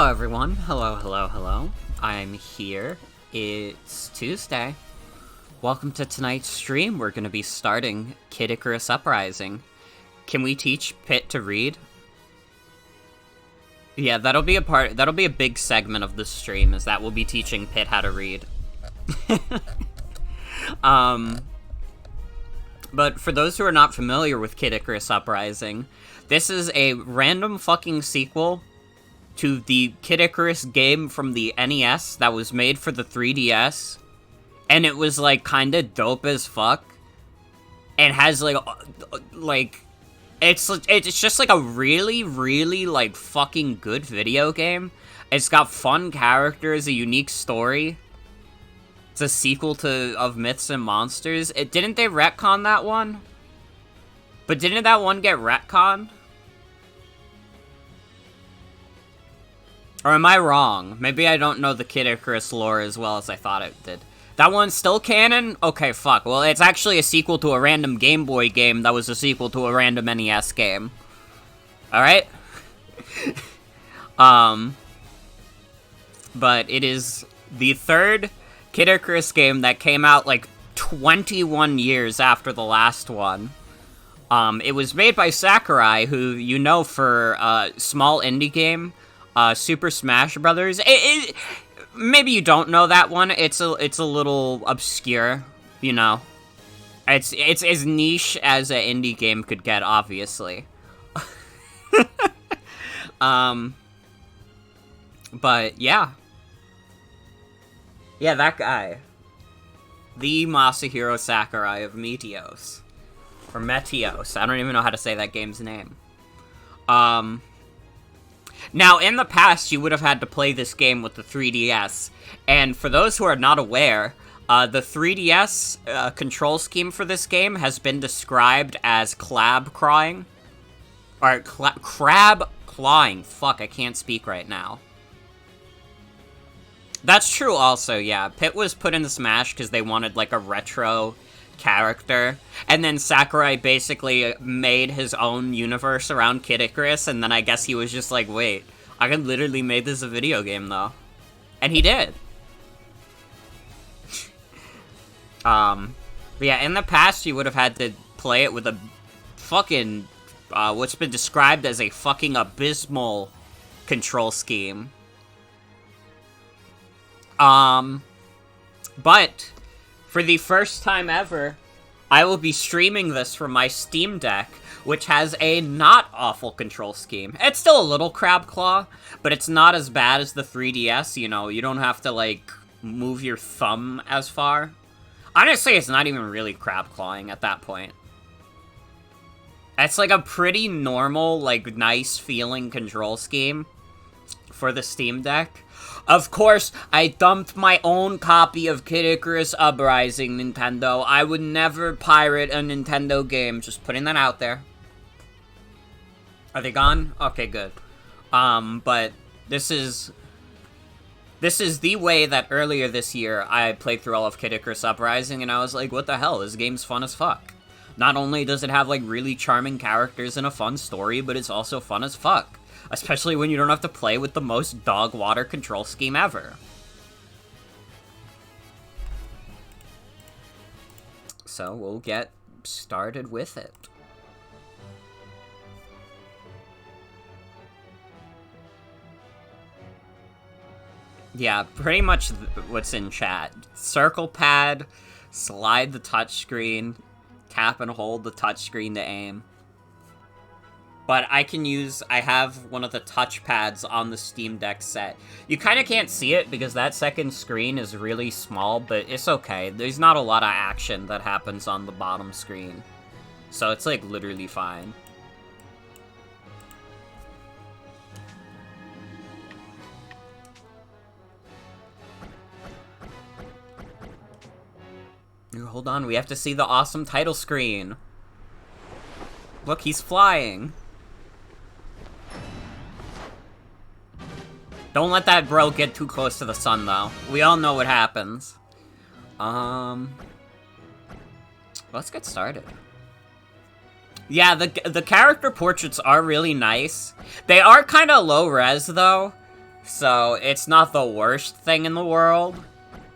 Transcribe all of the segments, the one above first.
Hello everyone, hello. I'm here. It's Tuesday. Welcome to tonight's stream. We're going to be starting Kid Icarus Uprising. Can we teach Pit to read? Yeah, that'll be a big segment of the stream, is that we'll be teaching Pit how to read. But for those who are not familiar with Kid Icarus Uprising, this is a random fucking sequel to the Kid Icarus game from the NES that was made for the 3DS, and it was, like, kinda dope as fuck, and has, it's just, like, a really, like, fucking good video game. It's got fun characters, a unique story. It's a sequel of Myths and Monsters. Didn't they retcon that one? But didn't that one get retconned? Or am I wrong? Maybe I don't know the Kid Icarus lore as well as I thought it did. That one's still canon? Okay, fuck. Well, it's actually a sequel to a random Game Boy game that was a sequel to a random NES game. Alright? But it is the third Kid Icarus game that came out, like, 21 years after the last one. It was made by Sakurai, who you know for a small indie game, Super Smash Brothers. Maybe you don't know that one. It's a little obscure, you know. It's as niche as an indie game could get, obviously. But yeah. Yeah, that guy. The Masahiro Sakurai of Meteos. Or Meteos. I don't even know how to say that game's name. Now, in the past, you would have had to play this game with the 3DS, and for those who are not aware, the 3DS control scheme for this game has been described as crab clawing. Fuck, I can't speak right now. That's true also, yeah. Pit was put into Smash because they wanted, like, a retro character, and then Sakurai basically made his own universe around Kid Icarus, and then I guess he was just like, wait, I could literally make this a video game, though. And he did. But yeah, in the past, you would have had to play it with a fucking, what's been described as a fucking abysmal control scheme. But for the first time ever, I will be streaming this from my Steam Deck, which has a not awful control scheme. It's still a little crab claw, but it's not as bad as the 3DS, you know, you don't have to, like, move your thumb as far. Honestly, it's not even really crab clawing at that point. It's, like, a pretty normal, like, nice feeling control scheme for the Steam Deck. Of course, I dumped my own copy of Kid Icarus Uprising, Nintendo. I would never pirate a Nintendo game. Just putting that out there. Are they gone? Okay, good. But this is the way that earlier this year I played through all of Kid Icarus Uprising, and I was like, what the hell? This game's fun as fuck. Not only does it have, like, really charming characters and a fun story, but it's also fun as fuck. Especially when you don't have to play with the most dog water control scheme ever. So we'll get started with it. Yeah, pretty much what's in chat. Circle pad, slide the touchscreen, tap and hold the touchscreen to aim. But I have one of the touchpads on the Steam Deck set. You kind of can't see it because that second screen is really small, but it's okay. There's not a lot of action that happens on the bottom screen. So it's, like, literally fine. Hold on, we have to see the awesome title screen. Look, he's flying. Don't let that bro get too close to the sun, though. We all know what happens. Let's get started. Yeah, the character portraits are really nice. They are kind of low res, though. So it's not the worst thing in the world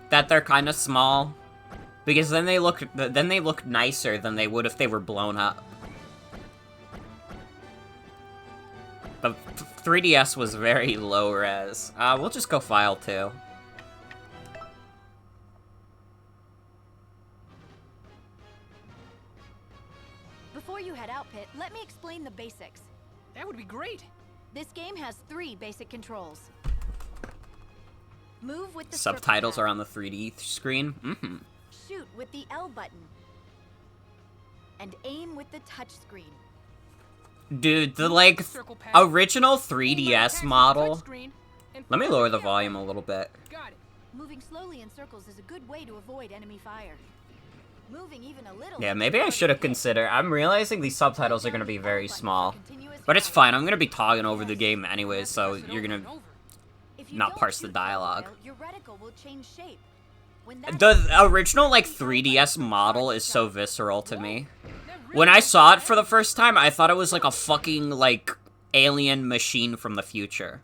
that they're kind of small, because then they look nicer than they would if they were blown up. The 3DS was very low res. We'll just go File 2. Before you head out, Pit, let me explain the basics. That would be great. This game has 3 basic controls. Move with the Subtitles are on the 3D screen. Mm-hmm. Shoot with the L button. And aim with the touch screen. Dude, the, like, original 3DS model... Let me lower the volume a little bit. Got it. Moving slowly in circles is a good way to avoid enemy fire. Moving even a little... Yeah, maybe I should have considered... I'm realizing these subtitles are going to be very small. But it's fine, I'm going to be talking over the game anyways, so you're going to not parse the dialogue. Your reticle will change shape. The original, like, 3DS model is so visceral to me. When I saw it for the first time, I thought it was like a fucking, like, alien machine from the future.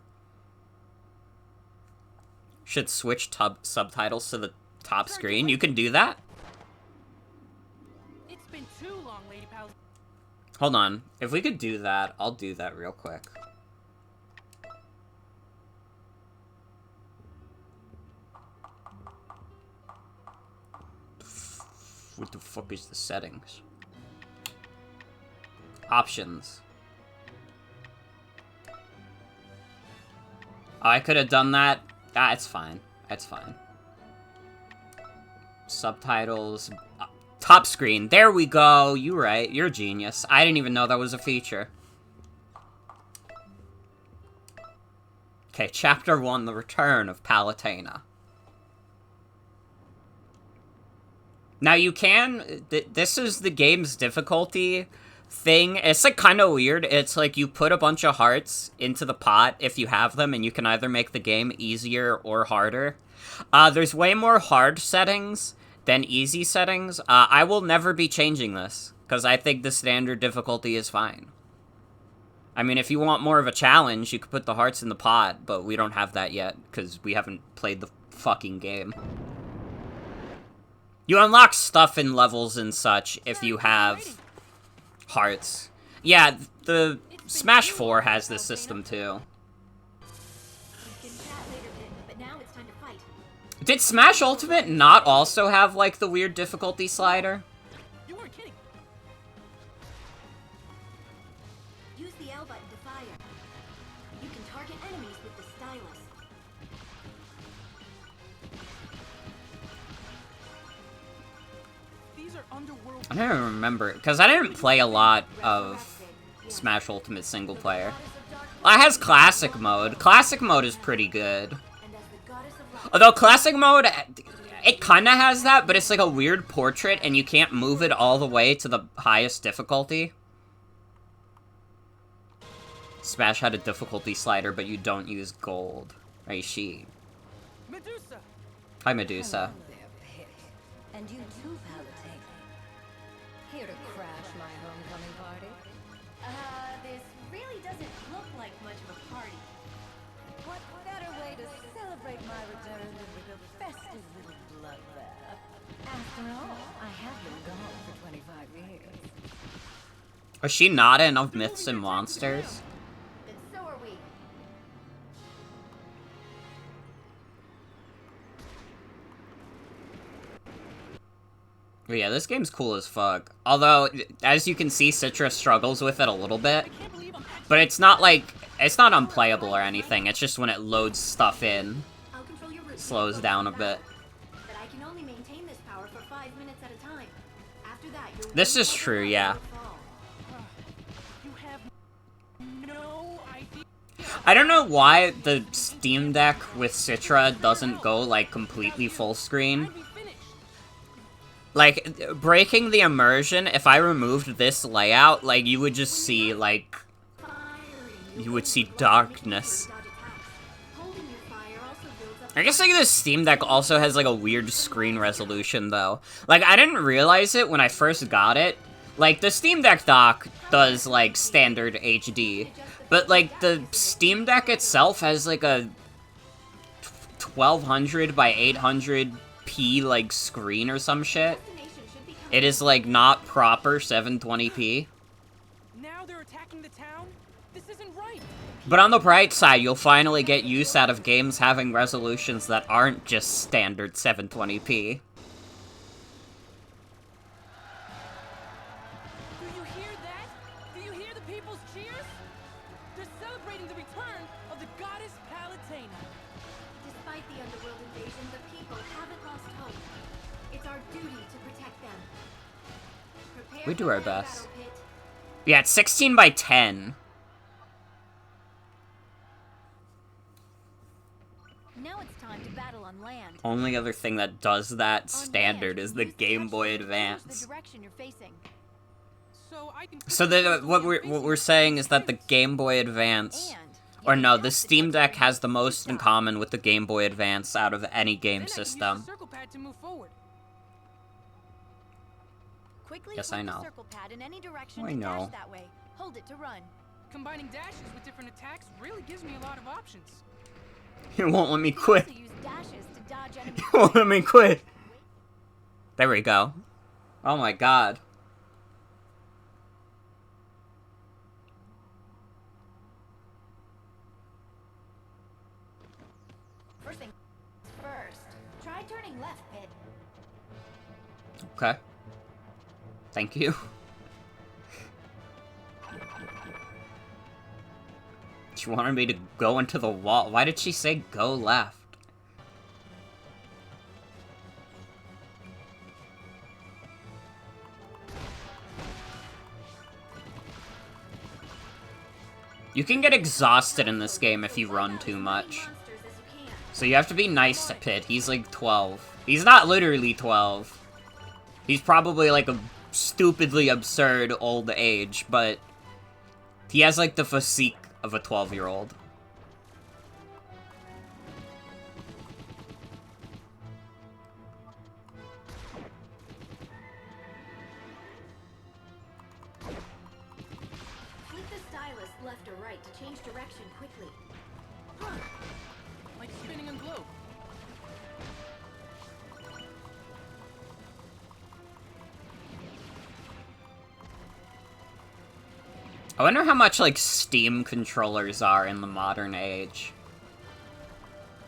Should switch subtitles to the top screen. You can do that? It's been too long, Lady Pal. Hold on. If we could do that, I'll do that real quick. What the fuck is the settings? Options. Oh, I could have done that. Ah, it's fine. It's fine. Subtitles. Top screen. There we go. You're right. You're a genius. I didn't even know that was a feature. Okay, Chapter 1, The Return of Palutena. Now you can... this is the game's difficulty thing. It's, like, kind of weird. It's like you put a bunch of hearts into the pot if you have them, and you can either make the game easier or harder. There's way more hard settings than easy settings. I will never be changing this, because I think the standard difficulty is fine. I mean, if you want more of a challenge, you could put the hearts in the pot, but we don't have that yet, because we haven't played the fucking game. You unlock stuff in levels and such if you have hearts. Yeah, the Smash 4 has this system too. Did Smash Ultimate not also have, like, the weird difficulty slider? You weren't kidding. Use the L button to fire. You can target enemies with the stylus. These are underworld. I don't even remember, because I didn't play a lot of Smash Ultimate single player. Well, it has Classic Mode. Classic Mode is pretty good. Although Classic Mode, it kind of has that, but it's like a weird portrait, and you can't move it all the way to the highest difficulty. Smash had a difficulty slider, but you don't use gold. Reishi. Medusa. Hi, Medusa. Hello there, Pit. And you too, Palutena. Here to crash my homecoming party? This really doesn't look like much of a party. What better way to celebrate my return than with a festive little bloodbath? After all, I have been gone for 25 years. Was she not in of Myths and Monsters? Then so are we. But yeah, this game's cool as fuck. Although, as you can see, Citra struggles with it a little bit. But it's not like, it's not unplayable or anything. It's just when it loads stuff in, I'll control your route. slows down a bit. But I can only maintain this power for 5 minutes at a time. After that, your This wings is will true, rise yeah. or fall. You have no idea. I don't know why the Steam Deck with Citra doesn't go, like, completely full screen. I'd be finished. Like, breaking the immersion, if I removed this layout, like, you would just see, like, you would see darkness. Holding your fire also builds up. I guess, like, this Steam Deck also has, like, a weird screen resolution, though. Like, I didn't realize it when I first got it. Like, the Steam Deck dock does, like, standard HD. But, like, the Steam Deck itself has, like, a 1200 by 800p, like, screen or some shit. Destination should be coming. It is, like, not proper 720p. Now they're attacking the town? This isn't right. But on the bright side, you'll finally get use out of games having resolutions that aren't just standard 720p. Do you hear that? Do you hear the people's cheers? They're celebrating the return of the goddess Palatena. Despite the underworld invasion, the people haven't lost hope. It's our duty to protect them. Prepare We do for our the best. battle pit. Yeah, it's 16 by 10. Now it's time to battle on land. Only other thing that does that On standard land, is the use Game Boy touchscreen to change Advance. The direction you're facing. So I can So what we're saying is that the Game Boy Advance, And or you no, can the tap Steam Deck touchscreen has the to most in stop. common with the Game Boy Advance out of any game Then I can use system. the circle pad to move forward. Quickly Yes, flip I the know. circle pad in any direction I and know. dash that way. Hold it to run. Combining dashes with different attacks really gives me a lot of options. It won't let me You can quit. also use dashes to dodge enemy It won't let me quit. There we go. Oh my god. First thing first. Try turning left, Pit. Okay. Thank you. She wanted me to go into the wall. Why did she say go left? You can get exhausted in this game if you run too much. So you have to be nice to Pit. He's like 12. He's not literally 12. He's probably like a stupidly absurd old age, but he has like the physique of a 12-year-old. Flip the stylus left or right to change direction quickly. Like spinning a globe. I wonder how much, like, Steam controllers are in the modern age.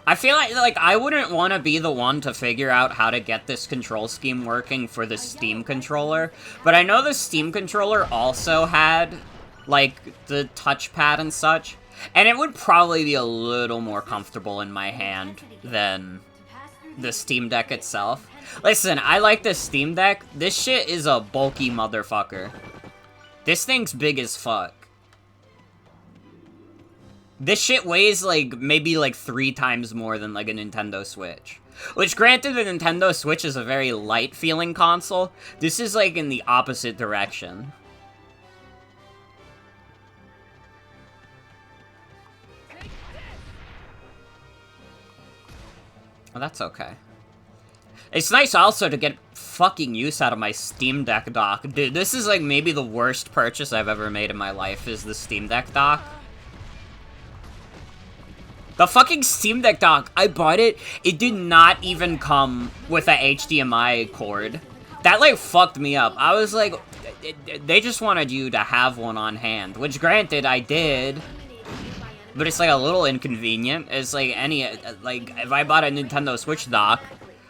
I feel like I wouldn't want to be the one to figure out how to get this control scheme working for the Steam controller, but I know the Steam controller also had, like, the touchpad and such, and it would probably be a little more comfortable in my hand than the Steam Deck itself. Listen, I like the Steam Deck. This shit is a bulky motherfucker. This thing's big as fuck. This shit weighs, like, maybe, like, 3 times more than, like, a Nintendo Switch. Which, granted, the Nintendo Switch is a very light-feeling console. This is, like, in the opposite direction. Well, that's okay. It's nice also to get fucking use out of my Steam Deck dock. Dude, this is like maybe the worst purchase I've ever made in my life is the Steam Deck dock. The fucking Steam Deck dock, I bought it, it did not even come with a HDMI cord. That like fucked me up. I was like, they just wanted you to have one on hand, which granted I did. But it's like a little inconvenient. It's like any, like if I bought a Nintendo Switch dock,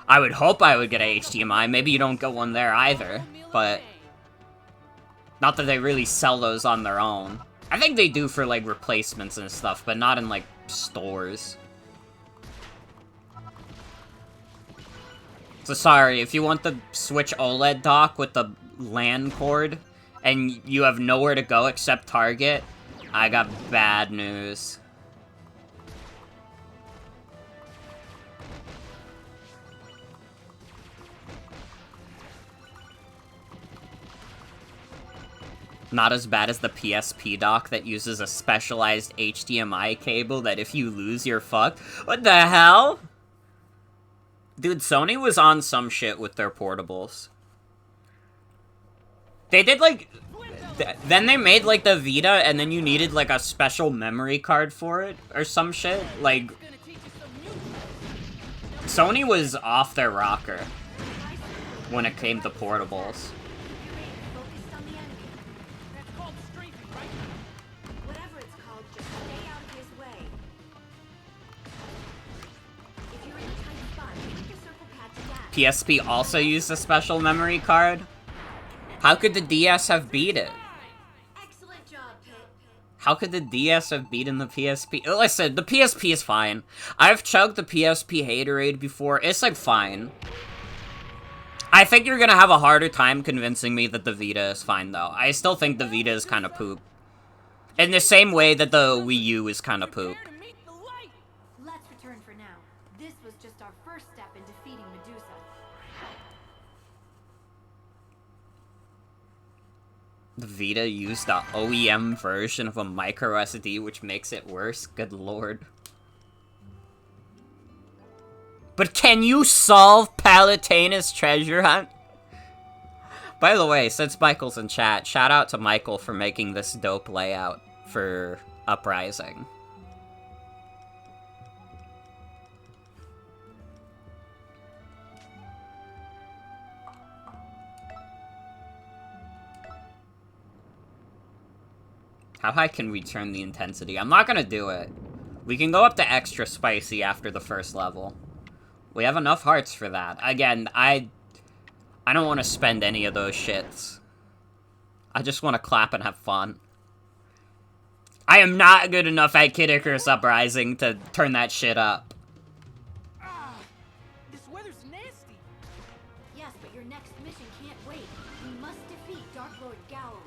I would hope I would get a HDMI. Maybe you don't get one there either, but not that they really sell those on their own. I think they do for, like, replacements and stuff, but not in, like, stores. So sorry, if you want the Switch OLED dock with the LAN cord, and you have nowhere to go except Target, I got bad news. Not as bad as the PSP dock that uses a specialized HDMI cable that if you lose, you're fucked. What the hell? Dude, Sony was on some shit with their portables. They did, like... then they made, like, the Vita, and then you needed, like, a special memory card for it, or some shit. Like... Sony was off their rocker when it came to portables. Keep your aim focused on the enemy. That's called strafing, right? Whatever it's called, just stay out of his way. If you're in a tight spot, pick your circle pad to dash. PSP also used a special memory card. How could the DS have beat it? Excellent job, Pit. How could the DS have beaten the PSP? Listen, the PSP is fine. I've chugged the PSP haterade before. It's, like, fine. I think you're gonna have a harder time convincing me that the Vita is fine, though. I still think the Vita is kind of poop. In the same way that the Wii U is kind of poop. Prepare to meet the light. Let's return for now. This was just our first step in defeating Medusa. The Vita used the OEM version of a micro SD, which makes it worse. Good lord. But can you solve Palutena's treasure hunt? By the way, since Michael's in chat, shout out to Michael for making this dope layout for Uprising. How high can we turn the intensity? I'm not gonna do it. We can go up to extra spicy after the first level. We have enough hearts for that. Again, I don't want to spend any of those shits. I just want to clap and have fun. I am not good enough at Kid Icarus Uprising to turn that shit up. Ah, this weather's nasty. Yes, but your next mission can't wait. We must defeat Dark Lord Gowl.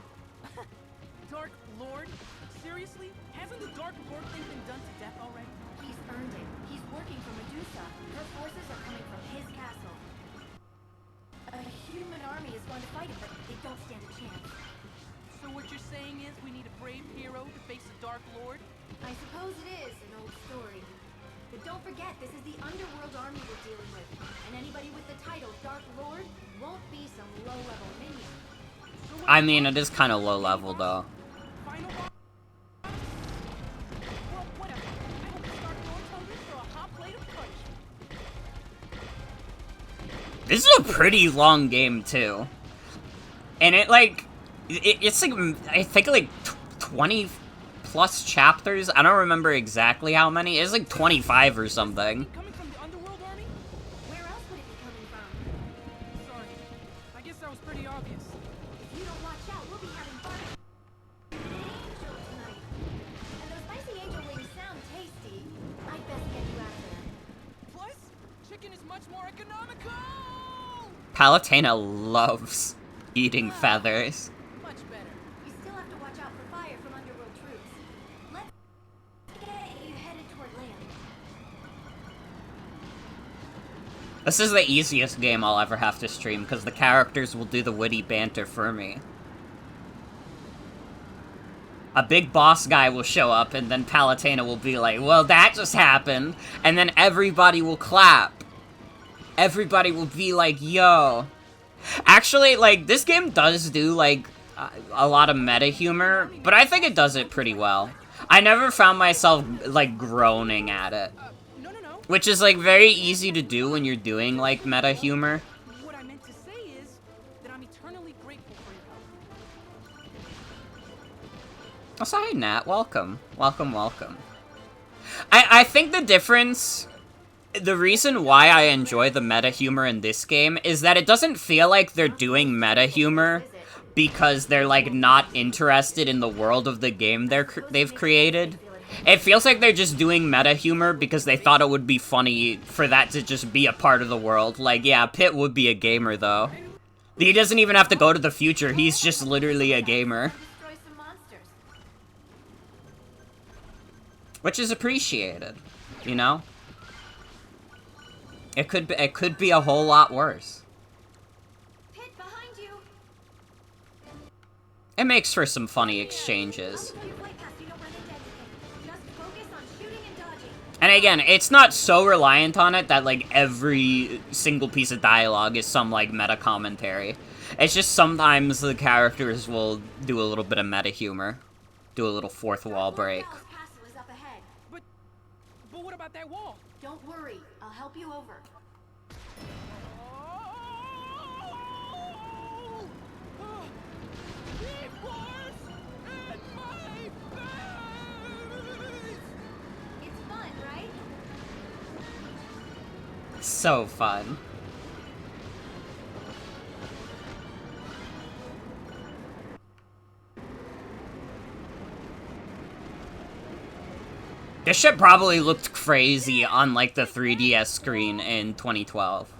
Dark Lord? Seriously? Hasn't the Dark Lord thing been done to death already? He's earned it. He's working for Medusa. Her forces are coming from his castle. A human army is going to fight him, but they don't stand a chance. So what you're saying is we need a brave hero to face the Dark Lord? I suppose it is an old story. But don't forget, this is the underworld army we're dealing with. And anybody with the title Dark Lord won't be some low-level minion. So what I mean, it is kind of low level, though. Final boss? Well, whatever. I hope the Dark Lord's hungry for a hot plate of punishment. This is a pretty long game, too. And it, like... It's like, I think, like, 20 plus chapters? I don't remember exactly how many. It's like 25 or something. Coming from the underworld army? Where else would it be coming from? Sorry. I guess that was pretty obvious. If you don't watch out, we'll be having fun. Angel tonight. And those spicy angel wings sound tasty. I'd best get you after them. Plus, chicken is much more economical! Palutena loves eating feathers. Much better. You still have to watch out for fire from underworld troops. Let's get you headed toward land. This is the easiest game I'll ever have to stream, because the characters will do the witty banter for me. A big boss guy will show up, and then Palutena will be like, well, that just happened, and then everybody will clap. Everybody will be like, yo. Actually, like, this game does do, like, a lot of meta humor, but I think it does it pretty well. I never found myself, like, groaning at it. No. Which is, like, very easy to do when you're doing, like, meta humor. What I meant to say is that I'm eternally grateful for your help. Oh, so hey, Nat. Welcome. Welcome. I think the difference... The reason why I enjoy the meta humor in this game is that it doesn't feel like they're doing meta humor because they're, like, not interested in the world of the game they've created. It feels like they're just doing meta humor because they thought it would be funny for that to just be a part of the world. Like, yeah, Pit would be a gamer, though. He doesn't even have to go to the future, he's just literally a gamer. Destroy some monsters. Which is appreciated, you know? It could be a whole lot worse. Pit behind you. It makes for some funny exchanges. I'll keep right past you, don't run into anything. Just focus on shooting and dodging. And again, it's not so reliant on it that, like, every single piece of dialogue is some, like, meta commentary. It's just sometimes the characters will do a little bit of meta humor. Do a little fourth wall break. Dark Lord Gal's castle is up ahead. But what about that wall? Don't worry, I'll help you over. It's fun, right? So fun. This shit probably looked crazy on, like, the 3DS screen in 2012.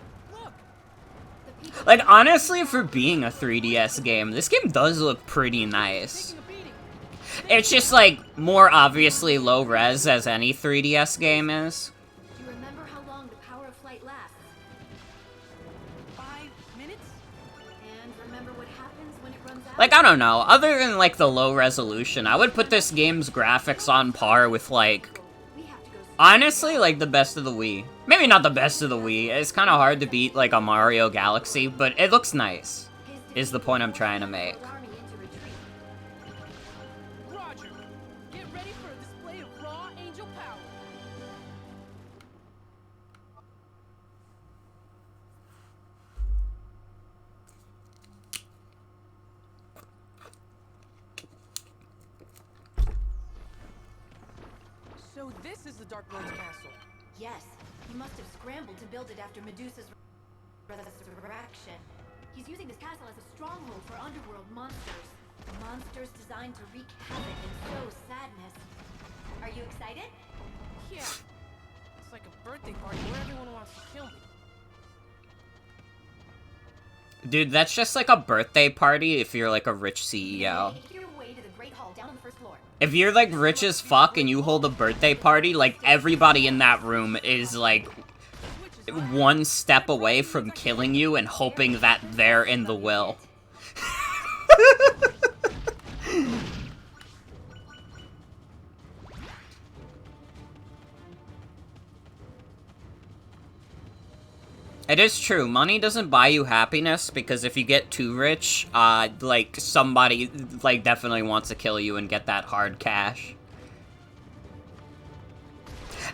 Like, honestly, for being a 3DS game, this game does look pretty nice. It's just, like, more obviously low-res as any 3DS game is. Do you remember how long the power of flight lasts? 5 minutes? And remember what happens when it runs out? Like, I don't know, other than, like, the low resolution, I would put this game's graphics on par with, like, We have to go honestly, like, the best of the Wii. Maybe not the best of the Wii. It's kind of hard to beat, like, a Mario Galaxy, but it looks nice, is the point I'm trying to make. army into retreat. Roger. Get ready for a display of raw angel power. So this is the Dark Lord's castle. Yes, he must have scrambled to build it after Medusa's resurrection. He's using this castle as a stronghold for underworld monsters. Monsters designed to wreak havoc and sow sadness. Are you excited? Yeah. It's like a birthday party where everyone wants to kill me. Dude, that's just like a birthday party if you're, like, a rich CEO. Make your way to the Great Hall down on the first floor. If you're, like, rich as fuck and you hold a birthday party, like, everybody in that room is, like, one step away from killing you and hoping that they're in the will. It is true, money doesn't buy you happiness, because if you get too rich, like, somebody, like, definitely wants to kill you and get that hard cash.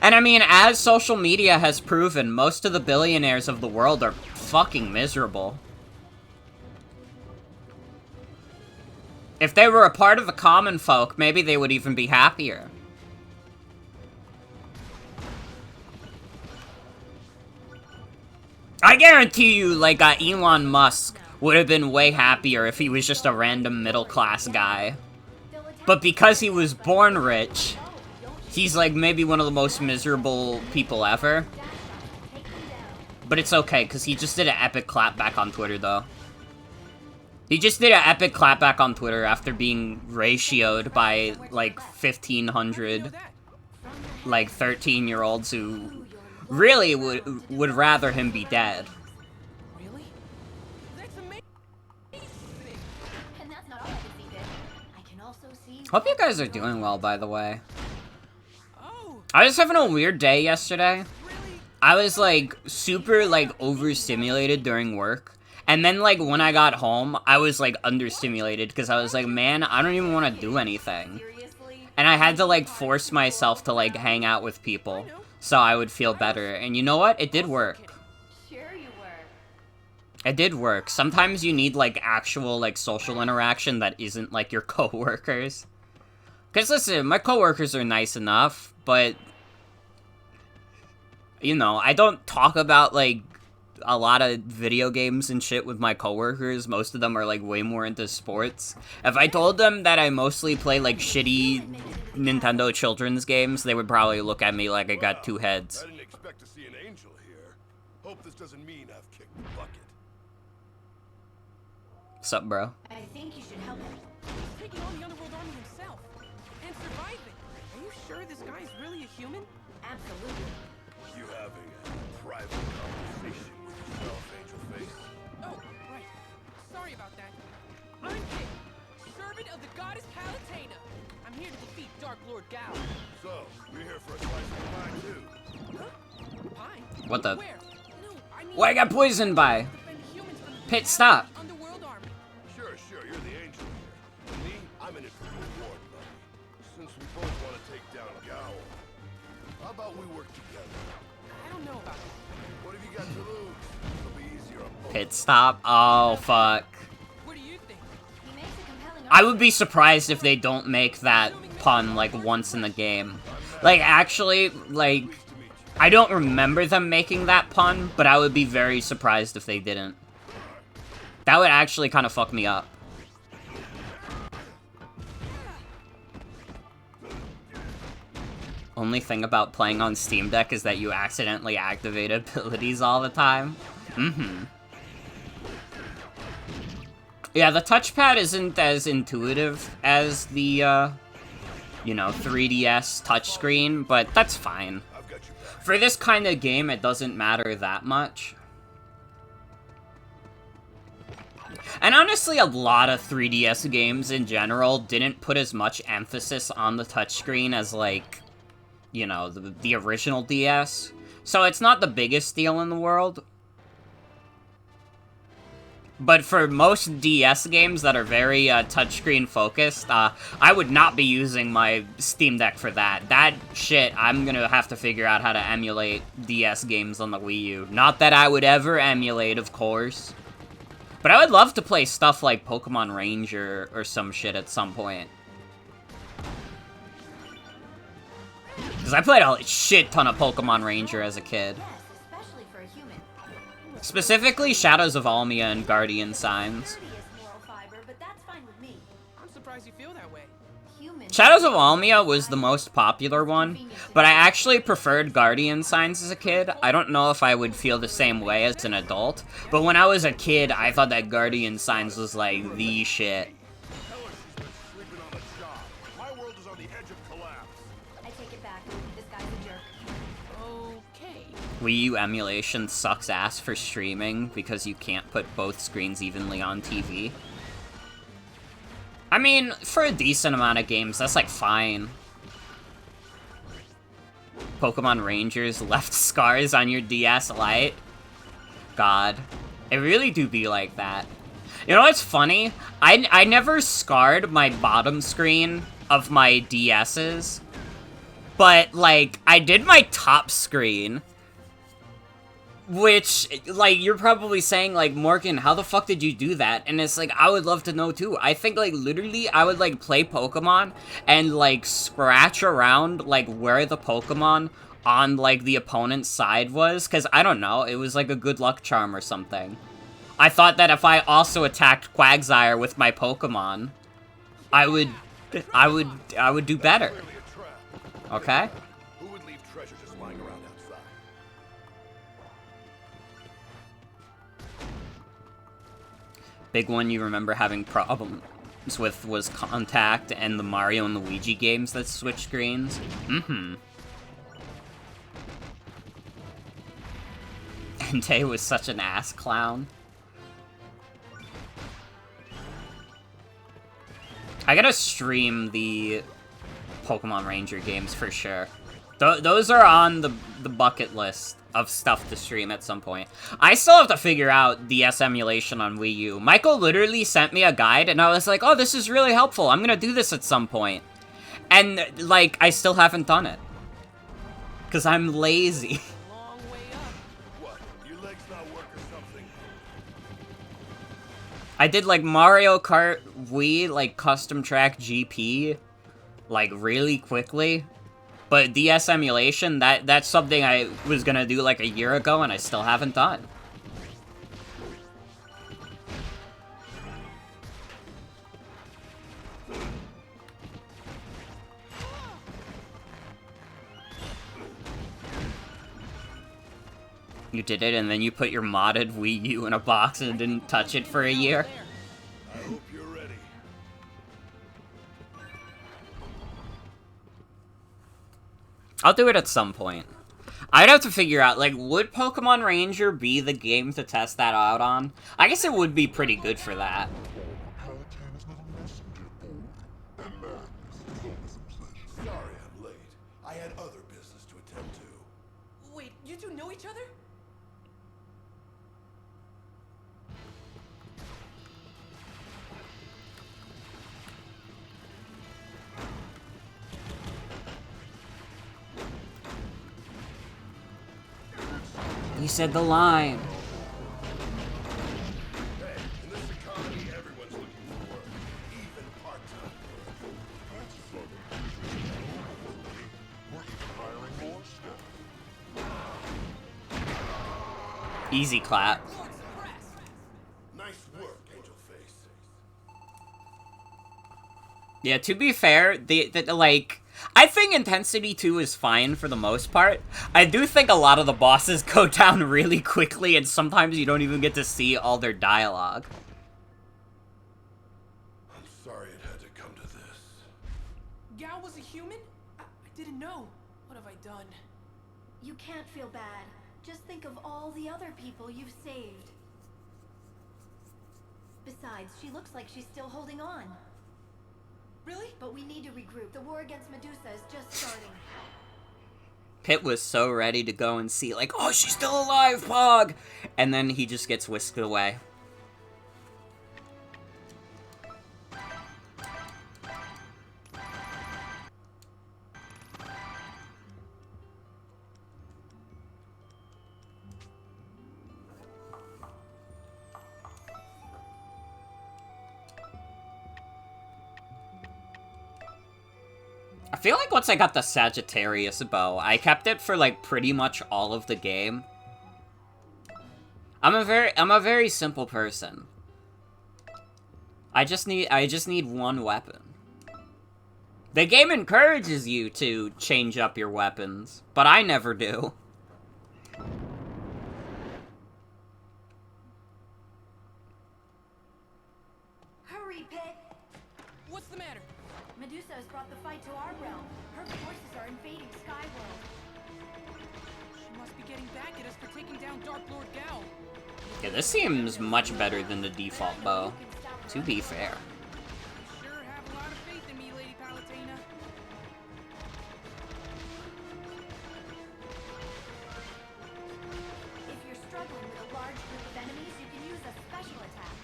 And I mean, as social media has proven, most of the billionaires of the world are fucking miserable. If they were a part of the common folk, maybe they would even be happier. I guarantee you, like, Elon Musk would have been way happier if he was just a random middle-class guy. But because he was born rich, he's, like, maybe one of the most miserable people ever. But it's okay, because he just did an epic clapback on Twitter, though. He just did an epic clapback on Twitter after being ratioed by, like, 1,500, like, 13-year-olds who really would rather him be dead. Really? That's amazing. And that's not all I can see, Vic. I can also see... Hope you guys are doing well, by the way. Oh, I was having a weird day yesterday. really? I was, like, super, like, overstimulated during work. And then, like, when I got home, I was, like, understimulated, because I was like, man, I don't even want to do anything. Seriously? And I had to, like, force myself to, like, hang out with people, so I would feel better. And you know what? It did work. Sure you were. It did work. Sometimes you need, like, actual, like, social interaction that isn't, like, your coworkers. Because, listen, my coworkers are nice enough, but, you know, I don't talk about, like, a lot of video games and shit with my coworkers. Most of them are, like, way more into sports. If I told them that I mostly play, like, shitty Nintendo children's games, they would probably look at me like I got two heads. I didn't expect to see an angel here. Hope this doesn't mean I've kicked the bucket. Sup, bro? I think you should help him. He's taking on the underworld army himself and surviving. Are you sure this guy's really a human? Absolutely. You having a private conversation with yourself, Angel Face? Oh, right. Sorry about that. I'm Vic, servant of the goddess Palatena. I'm here to defeat Dark Lord Gal. So, you're here for a slice of pie too? Huh? Pie? What the? Where? No, I mean... What I got poisoned by? defend humans from the Pit, stop. underworld army. Sure, you're the angel here. Me, I'm in it for the reward money. Since we both want to take down Gowl, how about we work together? I don't know about that. pit stop? Oh, fuck. What do you think? He makes a compelling I would be surprised if they don't make that pun, like, once in the game. Like, actually, like, I don't remember them making that pun, but I would be very surprised if they didn't. That would actually kind of fuck me up. Only thing about playing on Steam Deck is that you accidentally activate abilities all the time. Mm-hmm. Yeah, the touchpad isn't as intuitive as the, you know, 3DS touchscreen, but that's fine. For this kind of game, it doesn't matter that much. And honestly, a lot of 3DS games in general didn't put as much emphasis on the touchscreen as, like, you know, the original DS. So it's not the biggest deal in the world. But for most DS games that are very touchscreen focused, I would not be using my Steam Deck for that. That shit, I'm gonna have to figure out how to emulate DS games on the Wii U. Not that I would ever emulate, of course. But I would love to play stuff like Pokemon Ranger or some shit at some point. Because I played a shit ton of Pokemon Ranger as a kid. Yes, especially for a human. Specifically, Shadows of Almia and Guardian Signs. Courteous moral fiber, but that's fine with me. I'm surprised you feel that way. Humans. Shadows of Almia was the most popular one, but I actually preferred Guardian Signs as a kid. I don't know if I would feel the same way as an adult, but when I was a kid, I thought that Guardian Signs was like the shit. Tell her she's been sleeping on the job. My world is on the edge of collapse. I take it back. This guy's a jerk. Okay. Wii U emulation sucks ass for streaming because you can't put both screens evenly on TV. I mean, for a decent amount of games, that's like fine. Pokemon Rangers left scars on your DS Lite. God, it really do be like that. You know what's funny? I never scarred my bottom screen of my DS's, but like I did my top screen. Which, like, you're probably saying, like, Morgan, how the fuck did you do that? And it's like, I would love to know, too. I think, like, literally, I would, like, play Pokemon and, like, scratch around, like, where the Pokemon on, like, the opponent's side was. Because, I don't know, it was, like, a good luck charm or something. I thought that if I also attacked Quagsire with my Pokemon, I would do better. Clearly a trap. Okay? Who would leave treasure just lying around outside? Big one you remember having problems with was Contact and the Mario and Luigi games that switch screens. Mm-hmm. Entei was such an ass clown. I gotta stream the Pokemon Ranger games for sure. Those are on the bucket list of stuff to stream at some point. I still have to figure out DS emulation on Wii U. Michael literally sent me a guide, and I was like, oh, this is really helpful. I'm gonna do this at some point. And, like, I still haven't done it. Because I'm lazy. Long way up. What? Your legs not work or something? I did, like, Mario Kart Wii, like, custom track GP, like, really quickly. But DS emulation, that's something I was gonna do like a year ago and I still haven't done. You did it and then you put your modded Wii U in a box and didn't touch it for a year? I hope you're ready. I'll do it at some point. I'd have to figure out, like, would Pokemon Ranger be the game to test that out on? I guess it would be pretty good for that. Sorry I'm late. I had other business to attend to. Wait, you two know each other? You said the line. Easy clap. Nice work, Angel Face. Yeah, to be fair, like, I think Intensity 2 is fine for the most part. I do think a lot of the bosses go down really quickly, and sometimes you don't even get to see all their dialogue. I'm sorry it had to come to this. Gao was a human? I didn't know. What have I done? You can't feel bad. Just think of all the other people you've saved. Besides, she looks like she's still holding on. Really? But we need to regroup. The war against Medusa is just starting. Pit was so ready to go and see, like, oh, she's still alive, Pog! And then he just gets whisked away. I feel like once I got the Sagittarius bow, I kept it for, like, pretty much all of the game. I'm a very simple person. I just need one weapon. The game encourages you to change up your weapons, but I never do. Hurry, Pit! What's the matter? Medusa has brought the fight to our realm. Her forces are invading Skyworld. She must be getting back at us for taking down Dark Lord Gao. Yeah, this seems much better than the default bow, You can stop her to be fair. You sure have a lot of faith in me, Lady Palutena. If you're struggling with a large group of enemies, you can use a special attack.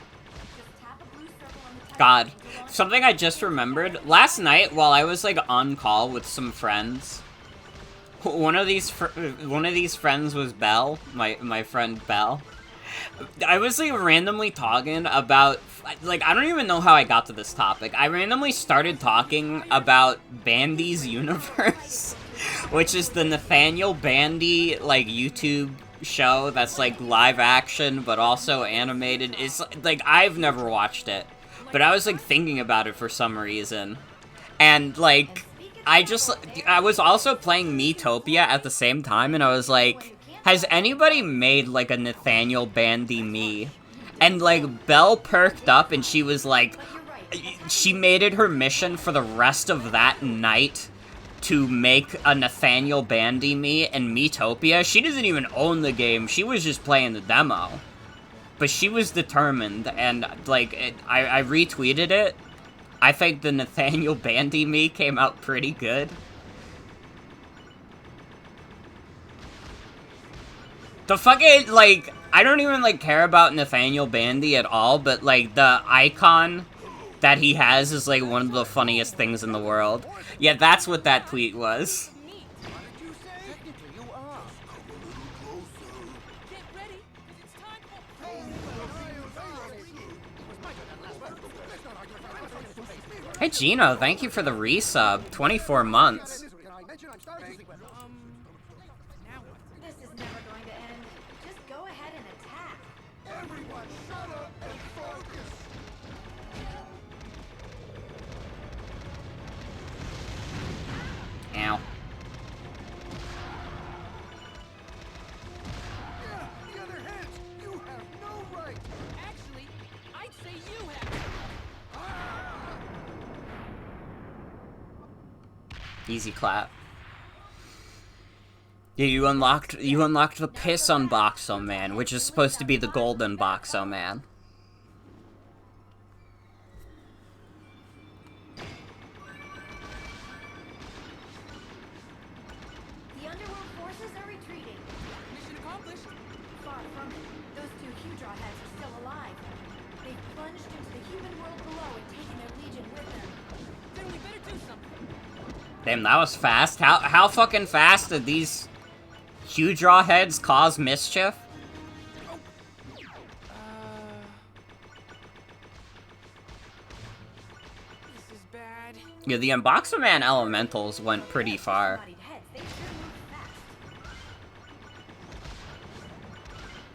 Just tap a blue circle on the touch God, screen to launch something I just remembered. Last night, while I was, like, on call with some friends, one of these friends was Belle, my friend Belle. I was, like, randomly talking about, like, I don't even know how I got to this topic. I randomly started talking about Bandy's universe, which is the Nathaniel Bandy, like, YouTube show that's, like, live action, but also animated. It's, like, I've never watched it, but I was, like, thinking about it for some reason. And, like, I was also playing Miitopia at the same time, and I was like, has anybody made, like, a Nathaniel Bandy me? And, like, Belle perked up, and she was like, she made it her mission for the rest of that night to make a Nathaniel Bandy me in Miitopia. She doesn't even own the game, she was just playing the demo. But she was determined, and, like, I retweeted it. I think the Nathaniel Bandy me came out pretty good. The fucking, like, I don't even, like, care about Nathaniel Bandy at all, but, like, the icon that he has is, like, one of the funniest things in the world. Yeah, that's what that tweet was. Neat. What did you say? Technically, you are. Come a little closer. Get ready, 'cause it's time for... Hey, Gino, thank you for the resub. 24 months. Now what? This is never going to end. Just go ahead and attack. Everyone, shut up and focus. Ow. Yeah, the other hands. You have no right. Actually, I'd say you have. Easy clap. Yeah, you unlocked the piss on Boxo Man, which is supposed to be the golden Boxo Man. The underworld forces are retreating. Mission accomplished. Far from it. Those two Hydra heads are still alive. They've plunged into the human world below and taken their legion with them. Then we better do something. Damn, that was fast. How fucking fast did these Hydra heads cause mischief? This is bad. Yeah, the Unboxer Man elementals went pretty far. Bodied heads, they sure move fast.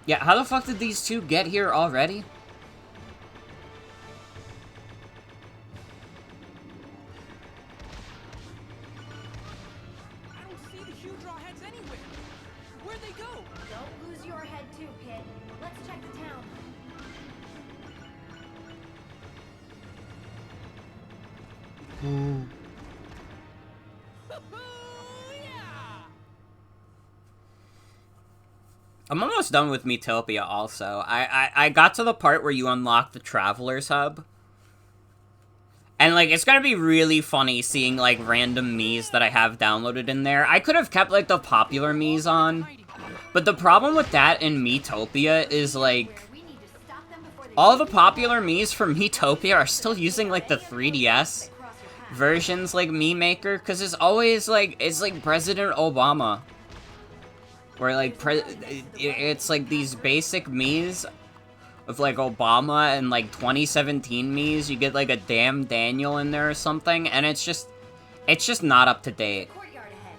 Yeah, how the fuck did these two get here already? I don't see the huge raw heads anywhere. Where'd they go? Don't lose your head too, kid. Let's check the town. Yeah! I'm almost done with Metopia also. I got to the part where you unlock the Traveler's Hub. And, like, it's gonna be really funny seeing, like, random Miis that I have downloaded in there. I could have kept, like, the popular Miis on. But the problem with that in Metopia is, like, We need to stop them before they all the popular Miis from Metopia are still using, like, the 3DS cross your path. versions, like, Mii Maker, because it's always, like, it's like President Obama. Where, like, it's, like, these basic Miis of, like, Obama and, like, 2017 Miis. You get, like, a damn Daniel in there or something, and it's just not up to date. Courtyard ahead.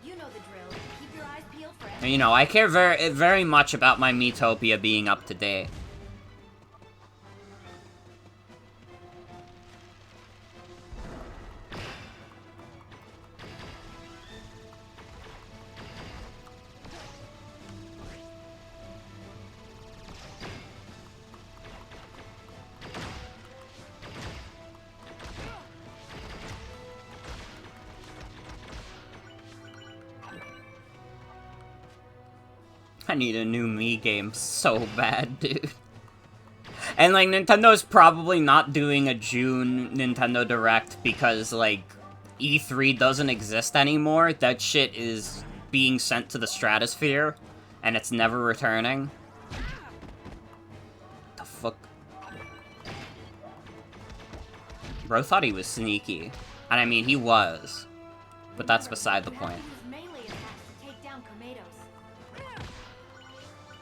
You know the drill. Keep your eyes peeled for And, you know, I care very much about my Metopia being up to date. I need a new Mii game so bad, dude. And, like, Nintendo's probably not doing a June Nintendo Direct because, like, E3 doesn't exist anymore. That shit is being sent to the stratosphere, and it's never returning. The fuck? Bro thought he was sneaky. And I mean, he was. But that's beside the point. Use melee attacks to take down Komedos.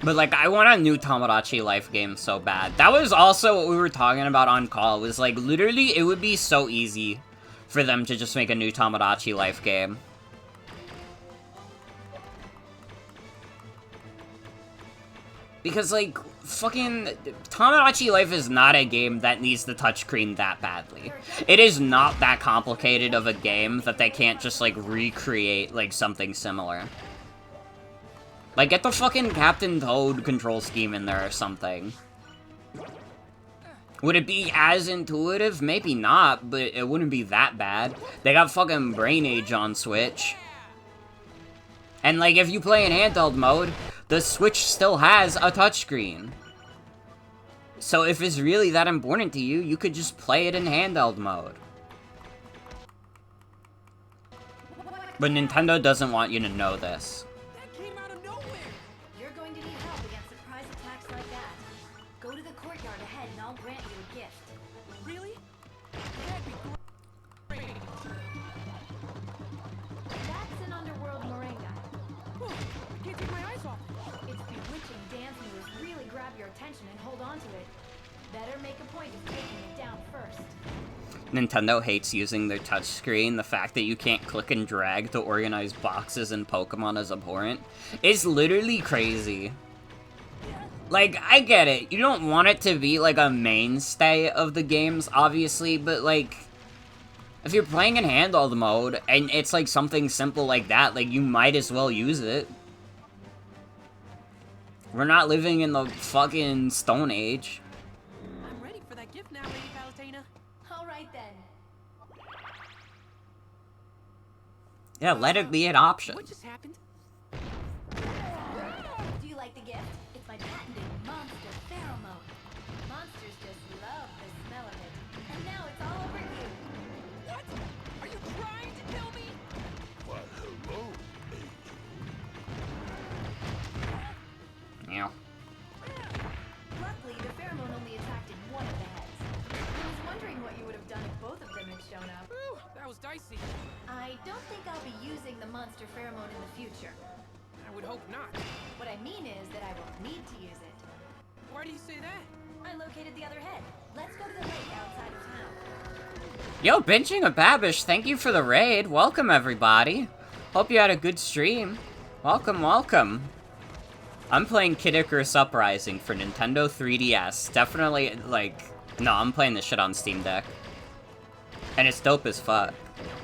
But, like, I want a new Tomodachi Life game so bad. That was also what we were talking about on call. It was, like, literally, it would be so easy for them to just make a new Tomodachi Life game. Because, like, fucking Tomodachi Life is not a game that needs the touchscreen that badly. It is not that complicated of a game that they can't just, like, recreate, like, something similar. Like, get the fucking Captain Toad control scheme in there or something. Would it be as intuitive? Maybe not, but it wouldn't be that bad. They got fucking Brain Age on Switch. And, like, if you play in handheld mode, the Switch still has a touchscreen. So if it's really that important to you, you could just play it in handheld mode. But Nintendo doesn't want you to know this. That came out of nowhere! You're going to need help against surprise attacks like that. Go to the courtyard ahead and I'll grant you a gift. Really? That'd be great. That's an underworld moringa. Whew, I can't take my eyes off it. Its bewitching dance moves really grab your attention and hold on to it. Better make a point of taking it down first. Nintendo hates using their touchscreen. The fact that you can't click and drag to organize boxes in Pokemon is abhorrent. It's literally crazy. Like, I get it. You don't want it to be, like, a mainstay of the games, obviously, but, like, if you're playing in handheld mode, and it's, like, something simple like that, like, you might as well use it. We're not living in the fucking Stone Age. I'm ready for that gift now, Lady Palutena. All right then. Yeah, let it be an option. What just happened? Do you like the gift? It's my patented monster pheromone. Monsters just love the smell of it. And now it's all over you. What? Are you trying to kill me? Why, hello, Angel. Yeah. Luckily, the pheromone only attacked in one of the heads. I was wondering what you would have done if both of them had shown up. Whew, that was dicey. I don't think I'll be using the monster pheromone in the future. I would hope not. What I mean is that I won't need to use it. Why do you say that? I located the other head. Let's go to the lake outside of town. Yo, Benching a Babish, thank you for the raid. Welcome, everybody. Hope you had a good stream. Welcome, welcome. I'm playing Kid Icarus Uprising for Nintendo 3DS. Definitely, like... No, I'm playing this shit on Steam Deck. And it's dope as fuck.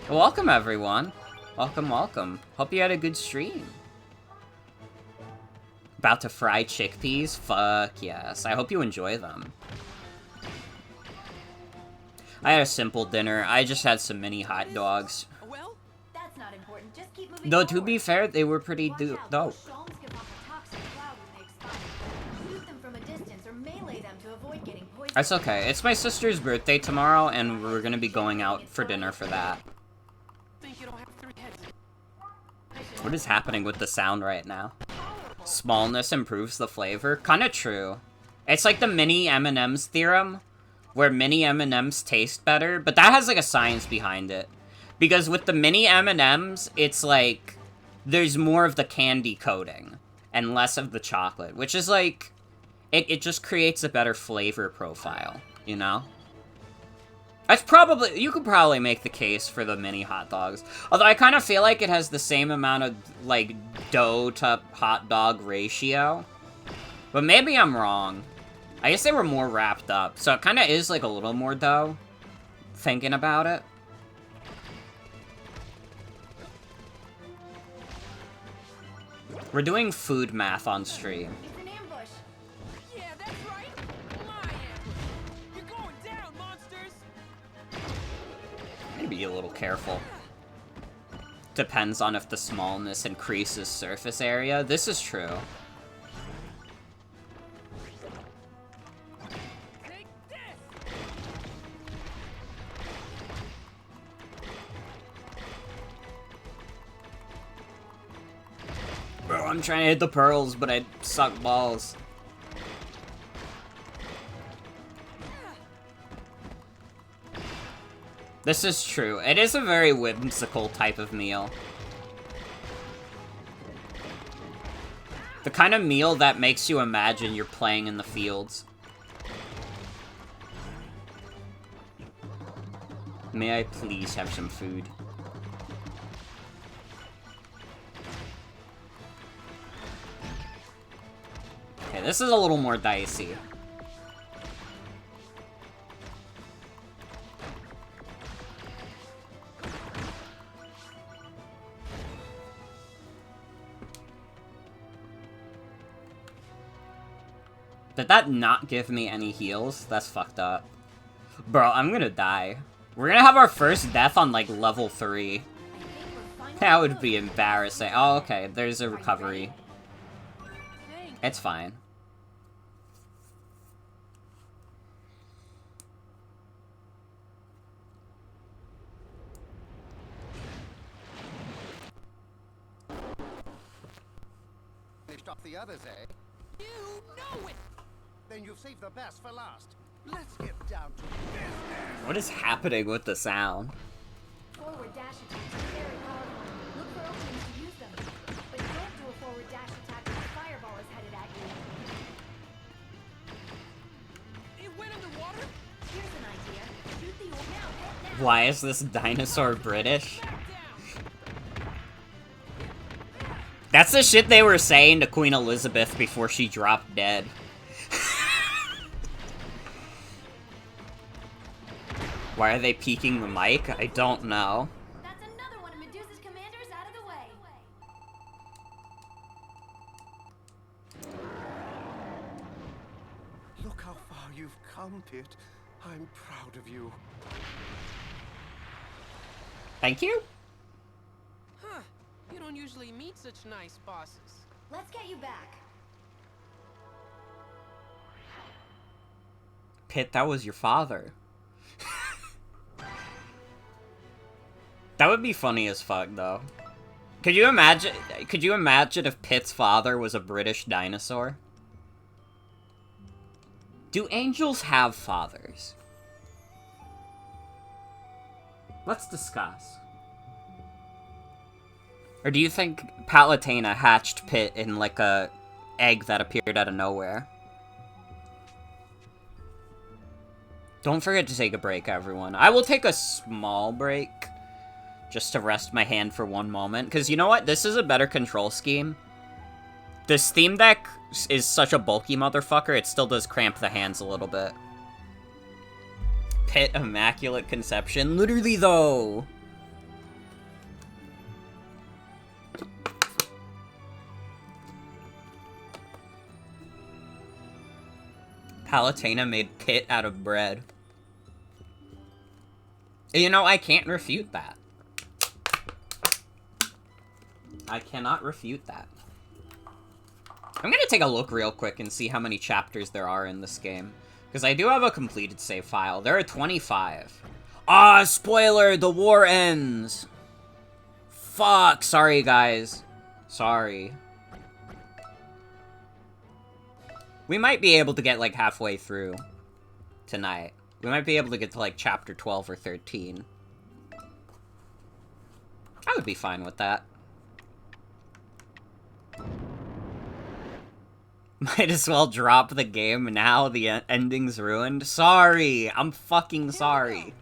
Welcome, everyone. Welcome, welcome. Hope you had a good stream. About to fry chickpeas? Fuck yes. I hope you enjoy them. I had a simple dinner. I just had some mini hot dogs. Well, That's not important. Just keep moving Though, to be forward. fair, they were pretty Watch dope. out, those shalms give off a toxic cloud when they expire. Shoot them from a distance or melee them to avoid getting poisoned. That's okay. It's my sister's birthday tomorrow, and we're gonna be going out for dinner for that. think you don't have 3 heads. What is happening with the sound right now? Smallness improves the flavor? Kinda true. It's like the mini M&M's theorem, where mini M&M's taste better, but that has like a science behind it. Because with the mini M&M's, it's like, there's more of the candy coating, and less of the chocolate, which is like, it just creates a better flavor profile, you know? That's probably, you could probably make the case for the mini hot dogs. Although I kind of feel like it has the same amount of, like, dough to hot dog ratio. But maybe I'm wrong. I guess they were more wrapped up, so it kind of is, like, a little more dough, thinking about it. We're doing food math on stream. It's an ambush. Yeah, that's right. My ambush. You're going down, monsters. Maybe be a little careful. Depends on if the smallness increases surface area. This is true. Take this. Bro, I'm trying to hit the pearls, but I suck balls. This is true. It is a very whimsical type of meal. The kind of meal that makes you imagine you're playing in the fields. May I please have some food? Okay, this is a little more dicey. Did that not give me any heals? That's fucked up. Bro, I'm gonna die. We're gonna have our first death on, like, level 3. That would be embarrassing. Oh, okay, there's a recovery. Thanks. It's fine. Finished off the others, eh? You know it. Then you've saved the best for last. Let's get down to business. What is happening with the sound? Forward dash attacks are very powerful. Look for openings to use them. But don't do a forward dash attack when a fireball is headed at you. It went underwater. Here's an idea. Shoot the old now. Head now. Why is this dinosaur British? Back down. That's the shit they were saying to Queen Elizabeth before she dropped dead. Why are they peeking the mic? I don't know. That's another one of Medusa's commanders out of the way. Look how far you've come, Pit. I'm proud of you. Thank you? Huh. You don't usually meet such nice bosses. Let's get you back. Pit, that was your father. That would be funny as fuck, though. Could you imagine if Pit's father was a British dinosaur? Do angels have fathers? Let's discuss. Or do you think Palutena hatched Pit in, like, a egg that appeared out of nowhere? Don't forget to take a break, everyone. I will take a small break, just to rest my hand for one moment. Because you know what? This is a better control scheme. The Steam Deck is such a bulky motherfucker, it still does cramp the hands a little bit. Pit Immaculate Conception? Literally, though! Palutena made Pit out of bread. You know, I can't refute that. I cannot refute that. I'm gonna take a look real quick and see how many chapters there are in this game. Because I do have a completed save file. There are 25. Ah, spoiler! The war ends! Fuck! Sorry, guys. Sorry. We might be able to get, like, halfway through tonight. We might be able to get to, like, chapter 12 or 13. I would be fine with that. Might as well drop the game now, the ending's ruined. Sorry! I'm fucking sorry.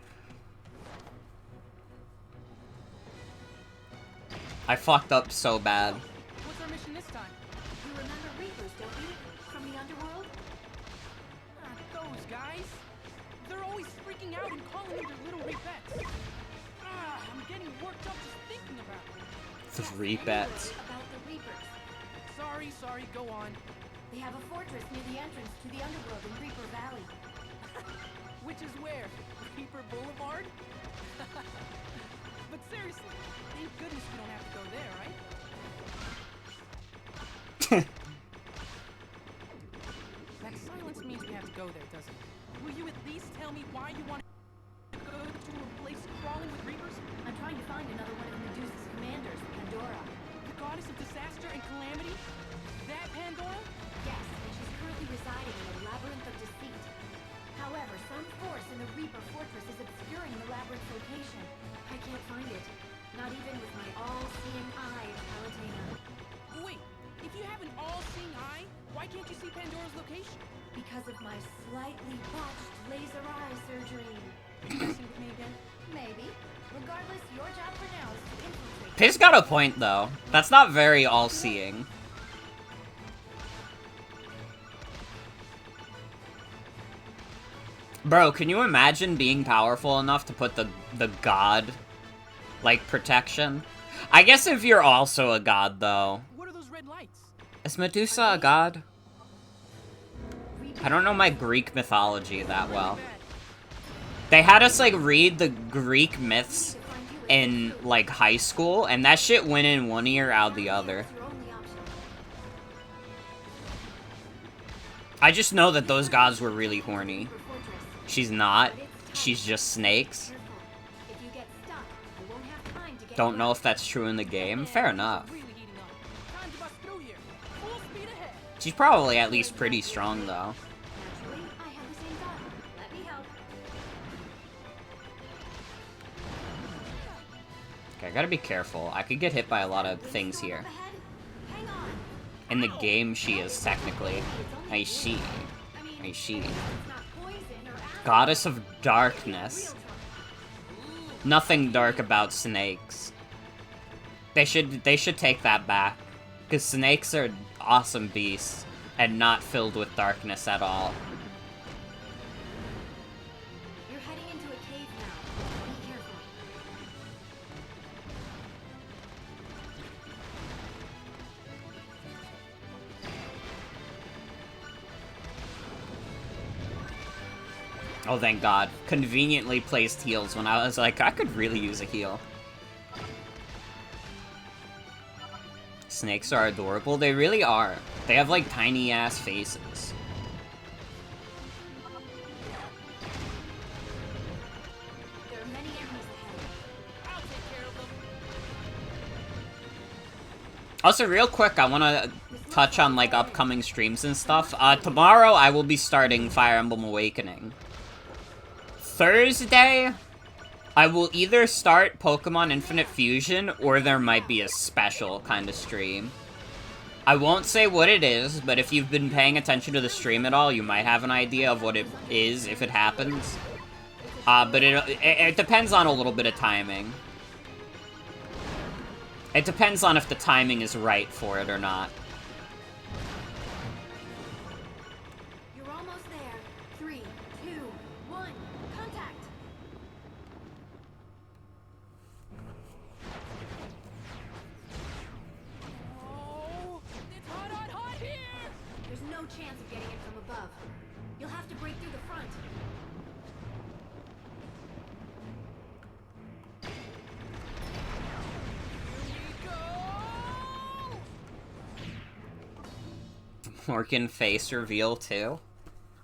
I fucked up so bad. What's our mission this time? You remember Reapers, don't you? From the underworld? Those guys. They're always freaking out and calling me their little Reapettes. I'm getting worked up just thinking about it. The Reapets. About the Reapers. Sorry, go on. They have a fortress near the entrance to the underworld in Reaper Valley. Which is where? Reaper Boulevard? But seriously, thank goodness we don't have to go there, right? That silence means we have to go there, doesn't it? Will you at least tell me why you want to go to a place crawling with Reapers? I'm trying to find another one of Medusa's commanders, Pandora. The goddess of disaster and calamity? That Pandora? Yes, and she's currently residing in a labyrinth of deceit. However, some force in the Reaper fortress is obscuring the labyrinth's location. I can't find it. Not even with my all-seeing eye of Palutena. Wait, if you have an all-seeing eye, why can't you see Pandora's location? Because of my slightly botched laser eye surgery. Are you messing with me again? Maybe. Regardless, your job for now is to infiltrate. Piz got a point, though. That's not very all-seeing. Bro, can you imagine being powerful enough to put the god, like, protection? I guess if you're also a god, though. What are those red lights? Is Medusa a god? I don't know my Greek mythology that well. They had us, like, read the Greek myths in, like, high school, and that shit went in one ear, out the other. Your only option. I just know that those gods were really horny. Reaper fortress. She's not. She's just snakes. Careful. If you get stuck, I won't have time to get Don't you know out. if that's true in the game. Fair enough. Really heating up. Time to bust through here. Full speed ahead. She's probably at least pretty strong, though. Naturally, I have the same thought. Let me help. Okay, I gotta be careful. I could get hit by a lot of things here. Ahead. Hang on. In the game, she is technically a she. I mean, A she. it's not poison or acid. Goddess of darkness. Nothing dark about snakes. They should take that back. Because snakes are awesome beasts, and not filled with darkness at all. You're heading into a cave now. Be careful. Oh, thank God. Conveniently placed heals when I was like, I could really use a heal. Snakes are adorable. They really are. They have, like, tiny-ass faces. There are many enemies ahead. I'll take care of them. Also, real quick, I want to touch on, like, upcoming streams and stuff. Tomorrow, I will be starting Fire Emblem Awakening. Thursday, I will either start Pokemon Infinite Fusion, or there might be a special kind of stream. I won't say what it is, but if you've been paying attention to the stream at all, you might have an idea of what it is if it happens. But it depends on a little bit of timing. It depends on if the timing is right for it or not. Morgan face reveal too.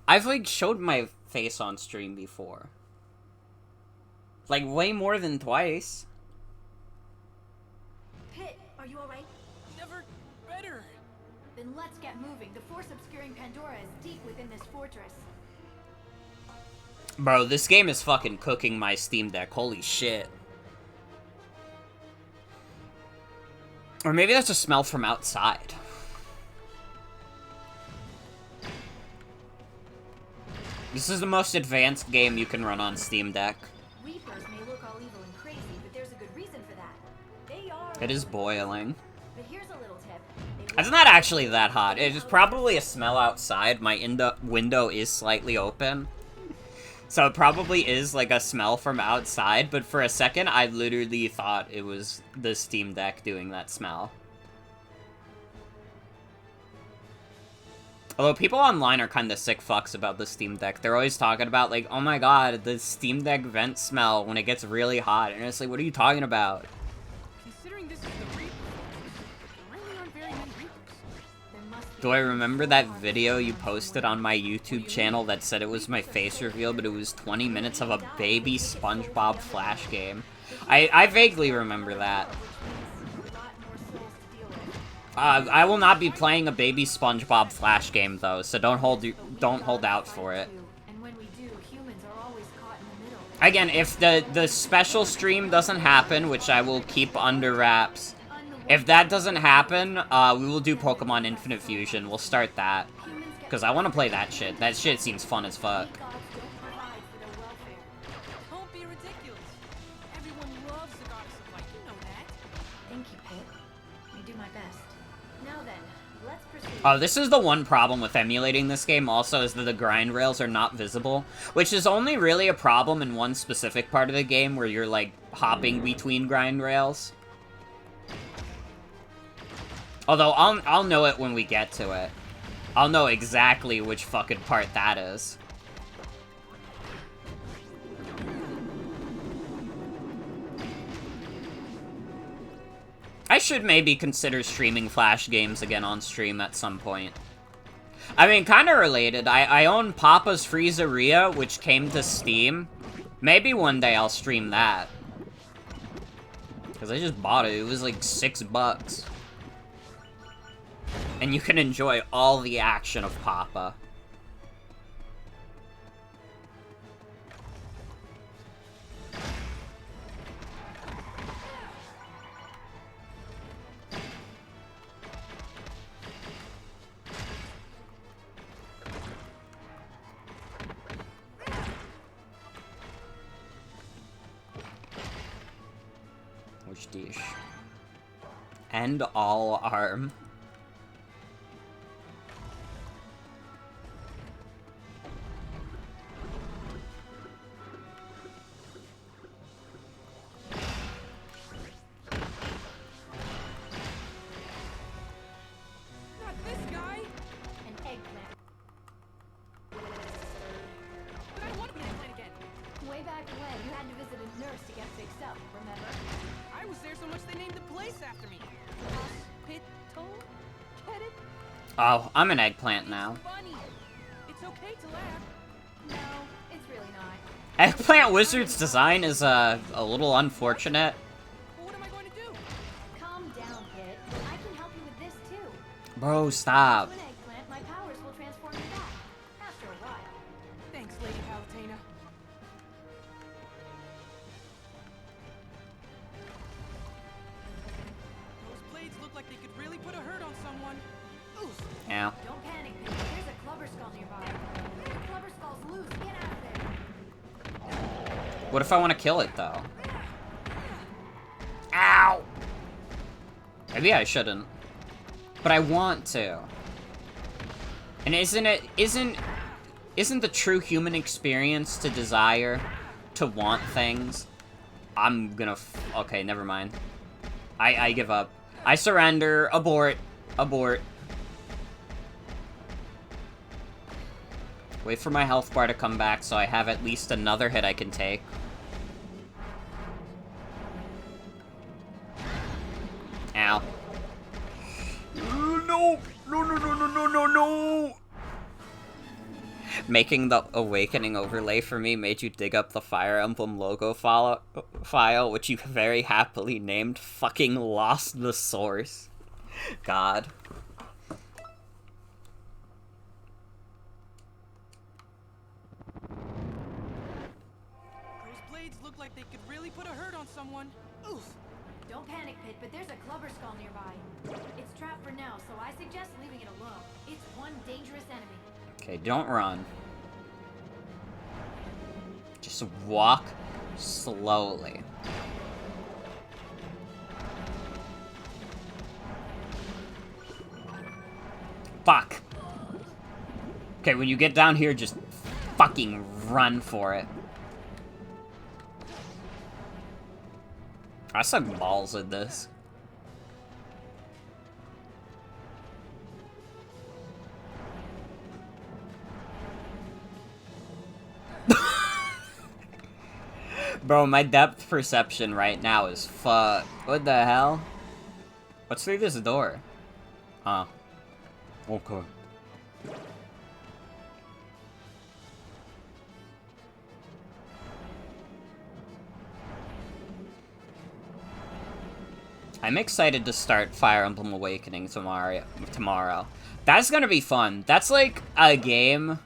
I've like showed my face on stream before. Like way more than twice. Pit, are you alright? Never better. Then let's get moving. The force obscuring Pandora is deep within this fortress. Bro, this game is fucking cooking my Steam Deck. Holy shit. Or maybe that's a smell from outside. This is the most advanced game you can run on Steam Deck. Reapers may look all evil and crazy, but there's a good reason for that. They are... It is boiling. But here's a little tip. It's not actually that hot. It is probably a smell outside. My window is slightly open. So it probably is like a smell from outside, but for a second I literally thought it was the Steam Deck doing that smell. Although people online are kind of sick fucks about the Steam Deck. They're always talking about like, oh my god, the Steam Deck vent smell when it gets really hot. And it's like, what are you talking about? Considering this is the Reaper, there really aren't very many Reapers. There must be... Do I remember that video you posted on my YouTube channel that said it was my face reveal, but it was 20 minutes of a baby SpongeBob Flash game? I vaguely remember that. I will not be playing a baby SpongeBob Flash game though, so don't hold out for it. And when we do, humans are always caught in the middle. Again, if the special stream doesn't happen, which I will keep under wraps, if that doesn't happen, we will do Pokemon Infinite Fusion. We'll start that. Because I want to play that shit. That shit seems fun as fuck. Gods don't provide for their welfare. Don't be ridiculous. Everyone loves the goddess of light. You know that. Thank you, Pit. I do my best. Now then, let's proceed. Oh, this is the one problem with emulating this game also, is that the grind rails are not visible, which is only really a problem in one specific part of the game where you're, like, hopping between grind rails. Although, I'll know it when we get to it. I'll know exactly which fucking part that is. I should maybe consider streaming Flash games again on stream at some point. I mean, kind of related. I own Papa's Freezeria, which came to Steam. Maybe one day I'll stream that. Because I just bought it. It was like $6. And you can enjoy all the action of Papa. Which dish? End all arm. Not this guy. An eggplant. But I want to be an eggplant again. Way back when, you had to visit a nurse to get fixed up, remember? I was there so much they named the place after me. Hospital? Get it? Oh, I'm an eggplant now. Funny. It's okay to laugh. No, it's really not. Eggplant Wizard's design is a little unfortunate. Well, what am I going to do? Calm down, Pit. I can help you with this too. Bro, stop. To an eggplant, my powers will transform you back. After a while. Thanks, Lady Palutena. Those blades look like they could really put a hurt on someone. Oof. Yeah. Don't panic, Pit. There's a clubber skull nearby. The clubber skull's loose. Get out of there. What if I want to kill it, though? Ow! Maybe I shouldn't. But I want to. And isn't the true human experience to desire, to want things? I'm gonna okay, never mind. I give up. I surrender. Abort. Abort. Wait for my health bar to come back so I have at least another hit I can take. Ow. No! No, no, no, no, no, no, no! Making the Awakening overlay for me made you dig up the Fire Emblem logo file, which you very happily named fucking Lost the Source. God. Those blades look like they could really put a hurt on someone. Oof. Don't panic, Pit, but there's a clubber skull nearby. It's trapped for now, so I suggest leaving it alone. It's one dangerous enemy. Okay, don't run. Just walk slowly. Fuck. Okay, when you get down here, just fucking run for it. I suck balls at this. Bro, my depth perception right now is fuck. What the hell? What's through this door? Huh. Okay. I'm excited to start Fire Emblem Awakening tomorrow. That's gonna be fun. That's like a game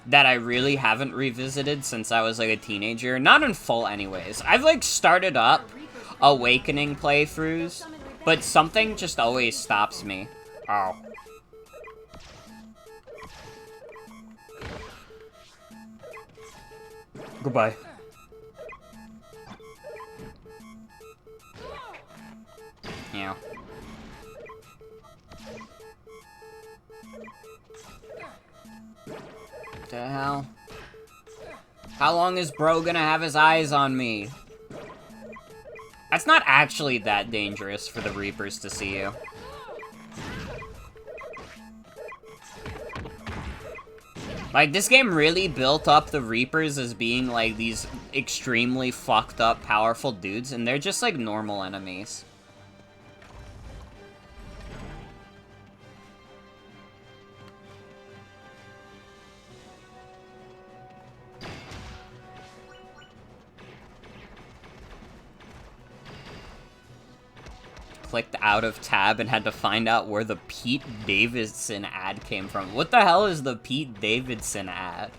that I really haven't revisited since I was like a teenager. Not in full anyways. I've like started up Awakening playthroughs, but something just always stops me. Oh. Goodbye. Yeah. What the hell? How long is bro gonna have his eyes on me? That's not actually that dangerous for the Reapers to see you. Like, this game really built up the Reapers as being, like, these extremely fucked up, powerful dudes, and they're just, like, normal enemies. Clicked out of tab and had to find out where the Pete Davidson ad came from. What the hell is the Pete Davidson ad?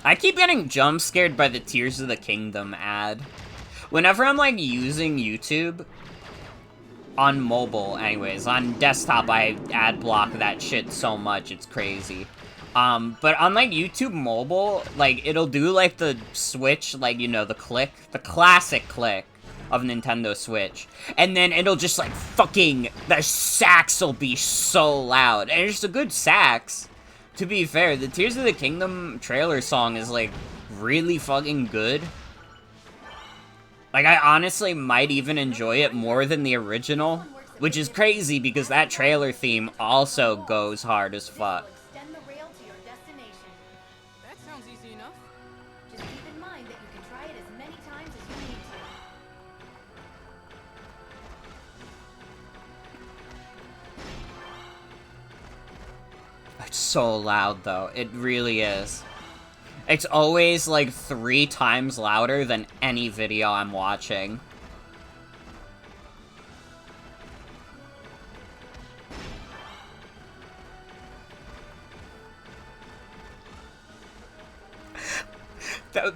I keep getting jump scared by the Tears of the Kingdom ad. Whenever I'm like using YouTube, on mobile anyways, on desktop I ad block that shit so much, it's crazy. But on, like, YouTube mobile, like, it'll do, like, the Switch, like, you know, the click, the classic click of Nintendo Switch. And then it'll just, like, fucking, the sax will be so loud. And it's a good sax. To be fair, the Tears of the Kingdom trailer song is, like, really fucking good. Like, I honestly might even enjoy it more than the original. Which is crazy, because that trailer theme also goes hard as fuck. It's so loud, though. It really is. It's always, like, 3 times louder than any video I'm watching.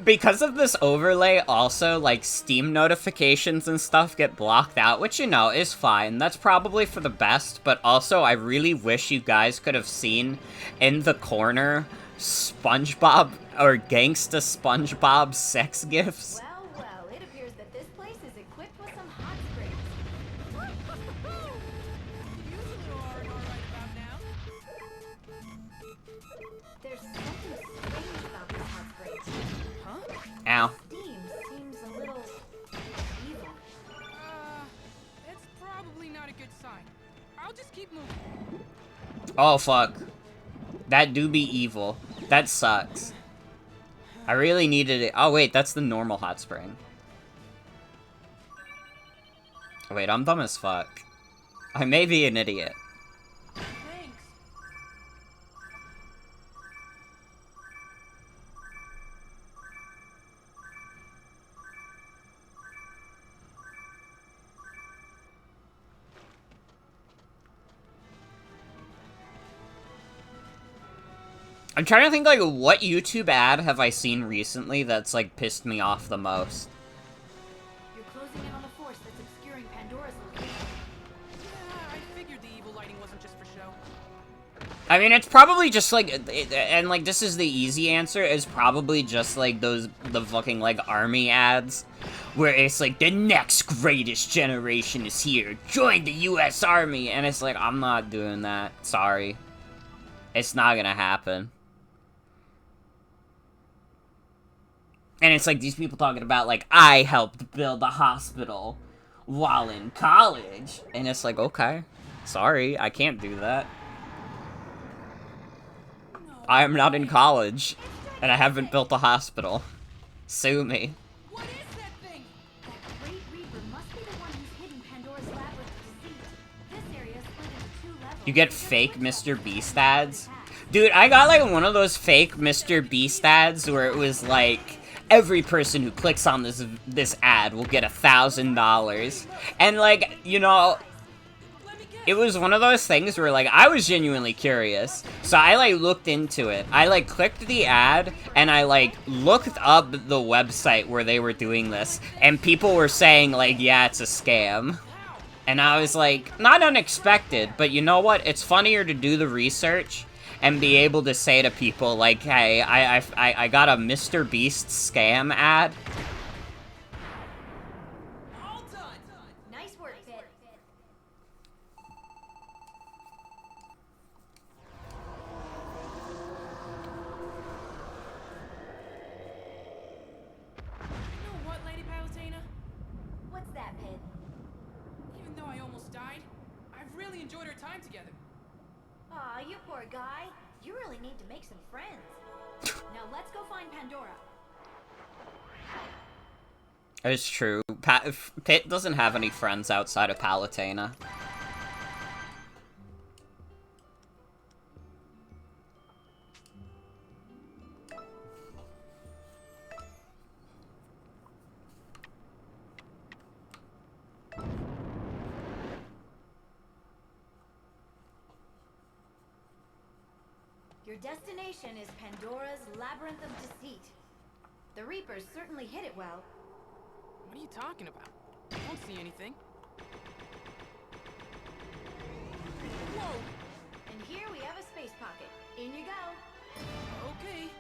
Because of this overlay, also, like, Steam notifications and stuff get blocked out, which, you know, is fine. That's probably for the best, but also, I really wish you guys could have seen in the corner SpongeBob, or Gangsta SpongeBob sex gifs. Well, it appears that this place is equipped with some hot springs. There's something strange about this hot springs. Huh? Ow. Steam seems a little evil. It's probably not a good sign. I'll just keep moving. Oh, fuck. That do be evil. That sucks. I really needed it. Oh, wait, that's the normal hot spring. Wait, I'm dumb as fuck. I may be an idiot. Thanks. I'm trying to think, like, what YouTube ad have I seen recently that's, like, pissed me off the most? You're closing in on the force that's obscuring Pandora's location. Yeah, I figured the evil lighting wasn't just for show. I mean, it's probably just, like, and, like, this is the easy answer, is probably just, like, the fucking, like, army ads, where it's, like, the next greatest generation is here, join the US Army, and it's like, I'm not doing that, sorry. It's not gonna happen. And it's like these people talking about, like, I helped build a hospital while in college. And it's like, okay, sorry, I can't do that. I am not in college, and I haven't built a hospital. Sue me. What is that thing? That Great Reaper must be the one who's hidden Pandora's labyrinth deceit. This area is split into 2 levels. You get fake Mr. Beast ads? Dude, I got, like, one of those fake Mr. Beast ads where it was, like, every person who clicks on this ad will get $1,000. And, like, you know, it was one of those things where, like, I was genuinely curious. So I, like, looked into it. I, like, clicked the ad, and I, like, looked up the website where they were doing this. And people were saying, like, yeah, it's a scam. And I was like, not unexpected, but you know what? It's funnier to do the research and be able to say to people, like, hey, I got a Mr. Beast scam ad. All done. Nice work, Pit. You know what, Lady Palutena? What's that, Pit? Even though I almost died, I've really enjoyed our time together. Aw, you poor guy. You really need to make some friends. Now let's go find Pandora. It's true. Pit doesn't have any friends outside of Palutena. Your destination is Pandora's Labyrinth of Deceit. The Reapers certainly hid it well. What are you talking about? I don't see anything. Whoa! And here we have a space pocket. In you go. Okay.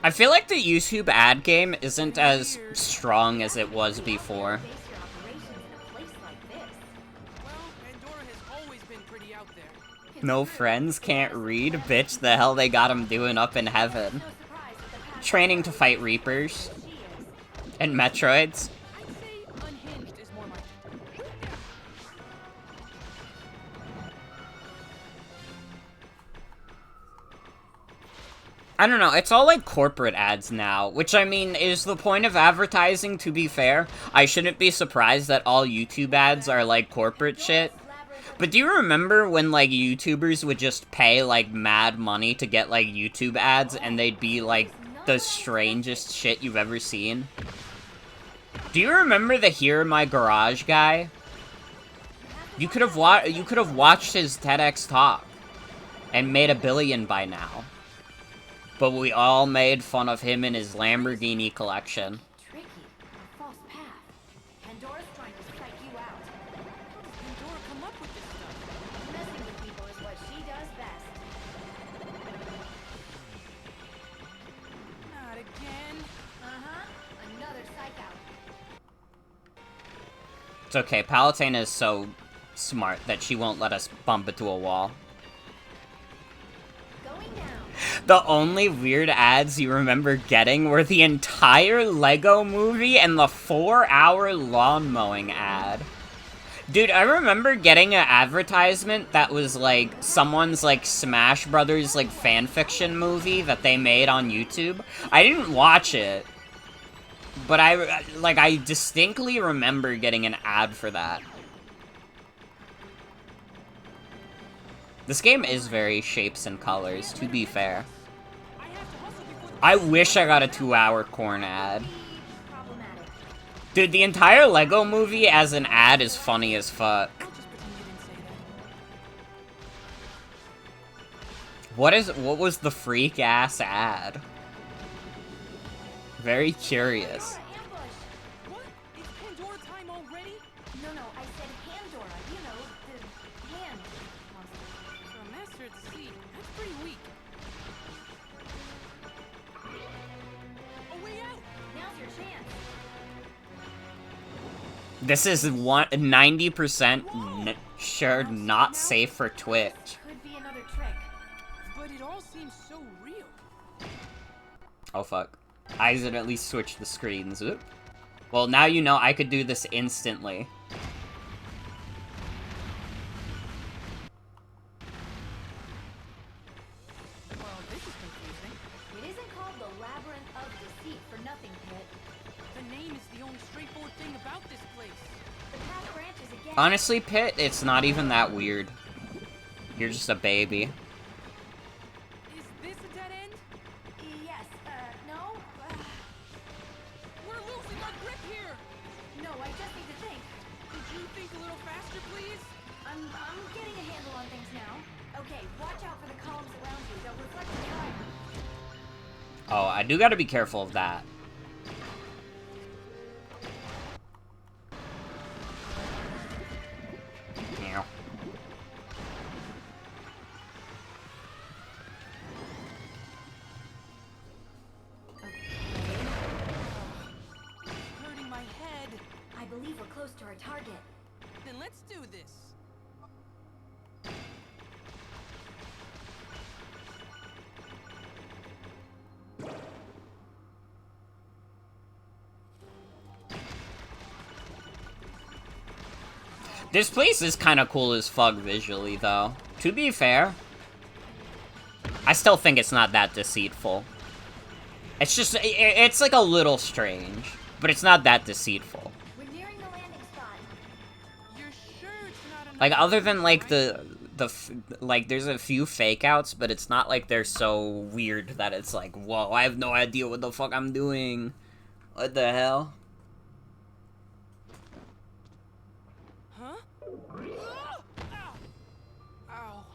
I feel like the YouTube ad game isn't as strong as it was before. Base your operations in a place like this. Well, Pandora has always been pretty out there. No friends, can't read? Bitch, the hell they got him doing up in heaven? No surprise that the past Training to fight Reapers she is. and Metroids. I'd say unhinged is more my... I don't know, it's all like corporate ads now, which I mean is the point of advertising, to be fair. I shouldn't be surprised that all YouTube ads are like corporate shit. But do you remember when like YouTubers would just pay like mad money to get like YouTube ads and they'd be like the strangest shit you've ever seen? Do you remember the Here in My Garage guy? You could have watched his TEDx talk and made $1 billion by now. But we all made fun of him and his Lamborghini collection. Tricky. A false path. Pandora's trying to psych you out. How does Pandora come up with this stuff? Messing with people is what she does best. Not again. Uh-huh. Another psych out. It's okay, Palutena is so smart that she won't let us bump into a wall. Going down. The only weird ads you remember getting were the entire Lego movie and the 4-hour lawn mowing ad. Dude, I remember getting an advertisement that was like someone's like Smash Brothers like fanfiction movie that they made on YouTube. I didn't watch it, but I distinctly remember getting an ad for that. This game is very shapes and colors, to be fair. I have to hustle before the I wish I got a 2-hour corn ad. Problematic. Dude, the entire Lego movie as an ad is funny as fuck. I'll just pretend you didn't say that. What was the freak-ass ad? Very curious. Pandora, ambush! What? It's Pandora time already? No, I said Pandora. You know, the hand monster. For a master at deceit, that's pretty weak. A way out! Now's your chance. This is 90% sure not safe for Twitch. Could be another trick. But it all seems so real. Oh fuck. I accidentally switched the screens. Oop. Well, now you know I could do this instantly. Well, this is confusing. It isn't called the Labyrinth of Deceit for nothing, Pit. The name is the only straightforward thing about this place. The path branches again. Honestly, Pit, it's not even that weird. You're just a baby. Is this a dead end? Yes, no? We're losing our grip here! No, I just need to think. Could you think a little faster, please? I'm getting a handle on things now. Okay, watch out for the columns around you. They'll reflect the fire. Oh, I do gotta be careful of that. Meow. Hurting my head. I believe we're close to our target. Then let's do this. This place is kind of cool as fuck visually, though. To be fair, I still think it's not that deceitful. It's just, it's like a little strange, but it's not that deceitful. We're nearing the landing spot. You're sure it's not enough? Like, other than, like, right? like, there's a few fake outs, but it's not like they're so weird that it's like, whoa, I have no idea what the fuck I'm doing. What the hell? Huh? Ah! Ow! Ow.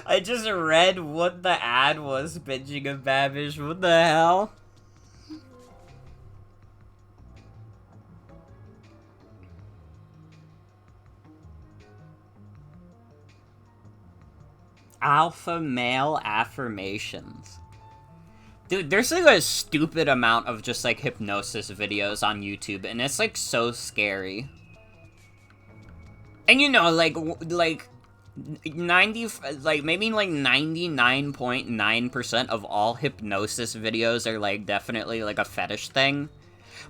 I just read what the ad was, bitching of Babish. What the hell? Alpha male affirmations. Dude, there's like a stupid amount of just like hypnosis videos on YouTube, and it's like so scary. And you know, like 90, like maybe like 99.9% of all hypnosis videos are like definitely like a fetish thing.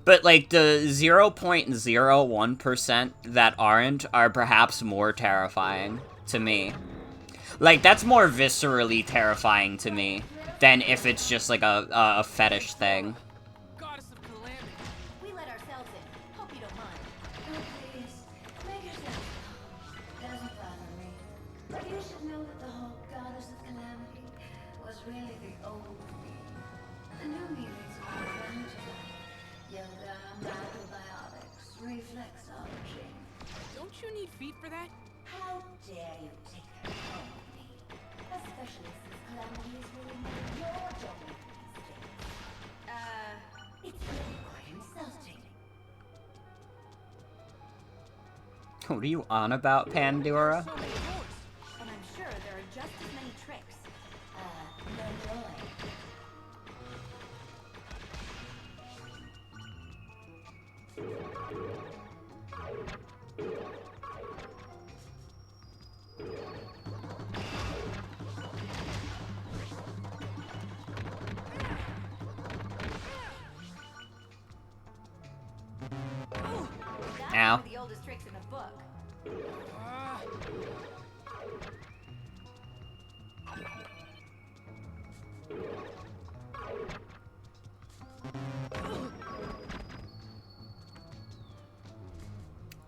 But like the 0.01% that aren't are perhaps more terrifying to me. Like, that's more viscerally terrifying to me than if it's just like a fetish thing. Goddess of calamity. We let ourselves in. Hope you don't mind. Oh, please, make yourself doesn't bother me. But you should know that the whole goddess of calamity was really the old me. The new me leads a whole range of yoga, microbiotics, reflexology. Don't you need feet for that? How dare you take that from me? Especially since calamity is really none of your job these days. It's really quite insulting. What are you on about, Pandora? So many doors. And I'm sure there are just as many tricks. No joy. That's Ow. one of the oldest tricks in the book. Ah.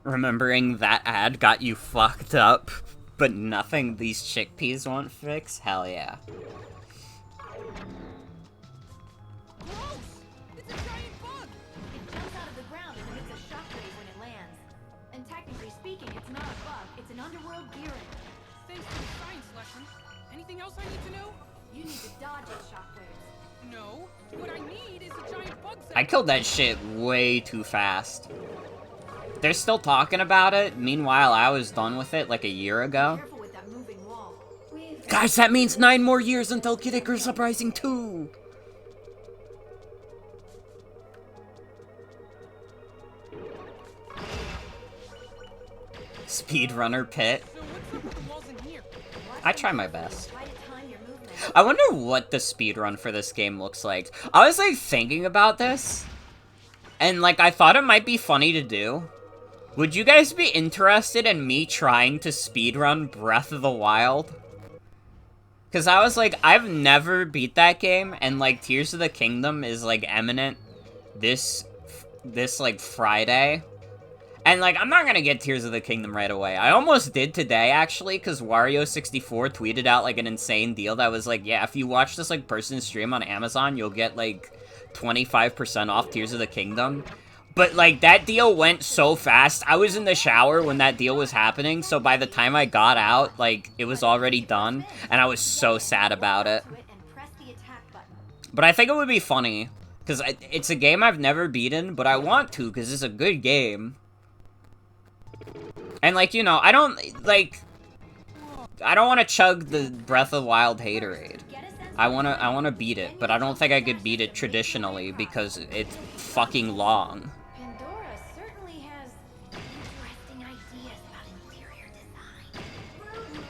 Remembering that ad got you fucked up, but nothing these chickpeas won't fix? Hell yeah. Gross! It's a giant bug! It jumps out of the ground and emits a shockwave when it lands. And technically speaking, it's not a bug, it's an underworld gearing. Thanks for the science lesson. Anything else I need to know? You need to dodge its shockwaves. No. What I need is a giant bug I killed that shit way too fast. They're still talking about it. Meanwhile, I was done with it like a year ago. Careful with that moving wall. Guys, that means 9 more years until Kid Icarus Uprising 2! Speedrunner pit. So what's up with the walls in here? I try my best. Try to time your movement. I wonder what the speedrun for this game looks like. I was, like, thinking about this. And, like, I thought it might be funny to do. Would you guys be interested in me trying to speedrun Breath of the Wild? Because I was like, I've never beat that game, and, like, Tears of the Kingdom is, like, imminent this like, Friday. And, like, I'm not gonna get Tears of the Kingdom right away. I almost did today, actually, because Wario64 tweeted out, like, an insane deal that was like, yeah, if you watch this, like, person stream on Amazon, you'll get, like, 25% off Tears of the Kingdom. But, like, that deal went so fast. I was in the shower when that deal was happening, so by the time I got out, like, it was already done, and I was so sad about it. But I think it would be funny, because it's a game I've never beaten, but I want to, because it's a good game. And, like, you know, I don't want to chug the Breath of the Wild haterade. I wanna beat it, but I don't think I could beat it traditionally, because it's fucking long. Pandora certainly has interesting ideas about interior design.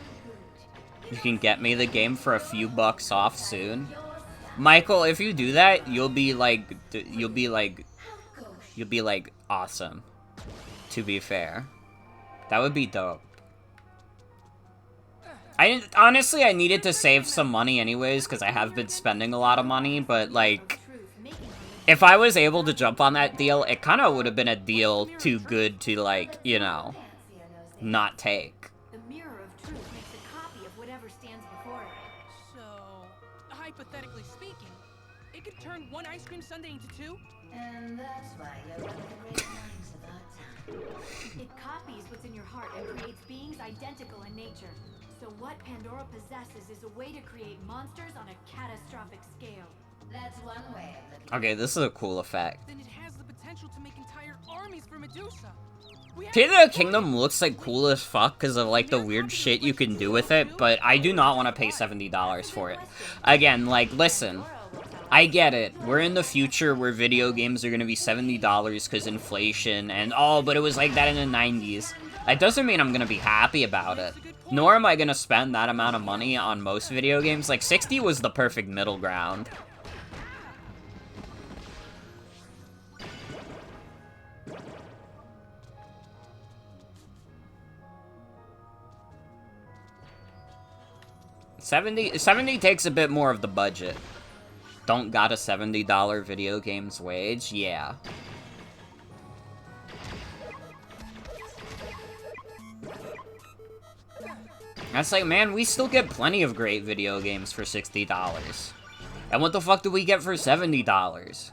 You can get me the game for a few bucks off soon. Michael, if you do that, you'll be like, awesome. To be fair. That would be dope. Honestly, I needed to save some money anyways, because I have been spending a lot of money, but, like, if I was able to jump on that deal, it kind of would have been a deal too good to, like, you know, not take. The mirror of truth makes a copy of whatever stands before it. So, hypothetically speaking, it could turn one ice cream sundae into 2? And that's why you're one of the great minds of our time. It copies what's in your heart and creates beings identical in nature. So what Pandora possesses is a way to create monsters on a catastrophic scale. That's one way of looking. Okay, this is a cool effect. Then it has the potential to make entire armies for Medusa. We have Tears of the Kingdom looks like cool as fuck because of like the weird shit you can do with it, but I do not want to pay $70 for it. Again, like, listen, I get it. We're in the future where video games are going to be $70 because inflation and, oh, but it was like that in the 90s. That doesn't mean I'm going to be happy about it. Nor am I going to spend that amount of money on most video games. Like, 60 was the perfect middle ground. $70 takes a bit more of the budget. Don't got a $70 video games wage? Yeah. That's like, man, we still get plenty of great video games for $60. And what the fuck do we get for $70?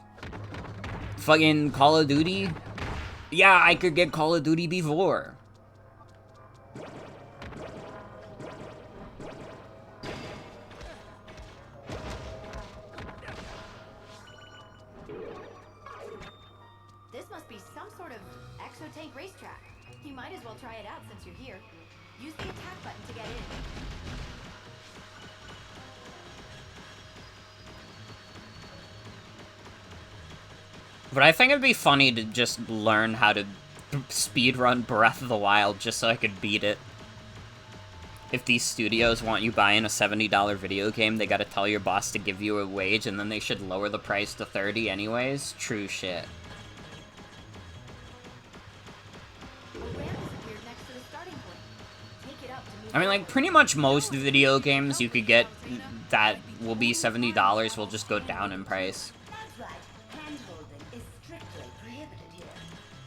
Fucking Call of Duty? Yeah, I could get Call of Duty before. This must be some sort of exo-tank racetrack. You might as well try it out since you're here. Use the attack button to get in. But I think it'd be funny to just learn how to speedrun Breath of the Wild just so I could beat it. If these studios want you buying a $70 video game, they gotta tell your boss to give you a wage, and then they should lower the price to $30 anyways. True shit. I mean, like, pretty much most video games you could get that will be $70 will just go down in price. That's right. Hand-holding is strictly prohibited here.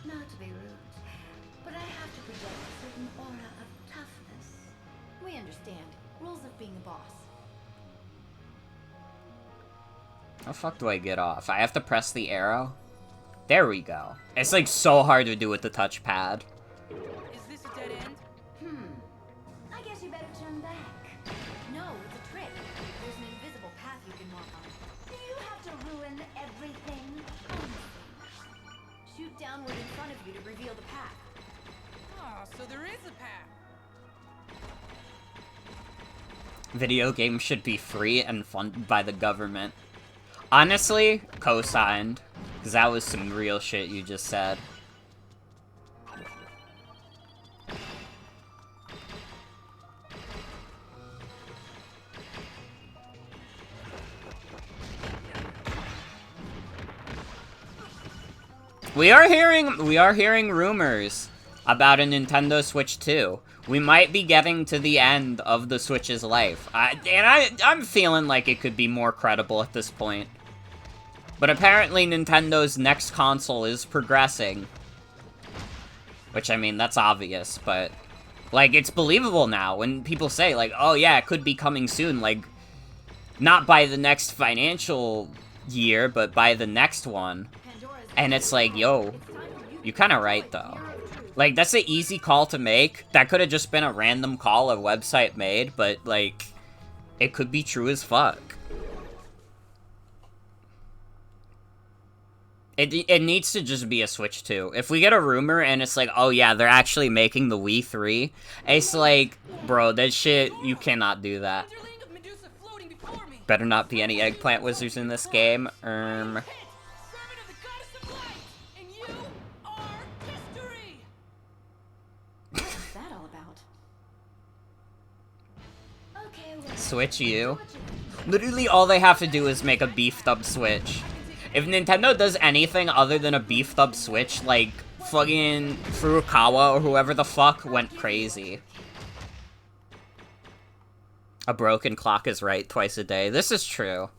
Not to be rude, but I like being a boss. How the fuck do I get off? I have to press the arrow? There we go. It's like so hard to do with the touchpad. Is this a dead end? I guess you better turn back. No, it's a trick. There's an invisible path you can walk on. Do you have to ruin everything? Shoot downward in front of you to reveal the path. Ah, so there is a path. Video games should be free and funded by the government. Honestly, co-signed. Because that was some real shit you just said. We are hearing rumors about a Nintendo Switch 2. We might be getting to the end of the Switch's life. I'm feeling like it could be more credible at this point. But apparently Nintendo's next console is progressing. Which, I mean, that's obvious, but... like, it's believable now when people say, like, oh yeah, it could be coming soon, like... not by the next financial year, but by the next one. And it's like, yo, you're kinda right, though. Like, that's an easy call to make. That could have just been a random call a website made, but, like, it could be true as fuck. It needs to just be a Switch 2. If we get a rumor and it's like, oh yeah, they're actually making the Wii 3, it's like, bro, that shit, you cannot do that. Underling of Medusa floating before me. Better not be any eggplant wizards in this game. Servant of the goddess of light, and you are history. What's that all about? Okay, well, Switch U. Literally all they have to do is make a beefed up Switch. If Nintendo does anything other than a beefed up Switch, like, fucking Furukawa or whoever the fuck went crazy. A broken clock is right twice a day. This is true.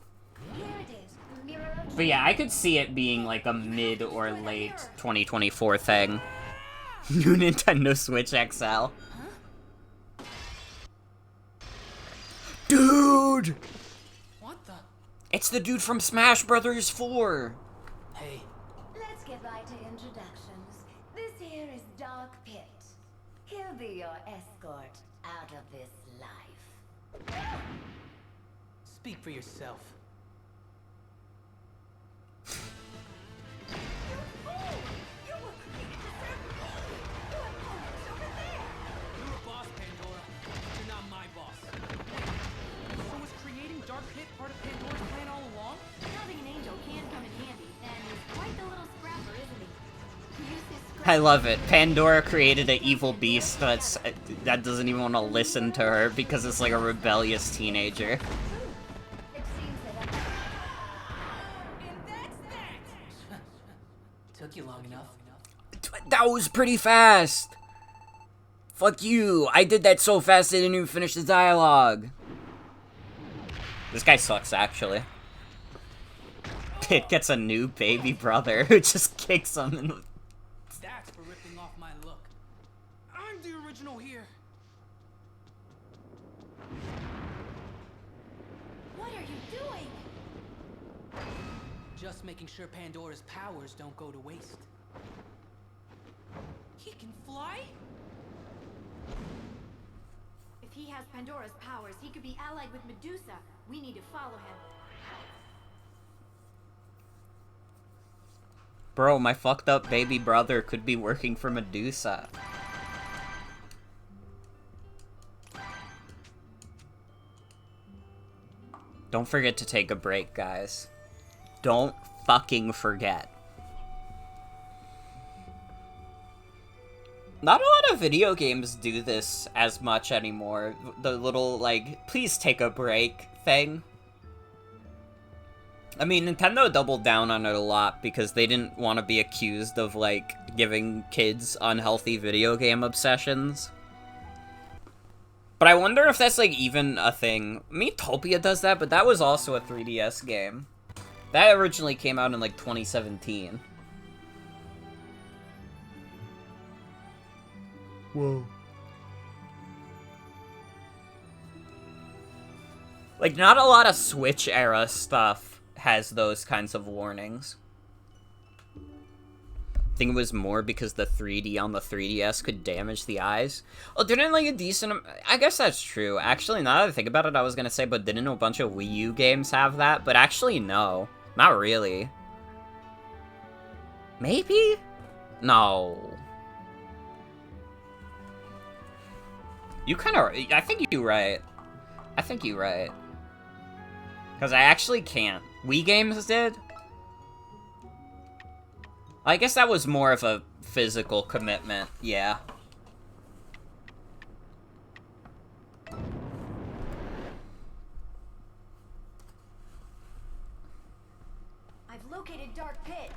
here it is. Mirror of But yeah, I could see it being like a mid or late 2024 thing. New Nintendo Switch XL. Dude! What the? It's the dude from Smash Brothers 4! Hey, Let's get right to introductions. This here is Dark Pit. He'll be your escort out of this life. speak for yourself. You're a boss, Pandora. You're not my boss. So was creating Dark Pit part of Pandora's plan all along? Having an angel can come in handy, and he's quite the little scrapper, isn't he? He used his scrap- I love it. Pandora created an evil beast that doesn't even want to listen to her because it's like a rebellious teenager. It seems that And that's that! Took you long enough. That was pretty fast! Fuck you! I did that so fast I didn't even finish the dialogue. This guy sucks, actually. Pit gets a new baby brother who just kicks him in the... That's for ripping off my look. I'm the original here. What are you doing? Just making sure Pandora's powers don't go to waste. He can fly? If he has Pandora's powers, he could be allied with Medusa. We need to follow him. Bro, my fucked up baby brother could be working for Medusa. Don't forget to take a break, guys. Don't fucking forget. Not a lot of video games do this as much anymore. The little, like, please take a break thing. I mean, Nintendo doubled down on it a lot because they didn't want to be accused of, like, giving kids unhealthy video game obsessions. But I wonder if that's, like, even a thing. Miitopia does that, but that was also a 3DS game. That originally came out in, like, 2017. Whoa. Like, not a lot of Switch era stuff has those kinds of warnings. I think it was more because the 3D on the 3DS could damage the eyes. Oh, didn't like a decent... I guess that's true. Actually, now that I think about it, I was gonna say, but didn't a bunch of Wii U games have that? But actually, no. Not really. Maybe? No. You kind of... I think you're right. I think you're right. Because I actually can't. Wii games did? I guess that was more of a physical commitment, yeah. I've located Dark Pit.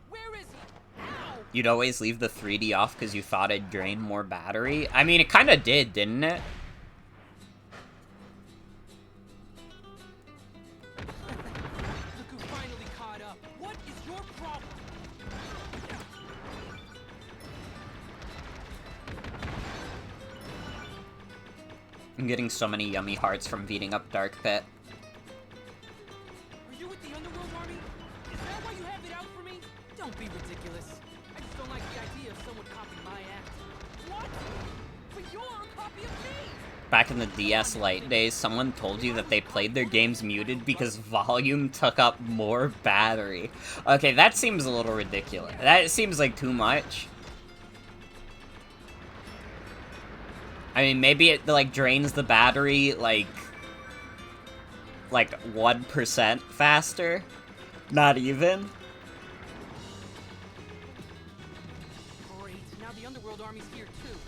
Where is he? Ow! You'd always leave the 3D off because you thought it'd drain more battery? I mean, it kind of did, didn't it? Look who finally caught up. What is your problem? I'm getting so many yummy hearts from beating up Dark Pit. Are you with the Underworld Army? Is that why you have it out for me? Don't be ridiculous. I just don't like the idea of someone copying my act. What? But you're a copy of me! Back in the DS Lite days, someone told you that they played their games muted because volume took up more battery. Okay, that seems a little ridiculous. That seems like too much. I mean, maybe it, like, drains the battery, like 1% faster? Not even? Great, now the Underworld Army's here too.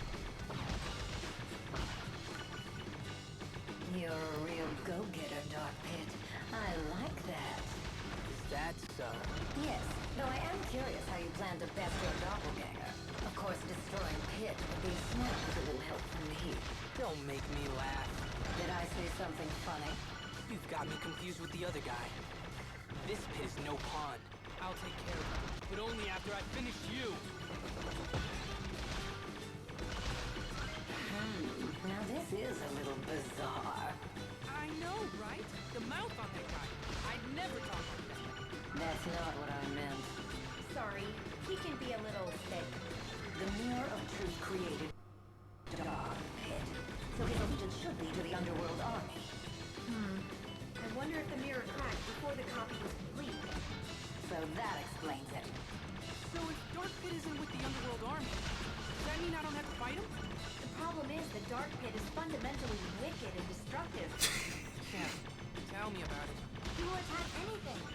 You're a real go-getter, Dark Pit. I like that. Is that so? Yes, though I am curious how you plan to best your doppelganger. Of course, destroying Pit would be snap with a little help from me. Don't make me laugh. Did I say something funny? You've got me confused with the other guy. This Pit is no pawn. I'll take care of it, but only after I finish you. Now this is a little bizarre. I know, right? The mouth on that guy. I'd never talk like that. That's not what I meant. Sorry, he can be a little thick. The Mirror of Truth created Dark Pit, so his allegiance should be to the Underworld Army. I wonder if the mirror cracked before the copy was complete. So that explains it. So if Dark Pit isn't with the Underworld Army, does that mean I don't have to fight him? The problem is the Dark Pit is fundamentally wicked and destructive. Yeah, tell me about it. He will attack anything.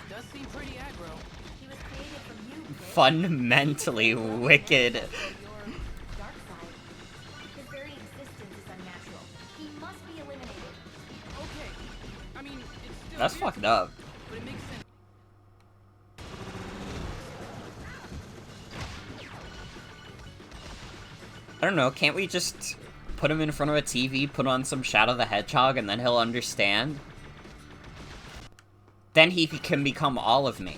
Does seem pretty aggro. He was created from you, Pit. Fundamentally wicked. Your dark side. His very existence is unnatural. He must be eliminated. Okay. I mean, it's still That's weird fucked to me, up. but it makes sense. I don't know, can't we just put him in front of a TV, put on some Shadow the Hedgehog, and then he'll understand? Then he can become all of me.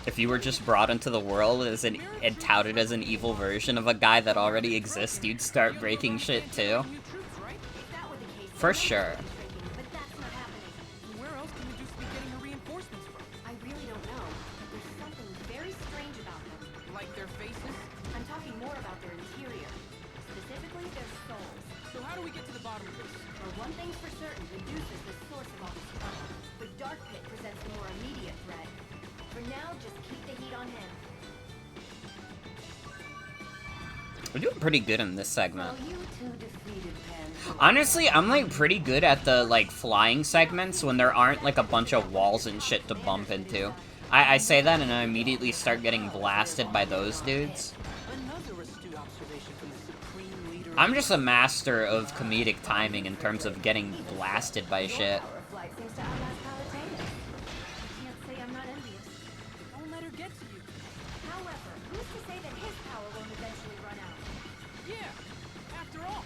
If you were just brought into the world as and touted as an evil version of a guy that already exists, you'd start breaking shit too. New troops, right? If that were the case, For the sure. Underworld is shrinking, but that's not happening. Where else can Medusa be getting her reinforcements from? I really don't know. There's something very strange about them. Like their faces? I'm talking more about their interior. Specifically, their souls. So how do we get to the bottom of this? Well, one thing's for certain, Medusa's the source of all this trouble. But Dark Pit presents a more immediate threat. For now, just keep the heat on him. We're doing pretty good in this segment. Well, you two defeated Pan. Honestly, I'm like pretty good at the like flying segments when there aren't like a bunch of walls and shit to bump into. I say that and I immediately start getting blasted by those dudes. Another astute observation from the supreme leader. I'm just a master of comedic timing in terms of getting blasted by shit. Our flight seems to outlast Palutena. Can't say I'm not envious. Don't let her get to you. However, who's to say that his power won't eventually run out? Yeah. After all,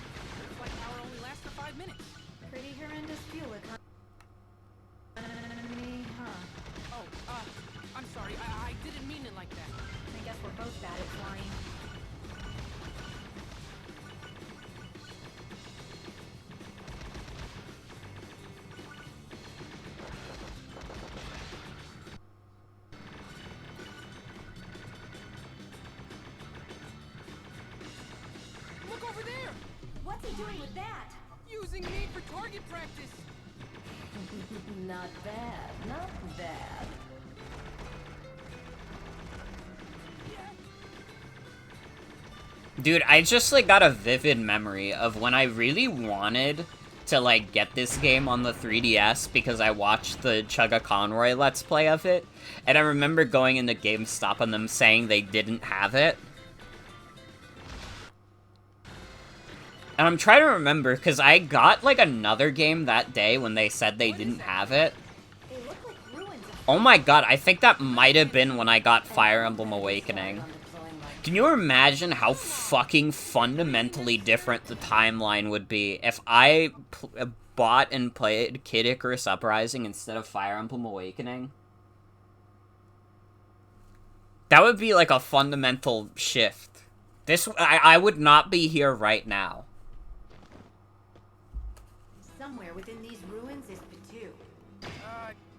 flight power only lasts for 5 minutes. Pretty horrendous fuel economy, huh? Oh, I'm sorry. I didn't mean it like that. I guess we're both bad at flying. What's he doing with that? Using me for target practice. Not bad, not bad. Dude, I just, like, got a vivid memory of when I really wanted to, like, get this game on the 3DS because I watched the Chugga Conroy Let's Play of it, and I remember going into GameStop and them saying they didn't have it. And I'm trying to remember, because I got, like, another game that day when they said they didn't have it. They look like ruins of Oh my god, I think that might have been when I got Fire Emblem Awakening. Can you imagine how fucking fundamentally different the timeline would be if I bought and played Kid Icarus Uprising instead of Fire Emblem Awakening? That would be like a fundamental shift. I would not be here right now. somewhere within these ruins is Patu.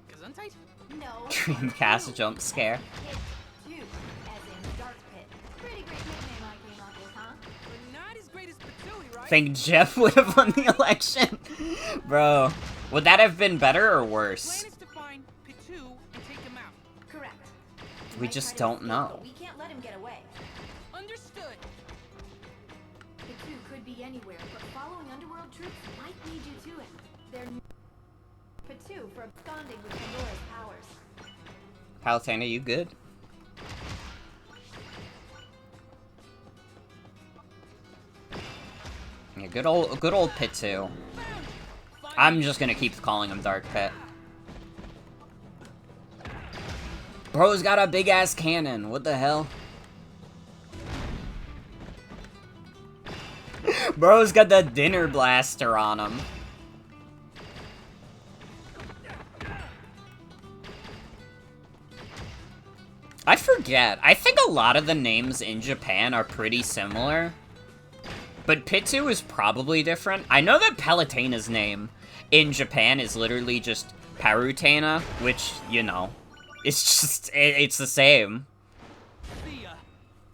Gesundheit? No. Dreamcast jump scare. Pit 2, as in Dark Pit. Pretty great nickname I came up with, huh? But not as great as Patooey, right? Think Jeff would have won the election? Bro, would that have been better or worse? Plan is to find Pitu and take him out. Correct. We Might just try to don't escape, know. but we can't let him get away. Understood. Patu could be anywhere, but following underworld troops might lead you to him. They're Patu for absconding with Pandora's powers. Palutena, you good? Yeah, good old Pit 2. I'm just gonna keep calling him Dark Pit. Bro's got a big ass cannon. What the hell? Bro's got the dinner blaster on him. I forget. I think a lot of the names in Japan are pretty similar. But Pitsu is probably different. I know that Palutena's name in Japan is literally just Parutena, which, you know, it's just, it's the same. Thea,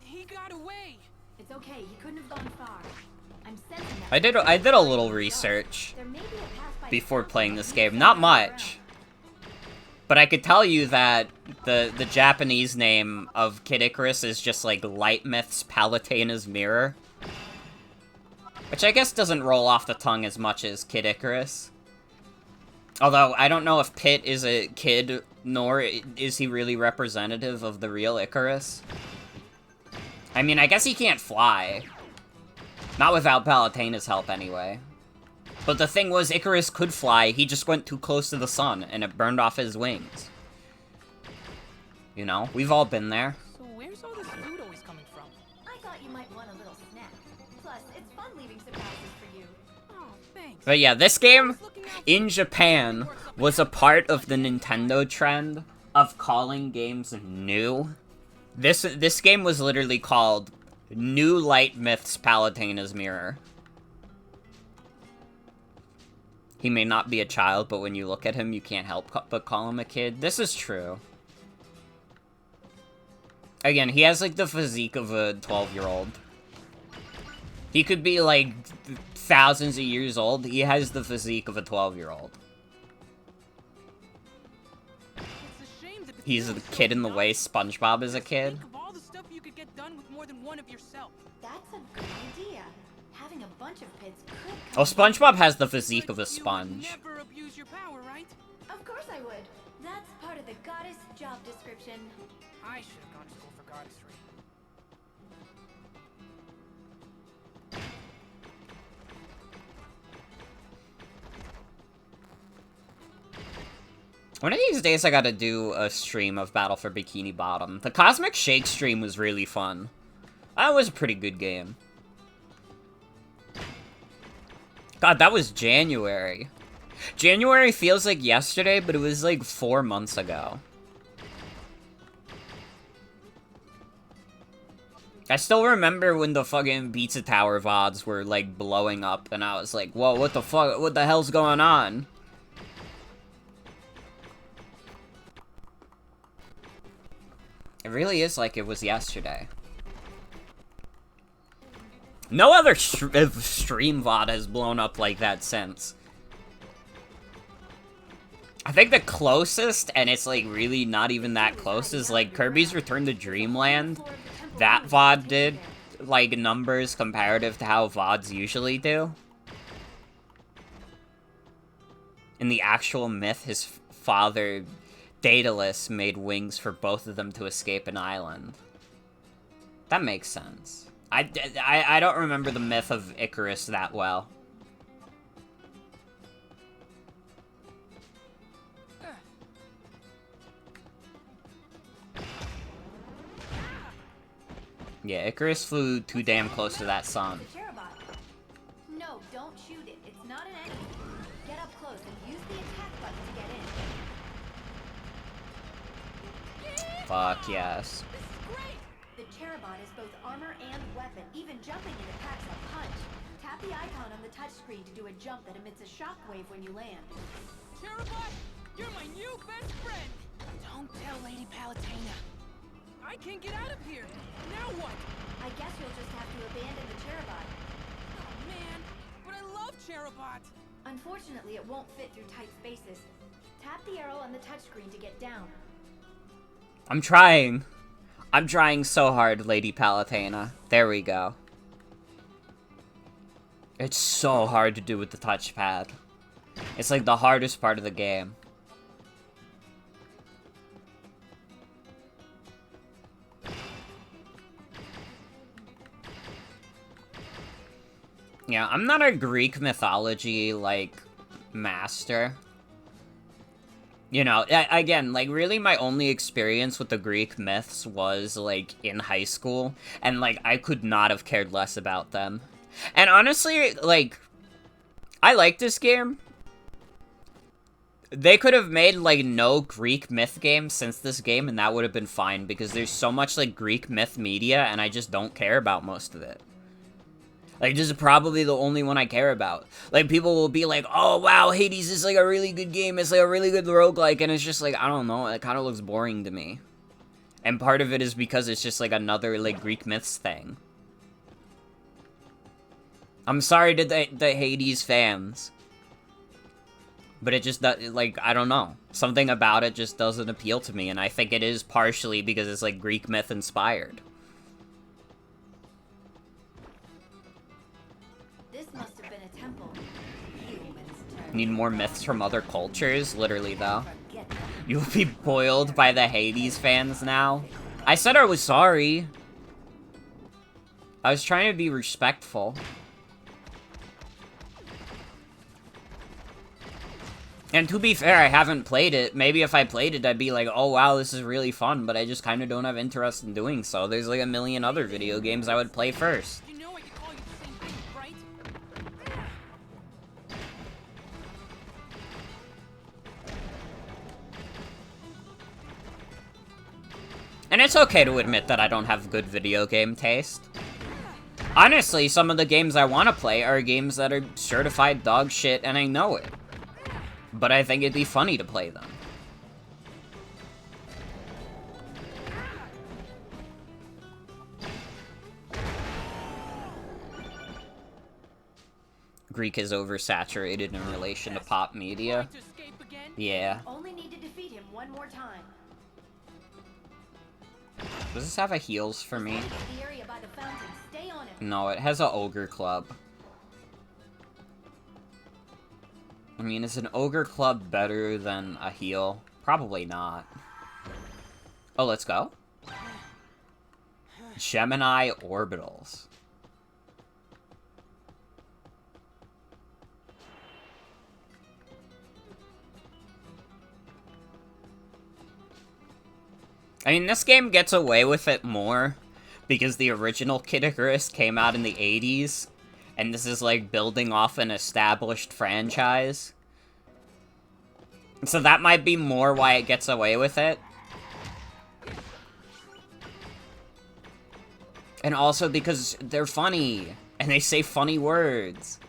he got away. It's okay, he couldn't have gone far. I'm sensing that. I did a little research There may be a path by before itself playing that this leads game. somewhere Not underground. much. But I could tell you that the Japanese name of Kid Icarus is just like Light Myth's Palutena's Mirror. Which I guess doesn't roll off the tongue as much as Kid Icarus. Although, I don't know if Pit is a kid, nor is he really representative of the real Icarus. I mean, I guess he can't fly. Not without Palutena's help, anyway. But the thing was, Icarus could fly, he just went too close to the sun, and it burned off his wings. You know, we've all been there. So where's all this food always coming from? I thought you might want a little snack. Plus, it's fun leaving surprises for you. Oh, thanks. But yeah, this game, in Japan, was a part of the Nintendo trend of calling games new. This game was literally called New Light Myths Palutena's Mirror. He may not be a child, but when you look at him, you can't help but call him a kid. This is true. Again, he has, like, the physique of a 12-year-old. He could be, like, thousands of years old. He has the physique of a 12-year-old. It's a shame that He's Pitu the is so kid in the young. way SpongeBob is a Just kid. Think of all the stuff you could get done with more than one of yourself. That's a good idea. Having a bunch of pits could Oh, come SpongeBob has the physique of a But sponge. You would never abuse your power, right? Of course I would. That's part of the goddess job description. I should have gone to school for goddessry. One of these days I gotta do a stream of Battle for Bikini Bottom. The Cosmic Shake stream was really fun. That was a pretty good game. God, that was January. January feels like yesterday, but it was like 4 months ago. I still remember when the fucking Pizza Tower VODs were like blowing up, and I was like, whoa, what the fuck, what the hell's going on? It really is like it was yesterday. No other stream VOD has blown up like that since. I think the closest, and it's like really not even that close, is like Kirby's Return to Dreamland. That VOD did like numbers comparative to how VODs usually do. In the actual myth, his father, Daedalus, made wings for both of them to escape an island. That makes sense. I don't remember the myth of Icarus that well. Yeah, Icarus flew too damn close to that sun. No, don't shoot it. It's not an enemy. Get up close and use the attack button to get in. Fuck yes. This is great. The Cherubot is both armor and weapon. Even jumping in it packs a punch. Tap the icon on the touchscreen to do a jump that emits a shockwave when you land. Cherubot, you're my new best friend. Don't tell Lady Palutena. I can't get out of here. Now what? I guess you'll just have to abandon the Cherubot. Oh man, but I love Cherubot. Unfortunately, it won't fit through tight spaces. Tap the arrow on the touchscreen to get down. I'm trying. I'm trying so hard, Lady Palutena. There we go. It's so hard to do with the touchpad. It's like the hardest part of the game. Yeah, I'm not a Greek mythology, like, master. You know, again, like, really my only experience with the Greek myths was, like, in high school. And, like, I could not have cared less about them. And honestly, like, I like this game. They could have made, like, no Greek myth game since this game, and that would have been fine. Because there's so much, like, Greek myth media, and I just don't care about most of it. Like, this is probably the only one I care about. Like, people will be like, oh, wow, Hades is, like, a really good game. It's, like, a really good roguelike. And it's just, like, I don't know. It kind of looks boring to me. And part of it is because it's just, like, another, like, Greek myths thing. I'm sorry to the Hades fans. But it just, like, I don't know. Something about it just doesn't appeal to me. And I think it is partially because it's, like, Greek myth inspired. Must have been a temple. Need more myths from other cultures? Literally, though. You'll be boiled by the Hades fans now? I said I was sorry. I was trying to be respectful. And to be fair, I haven't played it. Maybe if I played it, I'd be like, oh wow, this is really fun, but I just kind of don't have interest in doing so. There's like a million other video games I would play first. And it's okay to admit that I don't have good video game taste. Honestly, some of the games I want to play are games that are certified dog shit, and I know it. But I think it'd be funny to play them. Greek is oversaturated in relation to pop media. Yeah. Only need to defeat him one more time. Does this have a heals for me? The area by the fountain. Stay on him. No, it has an ogre club. I mean, is an ogre club better than a heal? Probably not. Oh, let's go. Gemini orbitals. I mean, this game gets away with it more because the original Kid Icarus came out in the 80s, and this is, like, building off an established franchise. So that might be more why it gets away with it. And also because they're funny, and they say funny words.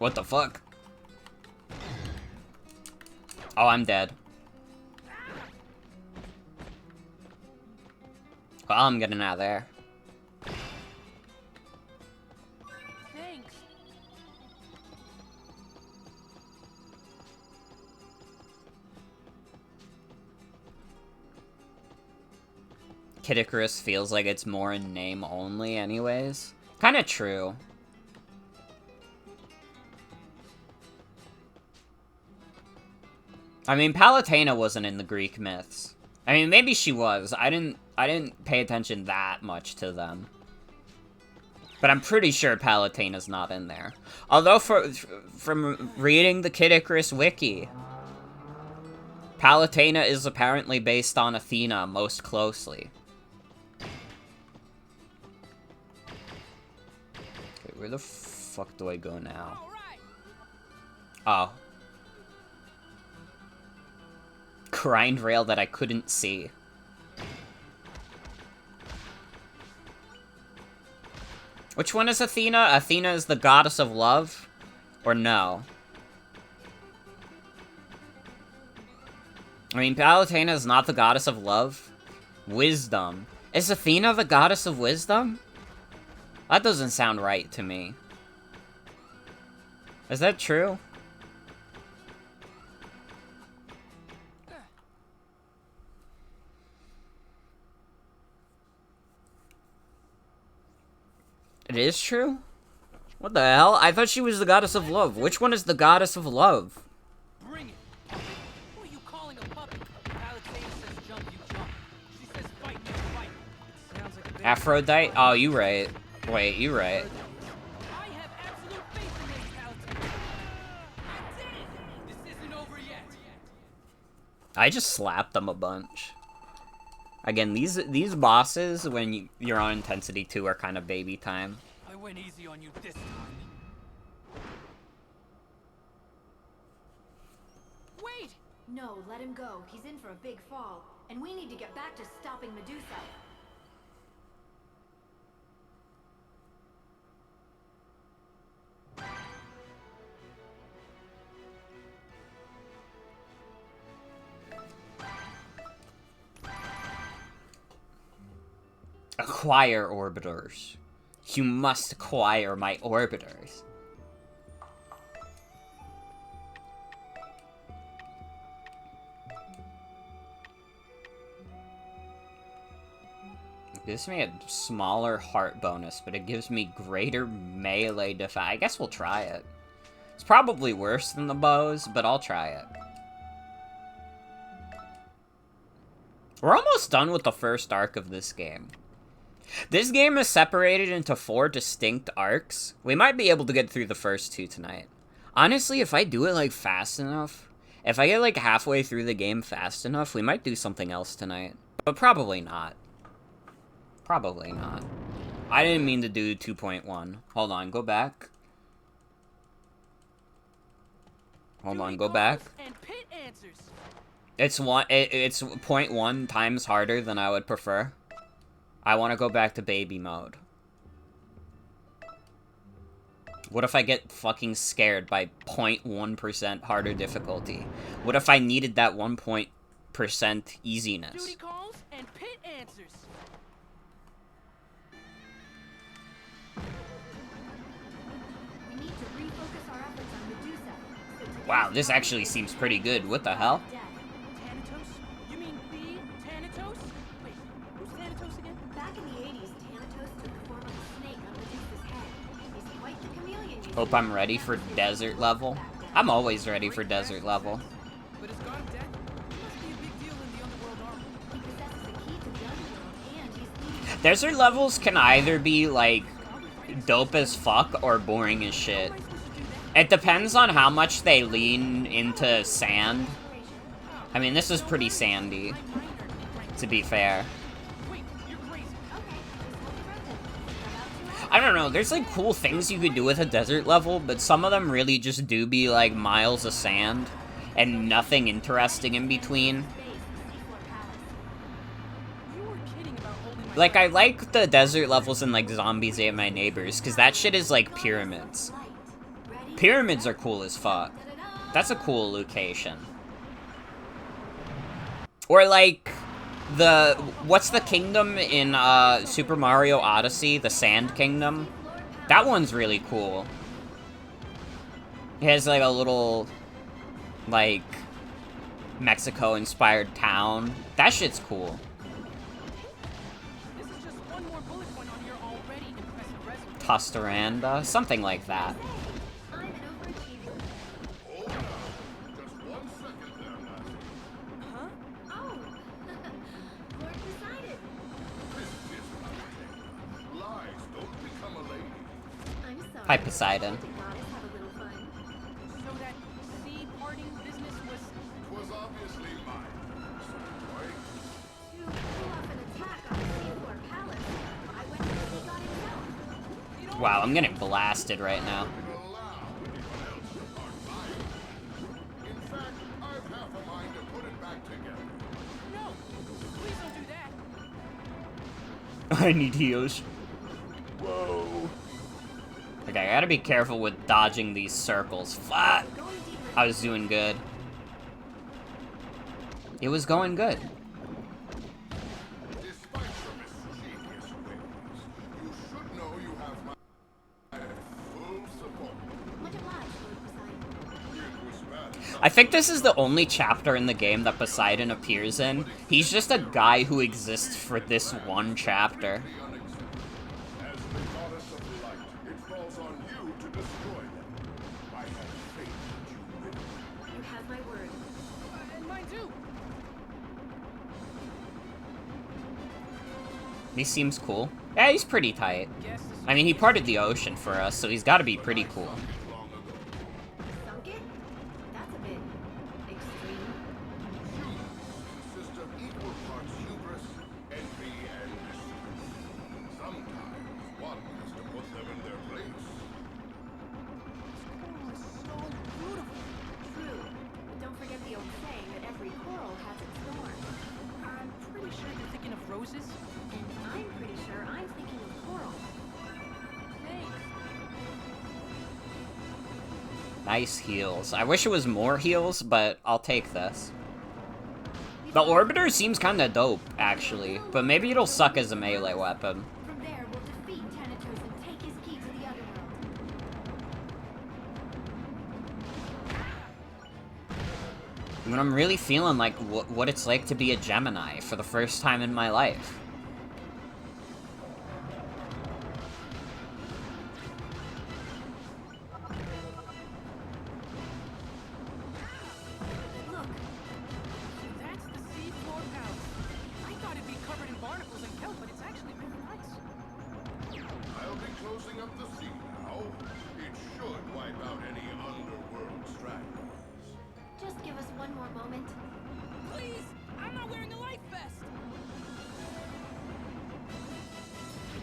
What the fuck? Oh, I'm dead. Well, I'm getting out of there. Thanks. Kid Icarus feels like it's more in name only anyways. Kinda true. I mean, Palutena wasn't in the Greek myths. I mean, maybe she was. I didn't pay attention that much to them. But I'm pretty sure Palutena's not in there. Although, from reading the Kid Icarus wiki, Palutena is apparently based on Athena most closely. Okay, where the fuck do I go now? Oh. Grind rail that I couldn't see. Which one is Athena? Athena is the goddess of love? Or no? I mean, Palutena is not the goddess of love. Wisdom. Is Athena the goddess of wisdom? That doesn't sound right to me. Is that true? It is true? What the hell? I thought she was the goddess of love. Which one is the goddess of love? Bring it, puppet. Who are you calling a puppet? Palutena says jump, you jump. She says fight, you fight. It sounds like a big Aphrodite? Oh, you right. Wait, you right. I have absolute faith in Lady Palutena. I did it! This isn't over yet. I just slapped them a bunch. Again, these bosses, when you're on Intensity 2, are kind of baby time. I went easy on you this time. Wait! No, let him go. He's in for a big fall. And we need to get back to stopping Medusa. Acquire orbiters. You must acquire my orbiters. It gives me a smaller heart bonus, but it gives me greater melee defense. I guess we'll try it. It's probably worse than the bows, but I'll try it. We're almost done with the first arc of this game. This game is separated into 4 distinct arcs. We might be able to get through the first 2 tonight. Honestly, if I do it, like, fast enough, if I get, like, halfway through the game fast enough, we might do something else tonight. But probably not. Probably not. I didn't mean to do 2.1. Hold on, go back. Hold on, go back. And pit answers. It's 0.1 times harder than I would prefer. I want to go back to baby mode. What if I get fucking scared by 0.1% harder difficulty? What if I needed that 1% easiness? Duty calls and pit answers. We need to refocus our efforts on Medusa. Wow, this actually seems pretty good. What the hell? Thanatos? You mean the Thanatos? Wait, who's Thanatos again? Back in the 80s, Thanatos took the form of a snake on Medusa's head. He's quite the chameleon. You Hope I'm ready for desert level. I'm always ready for desert level. But is God dead? He must be a big deal in the underworld army. He possesses a key to the underworld, and he's leading. Desert levels can either be, like, dope as fuck or boring as shit. It depends on how much they lean into sand. I mean, this is pretty sandy, to be fair. Wait, you're crazy. I don't know, there's like cool things you could do with a desert level, but some of them really just do be like miles of sand and nothing interesting in between. You were kidding about holding my Like, I like the desert levels in like Zombies Ate My Neighbors, because that shit is like pyramids. pyramids are cool as fuck. That's a cool location. Or like what's the kingdom in Super Mario Odyssey? The Sand Kingdom? That one's really cool. It has like a little like Mexico-inspired town. That shit's cool. This is just one more bullet point on your already impressive resume. Tostaranda, something like that. I'm an overachiever. Hold on. Just 1 second there, Lassie. Huh? Oh, Lord Poseidon. This is nothing. Lies don't become a lady. I'm sorry. Hi, Poseidon. The goddess have a little fun. So that sea parting business was... Was obviously mine. Right? To pull off an attack on the seafloor palace, I went to the sea god himself. Wow, I'm getting blasted right now. Allow anyone else to part mine. In fact, I've half a mind to put it back together. No! Please don't do that! I need heals. Whoa. Okay, I gotta be careful with dodging these circles. Fuck! Going deeper. I was doing good. It was going good. Despite your mischievous ways, you should know you have my full support. Much obliged, Lord Poseidon. It was bad enough I think this is the only chapter in the game that Poseidon appears in. He's just a guy who exists for this one chapter. the unacceptable. As the goddess of light, it falls on you to destroy them. I have faith that you will. You have my word. And mine too! He seems cool. Yeah, he's pretty tight. Guess this I mean, he parted the ocean for us, so he's gotta be pretty cool. Long ago, Sunk it? That's a bit extreme. humans consist of equal parts hubris, envy, and deceit. Sometimes one has to put them in their place. coral is so beautiful! True. But don't forget the old saying that every coral has its thorn. I'm pretty sure you're thinking of roses. And I'm pretty sure I'm thinking of coral. Thanks. Nice heals. I wish it was more heals, but I'll take this. The Orbiter seems kinda dope, actually, but maybe it'll suck as a melee weapon. From there, we'll defeat Thanatos and take his key to the underworld. But I'm really feeling like what it's like to be a Gemini for the first time in my life. Look, That's the seafloor palace. I thought it'd be covered in barnacles and kelp, but it's actually really nice. I'll be closing up the sea now. It should wipe out any underworld stragglers. just give us one more moment. Please! I'm not wearing a life vest!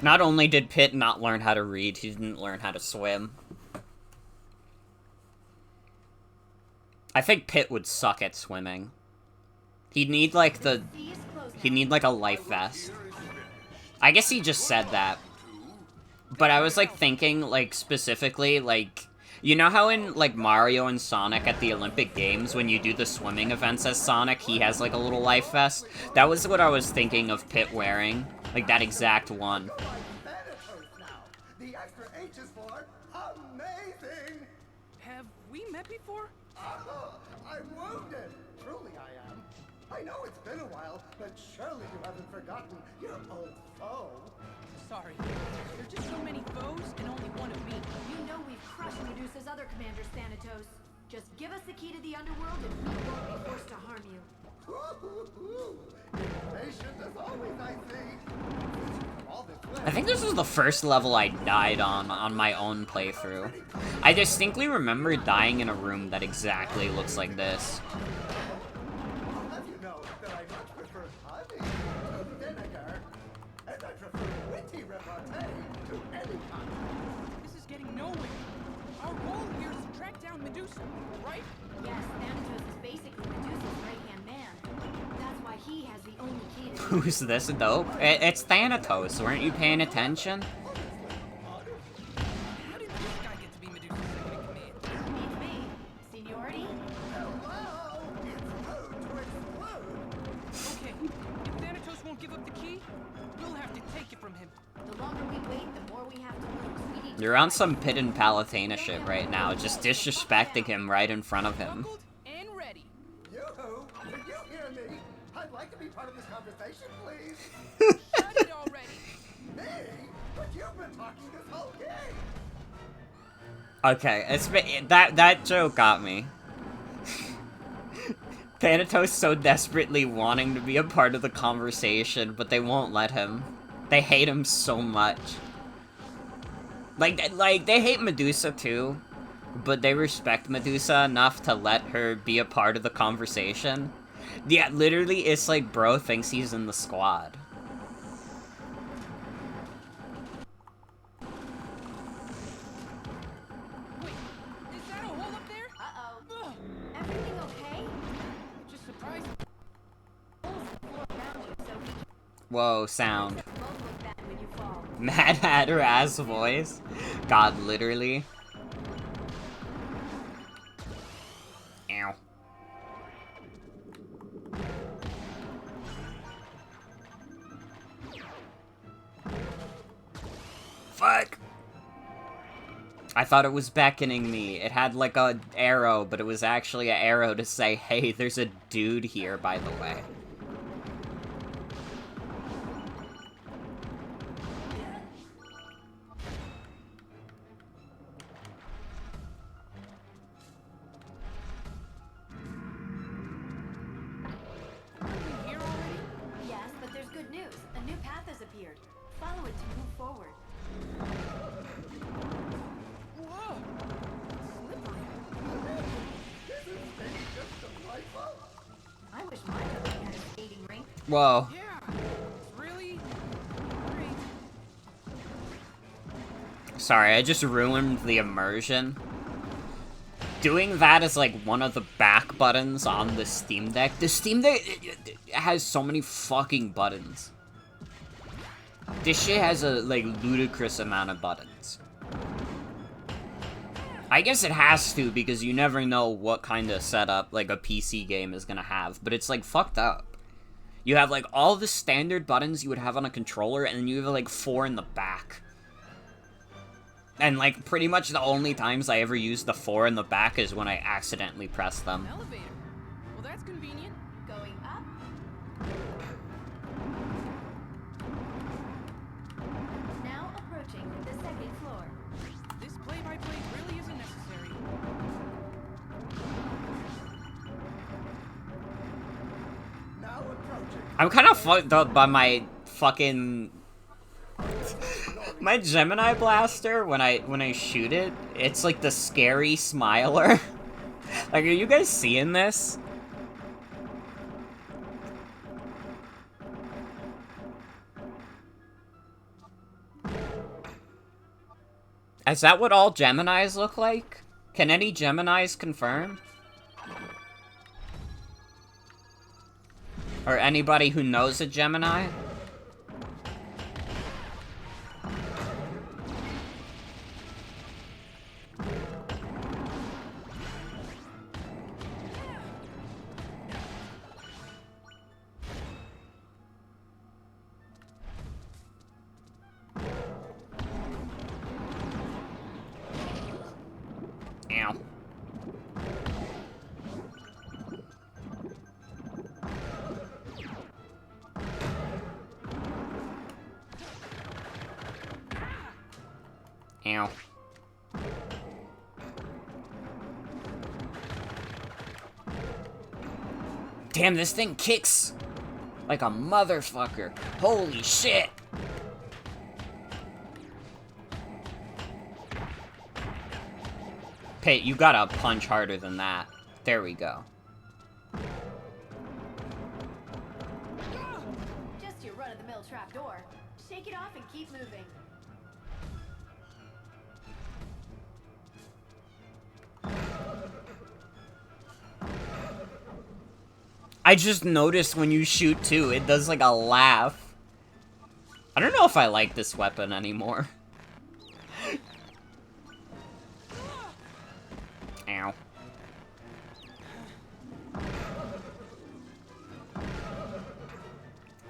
Not only did Pitt not learn how to read, he didn't learn how to swim. I think Pitt would suck at swimming. He'd need like Sea is closed he'd now. need like a life vest. I guess he just said that. But I was like thinking like specifically like, you know how in like Mario and Sonic at the Olympic Games when you do the swimming events as Sonic, he has like a little life vest? That was what I was thinking of Pitt wearing. Like that exact one. Thanatos now. The extra H is for amazing. Have we met before? Oh, I'm wounded. Truly I am. I know it's been a while, but surely you haven't forgotten your old foe. Sorry. There are just so many foes and only one of me. You know we've crushed Medusa's other commanders, Thanatos. Just give us the key to the underworld and we won't be forced to harm you. Patient as always, I see. All this way. I think this was the first level I died on my own playthrough. I distinctly remember dying in a room that exactly looks like this. I'll have you know that I much prefer honey to vinegar, and I prefer witty repartee to any kind. This is getting nowhere. Our goal here is to track down Medusa, right? Yes, Thanatos is basically Medusa's right-hand man. That's why he has the only key to Who's this dope? It's Thanatos. Weren't you paying attention? How did this guy get to be Medusa's second in command? We'll have to take it from him. The longer we wait, the more we have to lose. We need to You're on fight. some Pit and Palatina shit right now, just disrespecting him right in front of him. Buckled and ready. Yoo-hoo! Can you hear me? I'd like to be part of this conversation, please. Shut it already. Me? But you've been talking this whole game. Okay, that joke got me. Thanatos so desperately wanting to be a part of the conversation, but they won't let him. They hate him so much. Like, they hate Medusa too, but they respect Medusa enough to let her be a part of the conversation. Yeah, literally, it's like bro thinks he's in the squad. Wait, is that a hole up there? Uh-oh. Ugh, Everything okay? just surprised. Around you, so be Whoa, sound. both look bad when you fall. Mad Hatter ass voice. God, literally. Ow. Fuck! I thought it was beckoning me. It had like a arrow, but it was actually an arrow to say, hey, there's a dude here, by the way. Here already? Yes, but there's good news. A new path has appeared. Follow it to move forward. Whoa! Slippery. I wish my company had a skating rink. Whoa. Yeah, it's really great. Sorry, I just ruined the immersion. Doing that is like one of the back buttons on the Steam Deck. The Steam Deck it has so many fucking buttons. This shit has a like ludicrous amount of buttons. I guess it has to because you never know what kind of setup like a PC game is gonna have, but it's like fucked up. You have like all the standard buttons you would have on a controller, and then you have like 4 in the back. And, like, pretty much the only times I ever use the 4 in the back is when I accidentally press them. An elevator. Well, that's convenient. Going up. Now approaching the second floor. This play-by-play really isn't necessary. Now approaching. I'm kind of fucked up by my fucking... my Gemini blaster, when I shoot it, it's like the scary smiler. Like, are you guys seeing this? Is that what all Geminis look like? Can any Geminis confirm? Or anybody who knows a Gemini? Ow. Ow. Damn, this thing kicks like a motherfucker. Holy shit. Pate, you gotta punch harder than that. There we go. Just your run-of-the-mill trapdoor. Shake it off and keep moving. I just noticed when you shoot too, it does like a laugh. I don't know if I like this weapon anymore. Ow.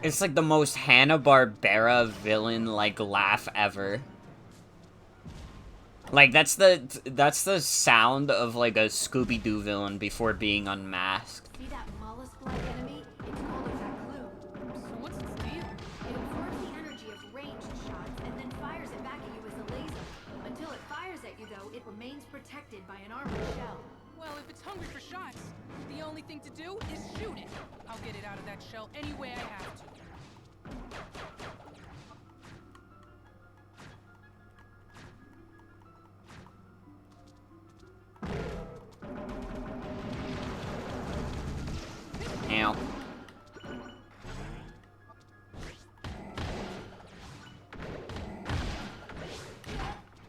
It's like the most Hanna-Barbera villain, like, laugh ever. Like, that's the sound of, like, a Scooby-Doo villain before being unmasked. See that mollusk-like enemy? It's called a clue. So what's its deal? It absorbs the energy of ranged shots and then fires it back at you as a laser. Until it fires at you, though, it remains protected by an armored shell. Well, if it's hungry for shots, the only thing to do is shoot it. I'll get it out of that shell any way I have to. Ow.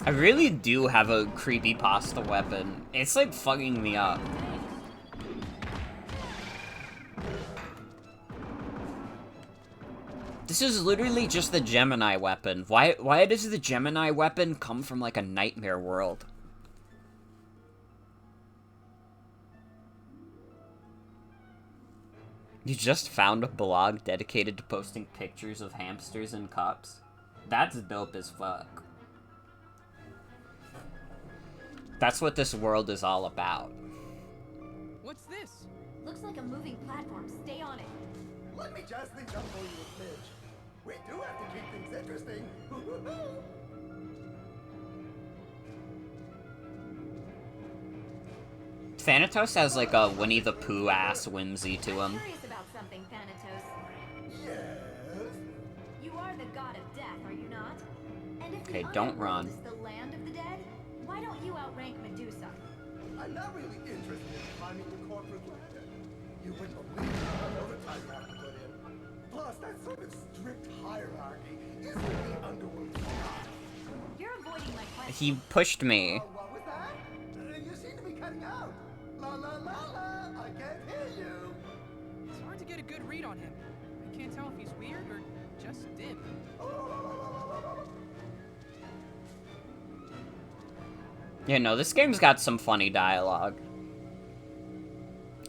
I really do have a creepypasta weapon. It's like fucking me up. This is literally just the Gemini weapon. Why does the Gemini weapon come from like a nightmare world? You just found a blog dedicated to posting pictures of hamsters in cups? That's dope as fuck. That's what this world is all about. What's this? Looks like a moving platform. Stay on it. Let me just think up for you a smidge. We do have to keep things interesting. Thanatos has like a Winnie the Pooh ass whimsy to him. I'm curious about something, Thanatos. Yes? You are the god of death, are you not? And if Okay, the don't underworld run. is the land of the dead, why don't you outrank Medusa? I'm not really interested in climbing the corporate ladder. You wouldn't believe how much overtime you have to put in. Plus, that sort of strict hierarchy isn't the underworld's job. You're avoiding my question. He pushed me. What was that? You seem to be cutting out. La la la la, I can't hear you. It's hard to get a good read on him. I can't tell if he's weird or just dim. Yeah, no, this game's got some funny dialogue.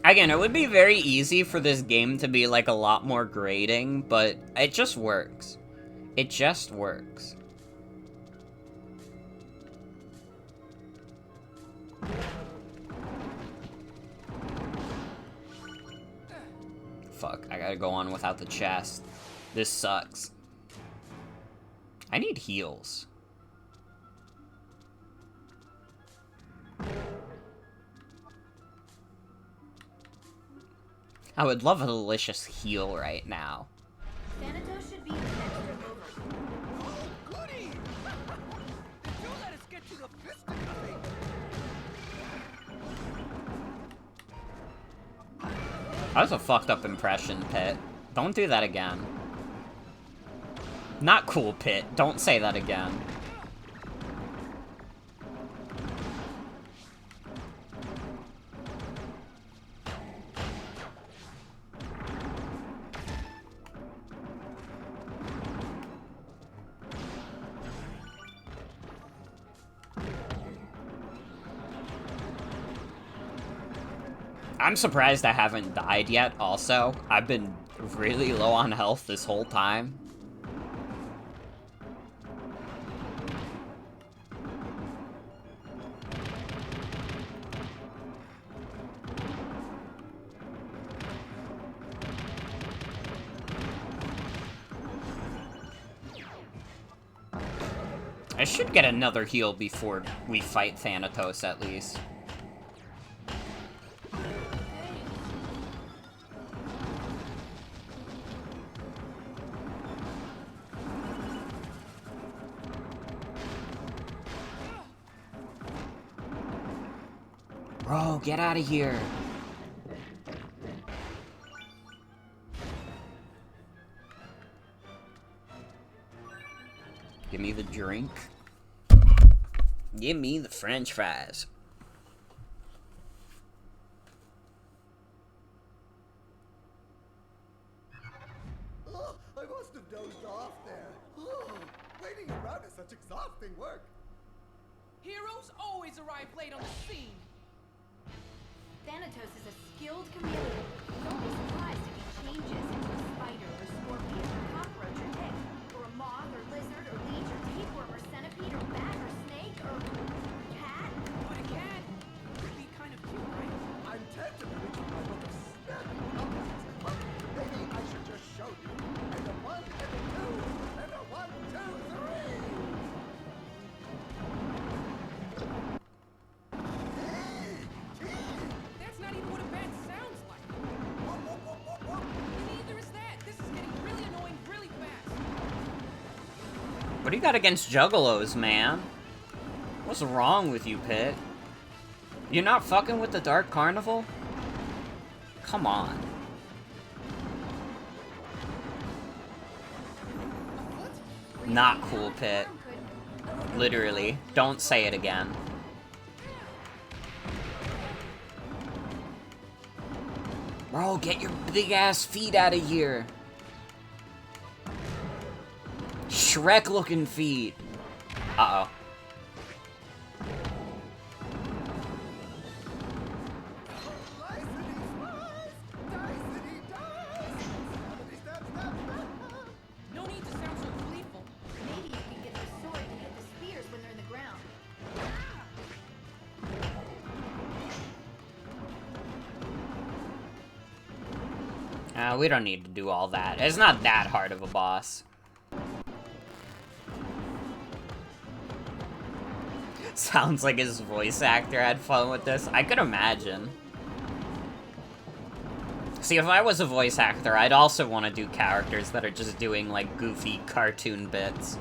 Again, it would be very easy for this game to be, like, a lot more grating, but it just works. It just works. Fuck, I gotta go on without the chest. This sucks. I need heals. I would love a delicious heal right now. Thanatos should be in the next room over. Goody! Did you let us get to the fisticuffing? That was a fucked up impression, Pit. Don't do that again. Not cool, Pit. Don't say that again. I'm surprised I haven't died yet, also. I've been really low on health this whole time. I should get another heal before we fight Thanatos, at least. Bro, get out of here. Give me the drink. Give me the French fries. Oh, I must have dozed off there. Oh, waiting around is such exhausting work. Heroes always arrive late on the scene. Thanatos is a skilled chameleon. Don't be surprised if he changes into a spider or or bee or cockroach or tick, or a moth or lizard or leech or tapeworm or centipede or bat or snake or cat. But a cat would be kind of cute, right? I'm tempted to reach my book of snapping puppets, but maybe I should just show you. And a 1 and a 2 and a 1, 2, 3. That's not even what a bat sounds like. Neither is that. This is getting really annoying really fast. What do you got against juggalos, man? What's wrong with you, Pit? You're not fucking with the Dark Carnival? Come on. Not cool, Pit. Literally. Don't say it again. Bro, get your big ass feet out of here. Shrek looking feet. Uh-oh. No need to sound so gleeful. Maybe you can get the sword to hit the spears when they're in the ground. We don't need to do all that. It's not that hard of a boss. Sounds like his voice actor had fun with this. I could imagine. See, if I was a voice actor, I'd also want to do characters that are just doing, like, goofy cartoon bits.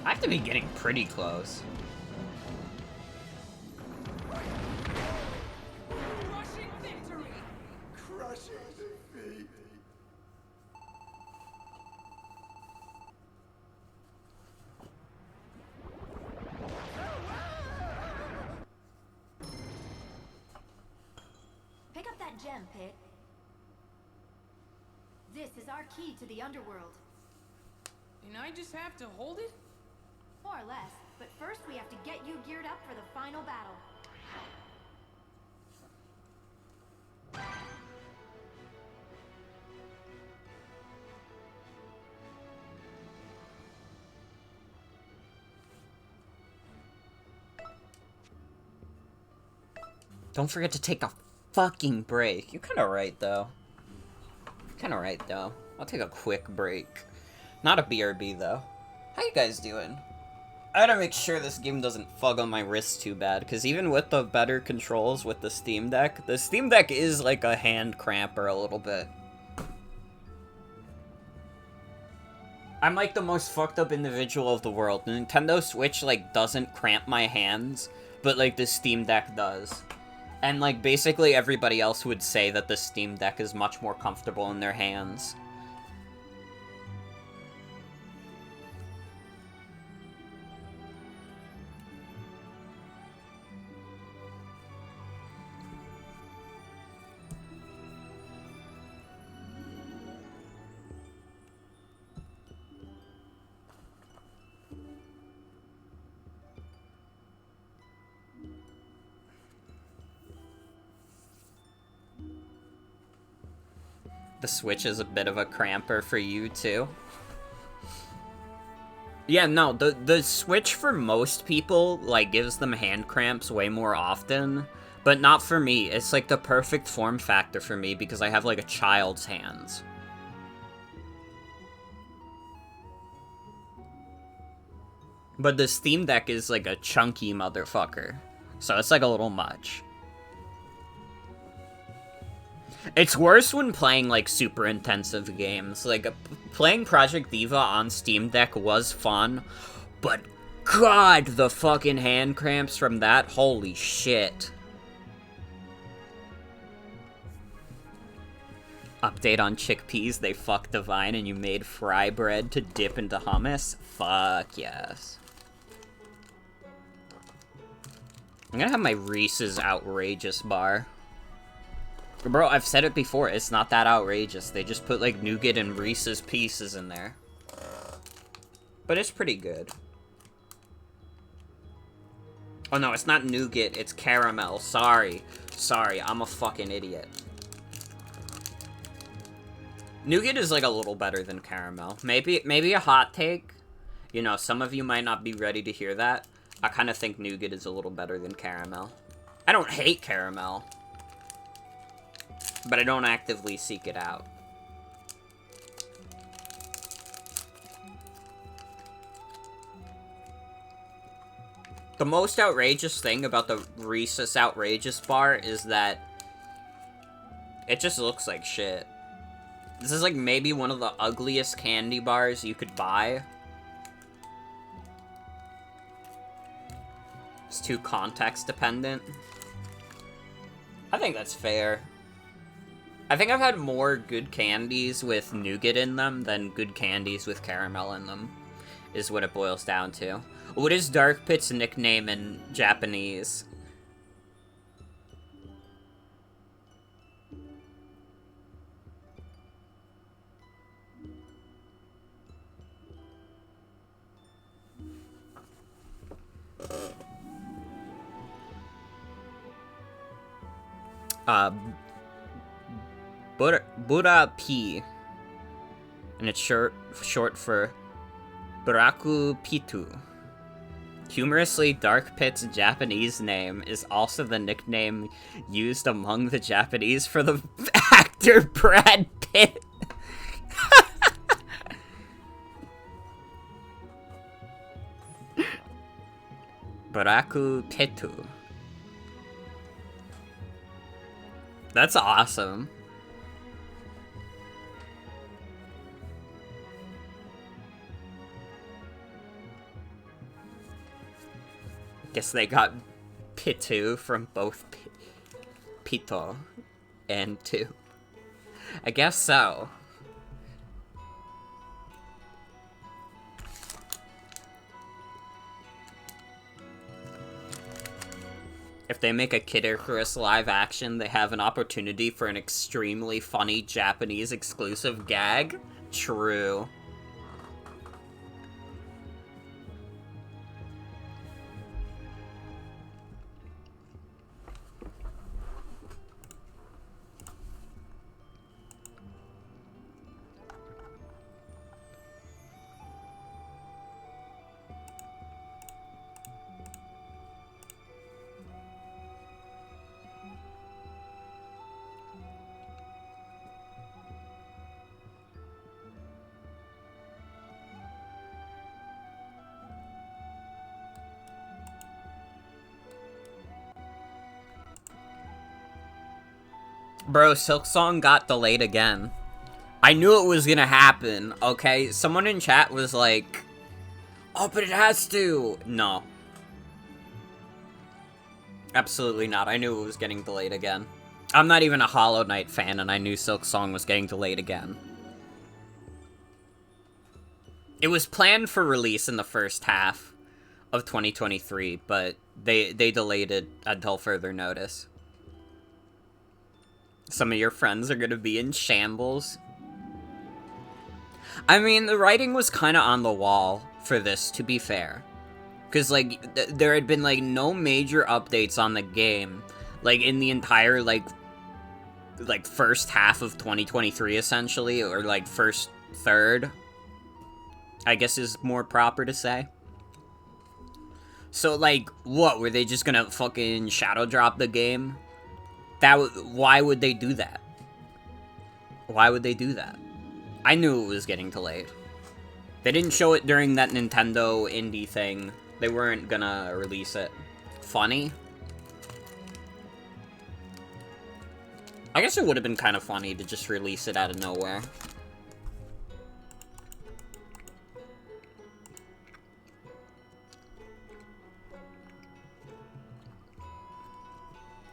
I have to be getting pretty close. Crushing victory! Crushing defeat. Pick up that gem, Pit. This is our key to the underworld. And I just have to hold it? More or less. But first we have to get you geared up for the final battle. Don't forget to take a fucking break. You're kinda right, though. I'll take a quick break. Not a BRB, though. How you guys doing? I gotta make sure this game doesn't fug on my wrists too bad, because even with the better controls with the Steam Deck is like a hand cramper a little bit. I'm like the most fucked up individual of the world. The Nintendo Switch, like, doesn't cramp my hands, but, like, the Steam Deck does. And, like, basically everybody else would say that the Steam Deck is much more comfortable in their hands. The Switch is a bit of a cramper for you, too. Yeah, no, the Switch for most people, like, gives them hand cramps way more often, but not for me. It's, like, the perfect form factor for me because I have, like, a child's hands. But the Steam Deck is, like, a chunky motherfucker, so it's, like, a little much. It's worse when playing, like, super intensive games. Like, playing Project Diva on Steam Deck was fun, but god, the fucking hand cramps from that, holy shit. Update on chickpeas, they fucked the vine and you made fry bread to dip into hummus? Fuck yes. I'm gonna have my Reese's Outrageous bar. Bro, I've said it before, it's not that outrageous. They just put, like, nougat and Reese's Pieces in there. but it's pretty good. Oh no, it's not nougat, it's caramel. Sorry, I'm a fucking idiot. Nougat is like a little better than caramel. Maybe a hot take. You know, some of you might not be ready to hear that. I kind of think nougat is a little better than caramel. I don't hate caramel, but I don't actively seek it out. The most outrageous thing about the Reese's Outrageous bar is that it just looks like shit. This is like maybe one of the ugliest candy bars you could buy. It's too context dependent. I think that's fair. I think I've had more good candies with nougat in them than good candies with caramel in them, is what it boils down to. What is Dark Pit's nickname in Japanese? Buddha P. And it's short for Buraku Pitu. Humorously, Dark Pit's Japanese name is also the nickname used among the Japanese for the actor Brad Pitt. Buraku Pitu. That's awesome. Guess they got Pitu from both Pito and Tu. I guess so. If they make a Kid Icarus live action, they have an opportunity for an extremely funny Japanese exclusive gag? True. Bro, Silksong got delayed again. I knew it was gonna happen, okay? Someone in chat was like, oh, but it has to! No. Absolutely not. I knew it was getting delayed again. I'm not even a Hollow Knight fan, and I knew Silksong was getting delayed again. It was planned for release in the first half of 2023, but they delayed it until further notice. Some of your friends are gonna be in shambles. I mean, the writing was kind of on the wall for this, to be fair. Because, like, there had been, like, no major updates on the game. Like, in the entire, like, first half of 2023, essentially. Or, like, first third, I guess is more proper to say. So, like, what? Were they just gonna fucking shadow drop the game? Why would they do that? Why would they do that? I knew it was getting delayed. They didn't show it during that Nintendo indie thing. They weren't gonna release it. Funny? I guess it would have been kind of funny to just release it out of nowhere.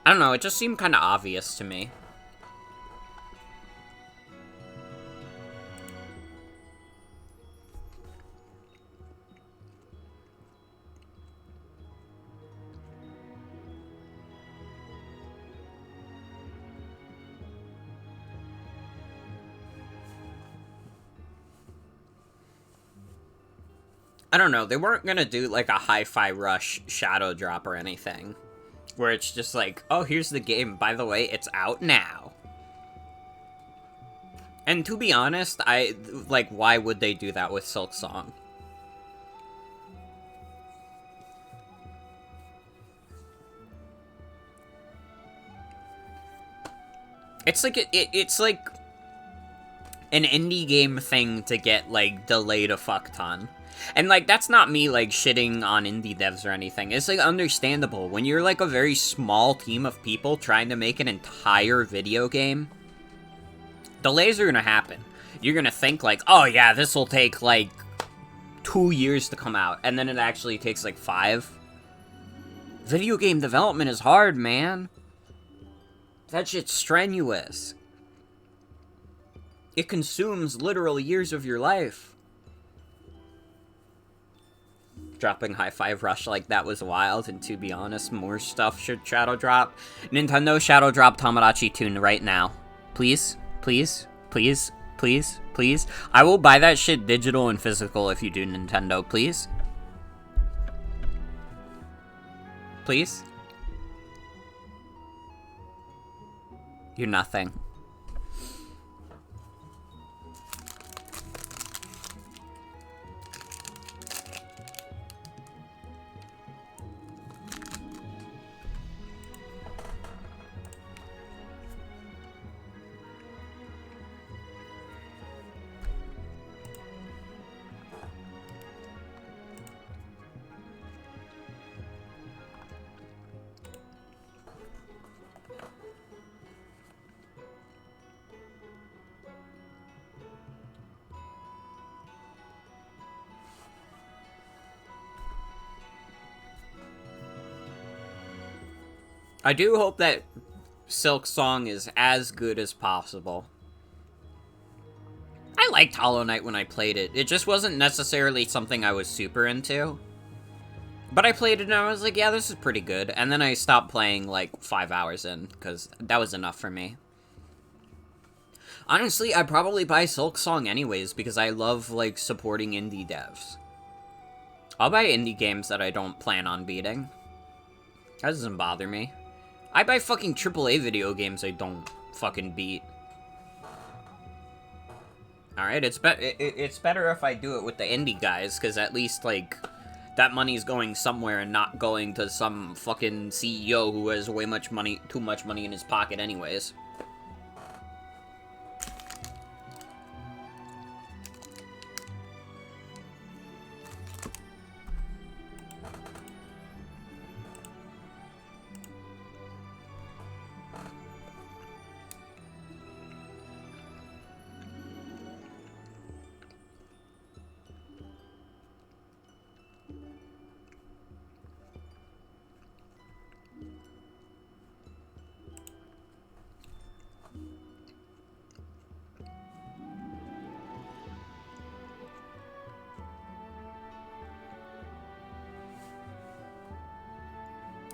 I don't know, it just seemed kind of obvious to me. I don't know, they weren't gonna do, like, a Hi-Fi Rush shadow drop or anything. Where it's just like, oh, here's the game, by the way, it's out now. And to be honest, why would they do that with Silk Song? It's like, it's like an indie game thing to get, like, delayed a fuck ton. And, like, that's not me, like, shitting on indie devs or anything. It's, like, understandable. When you're, like, a very small team of people trying to make an entire video game, delays are gonna happen. You're gonna think, like, oh, yeah, this will take, like, 2 years to come out. And then it actually takes, like, 5. Video game development is hard, man. That shit's strenuous. It consumes literal years of your life. Dropping Hi-Fi Rush like that was wild, and to be honest, more stuff should shadow drop. Nintendo, shadow drop Tamagotchi Tune right now. Please, please, please, please, please. I will buy that shit digital and physical if you do, Nintendo, please. Please? You're nothing. I do hope that Silk Song is as good as possible. I liked Hollow Knight when I played it. It just wasn't necessarily something I was super into. But I played it and I was like, yeah, this is pretty good. And then I stopped playing like 5 hours in, because that was enough for me. Honestly, I'd probably buy Silk Song anyways, because I love, like, supporting indie devs. I'll buy indie games that I don't plan on beating. That doesn't bother me. I buy fucking AAA video games I don't fucking beat. Alright, it's better if I do it with the indie guys, because at least, like, that money's going somewhere and not going to some fucking CEO who has too much money in his pocket anyways.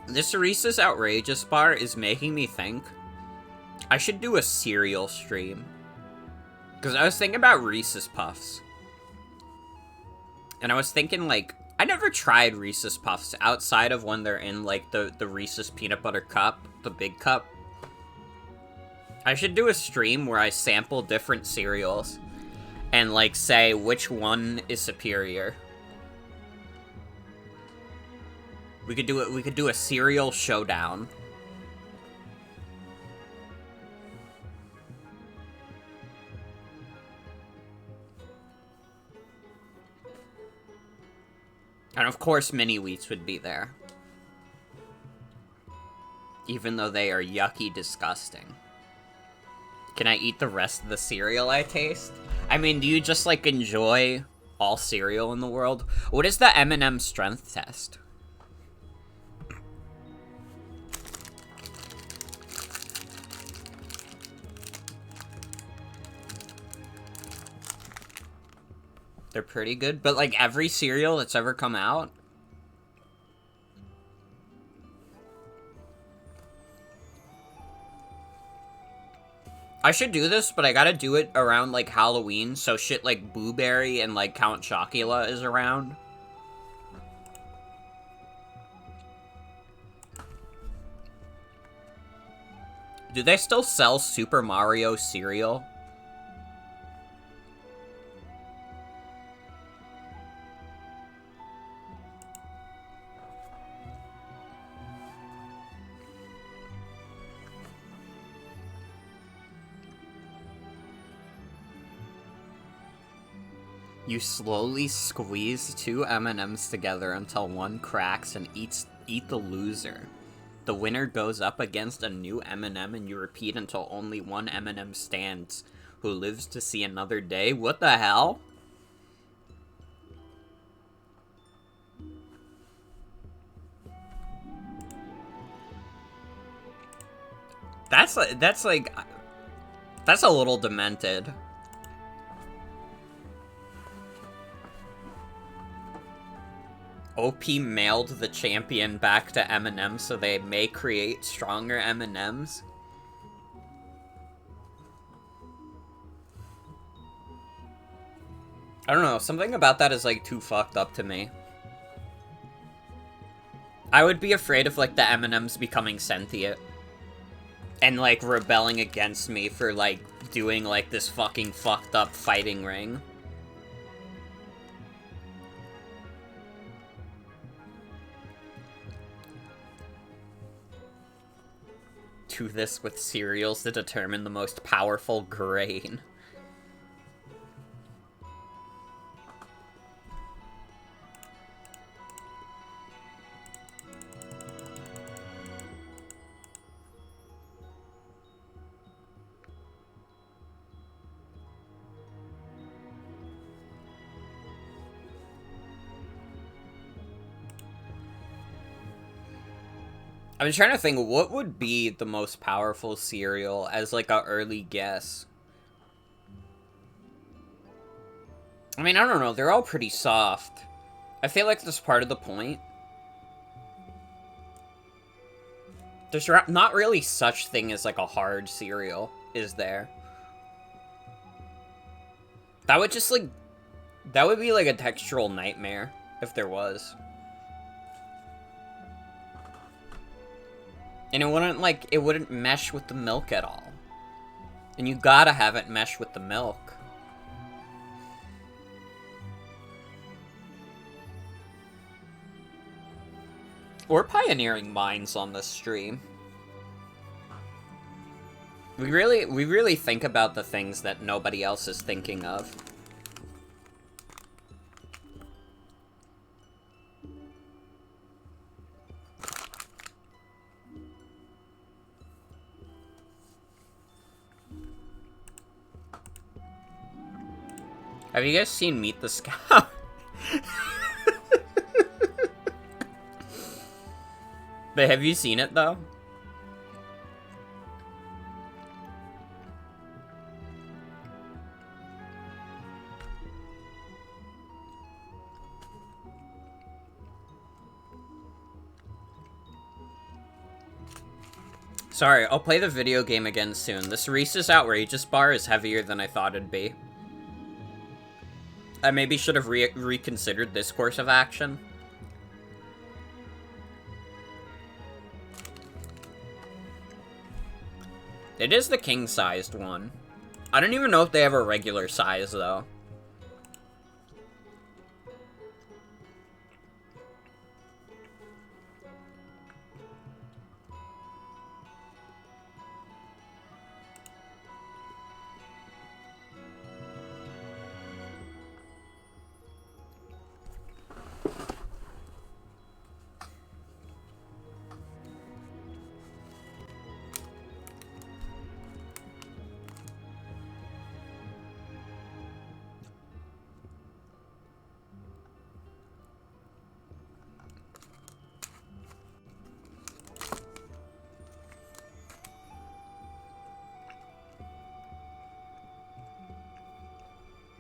This Reese's Outrageous bar is making me think I should do a cereal stream. Because I was thinking about Reese's Puffs. And I was thinking, like, I never tried Reese's Puffs outside of when they're in, like, the Reese's Peanut Butter Cup, the big cup. I should do a stream where I sample different cereals and, like, say which one is superior. We could do a cereal showdown. And of course mini wheats would be there. Even though they are yucky disgusting. Can I eat the rest of the cereal I taste? I mean, do you just, like, enjoy all cereal in the world? What is the M&M strength test? They're pretty good, but, like, every cereal that's ever come out? I should do this, but I gotta do it around, like, Halloween, so shit like Boo Berry and, like, Count Chocula is around. Do they still sell Super Mario cereal? You slowly squeeze two M&Ms together until one cracks and eat the loser. The winner goes up against a new M&M and you repeat until only one M&M stands, who lives to see another day. What the hell? That's a little demented. OP mailed the champion back to M&M so they may create stronger M&Ms. I don't know, something about that is, like, too fucked up to me. I would be afraid of, like, the M&Ms becoming sentient. And, like, rebelling against me for, like, doing, like, this fucking fucked up fighting ring. Do this with cereals to determine the most powerful grain. I'm trying to think, what would be the most powerful cereal as, like, an early guess? I mean, I don't know, they're all pretty soft. I feel like that's part of the point. There's not really such thing as, like, a hard cereal, is there? That would just, like... That would be, like, a textural nightmare, if there was. And it wouldn't mesh with the milk at all. And you gotta have it mesh with the milk. We're pioneering minds on this stream. We really think about the things that nobody else is thinking of. Have you guys seen Meet the Scout? But have you seen it, though? Sorry, I'll play the video game again soon. This Reese's Outrageous bar is heavier than I thought it'd be. I maybe should have reconsidered this course of action. It is the king-sized one. I don't even know if they have a regular size, though.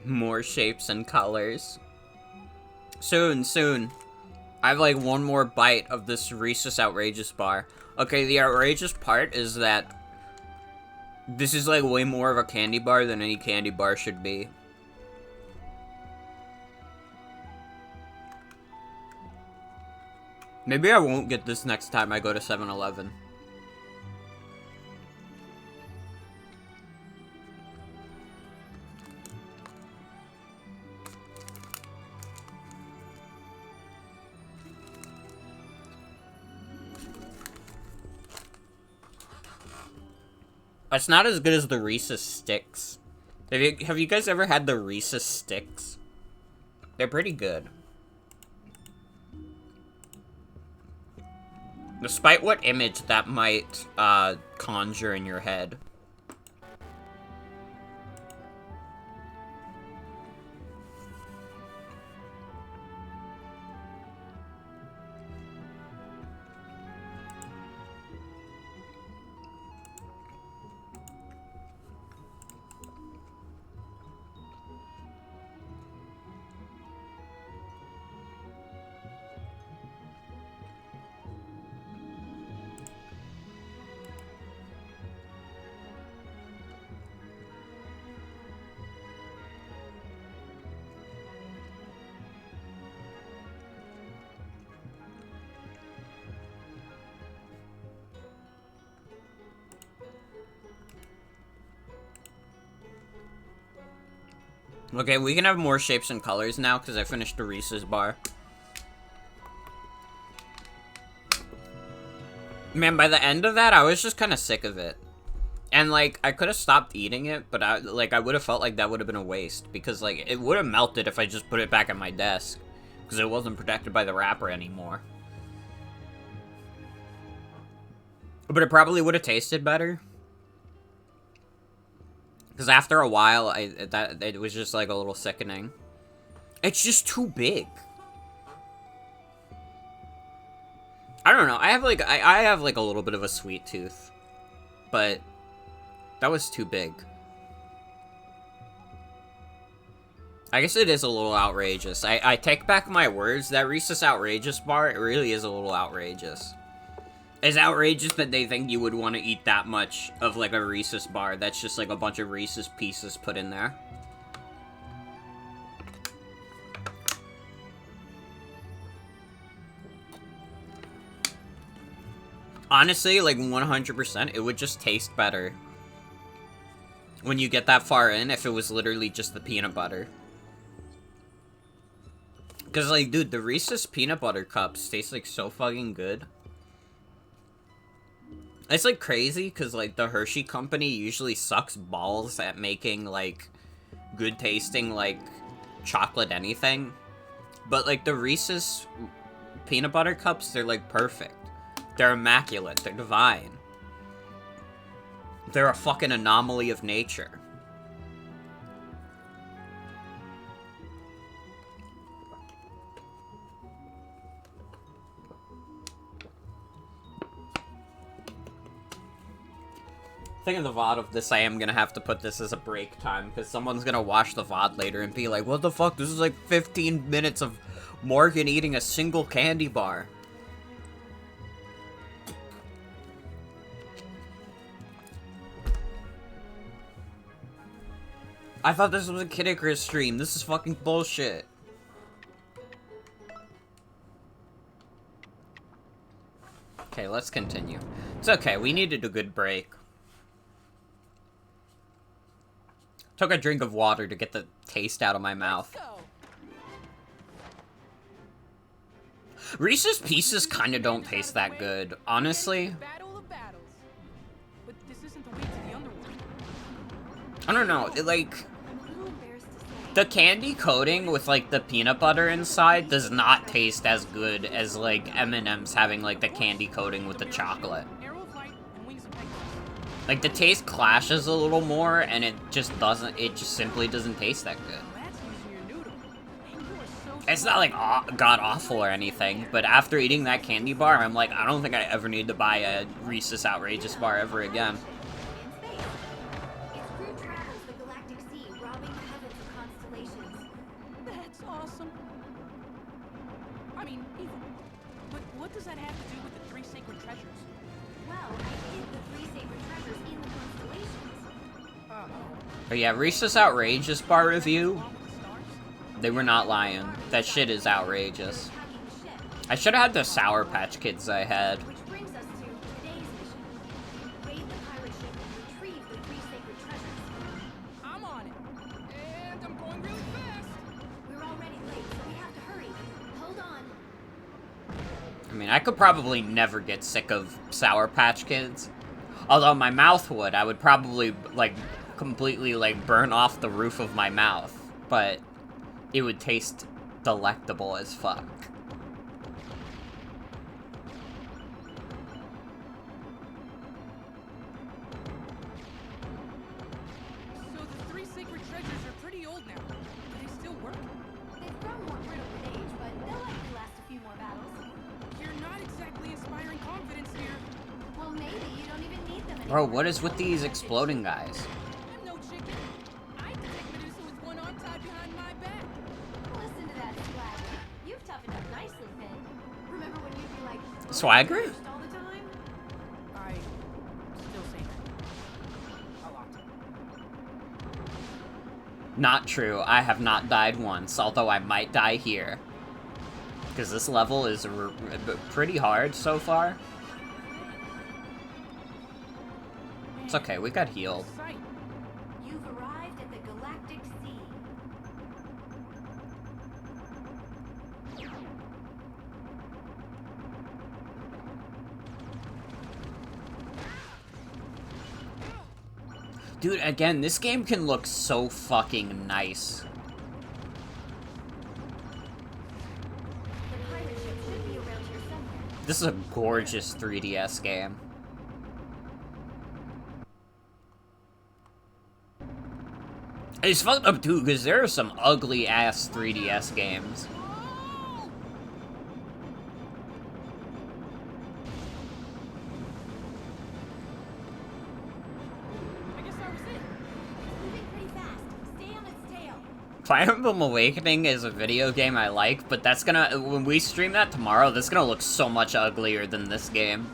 More shapes and colors. Soon, soon. I have like one more bite of this Reese's Outrageous bar. Okay, the outrageous part is that this is like way more of a candy bar than any candy bar should be. Maybe I won't get this next time I go to 7-Eleven. It's not as good as the Reese's Sticks. Have you guys ever had the Reese's Sticks? They're pretty good. Despite what image that might conjure in your head. Okay, we can have more shapes and colors now, because I finished the Reese's bar. Man, by the end of that, I was just kind of sick of it. And, like, I could have stopped eating it, but, I would have felt like that would have been a waste. Because, like, it would have melted if I just put it back at my desk. Because it wasn't protected by the wrapper anymore. But it probably would have tasted better. Because after a while, it was just, like, a little sickening. It's just too big. I don't know. I have, like, I have, like, a little bit of a sweet tooth. But that was too big. I guess it is a little outrageous. I take back my words. That Reese's Outrageous bar, it really is a little outrageous. It's outrageous that they think you would want to eat that much of, like, a Reese's bar. That's just, like, a bunch of Reese's Pieces put in there. Honestly, like, 100%, it would just taste better when you get that far in if it was literally just the peanut butter. Because, like, dude, the Reese's peanut butter cups taste, like, so fucking good. It's, like, crazy, because, like, the Hershey company usually sucks balls at making, like, good-tasting, like, chocolate anything. But, like, the Reese's peanut butter cups, they're, like, perfect. They're immaculate. They're divine. They're a fucking anomaly of nature. Thinking the VOD of this, I am gonna have to put this as a break time, because someone's gonna watch the VOD later and be like, what the fuck, this is like 15 minutes of Morgan eating a single candy bar. I thought this was a Kid Icarus stream, this is fucking bullshit. Okay, let's continue. It's okay, we needed a good break. Took a drink of water to get the taste out of my mouth. Reese's Pieces kinda don't taste that good, honestly. I don't know, it, like, the candy coating with, like, the peanut butter inside does not taste as good as, like, M&M's having, like, the candy coating with the chocolate. Like, the taste clashes a little more, and it just simply doesn't taste that good. It's not, like, god-awful or anything, but after eating that candy bar, I'm like, I don't think I ever need to buy a Reese's Outrageous bar ever again. That's awesome. I mean, but what does that have to do with the 3 sacred treasures? Well, I hid the 3 sacred treasures in the constellations. But yeah, Reese's Outrageous bar review, they were not lying. That shit is outrageous. I should have had the Sour Patch Kids I had. Which brings us to today's mission. Raid the pirate ship and retrieve the 3 sacred treasures. I'm on it. And I'm going really fast. We're already late, so we have to hurry. Hold on. I mean, I could probably never get sick of Sour Patch Kids. Although my mouth would. I would probably, like, completely, like, burn off the roof of my mouth. But it would taste delectable as fuck. So the three sacred treasures are pretty old now. Do they still work? They've grown more brittle with age, but they'll likely last a few more battles. You're not exactly inspiring confidence here. Well, maybe you don't even need them Bro, anymore. what is with these exploding guys? I'm no chicken. I detect Medusa with one arm tied behind my back. Listen to that swagger. You've toughened up nicely, Finn. Remember when you'd be like, Swagger? all the time? I still say that. A lot. Not true. I have not died once, although I might die here. Because this level is pretty hard so far. It's okay, we got healed. Sight. You've arrived at the Galactic Sea. Dude, again, this game can look so fucking nice. The pirate ship should be around here somewhere. This is a gorgeous 3DS game. It's fucked up too, because there are some ugly ass 3DS games. I guess that was it. It's moving pretty fast. Stay on its tail. Fire Emblem Awakening is a video game I like, but that's gonna, when we stream that tomorrow, that's gonna look so much uglier than this game.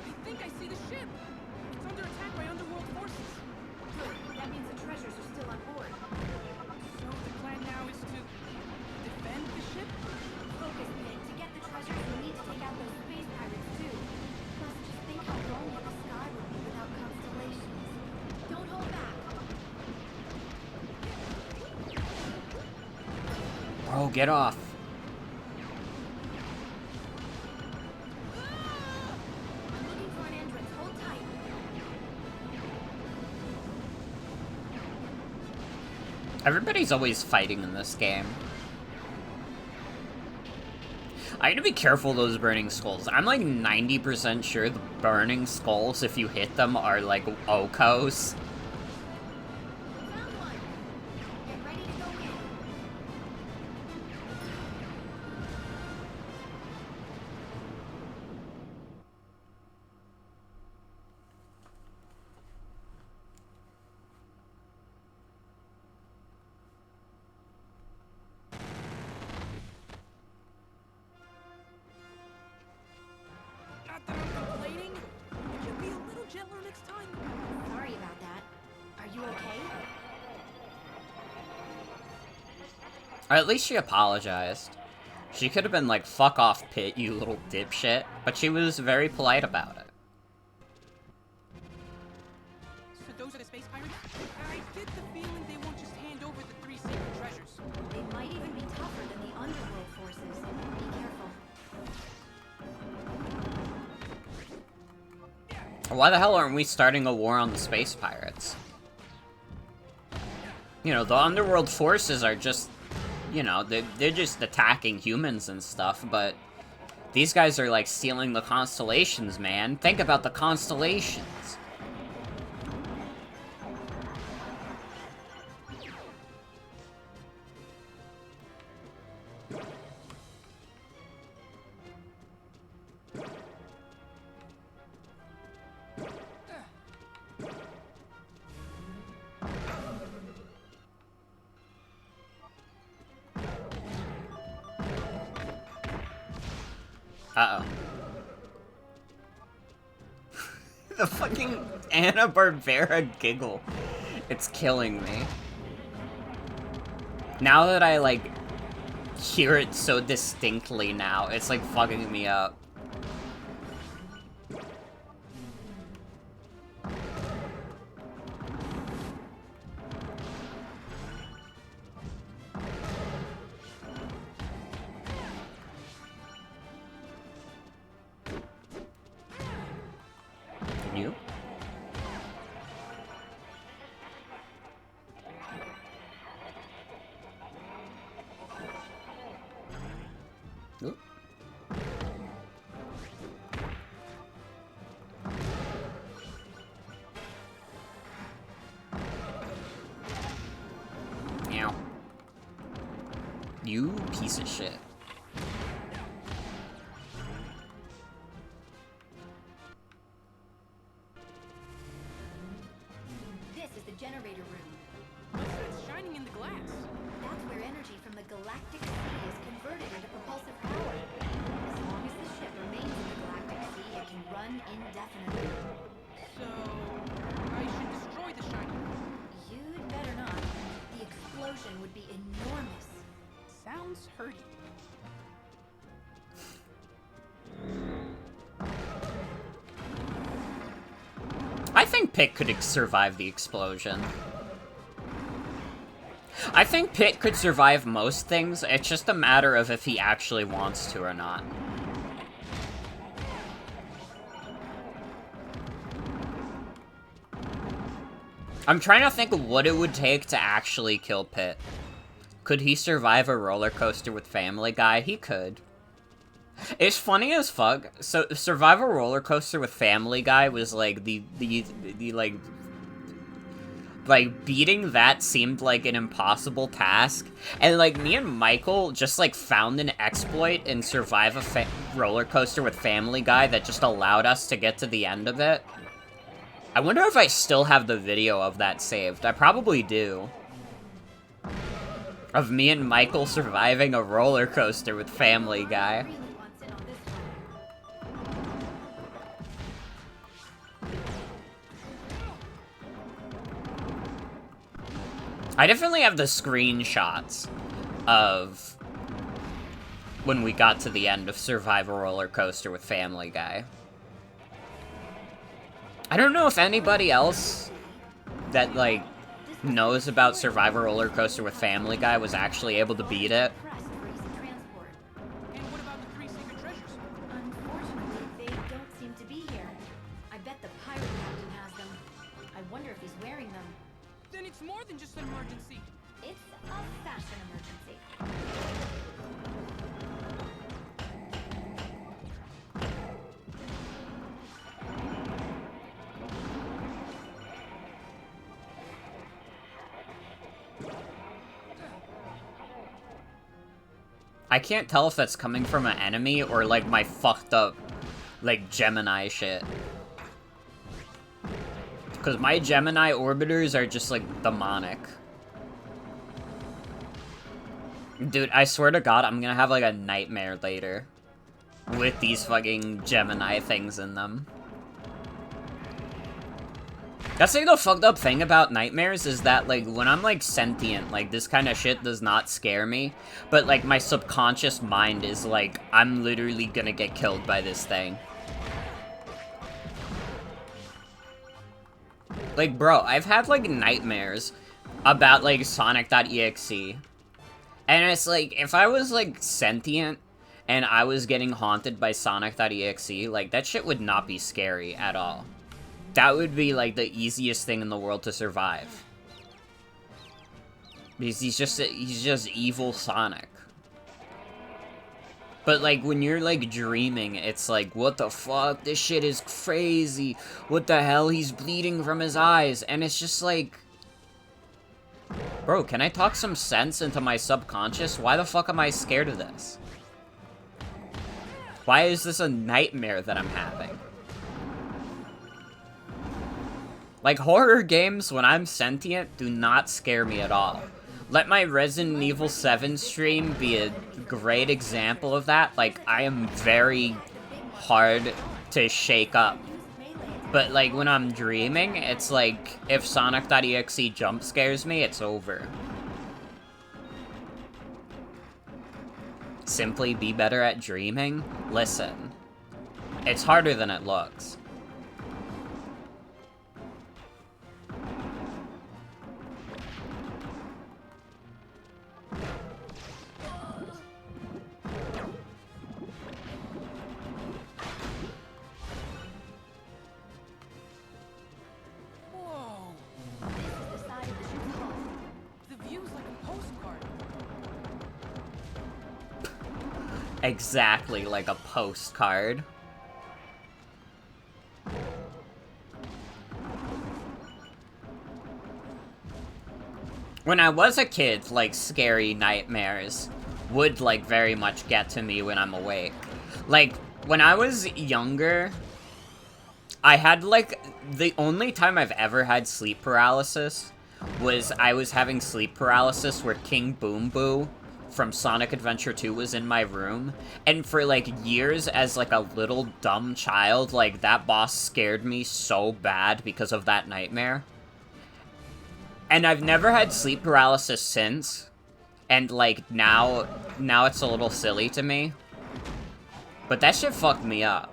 I think I see the ship. It's under attack by underworld forces. Good. That means the treasures are still on board. So the plan now is to defend the ship? Focus, Finn. To get the treasures, we need to take out those space pirates, too. Plus, just think how lonely the sky would be without constellations. Don't hold back. Bro, get off. I'm looking for an entrance. Hold tight. Everybody's always fighting in this game. I gotta be careful of those burning skulls. I'm like 90% sure the burning skulls, if you hit them, are like Okos. Found one. Get ready to go in. Not that I'm complaining. Could you be a little gentler next time? Sorry about that. Are you okay? Or at least she apologized. She could have been like, fuck off, Pit, you little dipshit. But she was very polite about it. So those are the space pirates? I get the feeling they won't just hand over the three sacred treasures. They might even be tougher than the underworld forces. Be careful. Why the hell aren't we starting a war on the space pirates? You know, the underworld forces are just, you know, they're just attacking humans and stuff, but these guys are like stealing the constellations, man. Think about the constellations. Uh-oh. The fucking Hanna-Barbera giggle. It's killing me. Now that I, like, hear it so distinctly now. It's like fucking me up. You? Oop. Meow. You piece of shit. This is the generator room. What's that shining in the glass? That's where energy from the galactic sea is converted into propulsive power. As long as the ship remains in the galactic sea, it can run indefinitely. So, I should destroy the shining. You'd better not. The explosion would be enormous. Sounds hurty. I think Pit could survive the explosion. I think Pit could survive most things, it's just a matter of if he actually wants to or not. I'm trying to think of what it would take to actually kill Pit. Could he survive a roller coaster with Family Guy? He could. It's funny as fuck. So, survive a roller coaster with Family Guy was like the beating that seemed like an impossible task. And like me and Michael just like found an exploit and survive a roller coaster with Family Guy that just allowed us to get to the end of it. I wonder if I still have the video of that saved. I probably do. Of me and Michael surviving a roller coaster with Family Guy. Really wants in on this one. I definitely have the screenshots of when we got to the end of Survive a Roller Coaster with Family Guy. I don't know if anybody else that, like, knows about Survive a Roller Coaster with Family Guy was actually able to beat it. Pressed for easy transport. And what about the 3 secret treasures? Unfortunately, they don't seem to be here. I bet the pirate captain has them. I wonder if he's wearing them. Then it's more than just an emergency. It's a fashion emergency. I can't tell if that's coming from an enemy or, like, my fucked up, like, Gemini shit. Because my Gemini orbiters are just, like, demonic. Dude, I swear to God, I'm gonna have, like, a nightmare later. With these fucking Gemini things in them. That's like the fucked up thing about nightmares is that, like, when I'm, like, sentient, like, this kind of shit does not scare me. But, like, my subconscious mind is like, I'm literally gonna get killed by this thing. Like, bro, I've had, like, nightmares about, like, Sonic.exe. And it's like, if I was, like, sentient and I was getting haunted by Sonic.exe, like, that shit would not be scary at all. That would be, like, the easiest thing in the world to survive. Because he's just evil Sonic. But, like, when you're, like, dreaming, it's like, what the fuck? This shit is crazy. What the hell? He's bleeding from his eyes. And it's just like... Bro, can I talk some sense into my subconscious? Why the fuck am I scared of this? Why is this a nightmare that I'm having? Like, horror games, when I'm sentient, do not scare me at all. Let my Resident Evil 7 stream be a great example of that. Like, I am very hard to shake up. But, like, when I'm dreaming, it's like, if Sonic.exe jump scares me, it's over. Simply be better at dreaming? Listen, it's harder than it looks. Whoa! This is the side of the ship's hull. The view's like a postcard. Exactly like a postcard. When I was a kid, like, scary nightmares would, like, very much get to me when I'm awake. Like, when I was younger, I had, like, the only time I've ever had sleep paralysis was I was having sleep paralysis where King Boom Boo from Sonic Adventure 2 was in my room, and for, like, years as, like, a little dumb child, like, that boss scared me so bad because of that nightmare. And I've never had sleep paralysis since, and, like, now it's a little silly to me. But that shit fucked me up.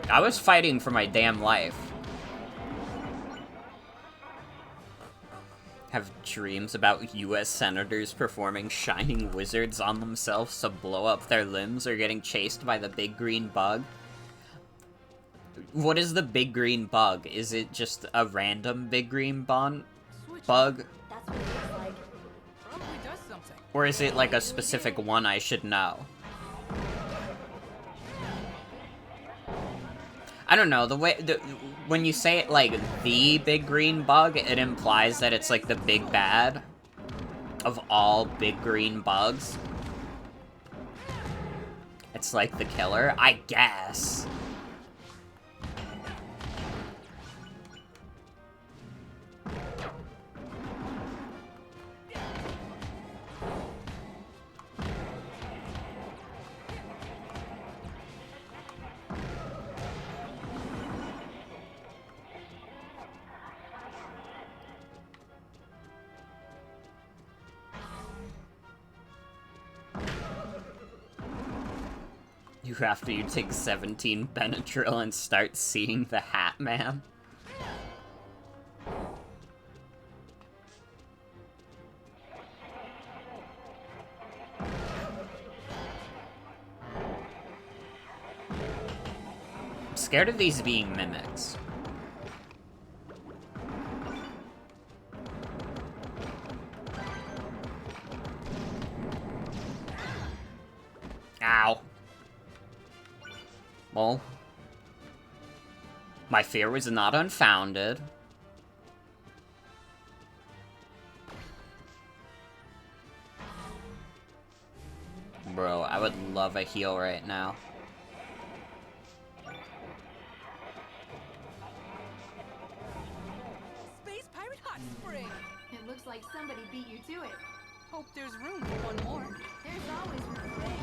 I was fighting for my damn life. Have dreams about US senators performing shining wizards on themselves to blow up their limbs or getting chased by the big green bug. What is the big green bug? Is it just a random big green bug? That's what it looks like. Probably does something. Or is it like a specific one I should know? I don't know, when you say it like the big green bug, it implies that it's like the big bad of all big green bugs. It's like the killer, I guess. After you take 17 Benadryl and start seeing the Hat Man. I'm scared of these being mimics. Ow. Well, my fear was not unfounded. Bro, I would love a heal right now. Space Pirate Hot Spring! It looks like somebody beat you to it. Hope there's room for one more. There's always room for things.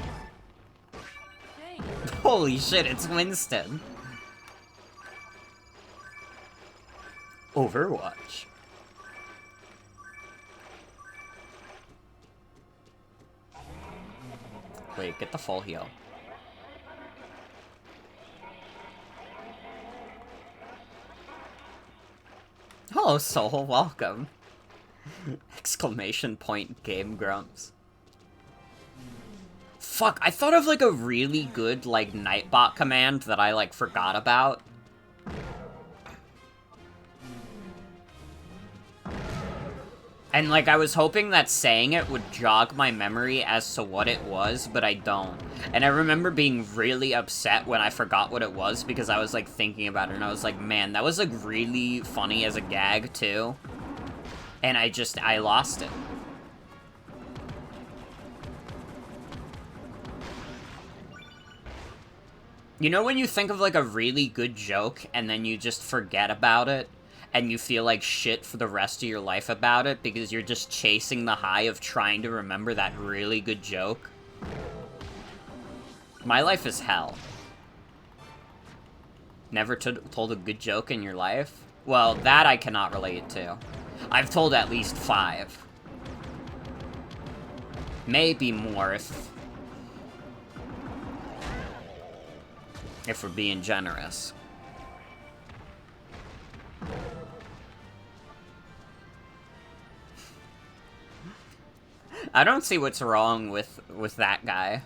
Thanks. Holy shit, it's Winston. Overwatch. Wait, get the full heal. Hello, Soul, welcome. Exclamation point, Game Grumps. Fuck, I thought of, like, a really good, like, Nightbot command that I, like, forgot about. And, like, I was hoping that saying it would jog my memory as to what it was, but I don't. And I remember being really upset when I forgot what it was, because I was, like, thinking about it, and I was like, man, that was, like, really funny as a gag, too. And I lost it. You know when you think of, like, a really good joke, and then you just forget about it, and you feel like shit for the rest of your life about it, because you're just chasing the high of trying to remember that really good joke? My life is hell. Never told a good joke in your life? Well, that I cannot relate to. I've told at least 5. Maybe more if we're being generous. I don't see what's wrong with that guy.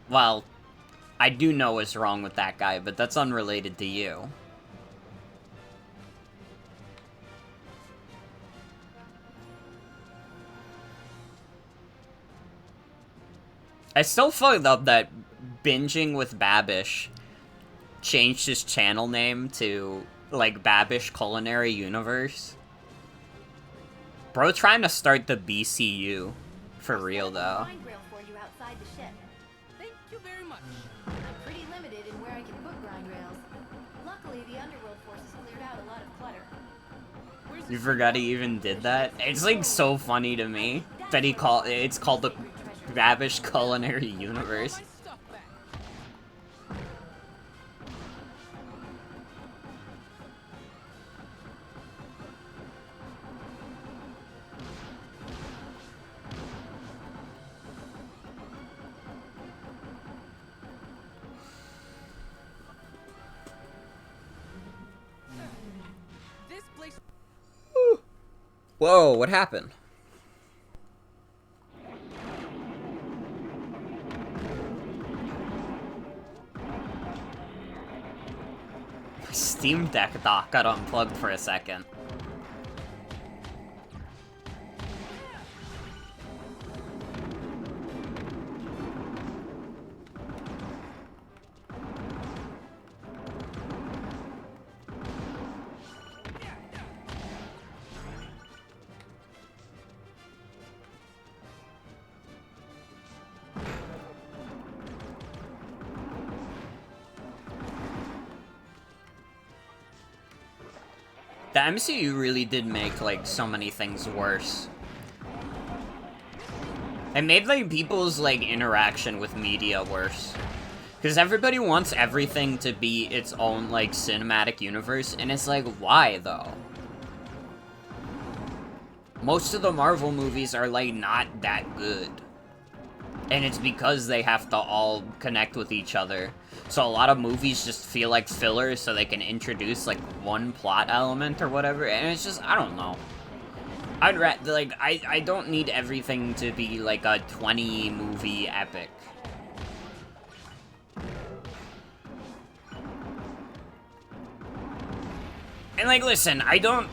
Well, I do know what's wrong with that guy, but that's unrelated to you. I still fucked up that Binging with Babish changed his channel name to, like, Babish Culinary Universe. Bro trying to start the BCU. For real, though. Grind rail for you outside the ship. Thank you very much. I'm pretty limited in where I can put grind rails. Luckily, the underworld forces cleared out a lot of clutter. Where's You the forgot he even did that? It's, like, so funny to me that it's called the Babish Culinary Universe. my stuff back? This place. Whoa, what happened? Steam Deck dock got unplugged for a second. The MCU really did make, like, so many things worse. It made, like, people's, like, interaction with media worse. Because everybody wants everything to be its own, like, cinematic universe, and it's like, why, though? Most of the Marvel movies are, like, not that good. And it's because they have to all connect with each other. So a lot of movies just feel like fillers so they can introduce, like, one plot element or whatever, and it's just, I don't know. I don't need everything to be, like, a 20-movie epic. And, like, listen, I don't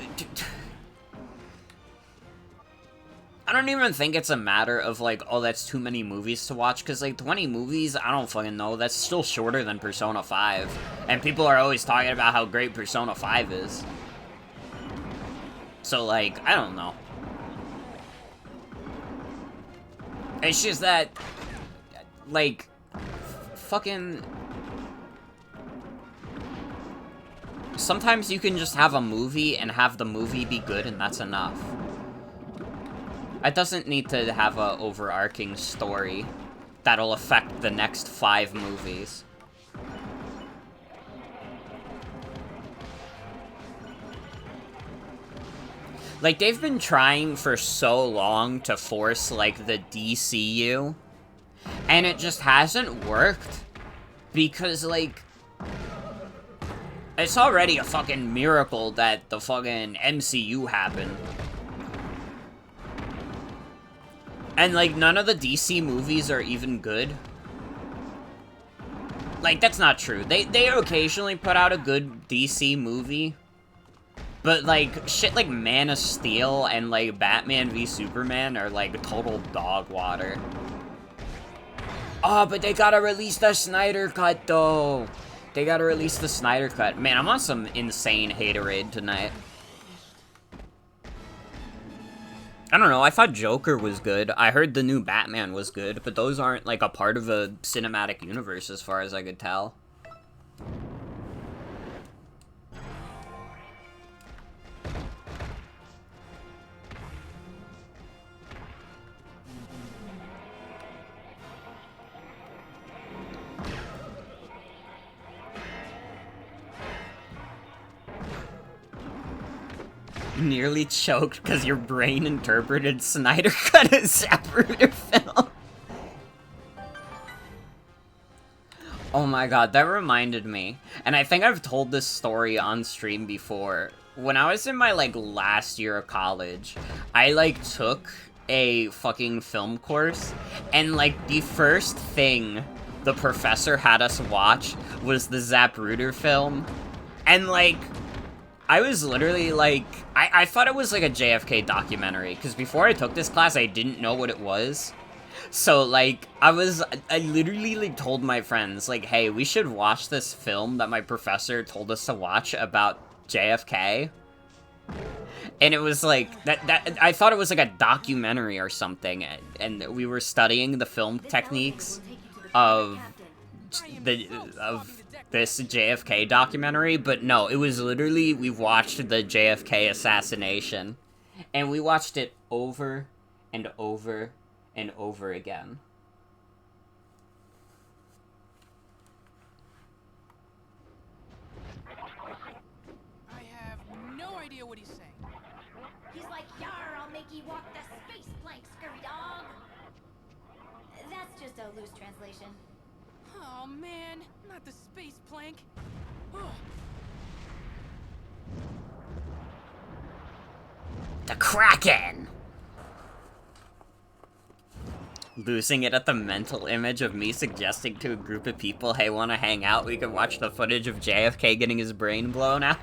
even think it's a matter of, like, oh, that's too many movies to watch, because, like, 20 movies, I don't fucking know, that's still shorter than Persona 5. And people are always talking about how great Persona 5 is. So, like, I don't know. It's just that, like, fucking... Sometimes you can just have a movie and have the movie be good, and that's enough. It doesn't need to have a overarching story that'll affect the next 5 movies. Like, they've been trying for so long to force, like, the DCU, and it just hasn't worked, because, like, it's already a fucking miracle that the fucking MCU happened. And, like, none of the DC movies are even good. Like, that's not true. They occasionally put out a good DC movie. But, like, shit like Man of Steel and, like, Batman v Superman are, like, total dog water. Oh, but they gotta release the Snyder Cut, though. They gotta release the Snyder Cut. Man, I'm on some insane haterade tonight. I don't know, I thought Joker was good. I heard the new Batman was good, but those aren't, like, a part of a cinematic universe as far as I could tell. nearly choked because your brain interpreted Snyder Cut as Zapruder film. Oh my god, that reminded me. And I think I've told this story on stream before. When I was in my, like, last year of college, I, like, took a fucking film course, and, like, the first thing the professor had us watch was the Zapruder film. And, like, I was literally, like, I thought it was, like, a JFK documentary, because before I took this class, I didn't know what it was. So, like, I literally, like, told my friends, like, hey, we should watch this film that my professor told us to watch about JFK. And it was, like, I thought it was, like, a documentary or something, and we were studying the film techniques of this JFK documentary, but no, it was literally, we watched the JFK assassination, and we watched it over and over and over again. I have no idea what he's saying. He's like, yar, I'll make ye walk the space plank, scurry dog. That's just a loose translation. Oh man, not the space plank. Ugh. The Kraken! Losing it at the mental image of me suggesting to a group of people, hey, wanna hang out? We can watch the footage of JFK getting his brain blown out.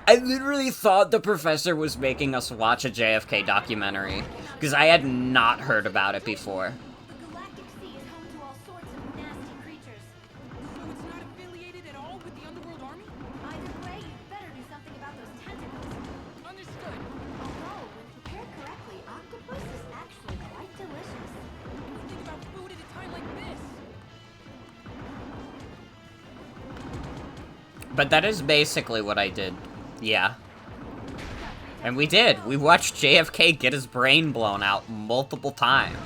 I literally thought the professor was making us watch a JFK documentary, because I had not heard about it before. The galactic sea is home to all sorts of nasty creatures. So it's not affiliated at all with the Underworld Army? Either way, you better do something about those tentacles. Understood. Although, when prepared correctly, octopus is actually quite delicious. Think about food at a time like this. But that is basically what I did. Yeah. And we did. We watched JFK get his brain blown out multiple times.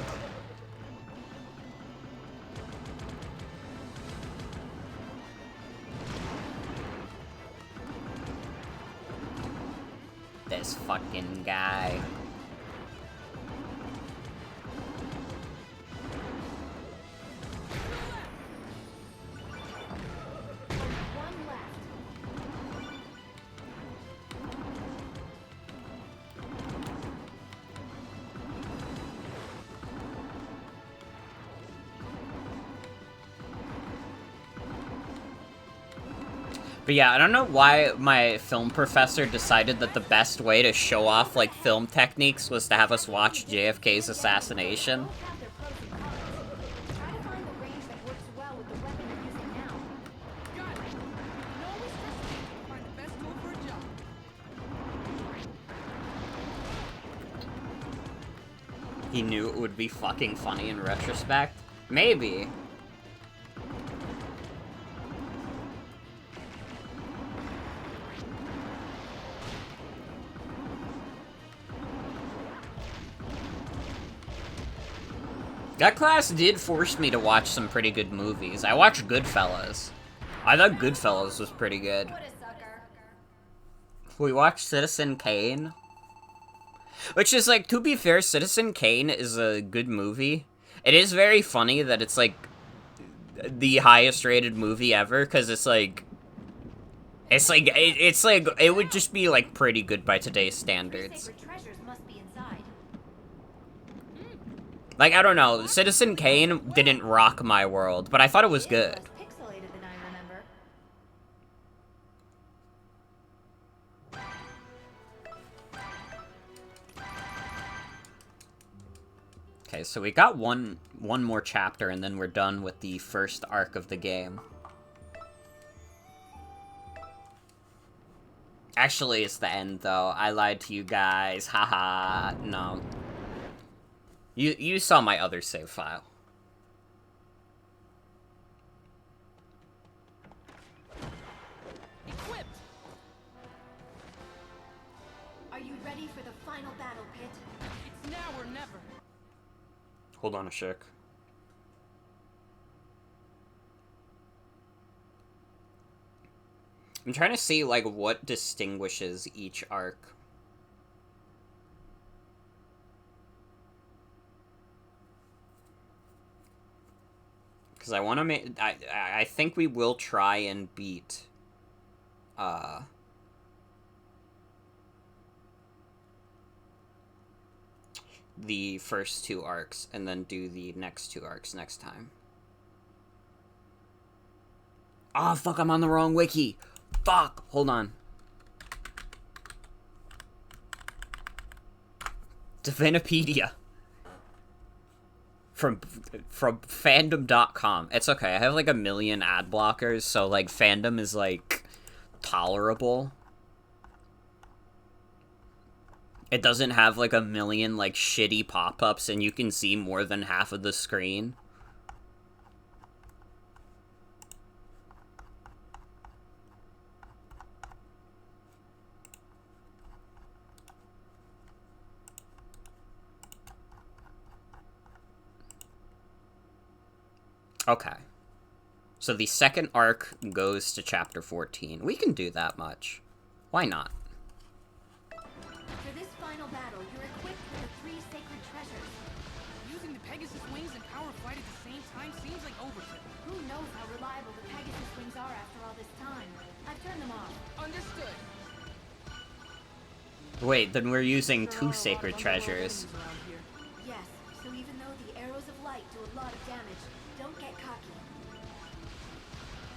This fucking guy. One left. But yeah, I don't know why my film professor decided that the best way to show off, like, film techniques was to have us watch JFK's assassination. Both have their pros and cons. Try to find the range that works well with the weapon you're using now. Got it. You can always trust me to find the best tool for a job. He knew it would be fucking funny in retrospect. Maybe. That class did force me to watch some pretty good movies. I watched Goodfellas. I thought Goodfellas was pretty good. What a sucker. We watched Citizen Kane. Which is, like, to be fair, Citizen Kane is a good movie. It is very funny that it's, like, the highest rated movie ever, because it's like, it would just be, like, pretty good by today's standards. Sacred treasures must be inside. Like, I don't know, Citizen Kane didn't rock my world, but I thought it was good. Less pixelated than I remember. Okay, so we got one more chapter, and then we're done with the first arc of the game. Actually, it's the end, though. I lied to you guys. Haha. No. You saw my other save file. Equipped. Are you ready for the final battle, Pit? It's now or never. Hold on a sec. I'm trying to see, like, what distinguishes each arc. Because I want to make... I think we will try and beat... the first 2 arcs, and then do the next 2 arcs next time. Oh, fuck, I'm on the wrong wiki! Fuck! Hold on. Divinipedia. From fandom.com. It's okay, I have like a million ad blockers, so like fandom is like tolerable. It doesn't have like a million like shitty pop-ups and you can see more than half of the screen. Okay. So the second arc goes to chapter 14. We can do that much. Why not? For this final battle, you're equipped with the 3 sacred treasures. Using the Pegasus wings and power flight at the same time seems like overkill. Who knows how reliable the Pegasus wings are after all this time? I've turned them off. Understood. Wait, then we're using There are a 2 lot of sacred underworld treasures. enemies around here. Yes, so even though the arrows of light do a lot of damage, don't get cocky.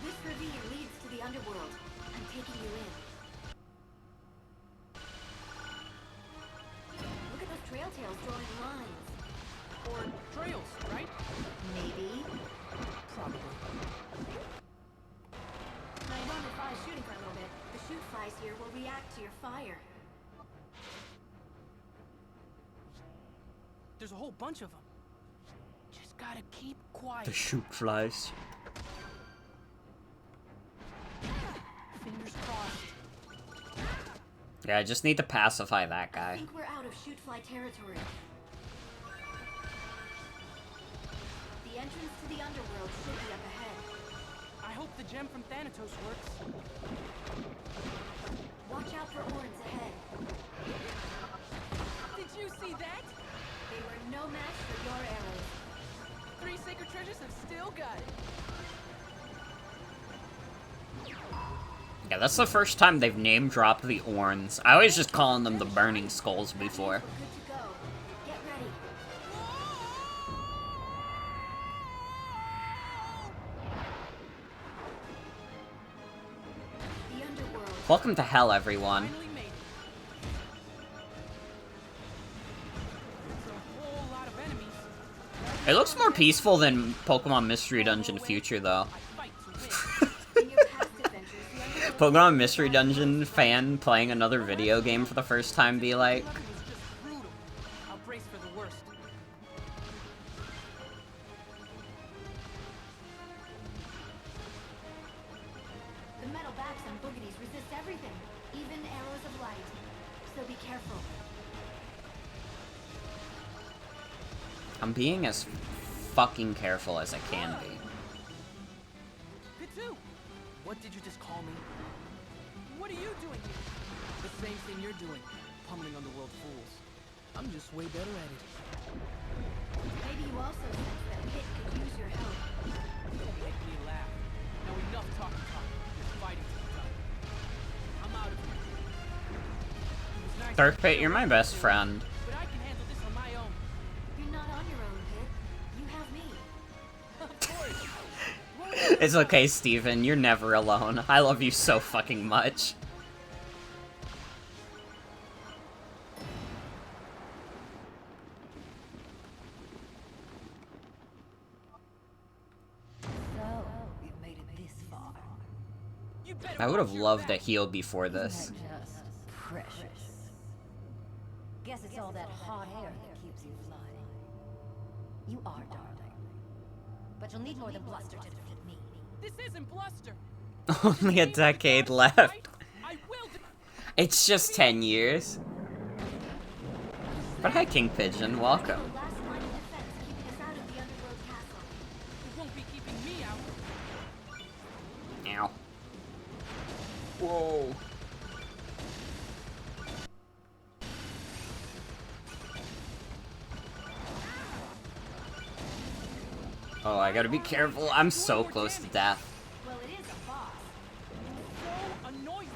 This ravine leads to the underworld. I'm taking you in. Look at those trail tails drawing lines. Or trails, right? Maybe. Probably. Now you don't advise shooting for a little bit. The shoot flies here will react to your fire. There's a whole bunch of them. Just gotta keep quiet. The shoot flies. Fingers crossed. Yeah, I just need to pacify that I guy. think we're out of shoot fly territory. The entrance to the underworld should be up ahead. I hope the gem from Thanatos works. Watch out for horns ahead. Did you see that? They were no match for your arrows. 3 sacred treasures have still got it. Yeah, that's the first time they've name-dropped the Orns. I was just calling them the Burning Skulls before. We're good to go. Get ready. The underworld. Welcome to hell, everyone. Finally made it. There's a whole lot of enemies. It looks more peaceful than Pokemon Mystery Dungeon Future, though. I fight to win. In your past adventures, the underworld Pokemon Mystery Dungeon fan playing another video game for the first time be like, It was just brutal. I'll brace for the worst. The metal backs on boogities resist everything, even arrows of light. So be careful. I'm being as fucking careful as I can be. Pitu! What did you just call me? What are you doing here? The same thing you're doing, pummeling underworld fools. I'm just way better at it. Maybe you also sense that Hit could use your help. Make me laugh. Now enough talking. There's fighting to be done. I'm out of here. It was nice Dark to Pit, meet you're my you, best friend. But I can handle this on my own. You're not on your own, Hit. You have me. Of course. It's okay, Steven, you're never alone. I love you so fucking much. So, you made it this far. You better I would have watch your loved to back. heal before this. Isn't that just precious? Guess it's all that hot air that keeps you flying. You are, darling. But you'll need more than bluster to defeat me. This isn't bluster. Only a decade left. I will. It's just 10 years. But hi, King Pigeon, welcome. The last line of defense keeping us out of the underworld castle. It won't be keeping me out. Ow. Whoa. Oh, I gotta be careful. I'm so close to death. Well, it is a boss. So annoying.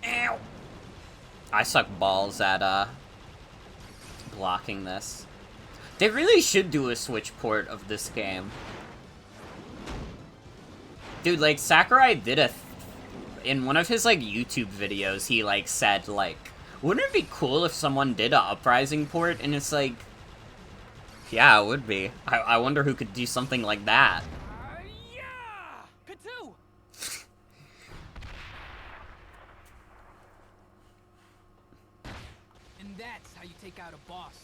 Ow. I suck balls at, blocking this. They really should do a Switch port of this game. Dude, like, Sakurai did in one of his, like, YouTube videos, he, like, said, like, wouldn't it be cool if someone did a Uprising port? And it's like, yeah, it would be. I wonder who could do something like that. Yeah! Katoo! And that's how you take out a boss.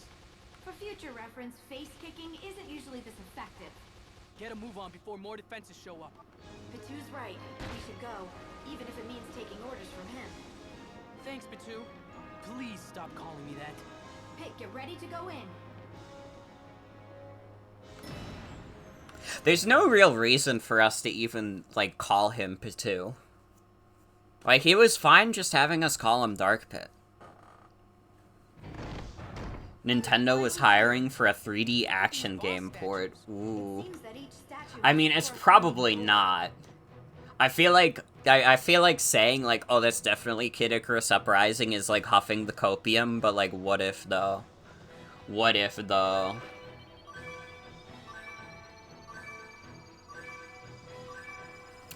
For future reference, face kicking isn't usually this effective. Get a move on before more defenses show up. Patu's right. We should go, even if it means taking orders from him. Thanks, Batu. Please stop calling me that. Hey, get ready to go in. There's no real reason for us to even, like, call him Patu. Like, he was fine just having us call him Dark Pit. Nintendo was hiring for a 3D action game port. Ooh. Seems that each statue I mean, it's probably not. I feel like saying, like, oh, that's definitely Kid Icarus Uprising is, like, huffing the copium, but, like, what if, though? What if, though?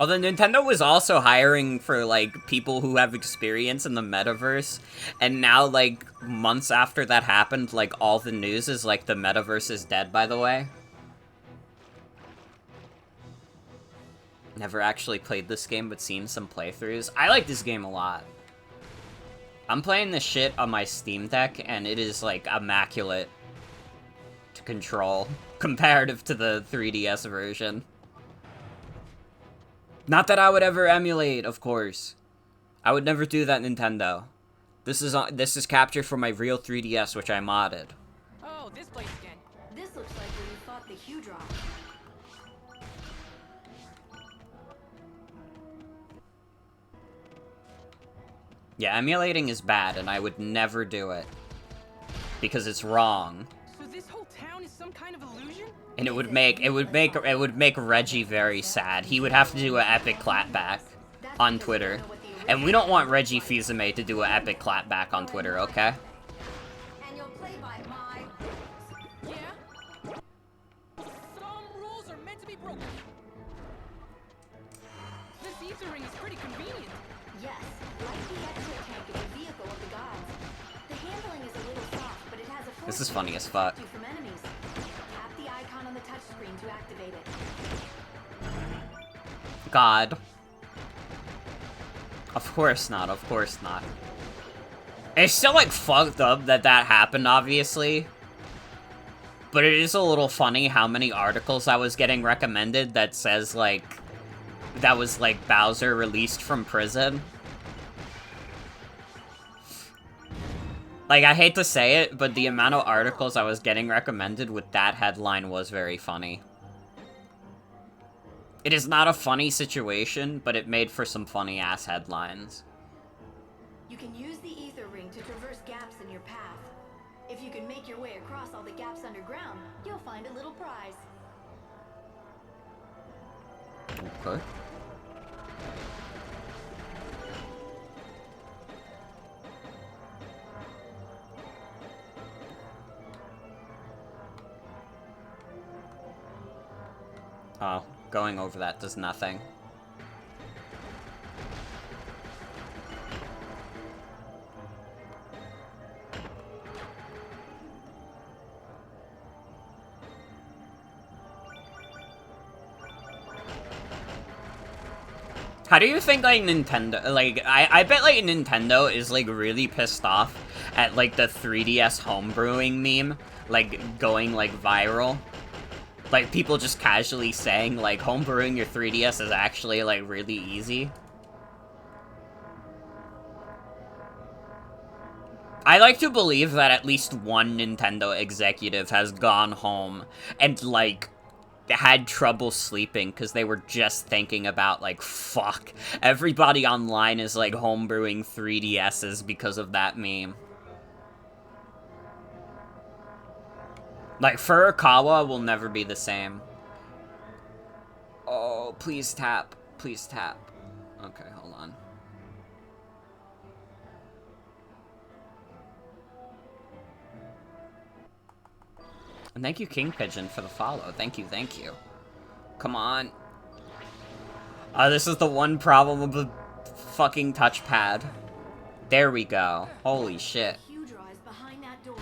Although Nintendo was also hiring for, like, people who have experience in the metaverse, and now, like, months after that happened, like, all the news is, like, the metaverse is dead, by the way. Never actually played this game, but seen some playthroughs. I like this game a lot. I'm playing this shit on my Steam Deck, and it is, like, immaculate to control, comparative to the 3DS version. Not that I would ever emulate, of course. I would never do that, Nintendo. This is captured from my real 3DS, which I modded. Oh, this place again. This looks like where you fought the Hue Drop. Yeah, emulating is bad, and I would never do it. Because it's wrong. So this whole town is some kind of illusion? And it would make Reggie very sad. He would have to do an epic clapback on Twitter. And we don't want Reggie Fils-Aimé to do an epic clapback on Twitter, okay? And you'll play by my Yeah? Some rules are meant to be broken. This ether ring is pretty convenient. yes, like the extra tank is a vehicle of the gods. The handling is a little soft, but it has a This is force funny to as fuck. protect you from enemies. Tap the icon on the touchscreen to activate it. God. Of course not, of course not. It's still, like, fucked up that happened, obviously. But it is a little funny how many articles I was getting recommended that says, like, that was, like, Bowser released from prison. Like, I hate to say it, but the amount of articles I was getting recommended with that headline was very funny. It is not a funny situation, but it made for some funny-ass headlines. You can use the ether ring to traverse gaps in your path. If you can make your way across all the gaps underground, you'll find a little prize. Okay. Oh, going over that does nothing. How do you think, like, Nintendo, like, I bet, like, Nintendo is, like, really pissed off at, like, the 3DS homebrewing meme, like, going, like, viral? Like, people just casually saying, like, homebrewing your 3DS is actually, like, really easy. I like to believe that at least one Nintendo executive has gone home and, like, had trouble sleeping because they were just thinking about, like, fuck, everybody online is, like, homebrewing 3DSs because of that meme. Like, Furukawa will never be the same. Oh, please tap. Please tap. Okay, hold on. And thank you, King Pigeon, for the follow. Thank you, thank you. Come on. This is the one problem with the fucking touchpad. There we go. Holy shit. Huge rise behind that door.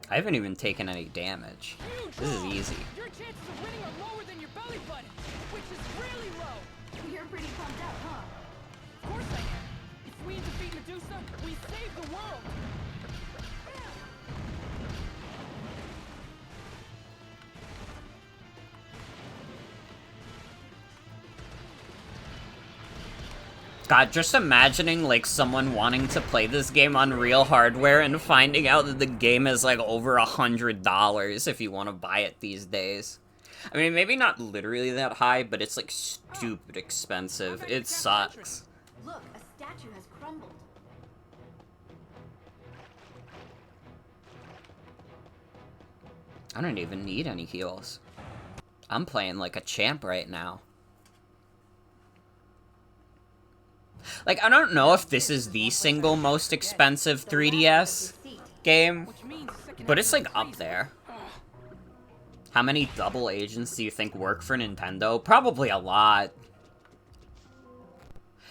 I haven't even taken any damage. This is easy. Your chances of winning are lower than your belly button, which is really low. You're pretty pumped up, huh? Of course I am. If we defeat Medusa, we save the world. God, just imagining, like, someone wanting to play this game on real hardware and finding out that the game is, like, over $100 if you want to buy it these days. I mean, maybe not literally that high, but it's, like, stupid expensive. It sucks. Look, a statue has crumbled. I don't even need any heals. I'm playing like a champ right now. Like, I don't know if this is the single most expensive 3DS game, but it's, like, up there. How many double agents do you think work for Nintendo? Probably a lot.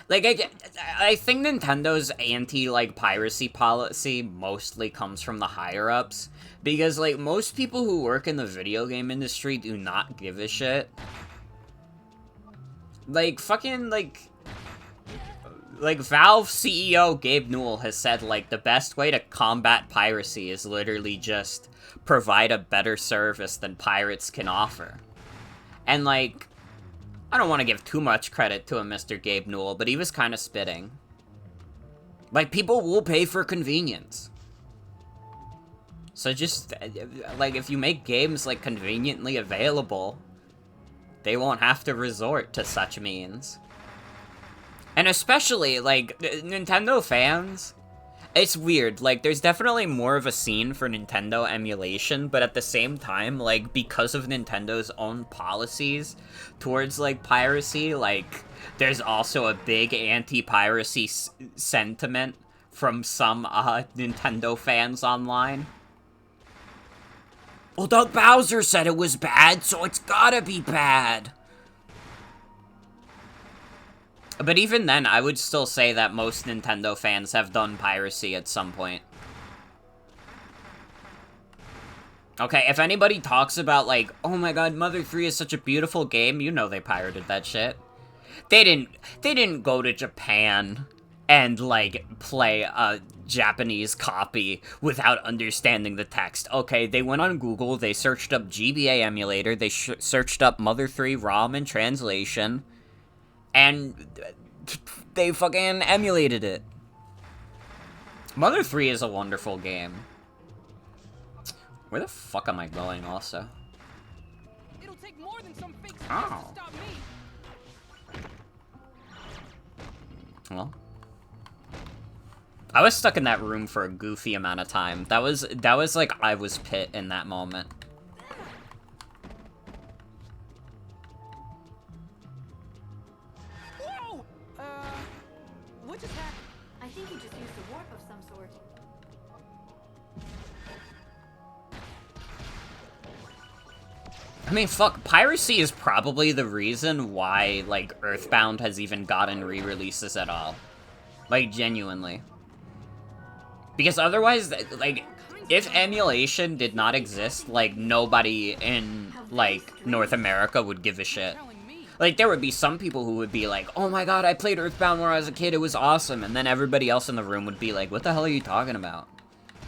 Like, I think Nintendo's anti, piracy policy mostly comes from the higher-ups, because, like, most people who work in the video game industry do not give a shit. Like, fucking, like, Valve CEO Gabe Newell has said, like, the best way to combat piracy is literally just provide a better service than pirates can offer. And, like, I don't want to give too much credit to him, Mr. Gabe Newell, but he was kind of spitting. Like, people will pay for convenience. So just, like, if you make games, like, conveniently available, they won't have to resort to such means. And especially, like, Nintendo fans, it's weird, like, there's definitely more of a scene for Nintendo emulation, but at the same time, like, because of Nintendo's own policies towards, like, piracy, like, there's also a big anti-piracy sentiment from some, Nintendo fans online. Well, Doug Bowser said it was bad, so it's gotta be bad! But even then, I would still say that most Nintendo fans have done piracy at some point. Okay, if anybody talks about, like, oh my god, Mother 3 is such a beautiful game, you know they pirated that shit. They didn't go to Japan and, like, play a Japanese copy without understanding the text. Okay, they went on Google, they searched up GBA emulator, they searched up Mother 3 ROM and translation, and they fucking emulated it. Mother 3 is a wonderful game. Where the fuck am I going, also? It'll take more than some fake Ow. to stop me. Well, I was stuck in that room for a goofy amount of time. That was like I was Pit in that moment. Whoa! What just happened? I think he just used a warp of some sort. I mean, fuck, piracy is probably the reason why, like, Earthbound has even gotten re-releases at all. Like, genuinely. Because otherwise, like, if emulation did not exist, like, nobody in, like, North America would give a shit. Like, there would be some people who would be like, oh my god, I played Earthbound when I was a kid, it was awesome, and then everybody else in the room would be like, what the hell are you talking about?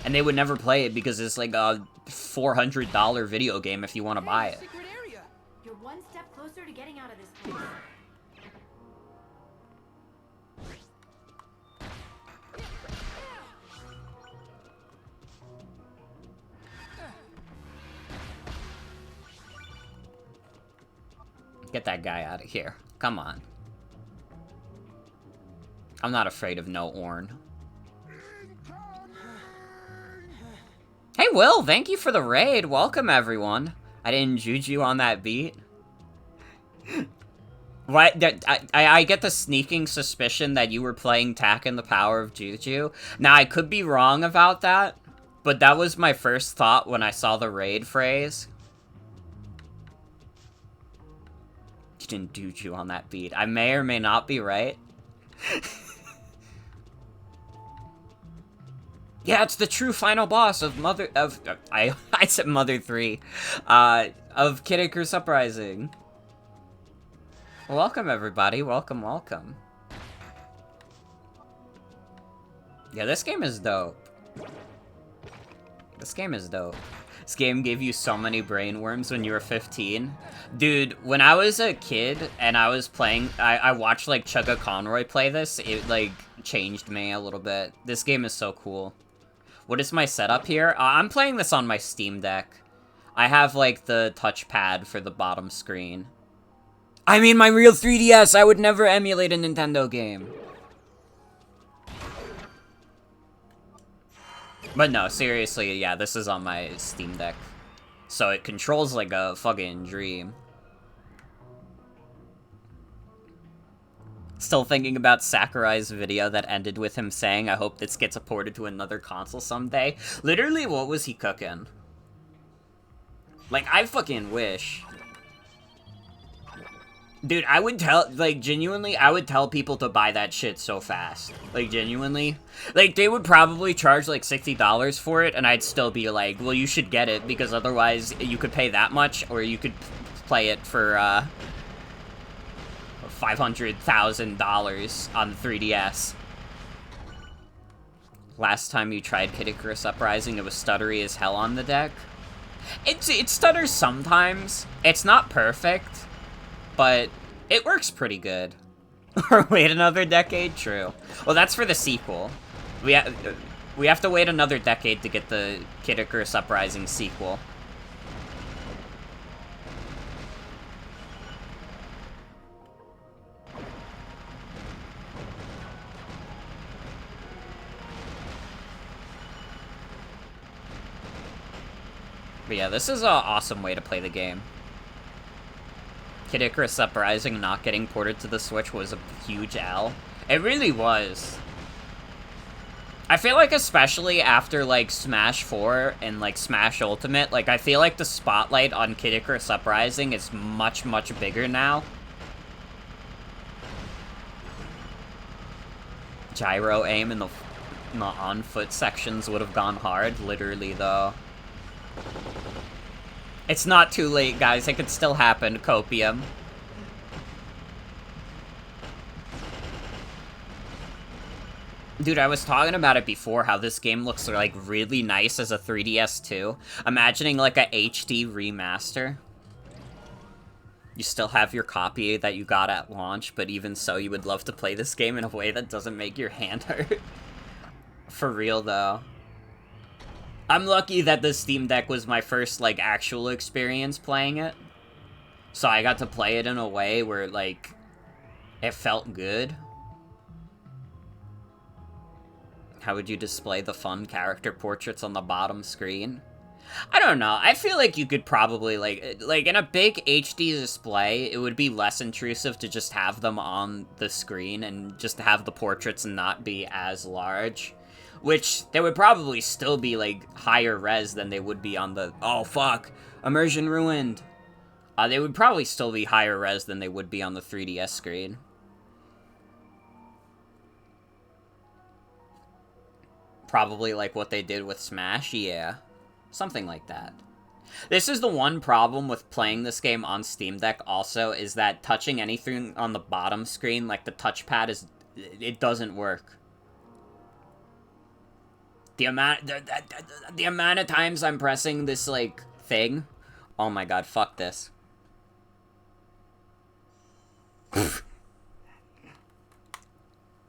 And they would never play it because it's like a $400 video game if you want to buy it. Secret getting out of this place. Get that guy out of here. Come on. I'm not afraid of no Orn. Hey, Will, thank you for the raid. Welcome, everyone. I didn't juju on that beat. What? I get the sneaking suspicion that you were playing Tak and the Power of Juju. Now, I could be wrong about that, but that was my first thought when I saw the raid phrase. You didn't juju on that beat. I may or may not be right. Yeah, it's the true final boss of I said Mother 3, of Kid Icarus Uprising. Welcome, everybody. Welcome, welcome. Yeah, this game is dope. This game is dope. This game gave you so many brainworms when you were 15. Dude, when I was a kid and I was playing, I watched, like, Chugga Conroy play this. It, like, changed me a little bit. This game is so cool. What is my setup here? I'm playing this on my Steam Deck. I have, like, the touchpad for the bottom screen. I mean, my real 3DS, I would never emulate a Nintendo game. But no, seriously, yeah, this is on my Steam Deck. So it controls like a fucking dream. Still thinking about Sakurai's video that ended with him saying, I hope this gets ported to another console someday. Literally, what was he cooking? Like, I fucking wish. Dude, I would tell, like, genuinely, I would tell people to buy that shit so fast. Like, genuinely. Like, they would probably charge, like, $60 for it, and I'd still be like, well, you should get it, because otherwise you could pay that much, or you could play it for, $500,000 on the 3DS. Last time you tried Kid Icarus Uprising, it was stuttery as hell on the deck. It stutters sometimes. It's not perfect. But it works pretty good. Or wait another decade? True. Well, that's for the sequel. We have to wait another decade to get the Kid Icarus Uprising sequel. But yeah, this is an awesome way to play the game. Kid Icarus Uprising not getting ported to the Switch was a huge L. It really was. I feel like especially after, like, Smash 4 and, like, Smash Ultimate, like, I feel like the spotlight on Kid Icarus Uprising is much, much bigger now. Gyro aim in the on-foot sections would have gone hard, literally, though. It's not too late, guys. It could still happen, Copium. Dude, I was talking about it before, how this game looks, like, really nice as a 3DS too. Imagining, like, a HD remaster. You still have your copy that you got at launch, but even so, you would love to play this game in a way that doesn't make your hand hurt. For real, though. I'm lucky that the Steam Deck was my first, like, actual experience playing it. So I got to play it in a way where, like, it felt good. How would you display the fun character portraits on the bottom screen? I don't know. I feel like you could probably, like in a big HD display, it would be less intrusive to just have them on the screen and just have the portraits not be as large. Which, they would probably still be, like, higher res than they would be on the... Oh, fuck! Immersion ruined! They would probably still be higher res than they would be on the 3DS screen. Probably like what they did with Smash? Yeah. Something like that. This is the one problem with playing this game on Steam Deck also, is that touching anything on the bottom screen, like the touchpad, it doesn't work. The amount of times I'm pressing this, like, thing. Oh my god, fuck this.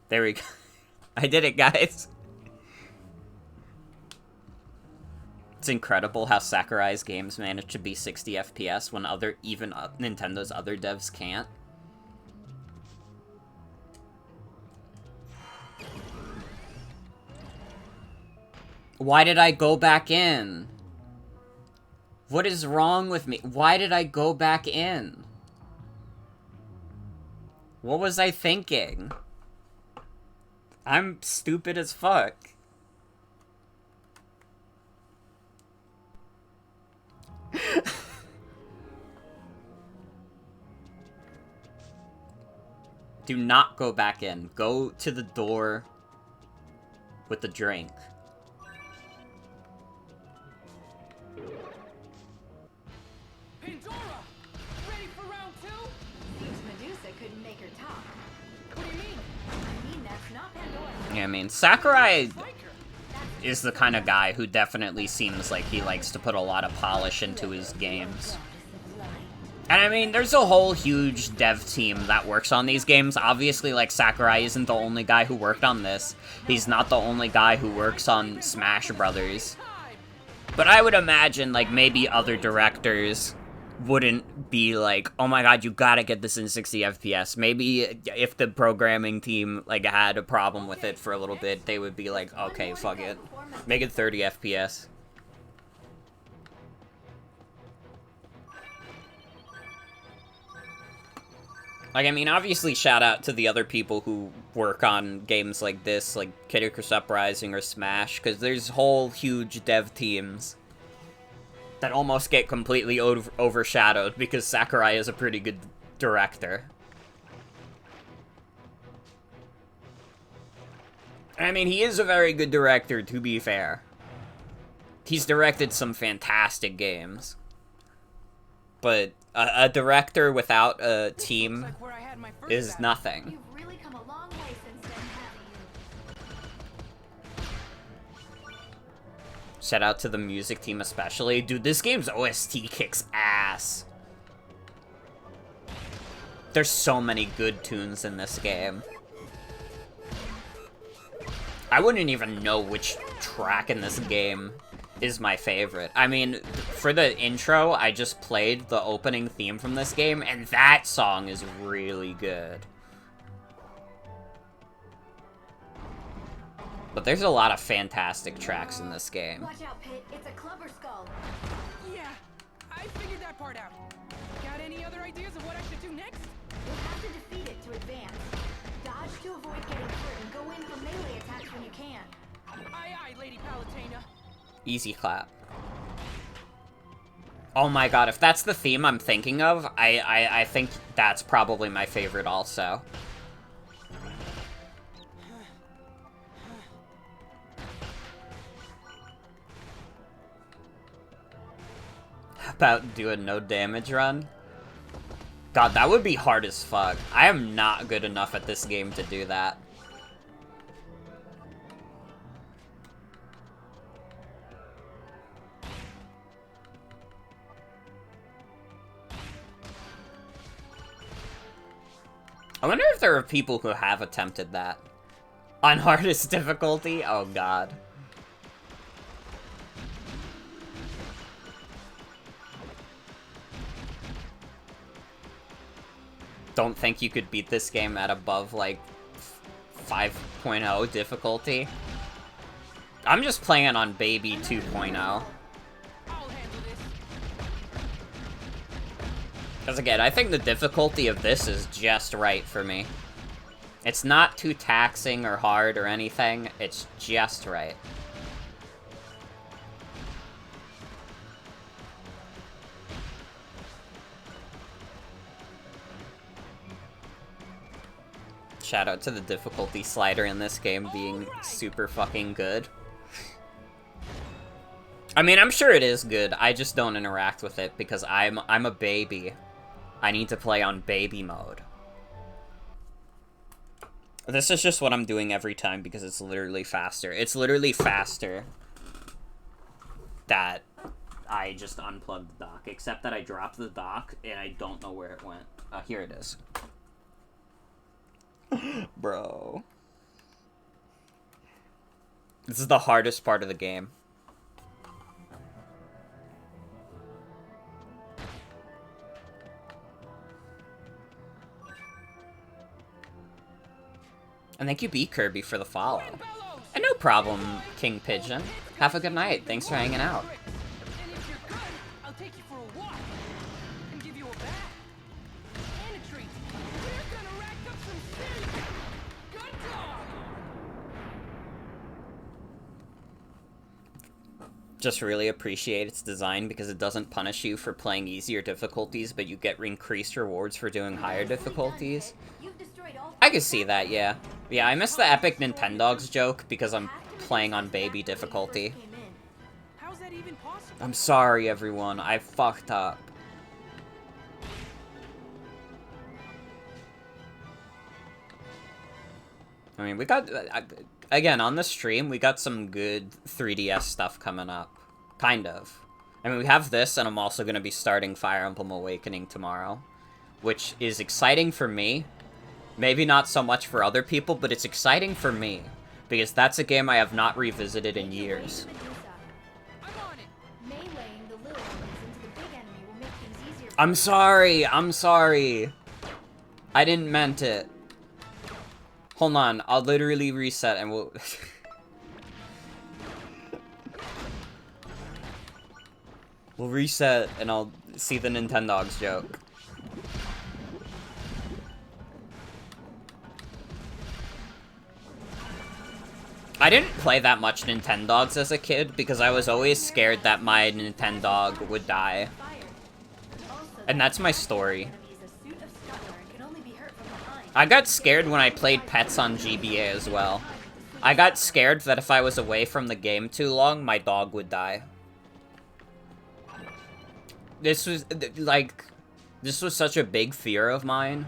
There we go. I did it, guys. It's incredible how Sakurai's games manage to be 60 FPS when even Nintendo's other devs can't. Why did I go back in? What is wrong with me? Why did I go back in? What was I thinking? I'm stupid as fuck. Do not go back in. Go to the door with the drink. Pandora! Ready for round 2? Seems Medusa couldn't make her talk. What do you mean? I mean, that's not Pandora. Yeah, I mean, Sakurai Like her. is the kind of guy who definitely seems like he likes to put a lot of polish into his games. And I mean, there's a whole huge dev team that works on these games. Obviously, like, Sakurai isn't the only guy who worked on this. He's not the only guy who works on Smash Brothers. But I would imagine, like, maybe other directors wouldn't be like, oh my god, you gotta get this in 60 FPS. Maybe if the programming team, like, had a problem with it for a little bit, they would be like, okay, fuck it. Make it 30 FPS. Like, I mean, obviously shout out to the other people who work on games like this, like Icarus Uprising or Smash, because there's whole huge dev teams that almost get completely overshadowed because Sakurai is a pretty good director. I mean, he is a very good director, to be fair. He's directed some fantastic games. But a director without a team Like where I had my first is battle. nothing. You've really come a long way since then, haven't you? Shout out to the music team especially. Dude, this game's OST kicks ass. There's so many good tunes in this game. I wouldn't even know which track in this game is my favorite. I mean, for the intro, I just played the opening theme from this game, and that song is really good. But there's a lot of fantastic tracks in this game. Watch out, Pit. It's a clubber skull. Yeah, I figured that part out. Got any other ideas of what I should do next? You'll have to defeat it to advance. Dodge to avoid getting hurt and go in for melee attacks when you can. Aye, aye, Lady Palutena. Easy clap. Oh my god, if that's the theme I'm thinking of, I think that's probably my favorite also. How about do a no damage run? God, that would be hard as fuck. I am not good enough at this game to do that. I wonder if there are people who have attempted that. On hardest difficulty? Oh god. Don't think you could beat this game at above, like, 5.0 difficulty. I'm just playing on Baby 2.0. I'll handle this. Because again, I think the difficulty of this is just right for me. It's not too taxing or hard or anything, it's just right. Shout out to the difficulty slider in this game being super fucking good. I mean, I'm sure it is good, I just don't interact with it because I'm a baby. I need to play on baby mode. This is just what I'm doing every time because it's literally faster. It's literally faster that I just unplugged the dock, except that I dropped the dock and I don't know where it went. Here it is. Bro. This is the hardest part of the game. And thank you, B. Kirby, for the follow. And no problem, King Pigeon. Have a good night. Thanks for hanging out. And if you're good, I'll take you for a walk and give you a bath and a treat. We're gonna rack up some sin. Good dog. Just really appreciate its design because it doesn't punish you for playing easier difficulties, but you get increased rewards for doing higher difficulties. You've destroyed all I can see that, yeah. Yeah, I miss the epic Nintendogs joke because I'm playing on baby difficulty. How's that even possible? I'm sorry, everyone. I fucked up. I mean, we got... again, on the stream, we got some good 3DS stuff coming up. Kind of. I mean, we have this, and I'm also going to be starting Fire Emblem Awakening tomorrow. Which is exciting for me. Maybe not so much for other people, but it's exciting for me. Because that's a game I have not revisited in years. I'm on it. Meleeing the little ones into the big enemy will make things easier for I'm sorry, I'm sorry. I didn't meant it. Hold on, I'll literally reset and we'll... we'll reset and I'll see the Nintendogs joke. I didn't play that much Nintendogs as a kid because I was always scared that my Nintendog would die. fire. Also, And that's my story. enemy is a suit of Scuttler and can only be hurt from behind. I got scared when I played Pets on GBA as well. I got scared that if I was away from the game too long, my dog would die. This was, like, this was such a big fear of mine.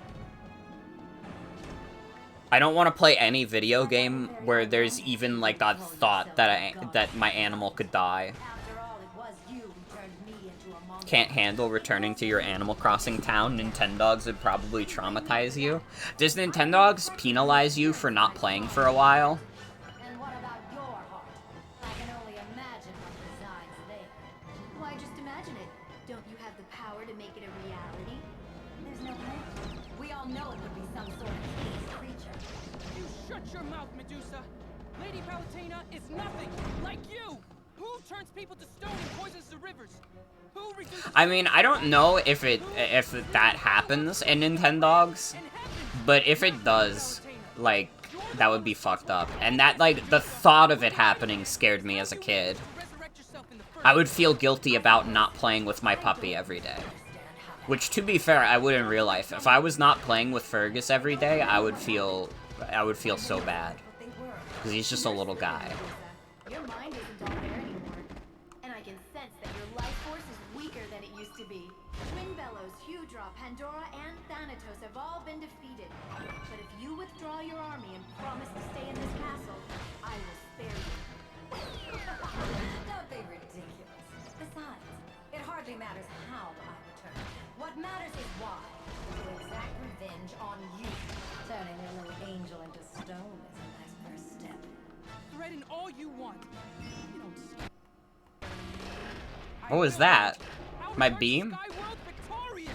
I don't want to play any video game where there's even, like, a thought that my animal could die. After all, it was you who turned me into a monster. Can't handle returning to your Animal Crossing town, Nintendogs would probably traumatize you. Does Nintendogs penalize you for not playing for a while? And what about your heart? I can only imagine what resides there. Why just imagine it? Don't you have the power to make it a reality? There's no way. We all know it would be some sort of hideous creature. You shut your mouth, Medusa. Lady Palutena is nothing like you. Who turns people to stone and poisons the rivers? Who reduces... I mean, I don't know if that happens in Nintendogs, but if it does, like, that would be fucked up. And that, like, the thought of it happening scared me as a kid. I would feel guilty about not playing with my puppy every day. Which, to be fair, I would in real life. If I was not playing with Fergus every day, I would feel so bad. Because he's just a little guy. Your mind isn't all there anymore. And I can sense that your life force is weaker than it used to be. Twin Bellows, Hewdra, Pandora, and Thanatos have all been defeated. But if you withdraw your army and promise to stay in this castle, I will spare you. Don't be ridiculous. Besides, it hardly matters how I return. What matters is why. To exact revenge on you. Turning your little angel into stone is a nice first step. Threaten all you want. You don't scare me. What was that? Our My Dark beam? Sky World victorious.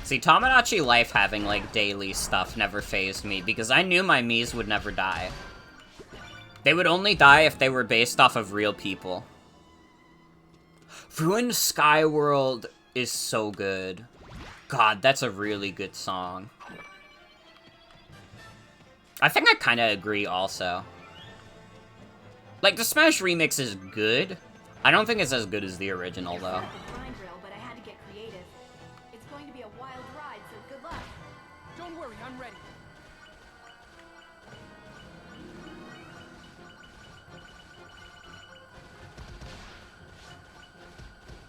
See, Tomodachi Life having, like, daily stuff never fazed me, because I knew my Miis would never die. They would only die if they were based off of real people. Ruined Sky World is so good. God, that's a really good song. I think I kinda agree, also. Like, the Smash remix is good. I don't think it's as good as the original, though. Grind drill, but I had to get creative. It's going to be a wild ride, so good luck. Don't worry, I'm ready.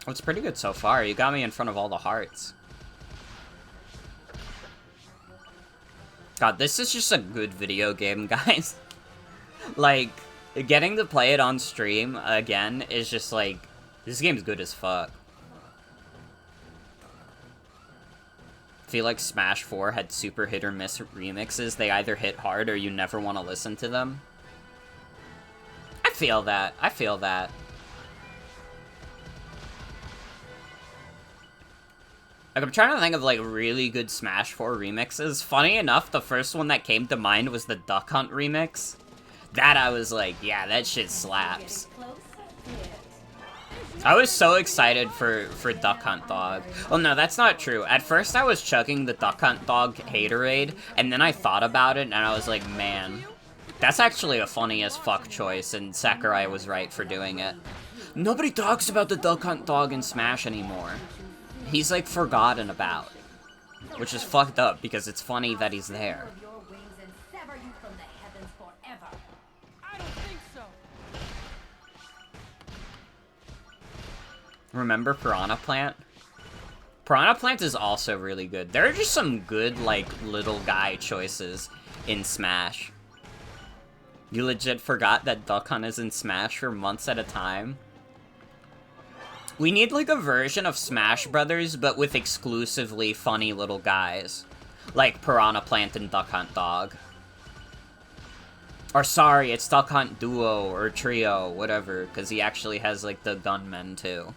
Oh, it's pretty good so far. You got me in front of all the hearts. God, this is just a good video game, guys. Like, getting to play it on stream again is just like, this game's good as fuck. I feel like Smash 4 had super hit or miss remixes. They either hit hard or you never want to listen to them. I feel that. I feel that. Like, I'm trying to think of, like, really good Smash 4 remixes. Funny enough, the first one that came to mind was the Duck Hunt remix. That I was like, yeah, that shit slaps. I was so excited for Duck Hunt Dog. Oh no, that's not true. At first I was chugging the Duck Hunt Dog haterade, and then I thought about it, and I was like, man, that's actually a funny as fuck choice, and Sakurai was right for doing it. Nobody talks about the Duck Hunt Dog in Smash anymore. He's, like, forgotten about. Which is fucked up, because it's funny that he's there. I don't think so. Remember Piranha Plant? Piranha Plant is also really good. There are just some good, like, little guy choices in Smash. You legit forgot that Duck Hunt is in Smash for months at a time? We need, like, a version of Smash Brothers, but with exclusively funny little guys. Like Piranha Plant and Duck Hunt Dog. Or sorry, it's Duck Hunt Duo or Trio, whatever, because he actually has, like, the gunmen, too.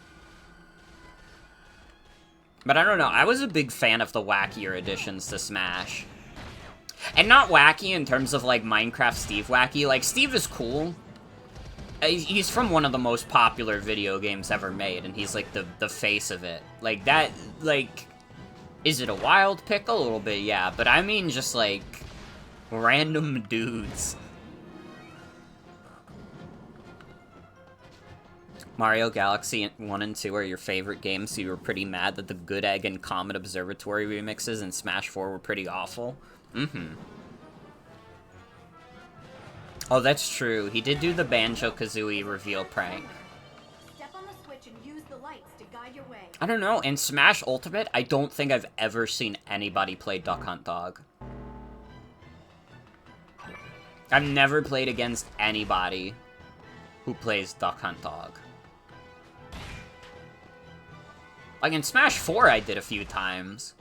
But I don't know, I was a big fan of the wackier additions to Smash. And not wacky in terms of, like, Minecraft Steve wacky. Like, Steve is cool. He's from one of the most popular video games ever made, and he's, like, the face of it. Like, that, like... Is it a wild pick? A little bit, yeah. But I mean just, like, random dudes. Mario Galaxy 1 and 2 are your favorite games, so you were pretty mad that the Good Egg and Comet Observatory remixes in Smash 4 were pretty awful? Mm-hmm. Oh, that's true. He did do the Banjo-Kazooie reveal prank. Step on the switch and use the lights to guide your way. I don't know, in Smash Ultimate, I don't think I've ever seen anybody play Duck Hunt Dog. I've never played against anybody who plays Duck Hunt Dog. Like, in Smash 4 I did a few times.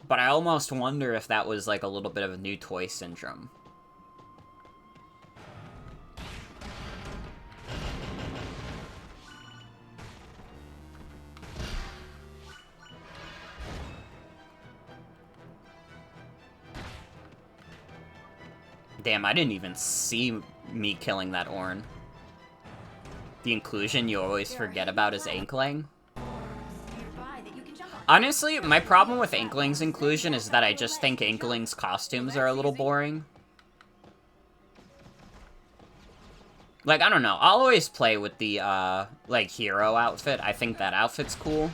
But I almost wonder if that was, like, a little bit of a new toy syndrome. Damn, I didn't even see me killing that Ornn. The inclusion you always forget about is Inkling. Honestly, my problem with Inkling's inclusion is that I just think Inkling's costumes are a little boring. Like, I don't know, I'll always play with the, like, hero outfit. I think that outfit's cool.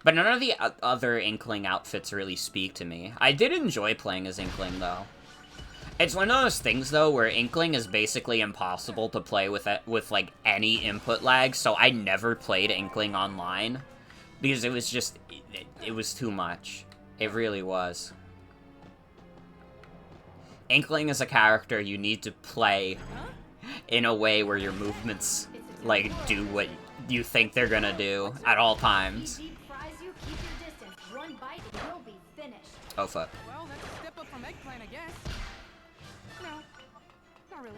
But none of the other Inkling outfits really speak to me. I did enjoy playing as Inkling, though. It's one of those things, though, where Inkling is basically impossible to play with, like, any input lag, so I never played Inkling online. Because it was just, it was too much. It really was. Inkling is a character you need to play in a way where your movements, like, do what you think they're gonna do at all times. Oh, fuck. Well, that's a step up from Eggplant, I guess. No, not really.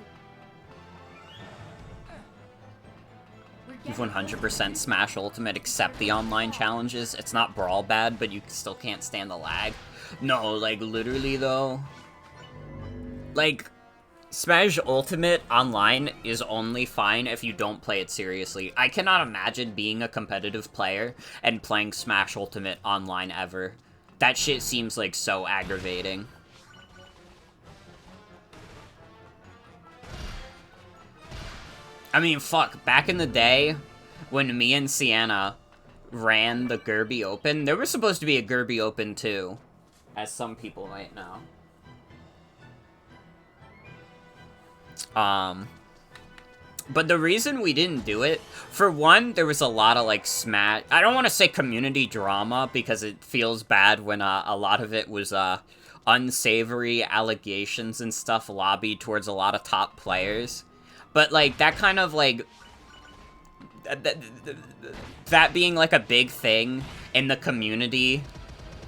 You've 100% Smash Ultimate except the online challenges. It's not Brawl bad, but you still can't stand the lag. No, like, literally, though. Like, Smash Ultimate online is only fine if you don't play it seriously. I cannot imagine being a competitive player and playing Smash Ultimate online ever. That shit seems, like, so aggravating. I mean, fuck, back in the day, when me and Sienna ran the Gerby Open, there was supposed to be a Gerby Open too, as some people might know. But the reason we didn't do it, for one, there was a lot of, like, I don't want to say community drama, because it feels bad when a lot of it was, unsavory allegations and stuff lobbied towards a lot of top players. But, like, that kind of, like, that being, like, a big thing in the community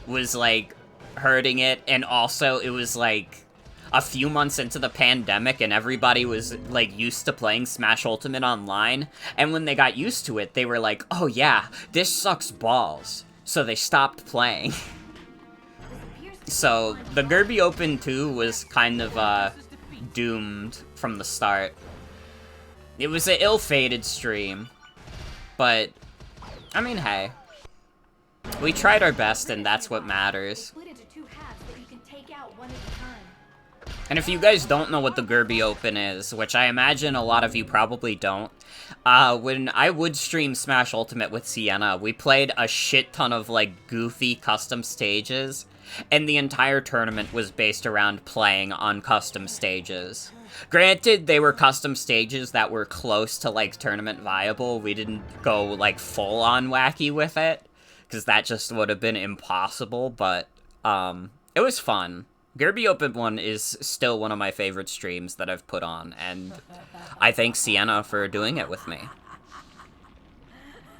was, like, hurting it, and also it was, like, a few months into the pandemic and everybody was, like, used to playing Smash Ultimate online, and when they got used to it, they were like, oh yeah, this sucks balls, so they stopped playing. So, the Derby Open 2 was kind of, doomed from the start. It was an ill-fated stream, but, I mean, hey. We tried our best, and that's what matters. And if you guys don't know what the Derby Open is, which I imagine a lot of you probably don't, when I would stream Smash Ultimate with Sienna, we played a shit ton of, like, goofy custom stages, and the entire tournament was based around playing on custom stages. Granted, they were custom stages that were close to, like, tournament viable. We didn't go, like, full-on wacky with it, because that just would have been impossible, but, it was fun. Derby Open 1 is still one of my favorite streams that I've put on, and I thank Sienna for doing it with me.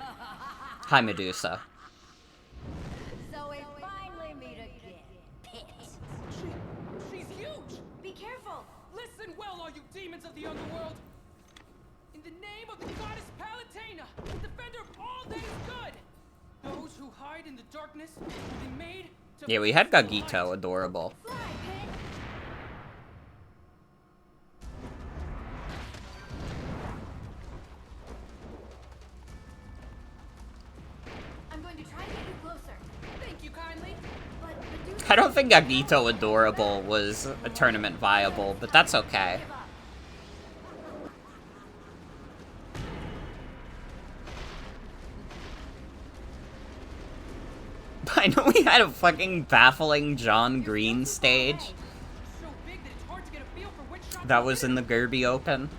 Hi, Medusa. So we finally meet again. Pit. She's huge! Be careful! Listen well, all you demons of the underworld! In the name of the goddess Palutena, defender of all that is good! Those who hide in the darkness will be made to... Yeah, we had Gagito, adorable. Fly, Pit! I'm going to try to get you closer. Thank you kindly. But Medusa... I don't think Gagito Adorable was a tournament viable, but that's okay. Give up. I know we had a fucking baffling John Green stage. So big that it's hard to get a feel for which shot That to was hit. in the Derby Open.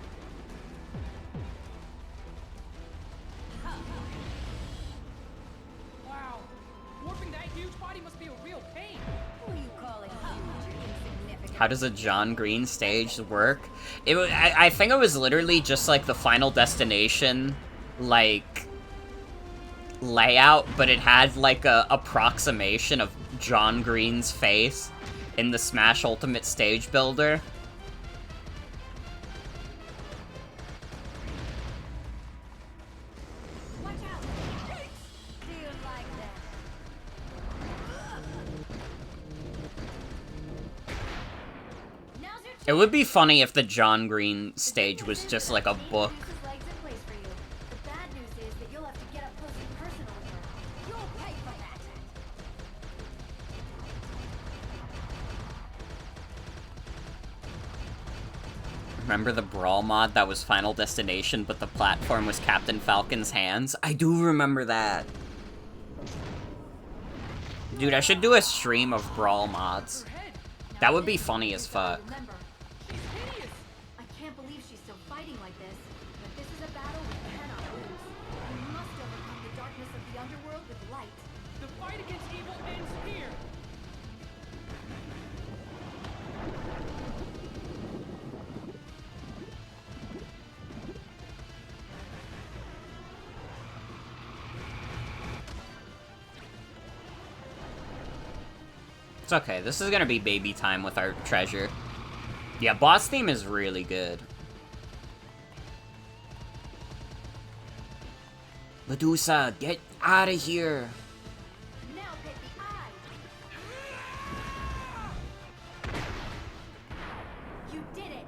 Wow. Warping that huge body must be a real pain. Who are you calling huge, you insignificant? How does a John Green stage work? I think it was literally just like the Final Destination, like, layout, but it had like a approximation of John Green's face in the Smash Ultimate stage builder. Watch out! Do you like that? Now's your chance. It would be funny if the John Green stage was just like a book. Medusa's legs in place for you. The bad news is that you'll have to get up close and personal with her. You'll pay for that. Remember the Brawl mod that was Final Destination, but the platform was Captain Falcon's hands? I do remember that. Dude, I should do a stream of Brawl mods. That would be funny as fuck. Remember, She's hideous. I can't believe she's still fighting like this. But this is a battle we cannot lose. We must overcome the darkness of the underworld with light. The fight against evil ends here. It's okay, this is gonna be baby time with our treasure. Yeah, boss theme is really good. Medusa, get out of here! Now hit the eye. You did it.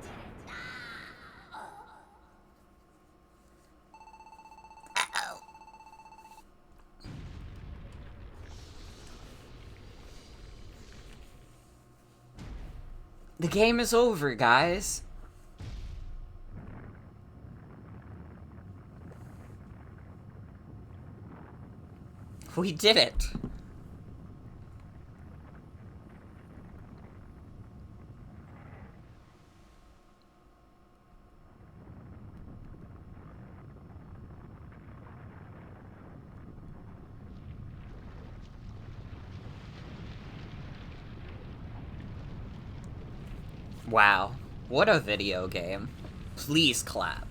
The game is over, guys. We did it. Wow. What a video game. Please clap.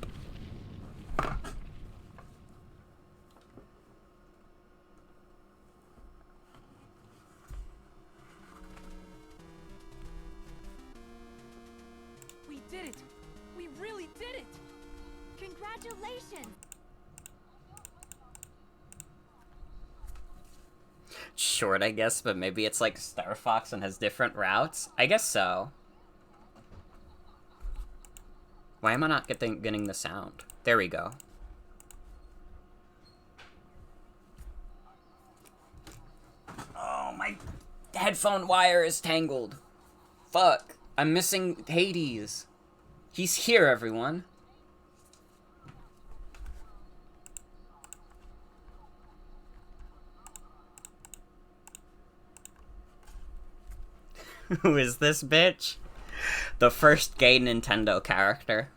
We did it! We really did it! Congratulations! Short, I guess, but maybe it's like Star Fox and has different routes? I guess so. Why am I not getting the sound? There we go. Oh, my headphone wire is tangled. Fuck. I'm missing Hades. He's here, everyone. Who is this bitch? The first gay Nintendo character.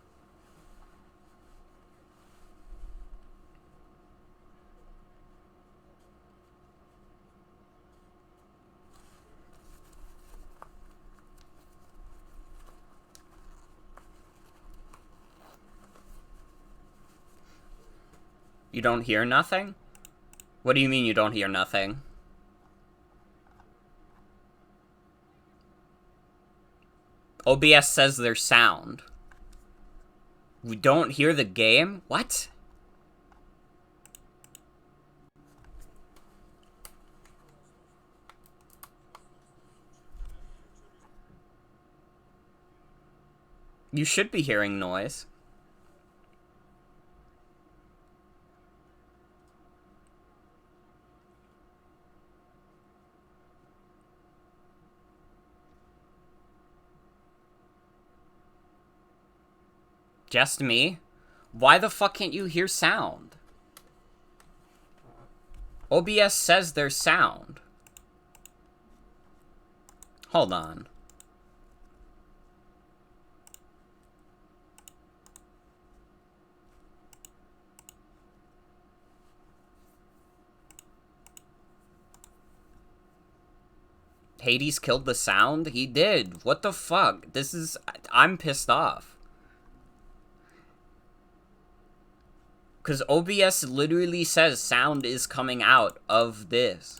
You don't hear nothing? What do you mean you don't hear nothing? OBS says there's sound. We don't hear the game? What? You should be hearing noise. Just me? Why the fuck can't you hear sound? OBS says there's sound. Hold on. Hades killed the sound? He did. What the fuck? I'm pissed off. Because OBS literally says sound is coming out of this.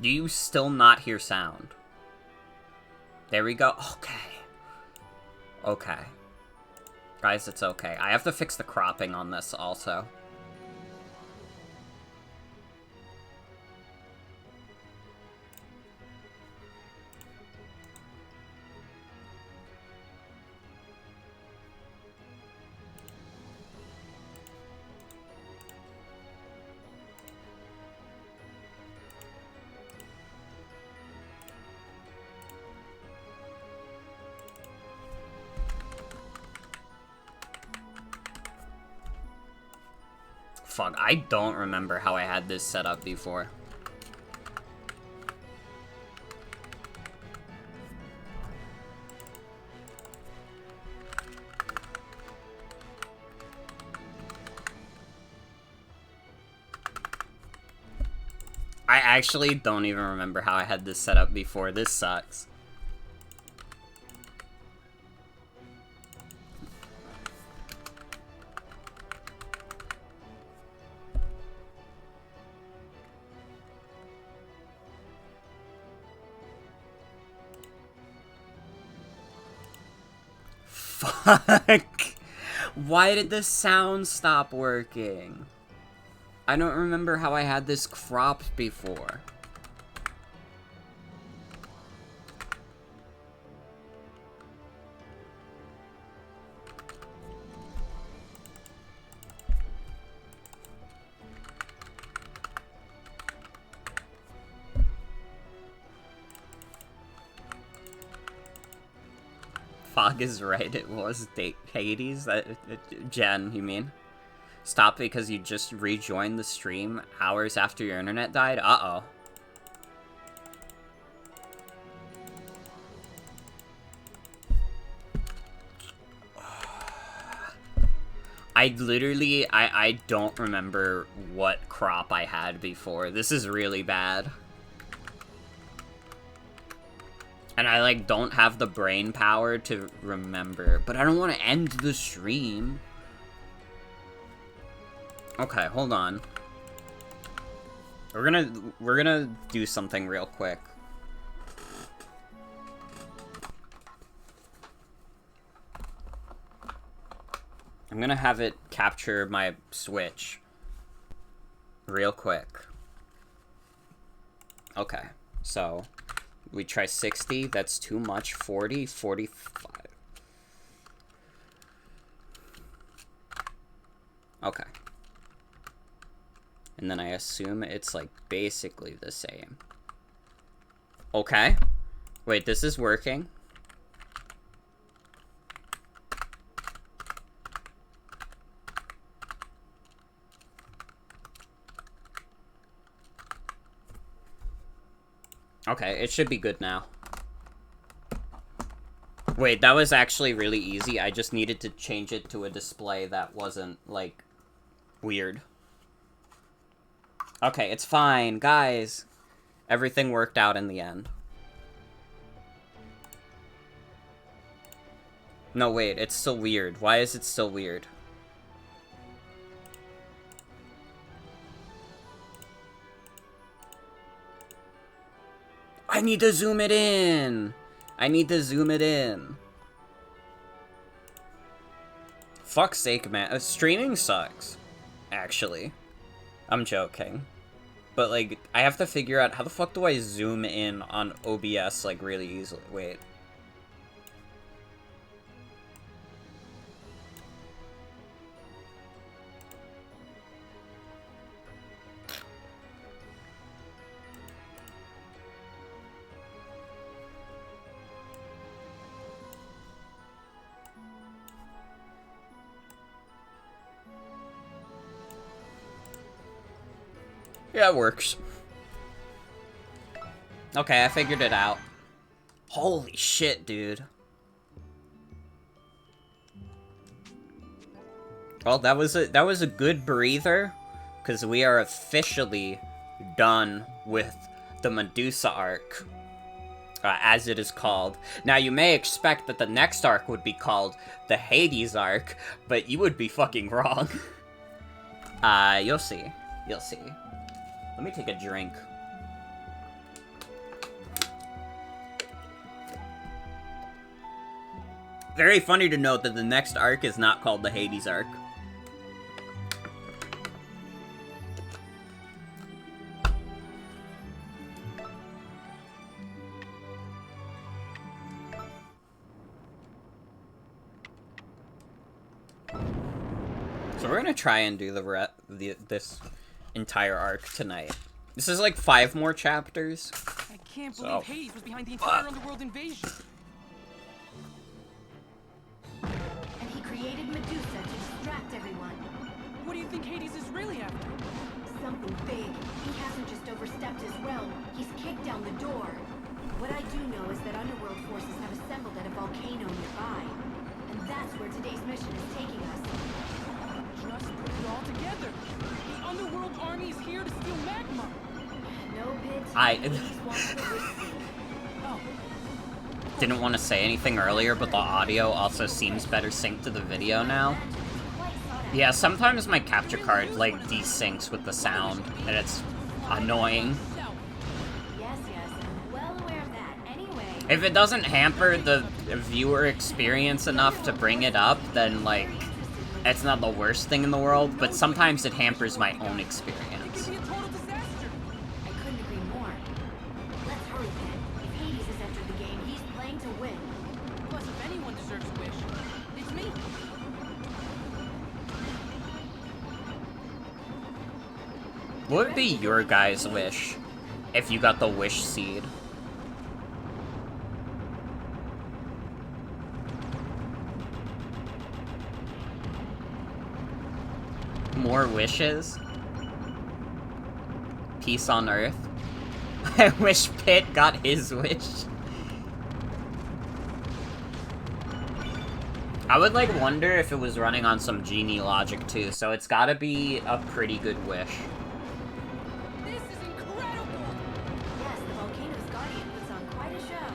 Do you still not hear sound? There we go. Okay. Okay. Guys, it's okay. I have to fix the cropping on this also. Fuck, I don't remember how I had this set up before. I actually don't even remember how I had this set up before. This sucks. Fuck! Why did the sound stop working? I don't remember how I had this cropped before. Fog is right, it was Hades. Jen, you mean? Stop because you just rejoined the stream hours after your internet died? Uh-oh. I don't remember what crop I had before. This is really bad. And I, like, don't have the brain power to remember. But I don't want to end the stream. Okay, hold on. We're gonna do something real quick. I'm gonna have it capture my Switch real quick. Okay, so we try 60, that's too much. 40, 45. Okay. And then I assume it's like basically the same. Okay. Wait, this is working. Okay, it should be good now. Wait, that was actually really easy. I just needed to change it to a display that wasn't, like, weird. Okay, it's fine, guys. Everything worked out in the end. No, wait, it's still weird. Why is it still weird? I need to zoom it in! I need to zoom it in. Fuck's sake, man. Streaming sucks. Actually. I'm joking. But, like, I have to figure out how the fuck do I zoom in on OBS, like, really easily. Wait. Yeah, it works. Okay, I figured it out. Holy shit, dude. Well, that was a good breather, because we are officially done with the Medusa arc, as it is called. Now, you may expect that the next arc would be called the Hades arc, but you would be fucking wrong. You'll see. You'll see. Let me take a drink. Very funny to note that the next arc is not called the Hades arc. So we're gonna try and do this entire arc tonight. This is like 5 more chapters. I can't believe Hades was behind the entire underworld invasion. And he created Medusa to distract everyone. What do you think Hades is really after? Something big. He hasn't just overstepped his realm. He's kicked down the door. What I do know is that underworld forces have assembled at a volcano nearby. And that's where today's mission is taking us. Just put it all together. The underworld army is here to steal magma. No pit. Oh. Didn't want to say anything earlier, but the audio also seems better synced to the video now. Yeah, sometimes my capture card, like, desyncs with the sound, and it's annoying. Yes, I'm well aware of that. Anyway. If it doesn't hamper the viewer experience enough to bring it up, then, like, it's not the worst thing in the world, but sometimes it hampers my own experience. It could be a total disaster. I couldn't agree more. Let's hurry, Pen. If Hades has entered the game, he's playing to win. Plus, if anyone deserves a wish, it's me. What would be your guys' wish if you got the wish seed? more wishes. Peace on Earth. I wish Pitt got his wish. I would, like, wonder if it was running on some genie logic, too, so it's gotta be a pretty good wish. This is incredible! Yes, the Volcano's Guardian puts on quite a show.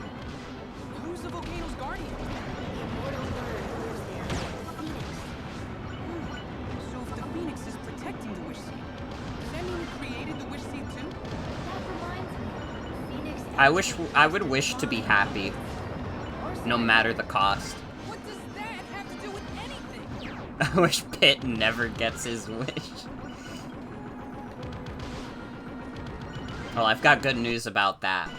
Who's the volcano's guardian? The immortal bird who lives there, the Phoenix. So if the Phoenix is protecting the Wish Seed, does that mean it created the Wish Seed too? That reminds me, Phoenix... I would wish to be happy, no matter the cost. What does that have to do with anything? I wish Pitt never gets his wish. Well, I've got good news about that.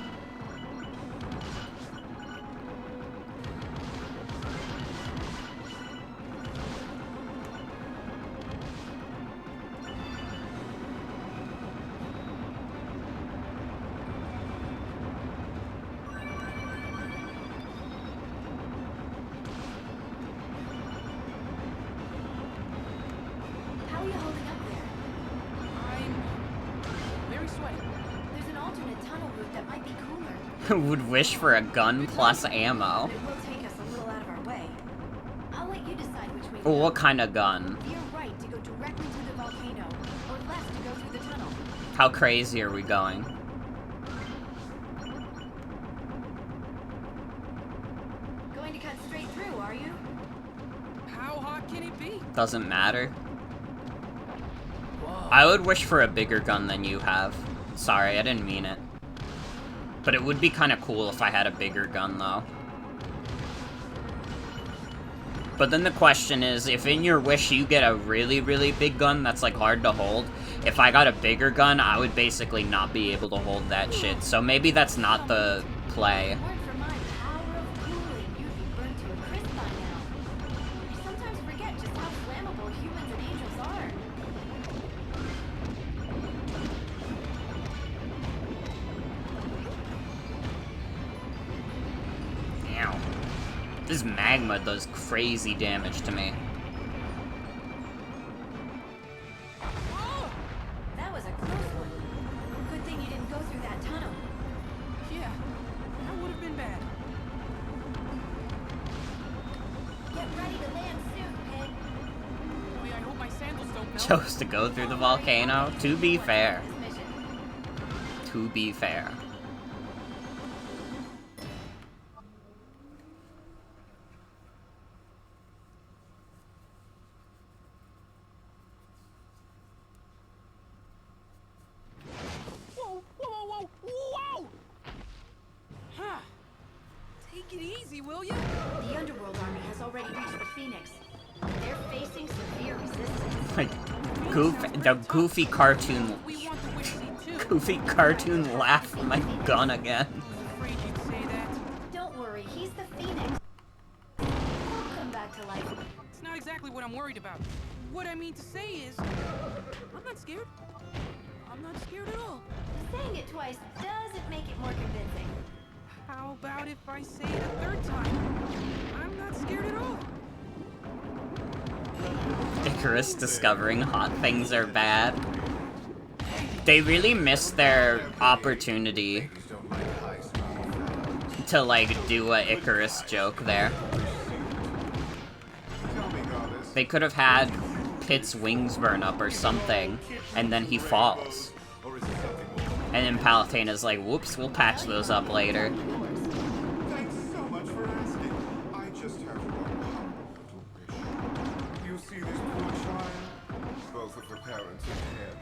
How are you holding up there? I'm very sweaty. There's an alternate tunnel route that might be cooler. Would wish for a gun plus ammo. But it will take us a little out of our way. I'll let you decide which way to Well, go. what kind of gun? Veer right to go directly to the volcano, or left to go through the tunnel. How crazy are we going? Going to cut straight through, are you? How hot can it be? Doesn't matter. I would wish for a bigger gun than you have. Sorry, I didn't mean it. But it would be kind of cool if I had a bigger gun, though. But then the question is, if in your wish you get a really, really big gun that's, like, hard to hold, if I got a bigger gun, I would basically not be able to hold that shit. So maybe that's not the play. If it weren't for my power of cooling, you'd be burnt to a crisp by now. I sometimes forget just how flammable humans and angels are. Ow. This magma does crazy damage to me. Oh! That was a close one. Good thing you didn't go through that tunnel. Yeah, that would have been bad. Get ready to land soon, Pig. Boy, I hope my sandals don't melt. Chose to go through the volcano. To be fair. This mission. To be fair. Whoa, whoa, whoa, whoa, whoa! Huh. Take it easy, will you? The Underworld Army has already reached the Phoenix. They're facing severe resistance. Like, the goofy cartoon, We want the Wish Seed too. goofy cartoon laugh from my gun again. Afraid you'd say that. Don't worry, he's the Phoenix. He'll come back to life. It's not exactly what I'm worried about. What I mean to say is, I'm not scared. I'm not scared at all. Saying it twice doesn't make it more convincing. How about if I say it a third time? I'm not scared at all. Icarus discovering hot things are bad. They really missed their opportunity to, like, do a Icarus joke there. They could have had Pitt's wings burn up or something, and then he falls. And then Palatena's like, whoops, we'll patch those up later. Thanks so much for asking. I just have one humble little wish. You see this poor child? Both of her parents are dead.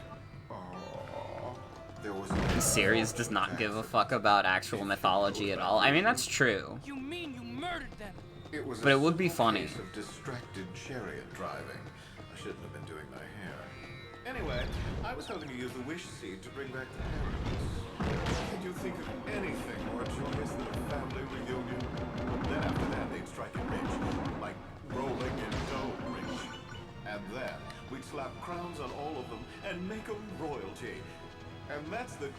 Aww. There was The series does not give a fuck about actual mythology at all. I mean, that's true. You mean you murdered them? It was But a it would be simple funny. case of distracted chariot driving. I shouldn't have been doing my hair. Anyway, I was hoping to use the wish seed to bring back the parents. Can you think of anything more joyous than a family reunion? Then after that, they'd strike it rich, like rolling in dough rich. And then we'd slap crowns on all of them and make 'em royalty. And that's the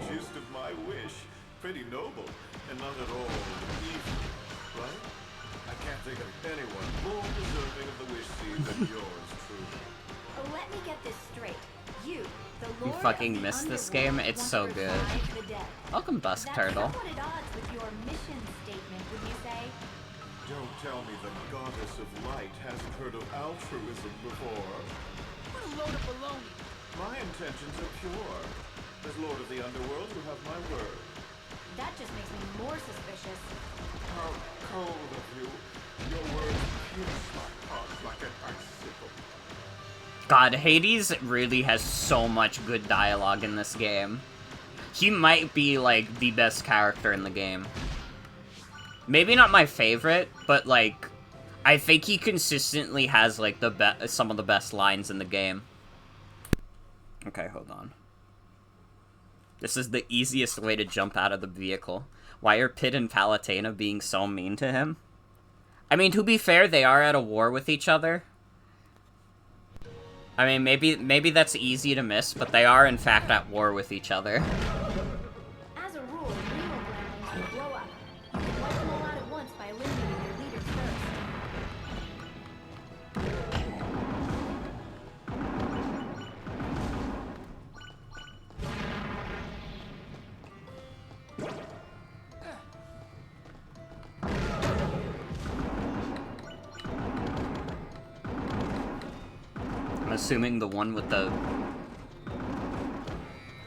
gist of my wish. Pretty noble, and not at all easy, right? I can't think of anyone more deserving of the wish seed than yours truly. Let me get this straight. You, the You Lord fucking of the missed this Underworld, game? It's want so to good. revive the dead. Welcome, Dusk That's Turtle. somewhat at odds with your mission statement, would you say? Don't tell me the goddess of light hasn't heard of altruism before. What a load of baloney. My intentions are pure. As Lord of the Underworld, you have my word. That just makes me more suspicious. How cold of you. Your words pierce my heart like an icicle. God, Hades really has so much good dialogue in this game. He might be, like, the best character in the game. Maybe not my favorite, but, like, I think he consistently has, like, some of the best lines in the game. Okay, hold on. This is the easiest way to jump out of the vehicle. Why are Pit and Palutena being so mean to him? I mean, to be fair, they are at a war with each other. I mean, maybe that's easy to miss, but they are, in fact, at war with each other. As a rule, Nemo groundlings will blow up. You can wipe them all out at once by eliminating their leaders first. I'm assuming the one with the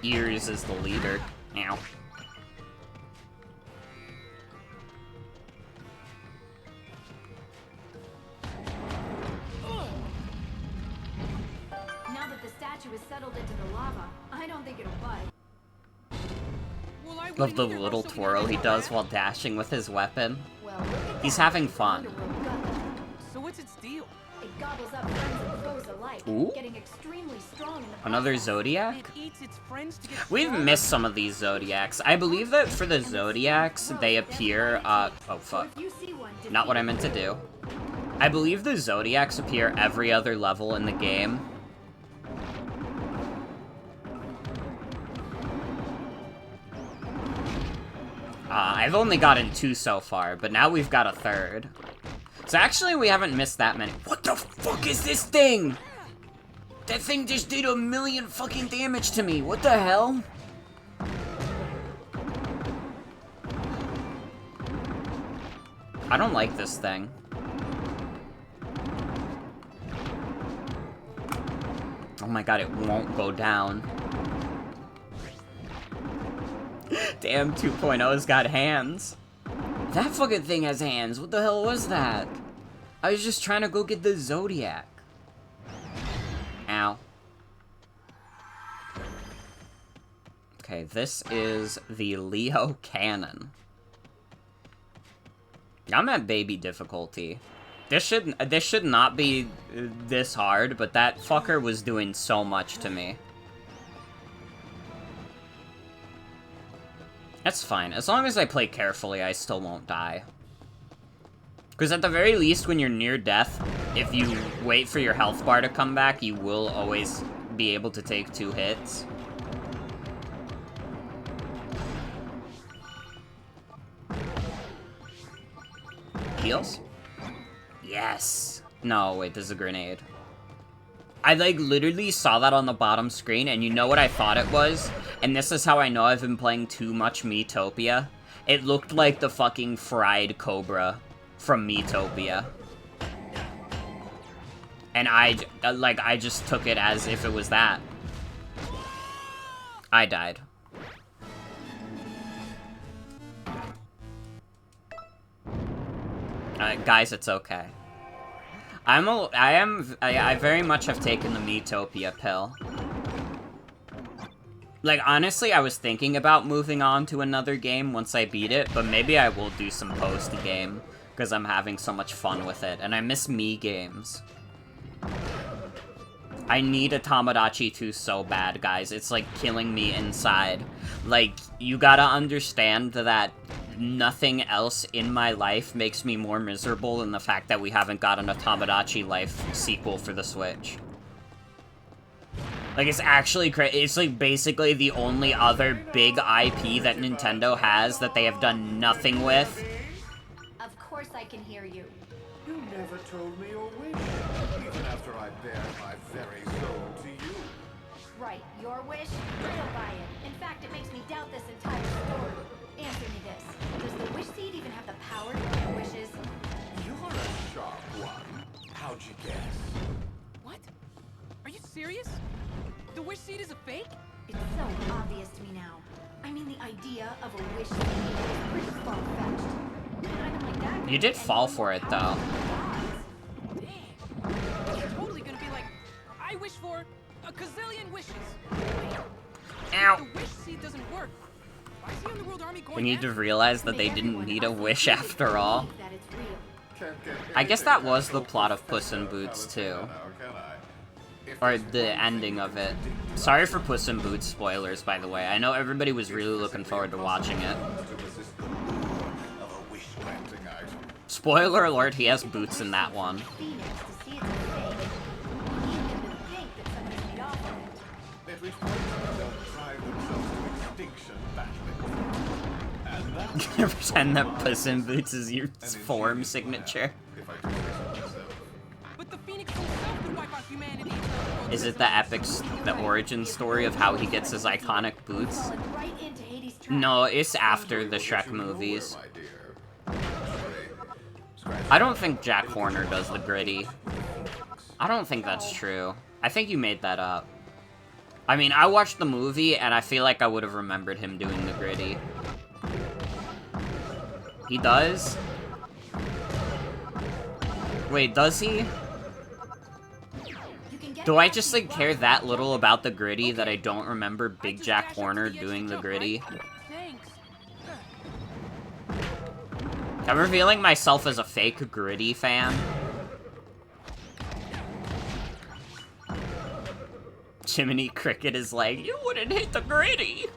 ears is the leader. Ow. Now that the statue is settled into the lava, I don't think it'll budge. Well, I Love the wouldn't either, little so we twirl don't he know does that. while dashing with his weapon. Well, look at He's that. having fun. Underworld got that. So what's its deal? It gobbles up friends and foes alike, Ooh. getting extremely strong in the Another process. Zodiac? It eats its friends to get We've stronger? missed some of these Zodiacs. I believe that for the Zodiacs, they appear, oh So fuck. if you see one, Not what I defeat meant to do. I believe the Zodiacs appear every other level in the game. I've only gotten 2 so far, but now we've got a 3rd. So actually, we haven't missed that many. What the fuck is this thing? That thing just did 1,000,000 fucking damage to me. What the hell? I don't like this thing. Oh my god, it won't go down. Damn, 2.0's got hands. That fucking thing has hands. What the hell was that? I was just trying to go get the Zodiac. Ow. Okay, this is the Leo Cannon. I'm at baby difficulty. This should not be this hard, but that fucker was doing so much to me. That's fine. As long as I play carefully, I still won't die. Because at the very least, when you're near death, if you wait for your health bar to come back, you will always be able to take 2 hits. Heals? Yes! No, wait, this is a grenade. I, like, literally saw that on the bottom screen, and you know what I thought it was? And this is how I know I've been playing too much Miitopia. It looked like the fucking fried cobra from Miitopia. And I just took it as if it was that. I died. Guys, it's okay. I very much have taken the Miitopia pill. Like, honestly, I was thinking about moving on to another game once I beat it, but maybe I will do some post-game, because I'm having so much fun with it, and I miss Mii games. I need a Tomodachi 2 so bad, guys. It's, like, killing me inside. Like, you gotta understand that nothing else in my life makes me more miserable than the fact that we haven't gotten a Tomodachi Life sequel for the Switch. Like, it's actually crazy. It's, like, basically the only other big IP that Nintendo has that they have done nothing with. Of course I can hear you. You never told me your wish, even after I bared my very soul to you. Right, your wish? I don't buy it. In fact, it makes me doubt this entire story. Answer me this. Does the wish seed even have the power to grant wishes? You're a sharp one. How'd you guess? What? Are you serious? The wish seed is a fake? It's so obvious to me now. I mean, the idea of a wish seed is pretty far-fetched. An item like that You did fall for it, though. Dang. It's totally gonna be like, I wish for a gazillion wishes. Wait, Ow. if the wish seed doesn't work, why is the Underworld Army going We need to after it? realize that they didn't need a wish after all. That it's real. Can't get I guess anything that was past the old plot of Professor Puss in Boots, too. Palutena now, can I? If Or there's the one ending thing of it. ridiculous Sorry for Puss in Boots spoilers, by the way. I know everybody was really looking forward to watching it. to resist the lure of a wish-granting item. Spoiler alert, he has boots in that one. Phoenix to see it's a fake. You need them to think that somebody's made off with it. At which point they'll drive themselves to extinction battling. And that's Pretend that Puss in Boots is your form signature. if I do say so myself. But the Phoenix himself could wipe out humanity. Is it the the origin story of how he gets his iconic boots? Falling right into Hades' trap. No, it's after the What Shrek you know movies. where, my dear. Sorry. I don't think Jack Horner does the gritty. I don't think that's true. I think you made that up. I mean, I watched the movie, and I feel like I would have remembered him doing the gritty. He does? Wait, does he? You can get Do I back just, these like, care rocks that and little roll about the gritty that I don't remember I Big just Jack dash up to Horner the edge doing of the jump, gritty? right? Thanks. I'm revealing myself as a fake gritty fan. Jiminy Cricket is like, you wouldn't hit the gritty.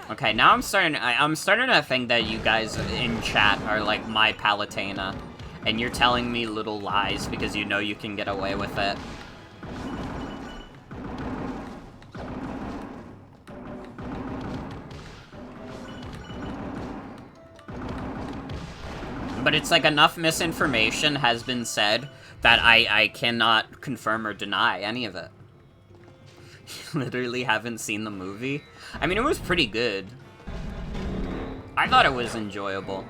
Okay, now I'm starting to think that you guys in chat are like my Palutena, and you're telling me little lies because you know you can get away with it. But it's like enough misinformation has been said that I cannot confirm or deny any of it. Literally haven't seen the movie. I mean, it was pretty good. I thought it was enjoyable.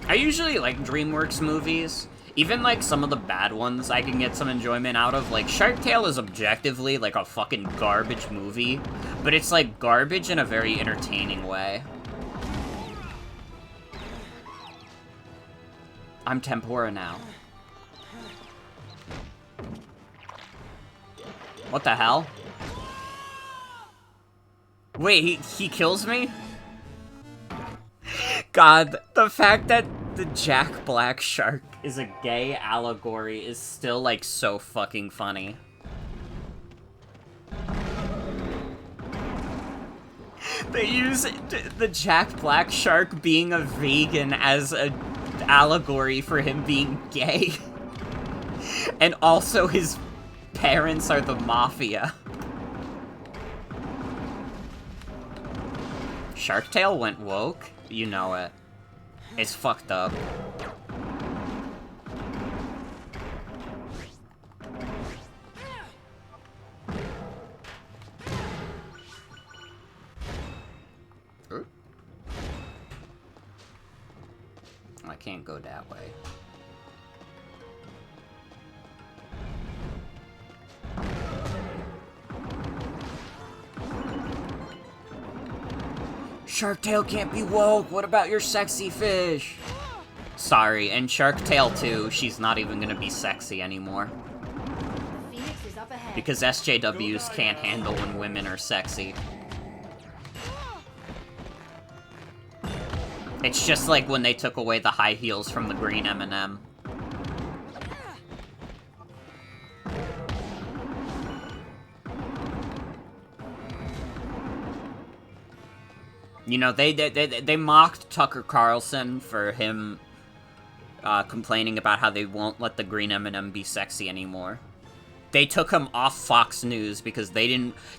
I usually like DreamWorks movies. Even, like, some of the bad ones I can get some enjoyment out of. Like, Shark Tale is objectively, like, a fucking garbage movie. But it's, like, garbage in a very entertaining way. I'm Tempura now. What the hell? Wait, he kills me? God, the fact that the Jack Black shark is a gay allegory is still, like, so fucking funny. They use the Jack Black shark being a vegan as a allegory for him being gay. And also his parents are the mafia. Shark Tale went woke? You know it. It's fucked up. I can't go that way. Shark Tale can't be woke. What about your sexy fish? Sorry, and Shark Tale 2, she's not even gonna be sexy anymore. Phoenix is up ahead. Because SJWs can't handle when women are sexy. It's just like when they took away the high heels from the green M&M. You know, they mocked Tucker Carlson for him complaining about how they won't let the green M&M be sexy anymore. They took him off Fox News because they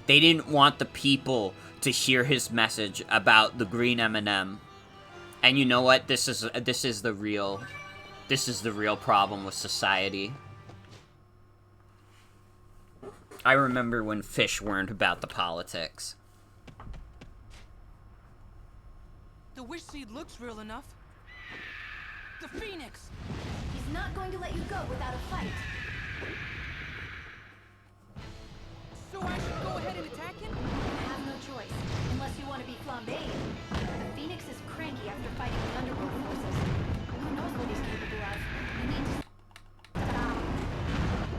didn't want the people to hear his message about the green M&M. And you know what? This is the real problem with society. I remember when fish weren't about the politics. The wish seed looks real enough. The Phoenix! He's not going to let you go without a fight. So I should go ahead and attack him? You have no choice, unless you want to be flambéed. The Phoenix is cranky after fighting the underworld forces. Who knows what he's capable of? You need to stop.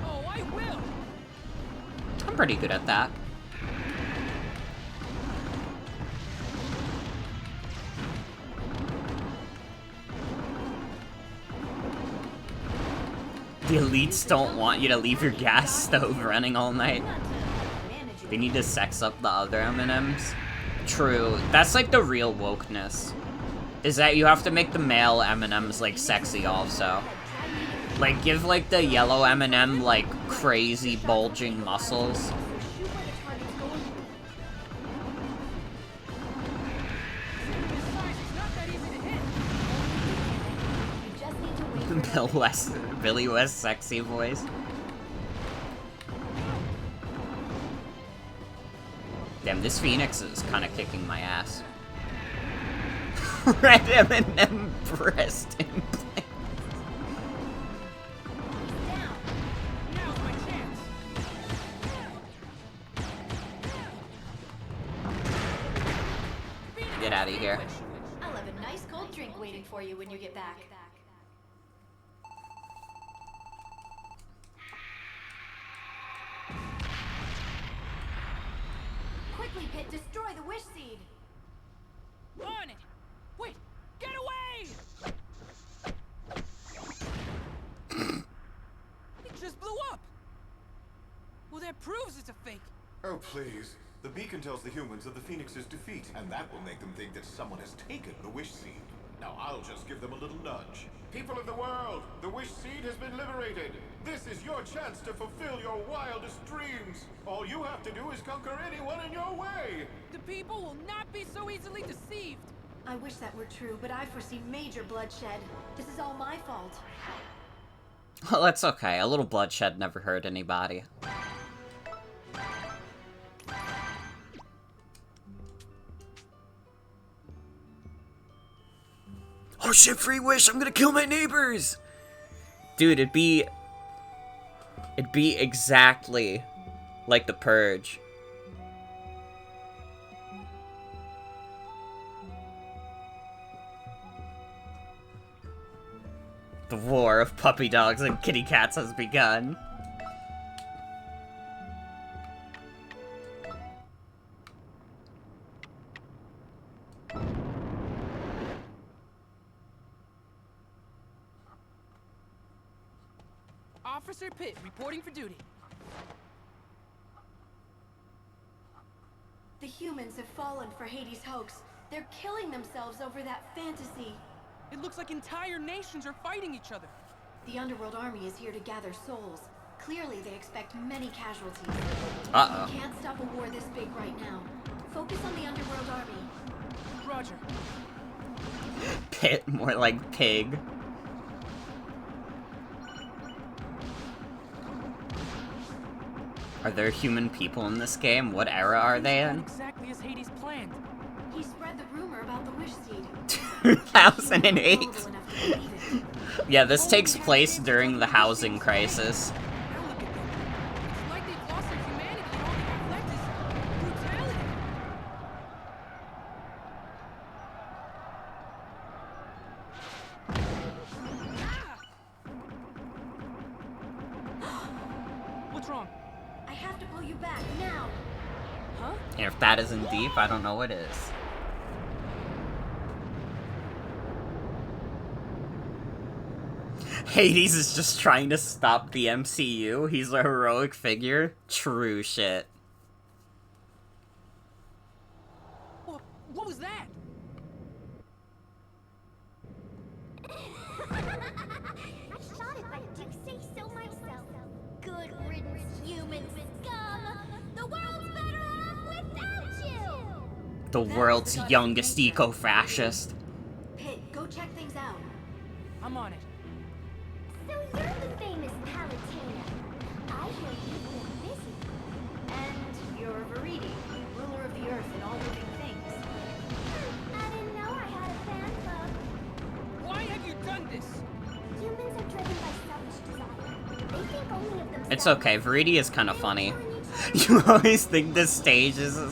Oh, I will! I'm pretty good at that. The elites don't want you to leave your gas stove running all night. They need to sex up the other M&Ms. True. That's like the real wokeness. Is that you have to make the male M&Ms like sexy also. Like give like the yellow M&M like crazy bulging muscles. Billy West sexy voice. Damn, this Phoenix is kind of kicking my ass. Red M&M breast implant. Now's my chance! Get out of here. I'll have a nice cold drink waiting for you when you get back. Quickly, Pit, destroy the wish seed! On it! Wait! Get away! It just blew up! Well, that proves it's a fake. Oh, please. The beacon tells the humans of the Phoenix's defeat, and that will make them think that someone has taken the wish seed. Now I'll just give them a little nudge. People of the world, the wish seed has been liberated. This is your chance to fulfill your wildest dreams. All you have to do is conquer anyone in your way. The people will not be so easily deceived. I wish that were true, but I foresee major bloodshed. This is all my fault. Well, that's okay. A little bloodshed never hurt anybody. Oh shit, free wish! I'm gonna kill my neighbors! Dude, it'd be exactly like the Purge. The war of puppy dogs and kitty cats has begun. Officer Pitt, reporting for duty. The humans have fallen for Hades' hoax. They're killing themselves over that fantasy. It looks like entire nations are fighting each other. The Underworld Army is here to gather souls. Clearly, they expect many casualties. Uh-oh. We can't stop a war this big right now. Focus on the Underworld Army. Roger. Pit, more like pig. Are there human people in this game? What era are they in? Exactly as Hades planned. He spread the rumor about the wish seed. 2008. Noble enough to believe it. Yeah, this takes place during the housing crisis. Now look at them. It's like they've lost their humanity and all they have left is brutality. What's wrong? I have to pull you back now. Huh? And if that isn't deep, I don't know what is. Hades is just trying to stop the MCU. He's a heroic figure. True shit. What was that? I shot it, I do say so myself. Good riddance, human scum. The world's better off without you. The world's youngest eco-fascist. Pit, Go check things out. I'm on it. So you're the famous Palutena. I hear you've been busy. And you're Viridi, ruler of the earth and all living things. I didn't know I had a fan club. Why have you done this? Humans are driven by selfish desire. They think only of themselves. It's okay, Viridi is kind of funny. You always think this stage is a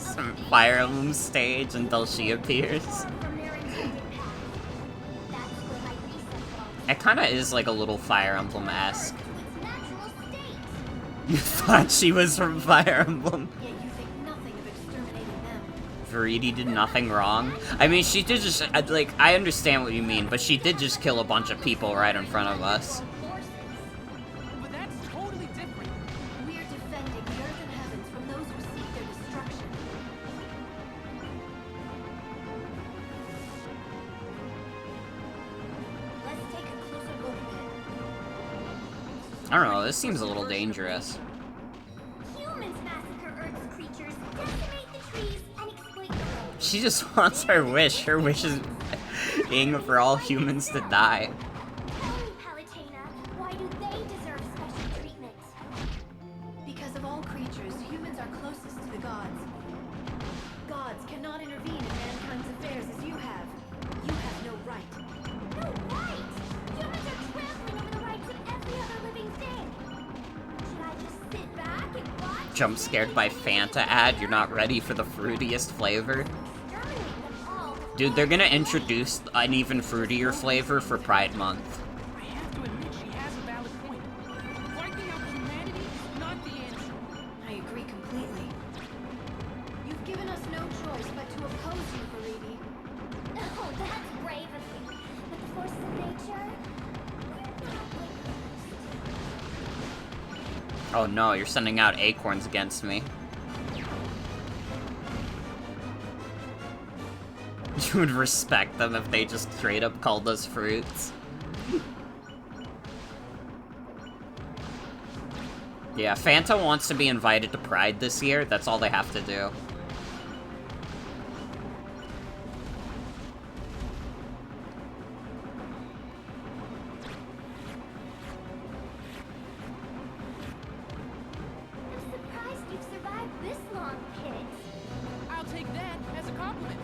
Fire Emblem stage until she appears. From their intended path. That's where my reset falls. It kind of is like a little Fire Emblem-esque. To its natural state. You thought she was from Fire Emblem. Yet you think nothing of exterminating them. Viridi did nothing wrong. I mean, she did just, like, I understand what you mean, but she did just kill a bunch of people right in front of us. But that's totally different. We are defending the earth and heavens from those who seek their destruction. Let's take a closer look at it. I don't know, this seems a little dangerous. Humans massacre Earth's creatures, decimate the trees, and exploit the roads. She just wants her wish. Her wish is being for all humans to die. Tell me, Palutena, why do they deserve special treatment? Because of all creatures, humans are closest to the gods. Gods cannot intervene in mankind's affairs as you have. You have no right. No right! Humans are trampling over the rights of every other living thing. Should I just sit back and watch? Jump scared by Fanta ad, you're not ready for the fruitiest flavor. Exterminate them all. Dude, they're gonna introduce an even fruitier flavor for Pride Month. I have to admit she has a valid point. Wiping out humanity is not the answer. I agree completely. You've given us no choice but to oppose you, Viridi. Oh, that's brave of you. With the forces of nature, we're not witnessed. Oh no, you're sending out acorns against me. You would respect them if they just straight up called us fruits. Yeah, Fanta wants to be invited to Pride this year. That's all they have to do. I'm surprised you've survived this long, Kit. I'll take that as a compliment.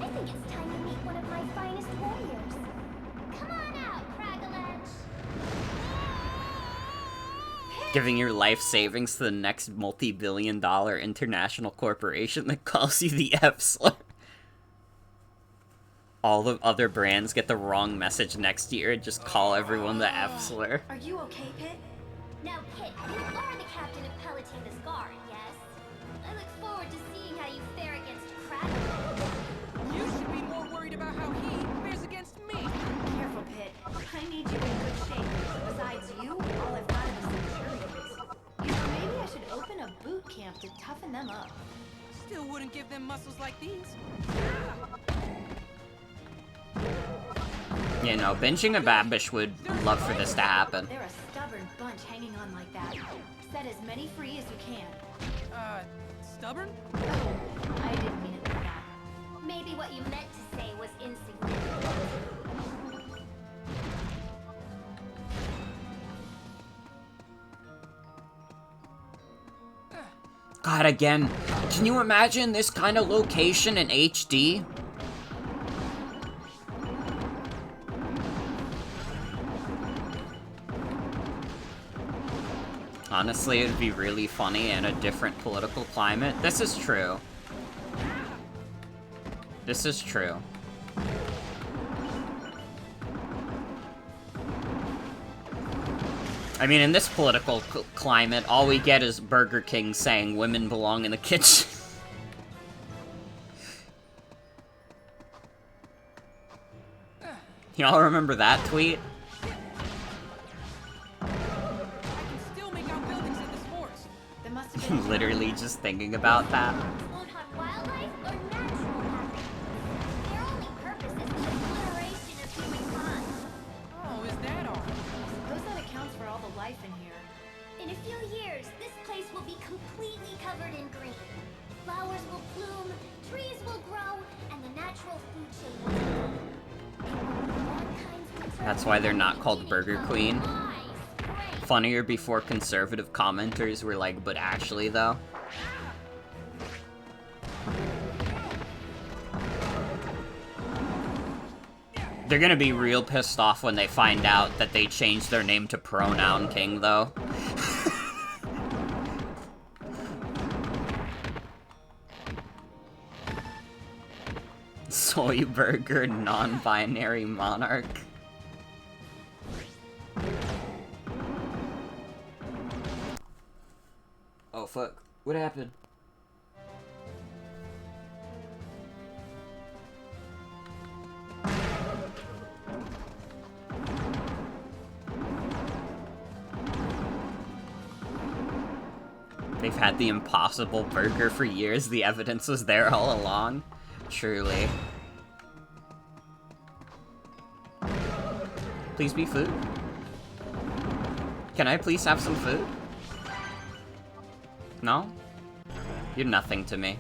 I think it's time to meet one of my finest warriors. Come on out, Cragaledge. Giving your life savings to the next multi-billion-dollar international corporation that calls you the F-slur. All the other brands get the wrong message next year and just call everyone the F-slur. Are you okay, Pit? Now, Kit, you are the captain of Palutena's guard, yes? I look forward to seeing how you fare against Cragaledge. You should be more worried about how he fares against me. Careful, Pit. I need you in good shape. Besides you, all I've got is centurions. You know, maybe I should open a boot camp to toughen them up. Still wouldn't give them muscles like these. You know, Binging and Babish would love for this to happen. They're a stubborn bunch hanging on like that. Set as many free as you can. Stubborn? Oh, I didn't mean it like that. Maybe what you meant to say was insignificant. God, again, can you imagine this kind of location in HD? Honestly, it'd be really funny in a different political climate. This is true. This is true. I mean, in this political climate, all we get is Burger King saying women belong in the kitchen. Y'all remember that tweet? I can still make out buildings in this forest. There must have been Literally just thinking about that. Won't harm wildlife or natural habitats. Their only purpose is the obliteration of humankind. Oh, is that all? suppose that accounts for all the life in here. In a few years, this place will be completely covered in green. Flowers will bloom, trees will grow, and the natural food chain will develop. That's why they're not called Burger Queen. Funnier before conservative commenters were like, but actually though. They're gonna be real pissed off when they find out that they changed their name to Pronoun King, though. Soy burger, non-binary monarch. Oh fuck, what happened? They've had the Impossible Burger for years. The evidence was there all along. Truly. Please be food. Can I please have some food? No? You're nothing to me.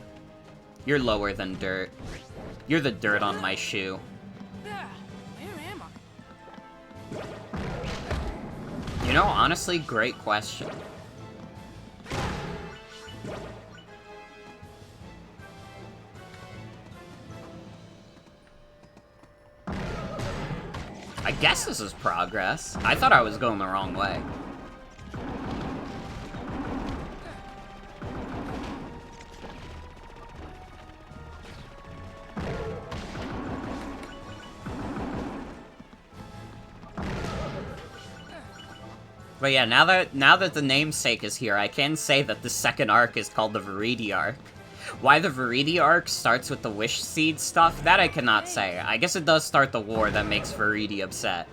You're lower than dirt. You're the dirt on my shoe. Where am I? You know, honestly, great question. I guess this is progress. I thought I was going the wrong way. But yeah, now that the namesake is here, I can say that the second arc is called the Viridi arc. Why the Viridi arc starts with the Wish Seed stuff, that I cannot say. I guess it does start the war that makes Viridi upset.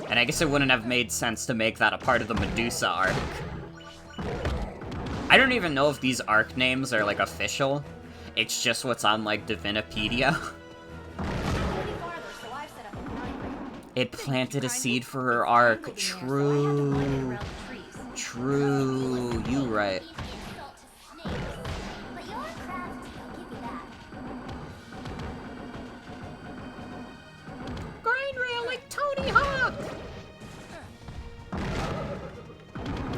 And I guess it wouldn't have made sense to make that a part of the Medusa arc. I don't even know if these arc names are, like, official. It's just what's on, like, Divinopedia. It planted a seed for her arc. True. True. You right. Grind rail like Tony Hawk!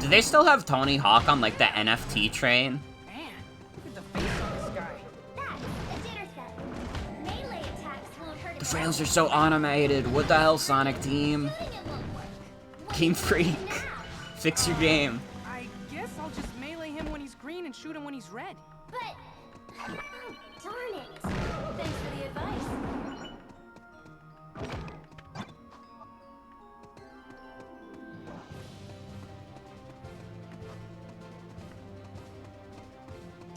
Do they still have Tony Hawk on, like, the NFT train? Man, look at the face on this guy. That's a jitter set. Melee attacks won't hurt The frames are so animated. What the hell, Sonic Team? Game Freak. Fix your game. I guess I'll just melee him when he's green and shoot him when he's red. But... darn it. Thanks for the advice.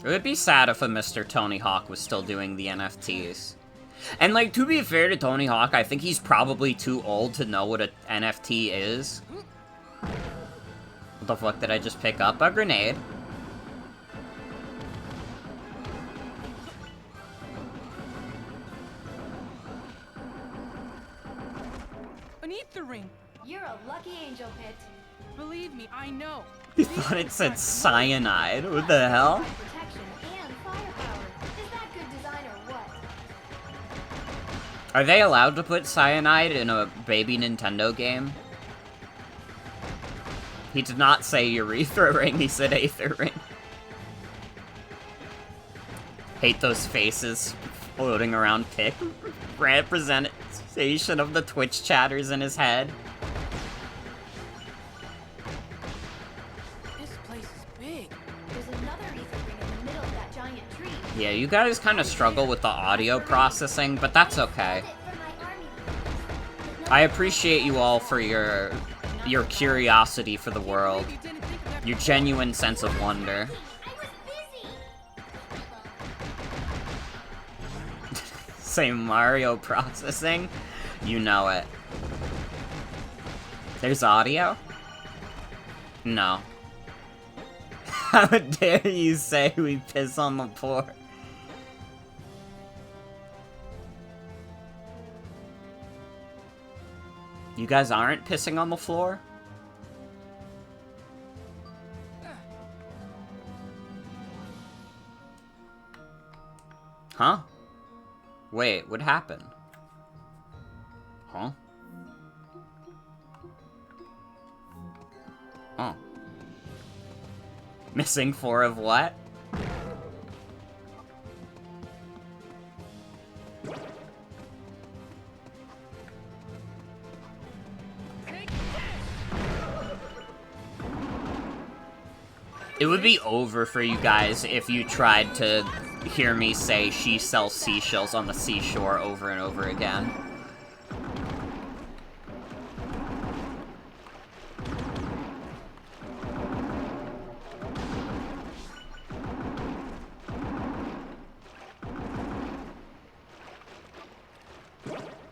It would be sad if a Mr. Tony Hawk was still doing the NFTs. And, like, to be fair to Tony Hawk, I think he's probably too old to know what an NFT is. What the fuck did I just pick up? A grenade. An ether ring. You're a lucky angel, Pit. Believe me, I know. You thought it said cyanide. What the hell? Protection and firepower. Is that good design or what? Are they allowed to put cyanide in a baby Nintendo game? He did not say urethra ring, he said aether ring. Hate those faces floating around Pick. Representation of the Twitch chatters in his head. This place is big. There's another ether ring in the middle of that giant tree. Yeah, you guys kind of struggle with the audio processing, but that's okay. Hold it for my army. I appreciate you all for your curiosity for the world, You didn't think of that. your genuine sense of wonder. I was busy. Say Mario processing? You know it. There's audio? No. How dare you say we piss on the floor? You guys aren't pissing on the floor? Huh? Wait, what happened? Huh? Oh. Missing 4 of what? It would be over for you guys if you tried to hear me say she sells seashells on the seashore over and over again.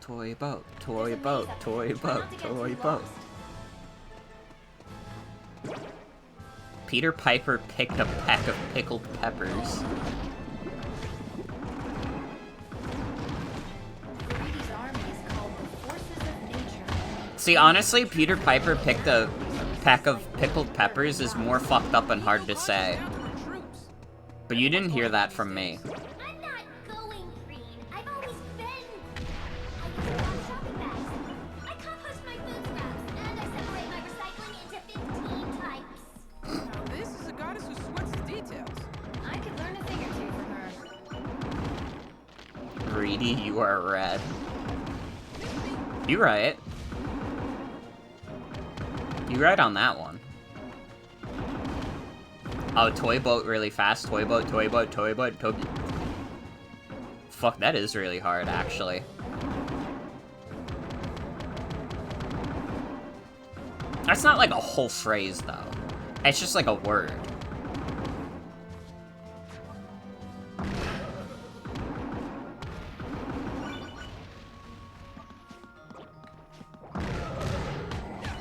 Toy boat, toy boat, toy boat, toy boat. Peter Piper picked a peck of pickled peppers. See, honestly, Peter Piper picked a peck of pickled peppers is more fucked up and hard to say. But you didn't hear that from me. I'm not going green. I've always been. I use a lot of shopping bags. I compost my food scraps, and I separate my recycling into 15 types. Now this is a goddess who sweats the details. I could learn a thing or two from her. Greedy, you are red. You right. You right on that one. Oh, toy boat really fast. Toy boat, toy boat, toy boat, toy boat. Fuck, that is really hard, actually. That's not like a whole phrase, though. It's just like a word.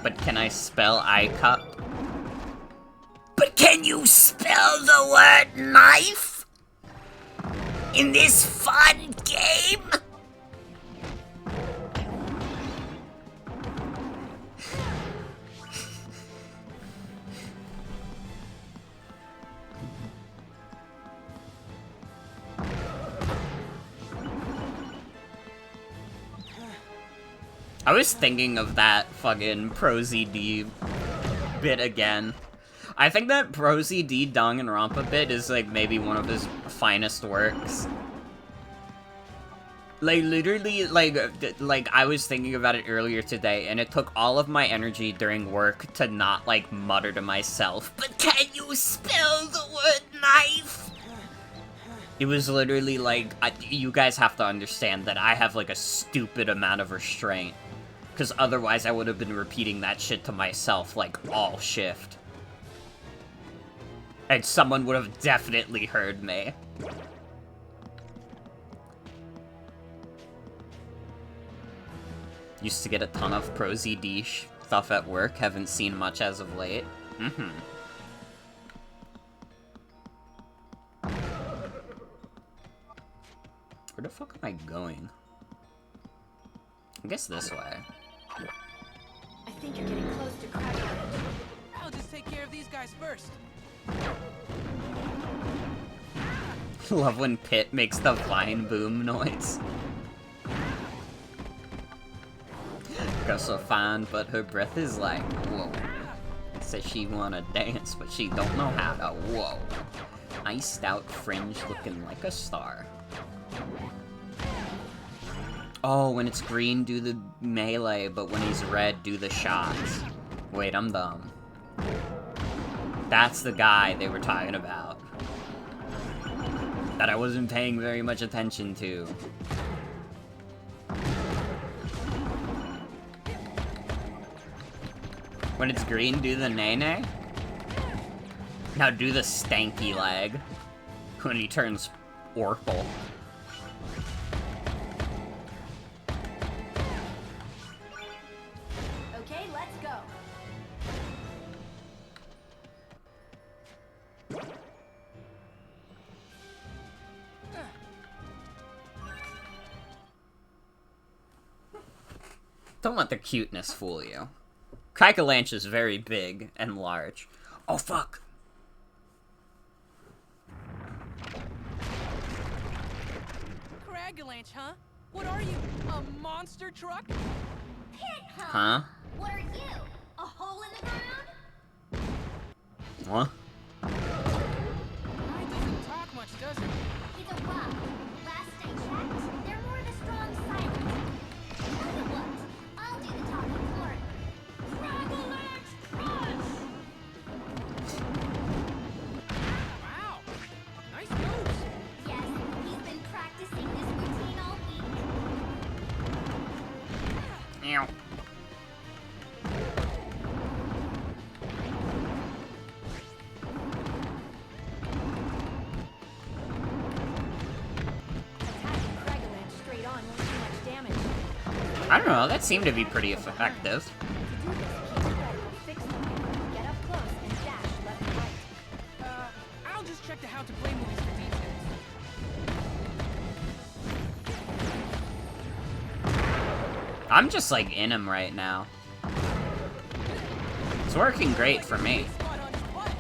But can I spell iCup? But can you spell the word knife? In this fun game? I was thinking of that fucking ProZD bit again. I think that ProZD Danganronpa bit is like maybe one of his finest works. Like literally, like I was thinking about it earlier today, and it took all of my energy during work to not like mutter to myself, "But can you spell the word knife?" It was literally like, you guys have to understand that I have like a stupid amount of restraint. Because otherwise I would have been repeating that shit to myself like all shift. And someone would have definitely heard me. Used to get a ton of ProZD stuff at work, haven't seen much as of late. Mm-hmm. Where the fuck am I going? I guess this way. I think you're getting close to cracking it. I'll just take care of these guys first. Love when Pit makes the vine boom noise. Girl so fine, but her breath is like, whoa. Says she wanna dance, but she don't know how to, whoa. Iced out fringe looking like a star. Oh, when it's green, do the melee, but when he's red, do the shots. Wait, I'm dumb. That's the guy they were talking about. That I wasn't paying very much attention to. When it's green, do the nay-nay? Now do the stanky leg. When he turns orpal. Okay, let's go. Don't let the cuteness fool you. Crikalanch is very big and large. Oh, fuck! Cragalanch, huh? What are you, a monster truck? Pit, Huh? What are you? A hole in the ground? What? Mine doesn't talk much, does it? It's a rock. Last I checked, they're more of a strong silent. Tell you what, I'll do the talking for you. Travel Edge Crunch! Wow! Nice moves! Yes, he's been practicing this routine all week. Meow. Attacking Cragalanche straight on won't do much damage. I don't know, that seemed to be pretty effective. To do this, keep ready to fix them. Get up close and dash left and right. I'll just check the how to play movies for details. I'm just like in him right now. It's working great for me. Spot on his butt.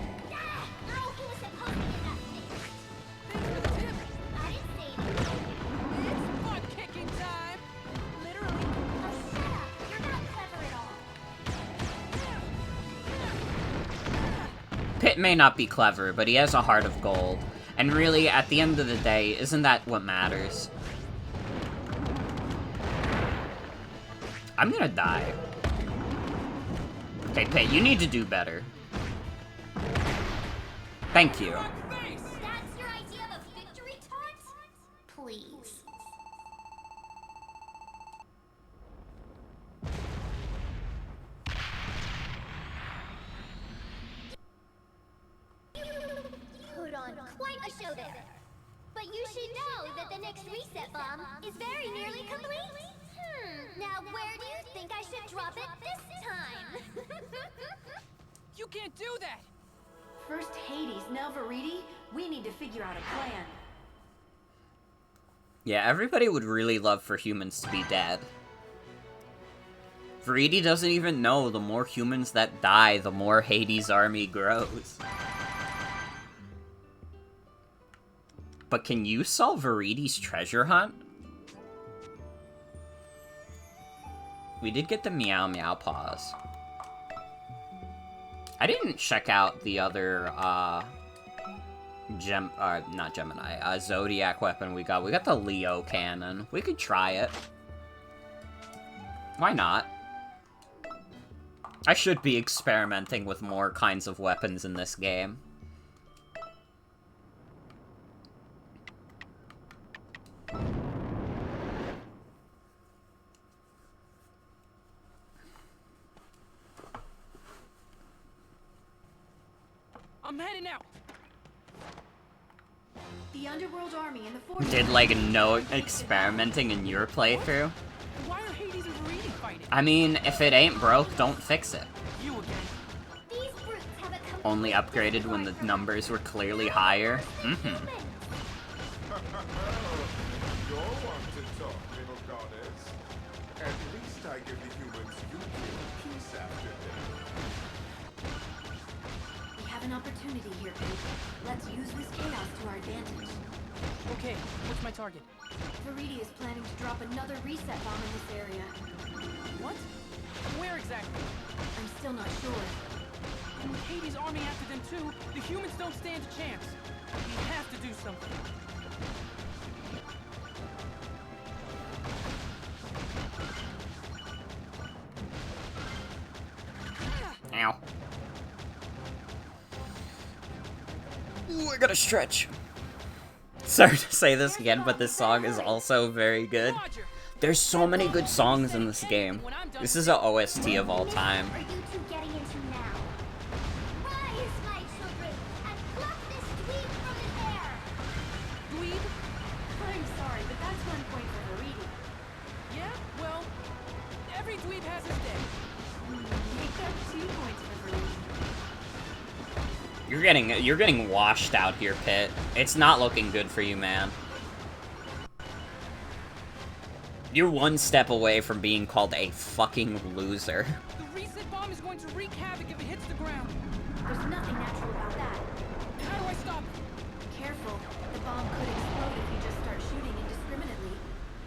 Oh, he was supposed to get that fixed. Thanks for the tip. I didn't say anything. It's butt kicking time. Literally. Oh, shut up. You're not clever at all. Pit may not be clever, but he has a heart of gold. And really, at the end of the day, isn't that what matters? I'm gonna die. Okay, Pit, you need to do better. Thank you. Face. That's your idea of a victory taunt? Please. Put on quite a show there. But you should know that the next reset bomb is very nearly complete. Now where do you think I should drop it this time? You can't do that. First Hades, now Veridi. We need to figure out a plan. Yeah, everybody would really love for humans to be dead. Veridi doesn't even know the more humans that die, the more Hades' army grows. But can you solve Veridi's treasure hunt? We did get the Meow Meow Paws. I didn't check out the other, not Gemini, Zodiac weapon we got. We got the Leo cannon. We could try it. Why not? I should be experimenting with more kinds of weapons in this game. I'm heading out. The Underworld Army and the forces. Did, like, no experimenting in your playthrough? Why are Hades and Veridi fighting? I mean, if it ain't broke, don't fix it. You again. These brutes have a Only upgraded when the numbers were clearly higher. Mm-hmm. You're one to talk, little goddess. At least I give the humans you give peace after dinner. We have an opportunity here, Pete. Let's use this chaos to our advantage. Okay, what's my target? Veridi is planning to drop another reset bomb in this area. What? Where exactly? I'm still not sure. And with Hades' army after them too, the humans don't stand a chance. We have to do something. Ow. Ooh, I gotta stretch. Sorry to say this again, but this song is also very good. Roger. There's so many good songs in this game. This is a OST of all time. Are you two getting into now? Rise, my children, and pluck this dweeb from his hair! Dweeb? I'm sorry, but that's 1 point for Veridi. Yeah, well, every dweeb has his day. Make that 2 points for Veridi. You're getting washed out here, Pit. It's not looking good for you, man. You're one step away from being called a fucking loser. The reset bomb is going to wreak havoc if it hits the ground. There's nothing natural about that. How do I stop it? Careful, the bomb could explode if you just start shooting indiscriminately.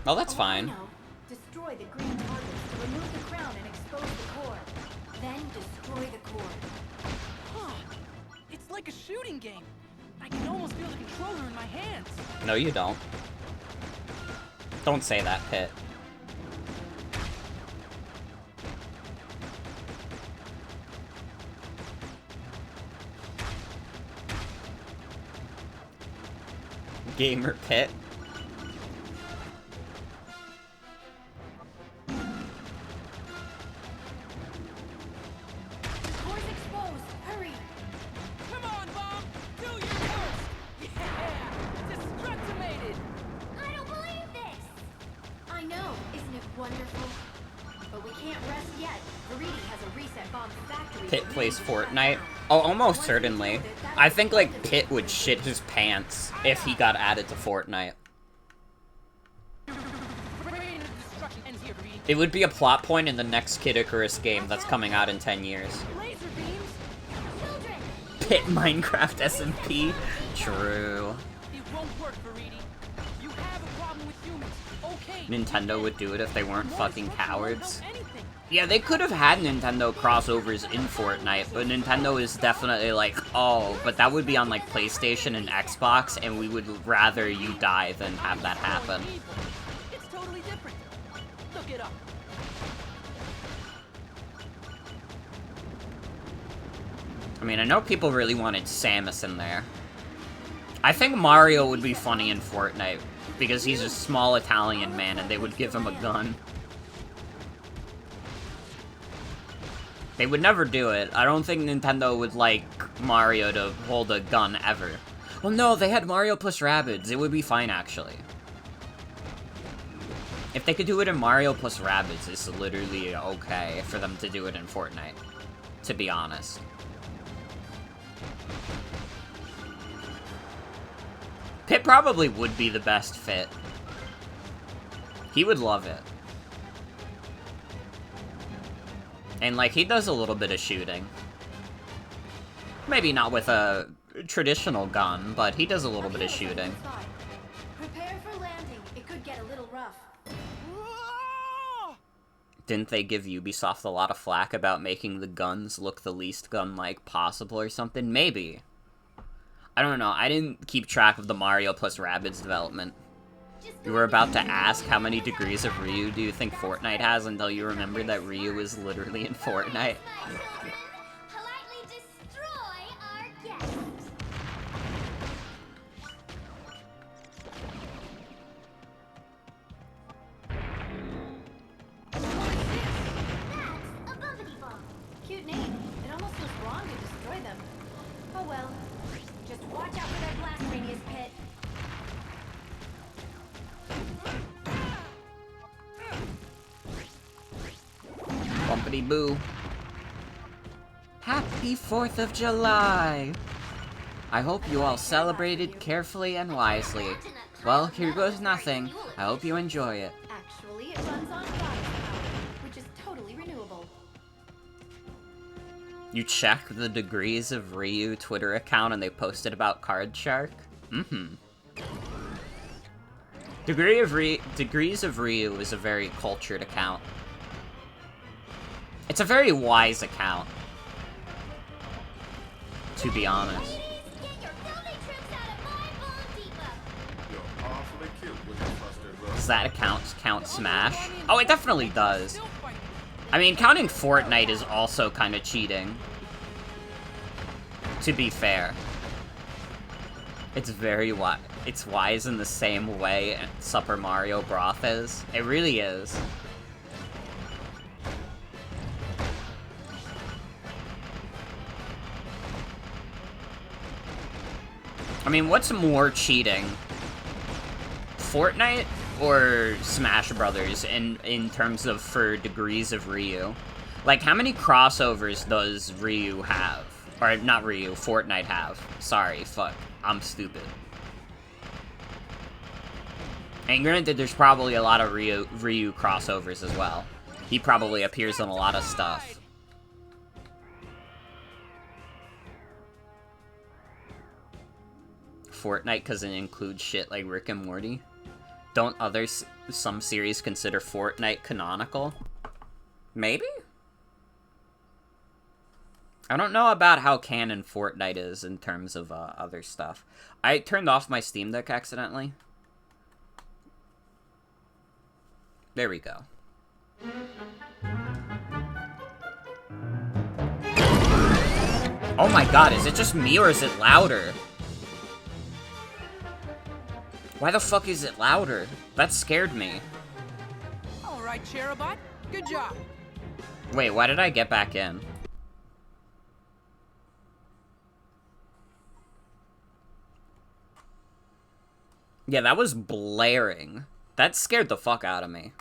Oh, that's Oh, fine. I know. Destroy the green targets to remove the crown and expose the core. Then destroy the core. Huh. like a shooting game. I can almost feel the controller in my hands. No, you don't. Don't say that, Pit. Gamer Pit. Door's exposed. Hurry. Come on, Bob! Do your worst! Yeah! Destructimated! I don't believe this. I know. Isn't it wonderful? But we can't rest yet. Veridi has a reset bomb factory. Pit plays Fortnite? Oh, almost certainly. I think, like, Pit would shit his pants if he got added to Fortnite. Reign of destruction ends here, Veridi. It would be a plot point in the next Kid Icarus game that's coming out in 10 years. Laser beams? Children. Pit Minecraft SMP? True. It won't work, Veridi. You have a problem with humans. Okay. Nintendo would do it if they weren't More fucking destruction won't help cowards. anything. Yeah, they could have had Nintendo crossovers in Fortnite, but Nintendo is definitely like, oh, but that would be on, like, PlayStation and Xbox, and we would rather you die than have that happen. It's totally different. Look it up. I mean, I know people really wanted Samus in there. I think Mario would be funny in Fortnite, because he's a small Italian man, and they would give him a gun. They would never do it. I don't think Nintendo would like Mario to hold a gun ever. Well, no, they had Mario plus Rabbids. It would be fine, actually. If they could do it in Mario plus Rabbids, it's literally okay for them to do it in Fortnite, to be honest. Pit probably would be the best fit. He would love it. And, like, he does a little bit of shooting. Maybe not with a traditional gun, but he does a little bit of shooting. Prepare for landing. It could get a little rough. Didn't they give Ubisoft a lot of flack about making the guns look the least gun-like possible or something? Maybe. I don't know. I didn't keep track of the Mario plus Rabbids development. You were about to ask how many degrees of Ryu do you think Fortnite has until you remembered that Ryu is literally in Fortnite. Politely destroy our guests. That's a bumpity bomb. Cute name. It almost feels wrong to destroy them. Oh well. Just watch out for their blast radius, Pit. Bumpity boo. Happy 4th of July! I hope you all celebrated carefully and wisely. Well, here goes nothing. I hope you enjoy it. Actually, it runs on goddess power, which is totally renewable. You check the Degrees of Ryu Twitter account and they posted about Card Shark? Mm-hmm. Degrees of Ryu is a very cultured account. It's a very wise account, to be honest. Ladies, get your filthy troops out of my Bull Depot. You're awfully cute with your flustered rose. Does that account count Smash? Oh, it definitely does. I mean, counting Fortnite is also kind of cheating, to be fair. It's very wise. It's wise in the same way Super Mario Bros. Is. It really is. I mean, what's more cheating? Fortnite or Smash Brothers in terms of for Degrees of Ryu? Like, how many crossovers does Ryu have? Or, not Ryu, Fortnite have. Sorry, fuck. I'm stupid. And granted, there's probably a lot of Ryu crossovers as well. He probably appears in a lot of stuff. Fortnite because it includes shit like Rick and Morty? Don't some series consider Fortnite canonical? Maybe? I don't know about how canon Fortnite is in terms of other stuff. I turned off my Steam Deck accidentally. There we go. Oh my god, is it just me or is it louder? Why the fuck is it louder? That scared me. Alright, Cherubot. Good job. Wait, why did I get back in? Yeah, that was blaring. That scared the fuck out of me.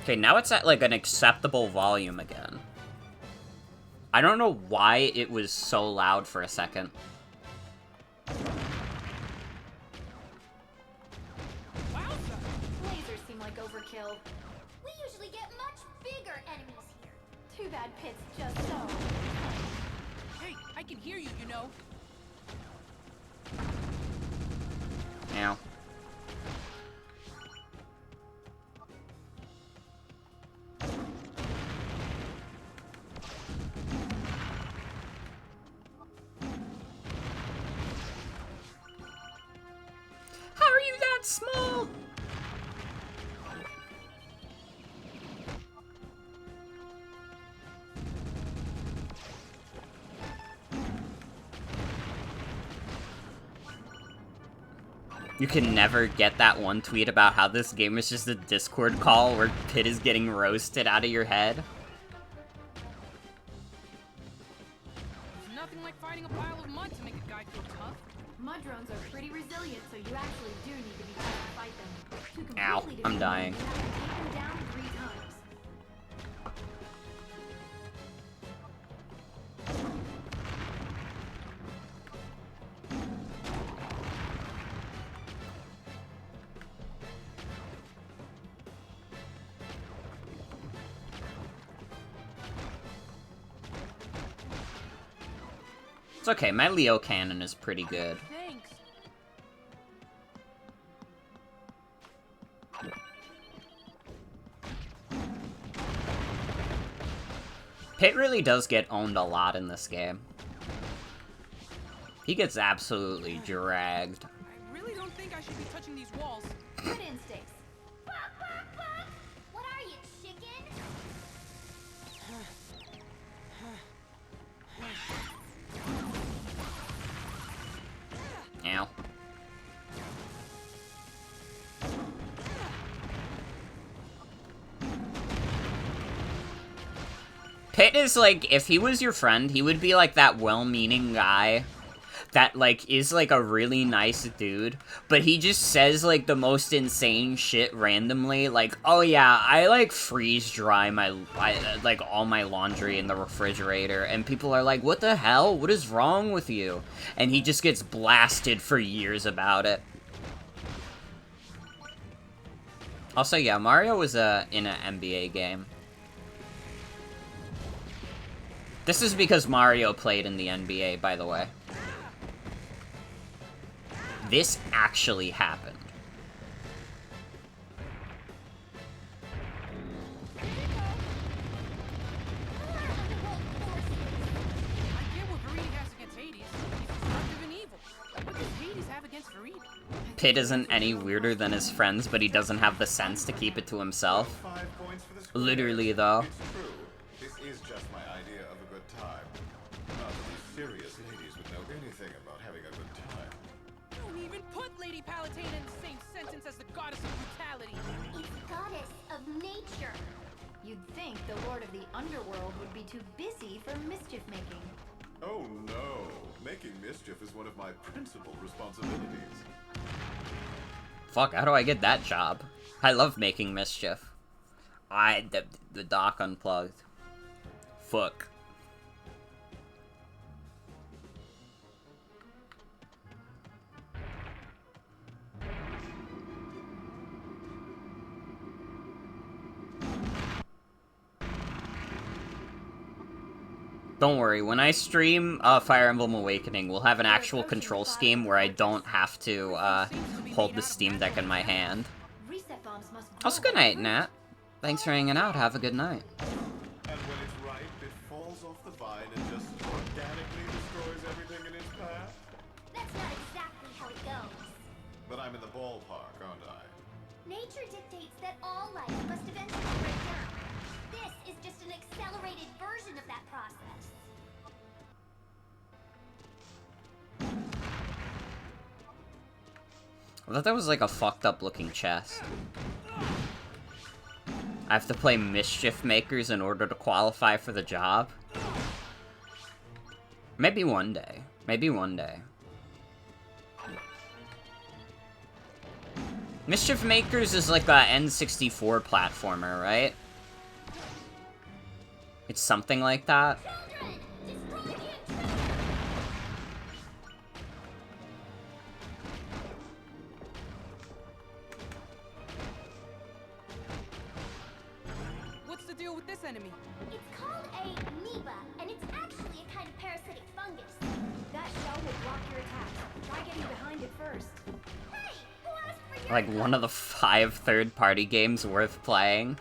Okay, now it's at, like, an acceptable volume again. I don't know why it was so loud for a second. Wowza. Lasers seem like overkill. We usually get much bigger enemies here. Too bad Pit's just so. Hey, I can hear you, you know. Ow. How are you that small? You can never get that one tweet about how this game is just a Discord call where Pit is getting roasted out of your head. There's nothing like fighting a pile of mud to make a guy feel tough. Mud drones are pretty resilient, so you actually do need to be tough to fight them. To Ow, completely I'm defeat dying. them, you have to take them down 3 times. It's okay, my Leo cannon is pretty good. Thanks. Pit really does get owned a lot in this game. He gets absolutely dragged. I really don't think I should be touching these walls. Good instincts. Bark, bark, bark! What are you, chicken? Ow. Pit is like, if he was your friend, he would be like that well-meaning guy that, like, is, like, a really nice dude, but he just says, like, the most insane shit randomly, like, oh yeah, I, like, freeze dry like, all my laundry in the refrigerator, and people are like, what the hell? What is wrong with you? And he just gets blasted for years about it. Also, yeah, Mario was, in an NBA game. This is because Mario played in the NBA, by the way. This actually happened. I get what Veridi has against Hades. He's destructive and evil. What does Hades have against Veridi? Pit isn't any weirder than his friends, but he doesn't have the sense to keep it to himself. 5 points for the square. Literally, though. It's true. This is just my idea of a good time. Not that these serious ladies would know anything about having a good time. Don't even put Lady Palutena in the same sentence as the goddess of brutality. It's goddess of nature. You'd think the Lord of the Underworld would be too busy for mischief making. Oh no! Making mischief is one of my principal responsibilities. Fuck, how do I get that job? I love making mischief. The dock unplugged. Fuck. Don't worry, when I stream Fire Emblem Awakening, we'll have an actual control scheme where I don't have to hold the Steam Deck in my hand. Reset bombs must grow. Also, good night, Nat. Thanks for hanging out. Have a good night. And when it's ripe, it falls off the vine and just organically destroys everything in its path? That's not exactly how it goes. But I'm in the ballpark, aren't I? Nature dictates that all life must eventually break down. This is just an accelerated version of that process. I thought that was like a fucked up looking chest. I have to play Mischief Makers in order to qualify for the job? Maybe one day. Maybe one day. Mischief Makers is like a N64 platformer, right? It's something like that. Children, destroy the intruder! What's the deal with this enemy? It's called a amoeba, and it's actually a kind of parasitic fungus. That shell will block your attacks. Try getting behind it first. Hey, who asked for your Like one of the 5 third-party games worth playing.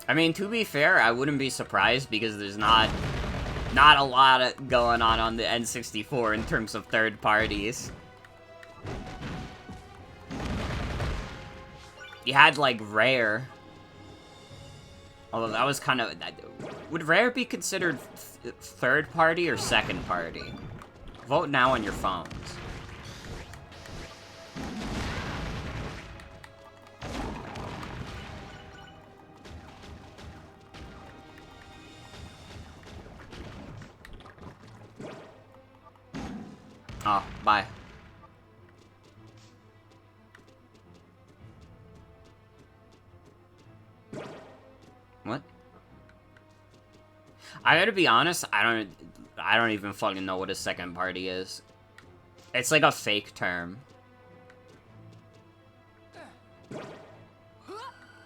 I mean, to be fair, I wouldn't be surprised because there's not a lot going on the N64 in terms of third parties. You had, like, Rare. Although that was kind of... Would Rare be considered third party or second party? Vote now on your phones. Oh, bye. What? I gotta be honest, I don't even fucking know what a second party is. It's like a fake term.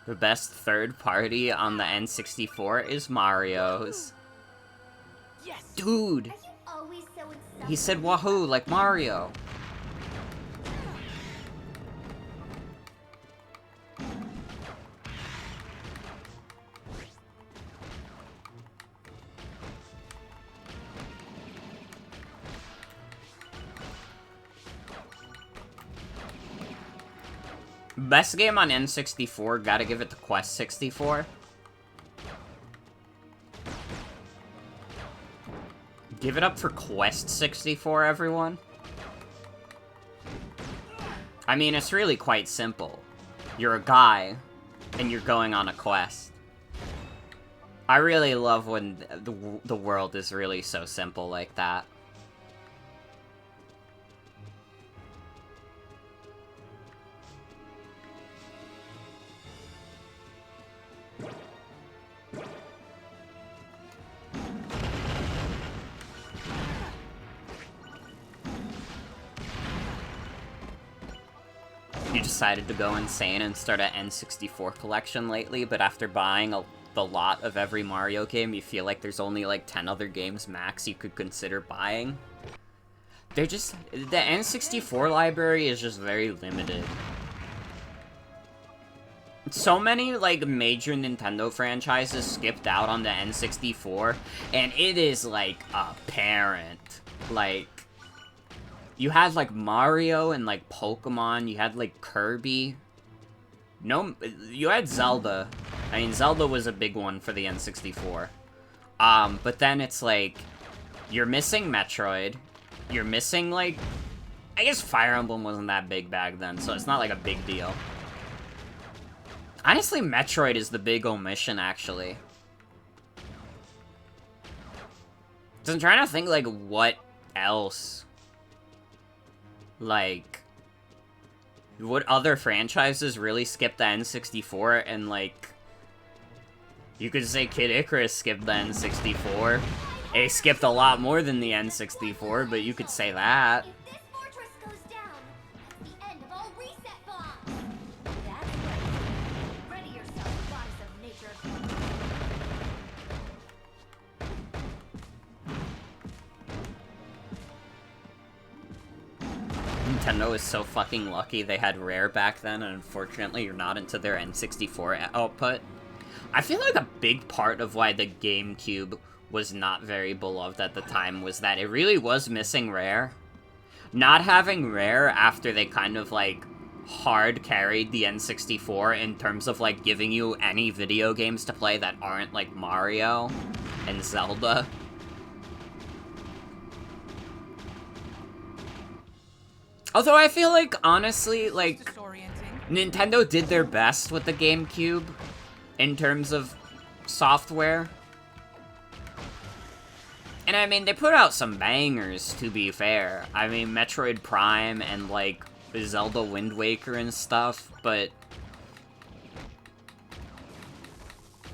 The best third party on the N64 is Mario's. Yes! Dude! Are you always so insulting? He said wahoo like Mario. Best game on N64, gotta give it to Quest 64. Give it up for Quest 64, everyone. I mean, it's really quite simple. You're a guy, and you're going on a quest. I really love when the world is really so simple like that. You decided to go insane and start an N64 collection lately, but after buying the lot of every Mario game, you feel like there's only like 10 other games max you could consider buying. The N64 library is just very limited. So many, like, major Nintendo franchises skipped out on the N64, and it is, like, apparent. Like, you had, like, Mario and, like, Pokemon. You had, like, Kirby. No, you had Zelda. I mean, Zelda was a big one for the N64. But then it's, like, you're missing Metroid. You're missing, like... I guess Fire Emblem wasn't that big back then, so it's not, like, a big deal. Honestly, Metroid is the big omission, actually. So I'm trying to think, like, what else... Like, what other franchises really skipped the N64 and, like, you could say Kid Icarus skipped the N64. It skipped a lot more than the N64, but you could say that. If this fortress goes down, that's the end of all reset bombs. That's right. Ready yourself, goddess of nature. Nintendo is so fucking lucky they had Rare back then, and unfortunately you're not into their N64 output. I feel like a big part of why the GameCube was not very beloved at the time was that it really was missing Rare. Not having Rare after they kind of, like, hard carried the N64 in terms of, like, giving you any video games to play that aren't, like, Mario and Zelda. Although I feel like, honestly, like, Nintendo did their best with the GameCube in terms of software. And I mean, they put out some bangers, to be fair. I mean, Metroid Prime and, like, Zelda Wind Waker and stuff, but...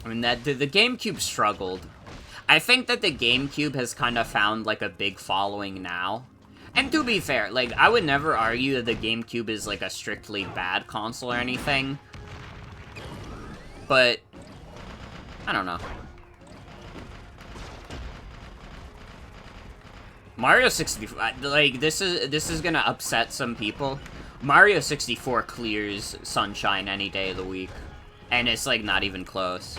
I mean, the GameCube struggled. I think that the GameCube has kind of found, like, a big following now. And to be fair, like, I would never argue that the GameCube is, like, a strictly bad console or anything. But... I don't know. Mario 64, like, this is gonna upset some people. Mario 64 clears Sunshine any day of the week. And it's, like, not even close.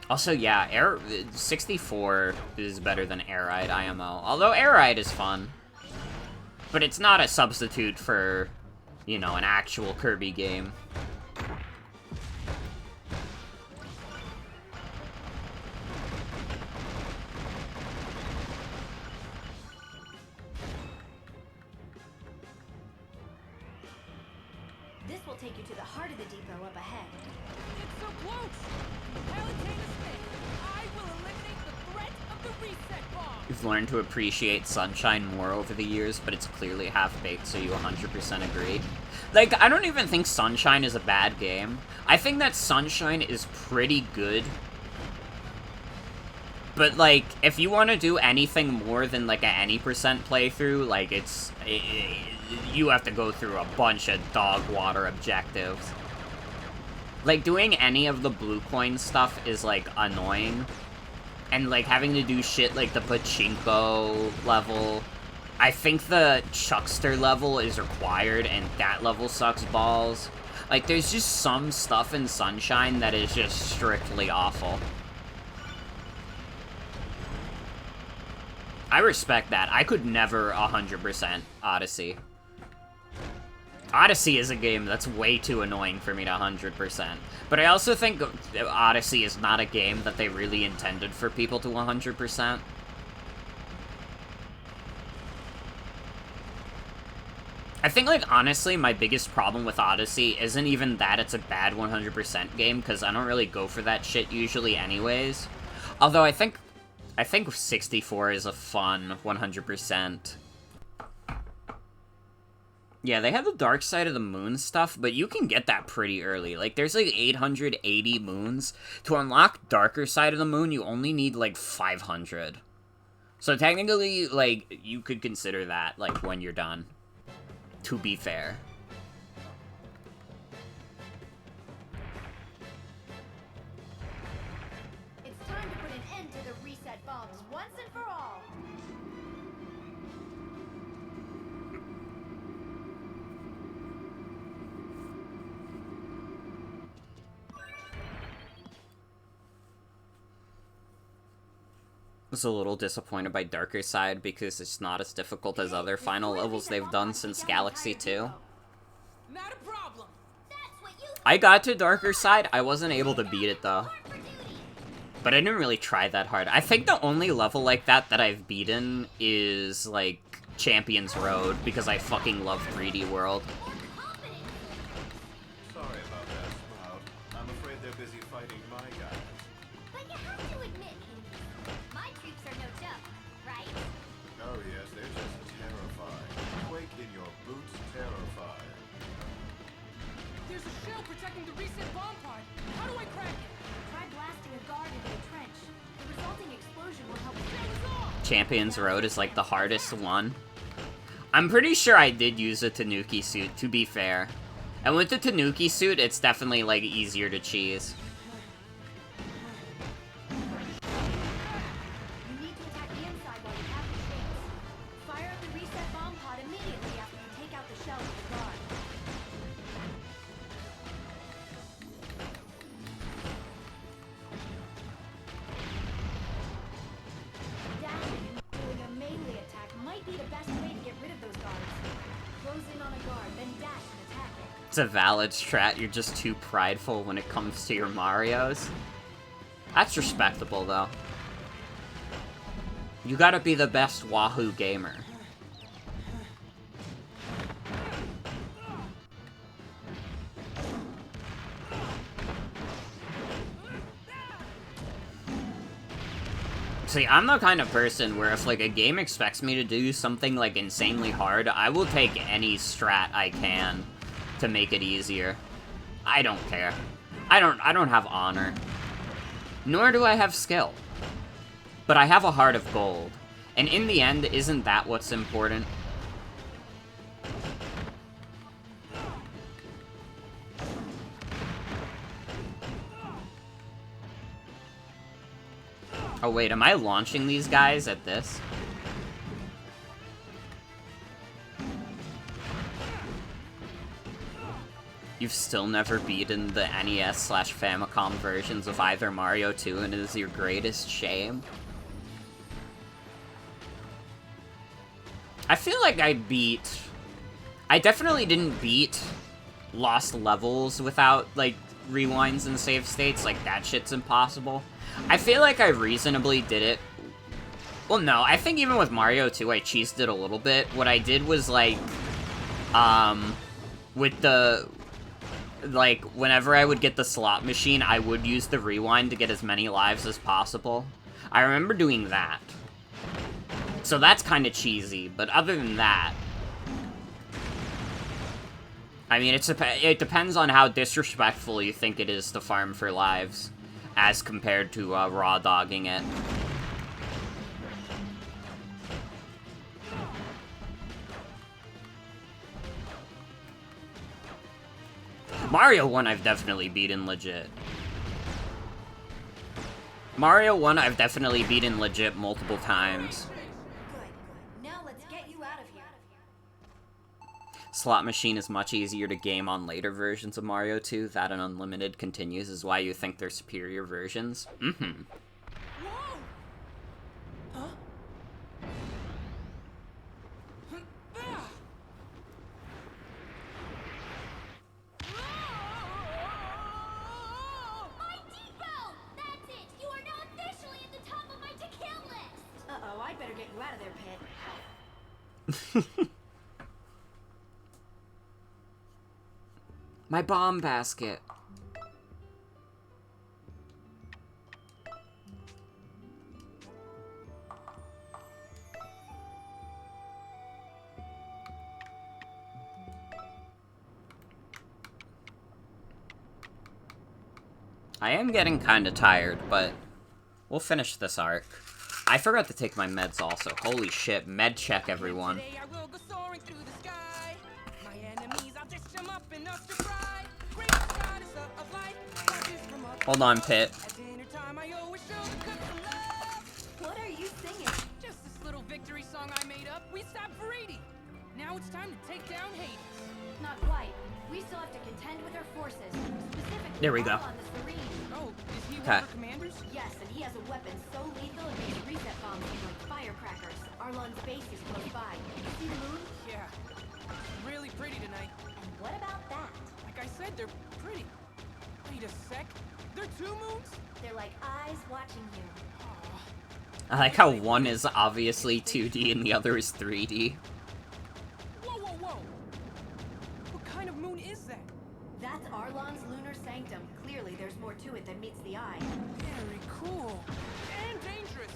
Also, yeah, 64 is better than Air Ride IMO. Although Air Ride is fun. But it's not a substitute for, you know, an actual Kirby game. This will take you to the heart of the depot up ahead. It's so close! Palutena Smith, I will eliminate the threat of the reset bomb! You've learned to appreciate Sunshine more over the years, but it's clearly half-baked, so you 100% agree. Like, I don't even think Sunshine is a bad game. I think that Sunshine is pretty good. But, like, if you want to do anything more than, like, a any percent playthrough, like, you have to go through a bunch of dog water objectives. Like, doing any of the blue coin stuff is, like, annoying. And, like, having to do shit like the Pachinko level. I think the Chuckster level is required, and that level sucks balls. Like, there's just some stuff in Sunshine that is just strictly awful. I respect that. I could never 100% Odyssey. Odyssey is a game that's way too annoying for me to 100%. But I also think Odyssey is not a game that they really intended for people to 100%. I think, like, honestly, my biggest problem with Odyssey isn't even that it's a bad 100% game, because I don't really go for that shit usually anyways. Although I think 64 is a fun 100%. Yeah, they have the Dark Side of the Moon stuff, but you can get that pretty early. Like, there's, like, 880 moons. To unlock Darker Side of the Moon, you only need, like, 500. So technically, like, you could consider that, like, when you're done. To be fair. It's time to put an end to the reset bombs once and for all. Was a little disappointed by Darker Side because it's not as difficult as other final levels they've done since Galaxy 2. Not a problem! That's what you I got to Darker Side, I wasn't able to beat it though. But I didn't really try that hard. I think the only level like that I've beaten is, like, Champion's Road, because I fucking love 3D World. Sorry about that, Sprout. I'm afraid they're busy fighting my guys. But you have to admit, my troops are no joke, right? Oh yes, they're just terrifying. Quake in your boots, terrified. There's a shell protecting the reset bomb pod! How do I crack it? Try blasting a guard into the trench. The resulting explosion will help. Champion's Road is, like, the hardest one. I'm pretty sure I did use a Tanuki suit, to be fair. And with the Tanuki suit, it's definitely, like, easier to cheese. You need to attack the inside while you have the chance. Fire at the It's a valid strat, you're just too prideful when it comes to your Marios. That's respectable, though. You gotta be the best Wahoo gamer. See, I'm the kind of person where if, like, a game expects me to do something, like, insanely hard, I will take any strat I can to make it easier. I don't care. I don't have honor. Nor do I have skill. But I have a heart of gold. And in the end, isn't that what's important? Oh wait, am I launching these guys at this? You've still never beaten the NES/Famicom versions of either Mario 2 and it is your greatest shame? I feel like I definitely didn't beat Lost Levels without, like, rewinds and save states. Like, that shit's impossible. I feel like I reasonably did it. Well, no, I think even with Mario 2, I cheesed it a little bit. What I did was, like, with the, like, whenever I would get the slot machine, I would use the rewind to get as many lives as possible. I remember doing that. So that's kind of cheesy, but other than that, I mean, it depends on how disrespectful you think it is to farm for lives, as compared to raw dogging it. Mario 1 I've definitely beaten legit. Mario 1 I've definitely beaten legit multiple times. Now let's get you out of here. Slot machine is much easier to game on later versions of Mario 2. That and Unlimited continues is why you think they're superior versions. Mm-hmm. Whoa! Huh? My depot! That's it! You are now officially at the top of my to-kill list! Uh-oh, I'd better get you out of there, Pit. My bomb basket. I am getting kinda tired, but we'll finish this arc. I forgot to take my meds also. Holy shit, med check everyone. Today I will go soaring through the sky. My enemies, I'll dish them up in a surprise. Great goddess of light, watches from up Hold on, Pit. at dinner time. I always show the cook some love. What are you singing? Just this little victory song I made up. We stopped for 80. Now it's time to take down Hades. Not quite. We still have to contend with our forces. Specifically, There we go. on the Serene. Oh, is he one Okay. of our commanders? Yes, and he has a weapon so lethal it makes reset bombs seem like firecrackers. Arlon's base is close by. See the moon? Yeah. Really pretty tonight. And what about that? Like I said, they're pretty. Wait a sec. They're two moons? They're like eyes watching you. I like how one is obviously 2D and the other is 3D. Whoa, whoa, whoa! What kind of moon is that? That's Arlon's lunar sanctum. Clearly, there's more to it than meets the eye. Very cool. And dangerous.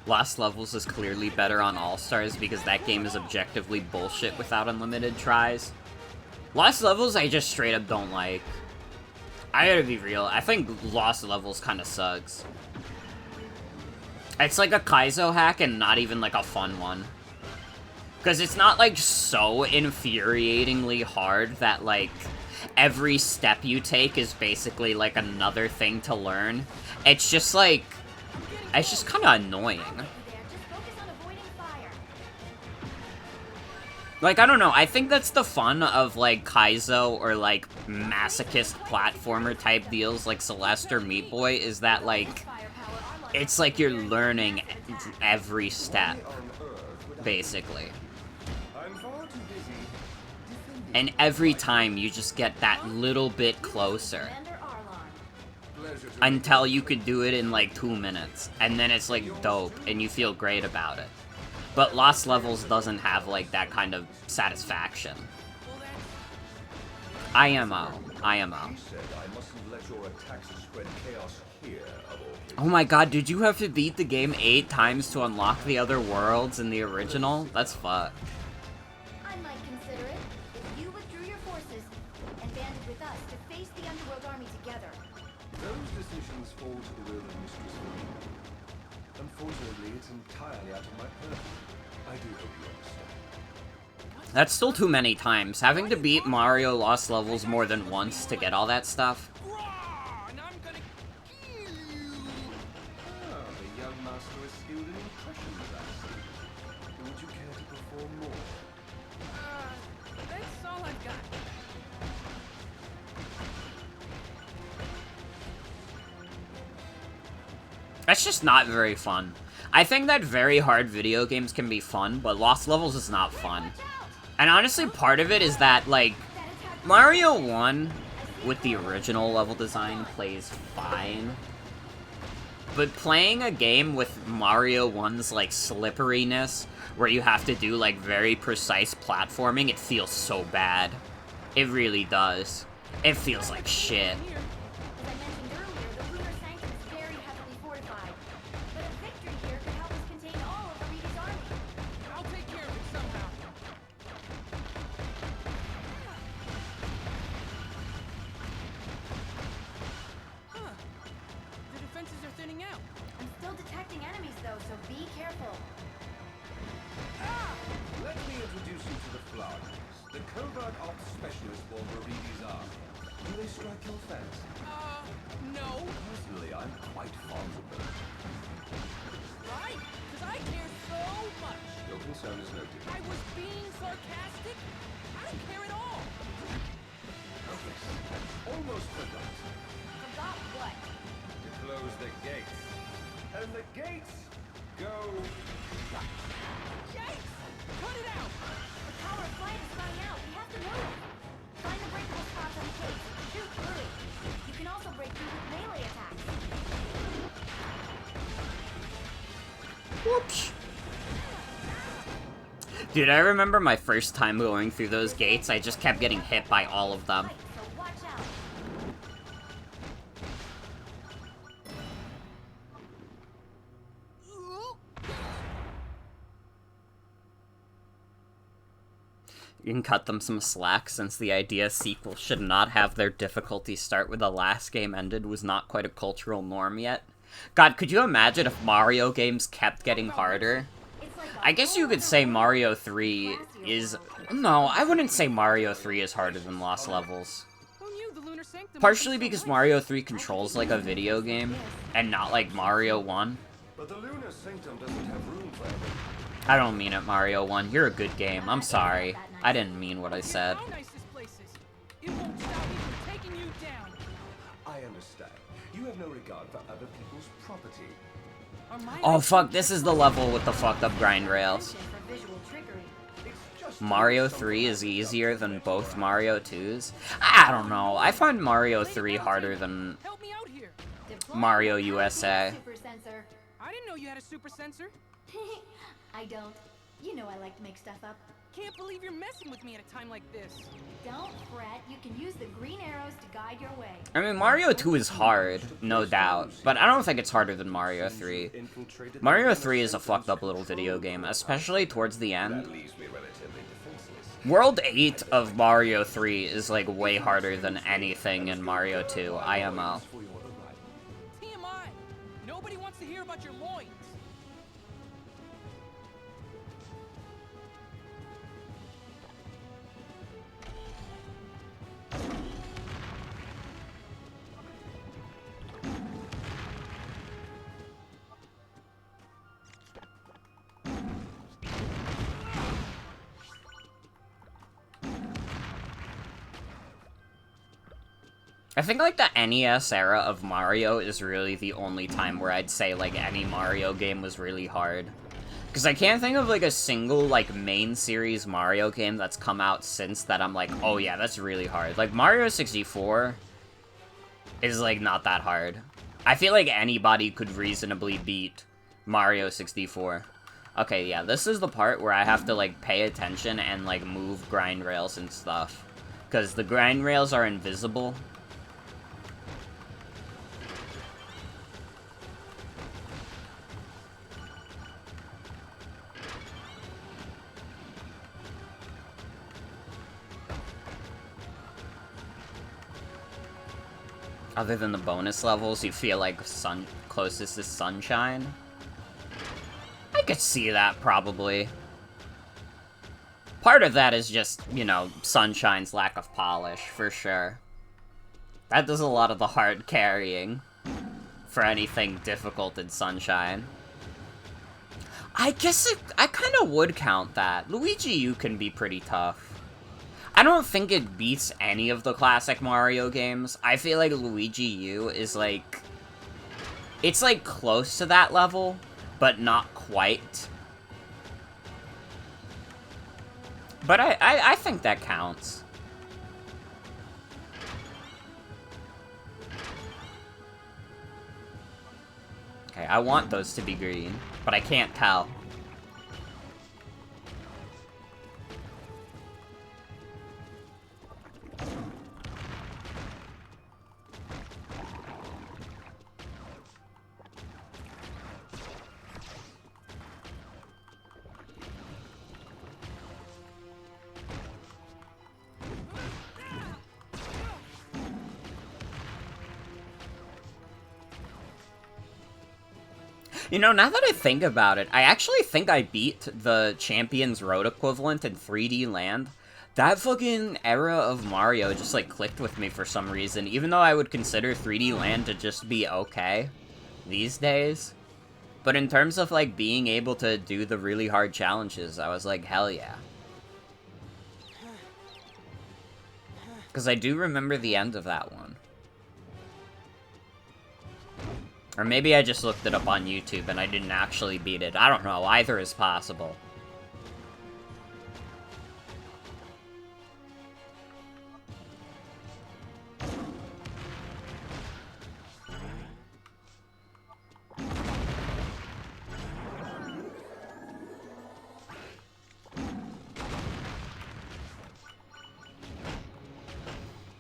Lost Levels is clearly better on All-Stars because that game is objectively bullshit without unlimited tries. Lost Levels I just straight up don't like. I gotta be real, I think Lost Levels kinda sucks. It's like a Kaizo hack and not even like a fun one. Because it's not like so infuriatingly hard that like every step you take is basically like another thing to learn. It's just like, it's just kinda annoying. There, just focus on avoiding fire. Like, I don't know, I think that's the fun of, like, Kaizo or, like, masochist platformer type deals like Celeste or Meat Boy, is that, like, Firepower, Arlon. it's like you're learning every step, basically. I'm far too busy defending And every time you just get that little bit closer. Commander Arlon. Pleasure to Until you could do it in like 2 minutes. And then it's like dope and you feel great about it. But Lost Levels doesn't have like that kind of satisfaction. Well, that's... IMO. He said I mustn't let your attacks spread chaos here, of all places. Oh my god, did you have to beat the game 8 times to unlock the other worlds in the original? That's fucked. I might consider it if you withdrew your forces and banded with us to face the Underworld army together. Those decisions fall to the will of Mistress Marina. Unfortunately, it's entirely out of my purview. I do hope you understand. That's still too many times. Having to beat Mario Lost Levels more than once to get all that stuff. Rawr, and I'm gonna kill you! Ah, the young master is skilled in impressions, I see. Would you care to perform more? That's all I've got. That's just not very fun. I think that very hard video games can be fun, but Lost Levels is not fun. And honestly, part of it is that, like, Mario 1 with the original level design plays fine. But playing a game with Mario 1's, like, slipperiness, where you have to do, like, very precise platforming, it feels so bad. It really does. It feels like shit. Here, as I mentioned earlier, the lunar sanctum is very heavily fortified. But a victory here could help us contain all of Aridi's army. I'll take care of it somehow. Huh. The defenses are thinning out. I'm still detecting enemies though, so be careful. Let me introduce you to the Flyers, the covert ops specialist for Veridi's army. Do they strike your fancy? No. Personally, I'm quite fond of them. Right? Because I care so much. Your concern is noted. I was being sarcastic. I don't care at all. Oh, yes. Almost forgot. Forgot what? To close the gates. And the gates go... Yikes! Cut it out! The power of flight is running out. We have to move. Find the breakable spots on the case. Shoot through. You can also break through with melee attacks. Whoops. Dude, I remember my first time going through those gates, I just kept getting hit by all of them. Fight, so watch out. You can cut them some slack since the idea sequels should not have their difficulty start where the last game ended was not quite a cultural norm yet. God, could you imagine if Mario games kept getting harder? It's like I guess you could say Mario 3 is... No, I wouldn't say Mario 3 is harder than Lost Levels. Who knew the lunar sanctum? Partially because Mario 3 controls like a video game, and not like Mario 1. But the lunar sanctum doesn't have room for everything. I don't mean it, Mario 1. You're a good game. I'm sorry. I didn't mean what I said. How nice this place is. It won't stop me from taking you down. I understand. You have no regard for other people's property. Are my Oh rights fuck, this is the level with the fucked up grind rails. for visual trickery. It's just Mario 3 is easier than both Mario 2s? I don't know. I find Mario 3 harder than Help me out here. Deploy Mario the USA. super sensor. I didn't know you had a super sensor. I don't. You know I like to make stuff up. Can't believe you're messing with me at a time like this. Don't fret. You can use the green arrows to guide your way. I mean, Mario 2 is hard, no doubt, but I don't think it's harder than Mario 3. Mario 3 is a fucked up little video game, especially towards the end. leaves me relatively defenseless. World 8 of Mario 3 is like way harder than anything in Mario 2, IMO. For your arrival. TMI. Nobody wants to hear about your loins. I think like the NES era of Mario is really the only time where I'd say like any Mario game was really hard. Because I can't think of, like, a single, like, main series Mario game that's come out since that I'm like, oh yeah, that's really hard. Like, Mario 64 is, like, not that hard. I feel like anybody could reasonably beat Mario 64. Okay, yeah, this is the part where I have to, like, pay attention and, like, move grind rails and stuff. Because the grind rails are invisible. Other than the bonus levels, you feel like closest is Sunshine? I could see that, probably. Part of that is just, you know, Sunshine's lack of polish, for sure. That does a lot of the hard carrying for anything difficult in Sunshine. I guess I kind of would count that. Luigi U can be pretty tough. I don't think it beats any of the classic Mario games. I feel like Luigi U is, like... It's, like, close to that level, but not quite. But I think that counts. Okay, I want those to be green, but I can't tell. You know, now that I think about it, I actually think I beat the Champions Road equivalent in 3D Land. That fucking era of Mario just, like, clicked with me for some reason, even though I would consider 3D Land to just be okay these days. But in terms of, like, being able to do the really hard challenges, I was like, hell yeah. Because I do remember the end of that one. Or maybe I just looked it up on YouTube and I didn't actually beat it. I don't know. Either is possible.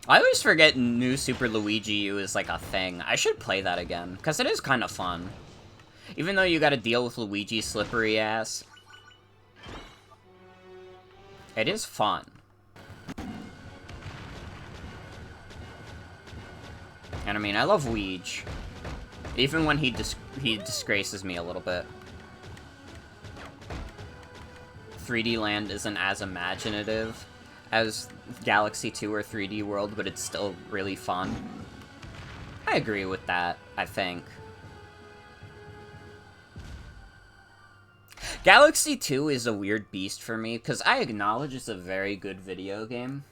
I always forget New Super Luigi U is, like, a thing. I should play that again, because it is kind of fun. Even though you gotta deal with Luigi's slippery ass. It is fun. And I mean, I love Luigi. Even when he disgraces me a little bit. 3D Land isn't as imaginative as Galaxy 2 or 3D World, but it's still really fun. I agree with that, I think. Galaxy 2 is a weird beast for me, because I acknowledge it's a very good video game.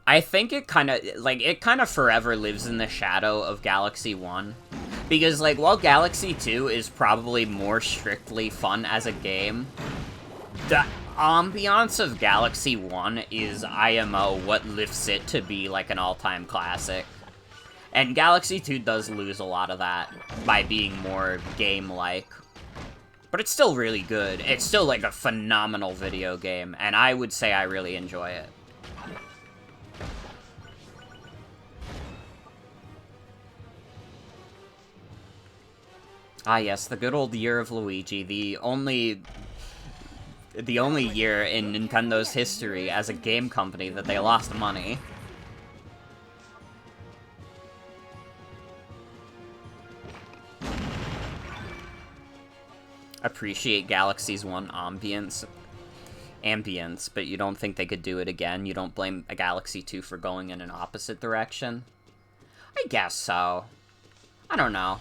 I think it kind of forever lives in the shadow of Galaxy 1. Because, like, while Galaxy 2 is probably more strictly fun as a game, the ambiance of Galaxy 1 is, IMO, what lifts it to be, like, an all-time classic. And Galaxy 2 does lose a lot of that by being more game-like. But it's still really good. It's still, like, a phenomenal video game, and I would say I really enjoy it. Ah, yes, the good old year of Luigi, the only year in Nintendo's history as a game company that they lost money. Appreciate Galaxy's 1 ambience, but you don't think they could do it again? You don't blame a Galaxy 2 for going in an opposite direction? I guess so. I don't know.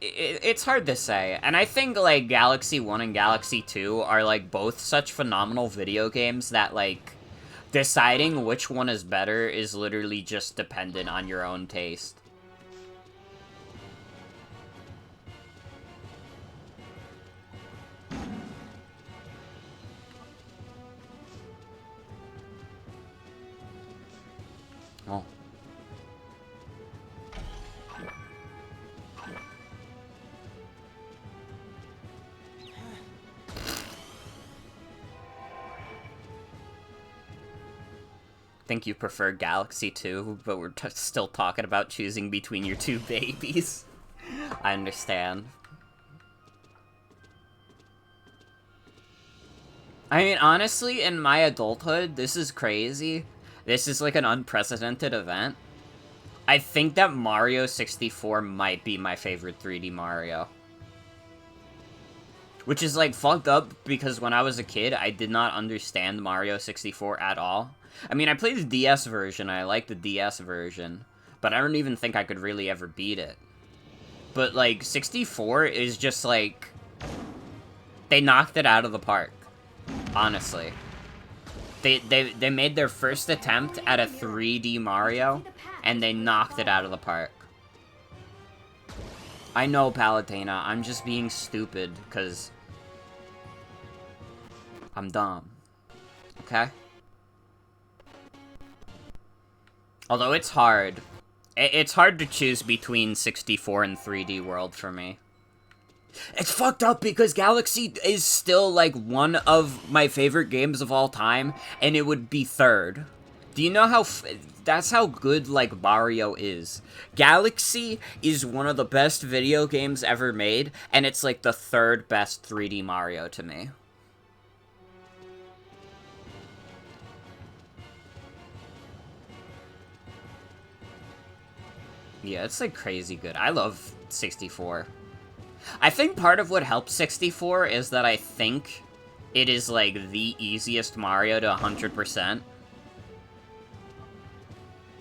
It's hard to say, and I think, like, Galaxy 1 and Galaxy 2 are, like, both such phenomenal video games that, like, deciding which one is better is literally just dependent on your own taste. Oh. Think you prefer Galaxy 2, but we're still talking about choosing between your two babies. I understand. I mean, honestly, in my adulthood, this is crazy. This is like an unprecedented event. I think that Mario 64 might be my favorite 3D Mario. Which is, like, fucked up, because when I was a kid, I did not understand Mario 64 at all. I mean, I played the DS version, I like the DS version, but I don't even think I could really ever beat it. But, like, 64 is just, like... They knocked it out of the park. Honestly. They made their first attempt at a 3D Mario, and they knocked it out of the park. I know, Palutena, I'm just being stupid, because... I'm dumb. Okay? Although it's hard. It's hard to choose between 64 and 3D World for me. It's fucked up because Galaxy is still, like, one of my favorite games of all time, and it would be third. Do you know how... that's how good, like, Mario is. Galaxy is one of the best video games ever made, and it's, like, the third best 3D Mario to me. Yeah, it's, like, crazy good. I love 64. I think part of what helps 64 is that I think it is, like, the easiest Mario to 100%.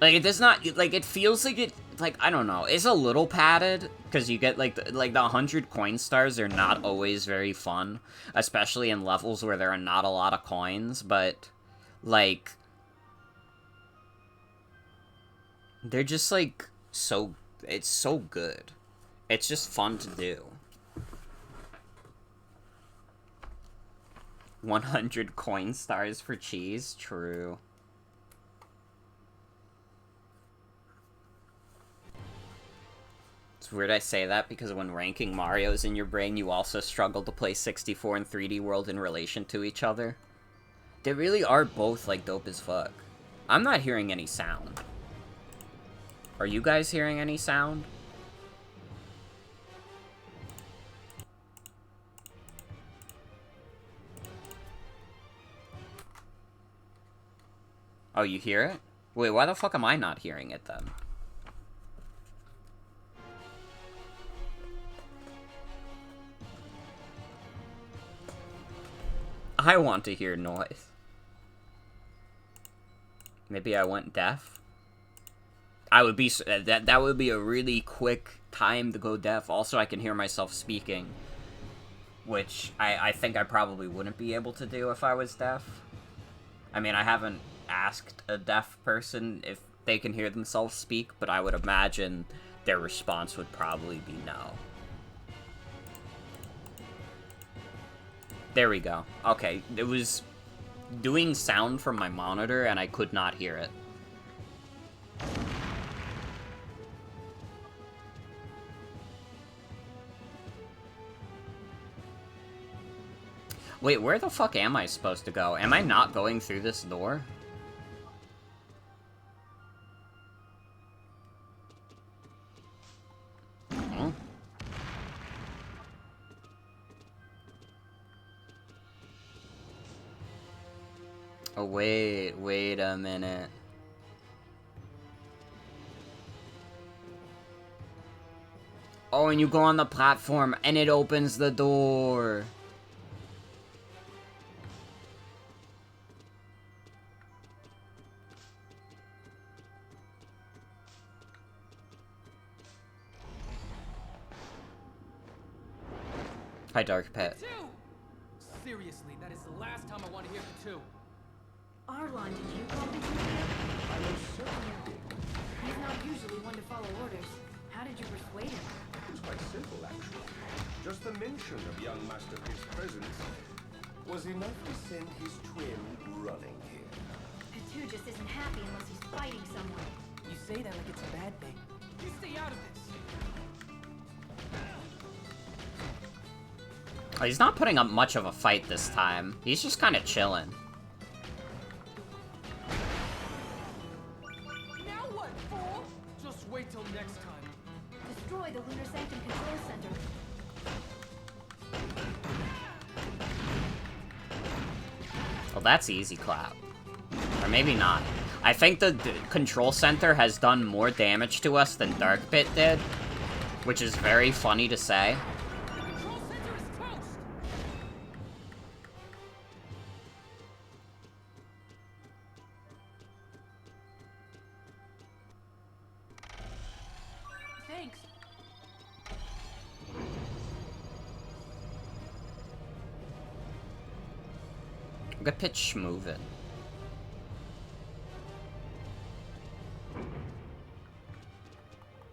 Like, it does not, like, it feels like it, like, I don't know, it's a little padded, because you get, like, the 100 coin stars are not always very fun, especially in levels where there are not a lot of coins, but, like, they're just, like, so, it's so good. It's just fun to do. 100 coin stars for cheese? True. It's weird I say that because when ranking Marios in your brain, you also struggle to play 64 and 3D World in relation to each other. They really are both, like, dope as fuck. I'm not hearing any sound. Are you guys hearing any sound? Oh, you hear it? Wait, why the fuck am I not hearing it then? I want to hear noise. Maybe I went deaf? I would be, that would be a really quick time to go deaf. Also, I can hear myself speaking, which I think I probably wouldn't be able to do if I was deaf. I mean, I haven't asked a deaf person if they can hear themselves speak, but I would imagine their response would probably be no. There we go. Okay, it was doing sound from my monitor and I could not hear it. Wait, where the fuck am I supposed to go? Am I not going through this door? Huh? Oh, wait a minute. Oh, and you go on the platform and it opens the door. Hi, Dark Pet. Seriously, that is the last time I want to hear the two. Arlon, did you call me here? I most certainly did. He's not usually one to follow orders. How did you persuade him? It's quite simple, actually. Just the mention of young Master Pig's presence was enough to send his twin running here. Patu just isn't happy unless he's fighting someone. say that like it's a bad thing. You stay out of this. Oh, he's not putting up much of a fight this time. He's just kind of chilling. Now what, fool? Just wait till next time. Destroy the Lunar Sanctum Control Center. Well, that's easy clap. Or maybe not. I think the control center has done more damage to us than Dark Pit did, which is very funny to say. The control center is toast. Thanks. Look at Pitch moving.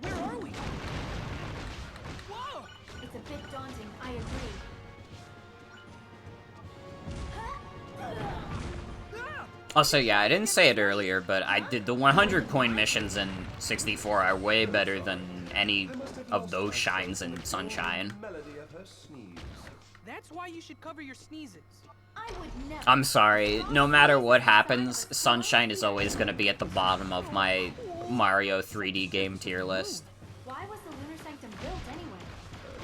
Where are we? Whoa! It's a bit daunting, I agree. Also, yeah, I didn't say it earlier, but I did the 100 coin missions in 64 are way better than any of those shines in Sunshine. Melody of her sneeze. That's why you should cover your sneezes. I would never. I'm sorry, no matter what happens, Sunshine is always gonna be at the bottom of my Mario 3D game tier list. Why was the Lunar Sanctum built anyway?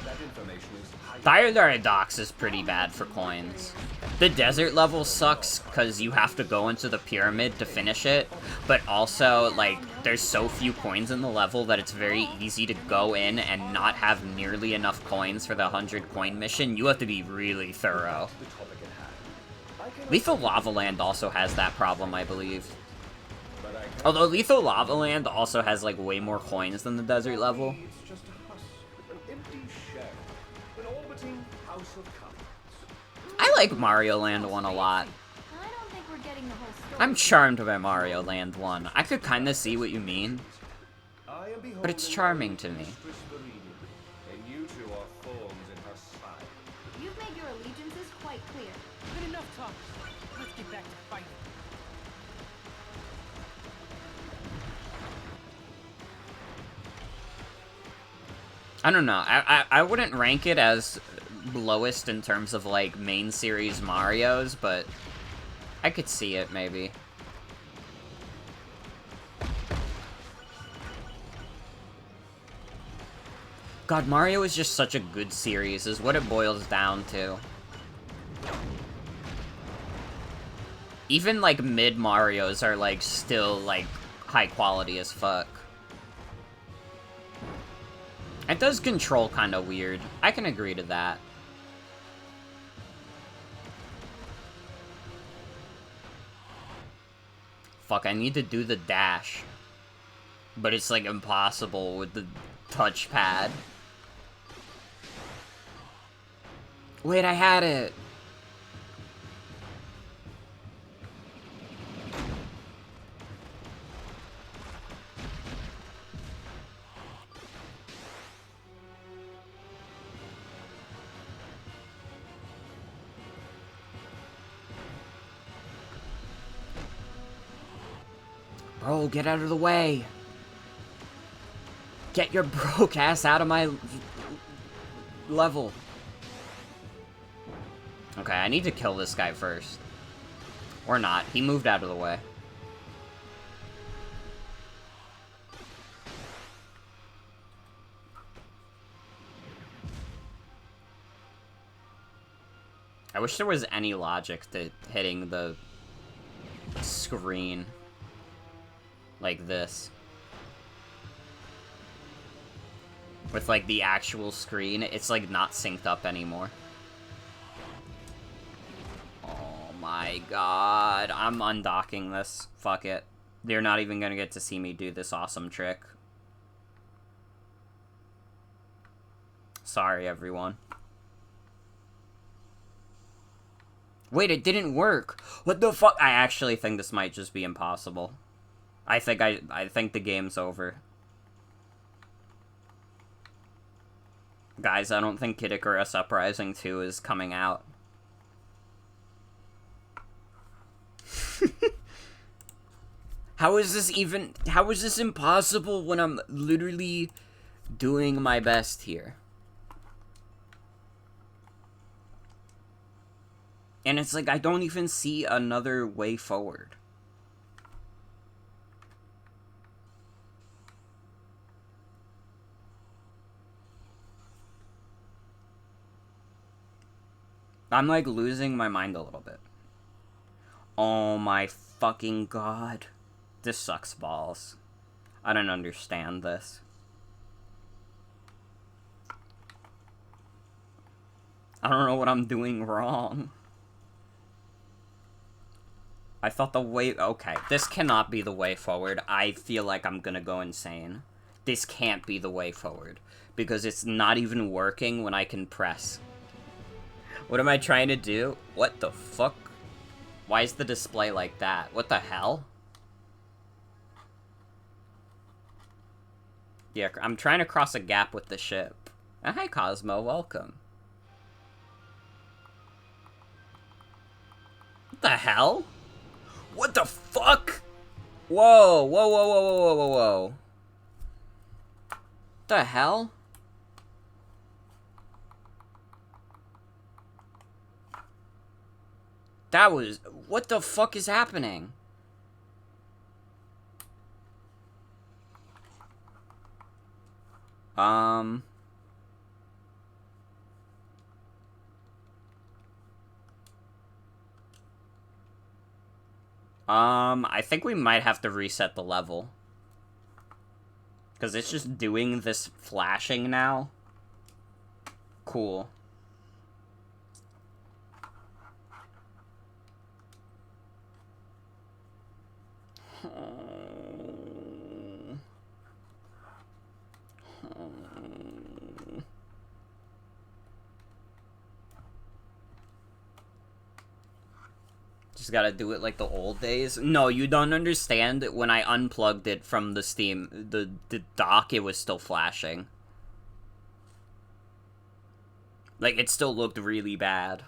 That information is Thyroid Docks is pretty bad for coins. The desert level sucks because you have to go into the pyramid to finish it, but also, like, there's so few coins in the level that it's very easy to go in and not have nearly enough coins for the 100 coin mission. You have to be really thorough. the topic at hand. I can Lethal Lava Land also has that problem, I believe. but I can Although Lethal Lava Land also has, like, way more coins than the desert level. It's just a husk, an empty shell, an orbiting house of cards. I like Mario Land 1 a lot. I don't think we're getting the whole story. I'm charmed by Mario Land 1. I could kinda see what you mean. I am But it's beholding charming to me. Mistress Viridian, and you two are thorns in her side. You've made your allegiances quite clear. Good enough talk. Let's get back to fighting. I don't know. I wouldn't rank it as lowest in terms of, like, main series Marios, but I could see it, maybe. God, Mario is just such a good series, is what it boils down to. Even, like, mid-Marios are, like, still, like, high quality as fuck. It does control kind of weird. I can agree to that. Fuck, I need to do the dash. But it's, like, impossible with the touchpad. Wait, I had it! Bro, get out of the way! Get your broke ass out of my level. Okay, I need to kill this guy first. Or not. He moved out of the way. I wish there was any logic to hitting the screen like this. With, like, the actual screen, it's, like, not synced up anymore. Oh my god. I'm undocking this. Fuck it. They're not even gonna get to see me do this awesome trick. Sorry, everyone. Wait, it didn't work! What the fuck? I actually think this might just be impossible. I think the game's over. Guys, I don't think Kid Icarus Uprising 2 is coming out. How is this impossible when I'm literally doing my best here? And it's like, I don't even see another way forward. I'm like losing my mind a little bit. Oh my fucking god. This sucks balls. I don't understand this. I don't know what I'm doing wrong. I thought the way... Okay, this cannot be the way forward. I feel like I'm gonna go insane. This can't be the way forward. Because it's not even working when I can press. What am I trying to do? What the fuck? Why is the display like that? What the hell? Yeah, I'm trying to cross a gap with the ship. Oh, hi, Cosmo. Welcome. What the hell? What the fuck? Whoa, whoa, whoa, whoa, whoa, whoa, whoa. The hell? That was... What the fuck is happening? I think we might have to reset the level. Because it's just doing this flashing now. Cool. Just gotta do it like the old days. No, you don't understand. When I unplugged it from the Steam, the dock, it was still flashing. Like, it still looked really bad.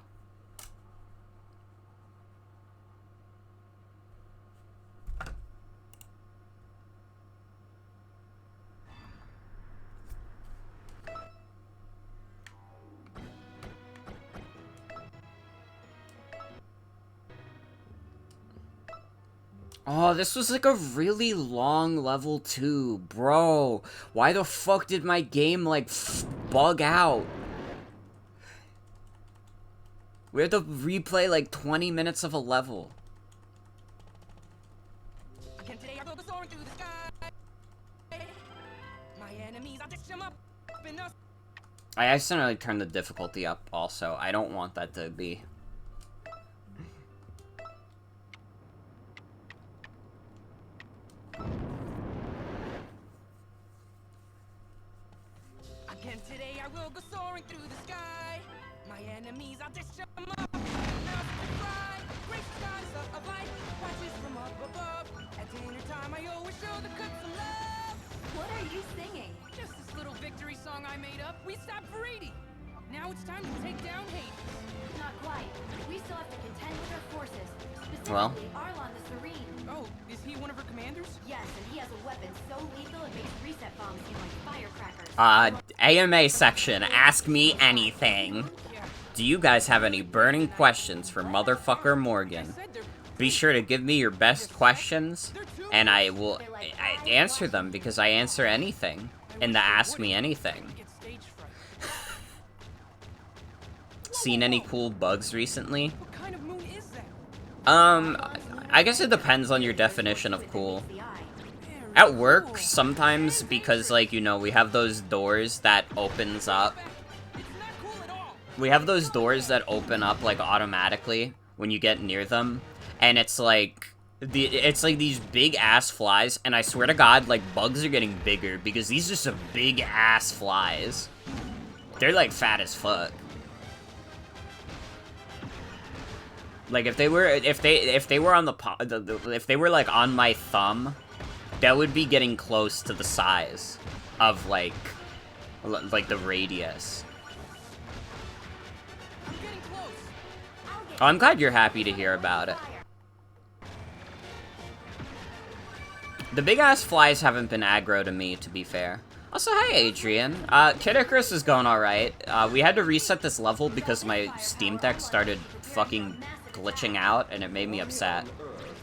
Oh, this was like a really long level too, bro. Why the fuck did my game like bug out? We had to replay like 20 minutes of a level. Again today I go soaring through the sky. My enemies, I ditch them up in the... I accidentally turned the difficulty up also. I don't want that to be. Again today I will go soaring through the sky. My enemies, I'll dish them up. Now fly, gracious goddess of light, watches from up above. At dinner time I always show the cook some love. What are you singing? Just this little victory song I made up. We stopped for 80. Now it's time to take down Hades. Not quite. We still have to contend with our forces. Specifically, Well. Arlon the Serene. Oh, is he one of her commanders? Yes, and he has a weapon so lethal it makes reset bombs seem like firecrackers. AMA section, ask me anything. Yeah. Do you guys have any burning questions for motherfucker Morgan? Be sure to give me your best questions, and I will answer them, because I answer anything in the Ask Me Anything. Get stage fright. Seen any cool bugs recently? What kind of moon is that? I guess it depends on your definition of cool. The eye. At work, sometimes, because, like, you know, we have those doors that opens up. It's not cool at all. We have those doors that open up, like, automatically when you get near them. And it's like these big-ass flies, and I swear to God, like, bugs are getting bigger, because these are some big-ass flies. They're, like, fat as fuck. Like, if they were on if they were, like, on my thumb, that would be getting close to the size of, like the radius. I'm getting close. Oh, I'm glad you're happy to hear about it. The big-ass flies haven't been aggro to me, to be fair. Also, hi, Adrian. Kid Icarus is going alright. We had to reset this level because my Steam Deck started fucking glitching out, and it made me upset.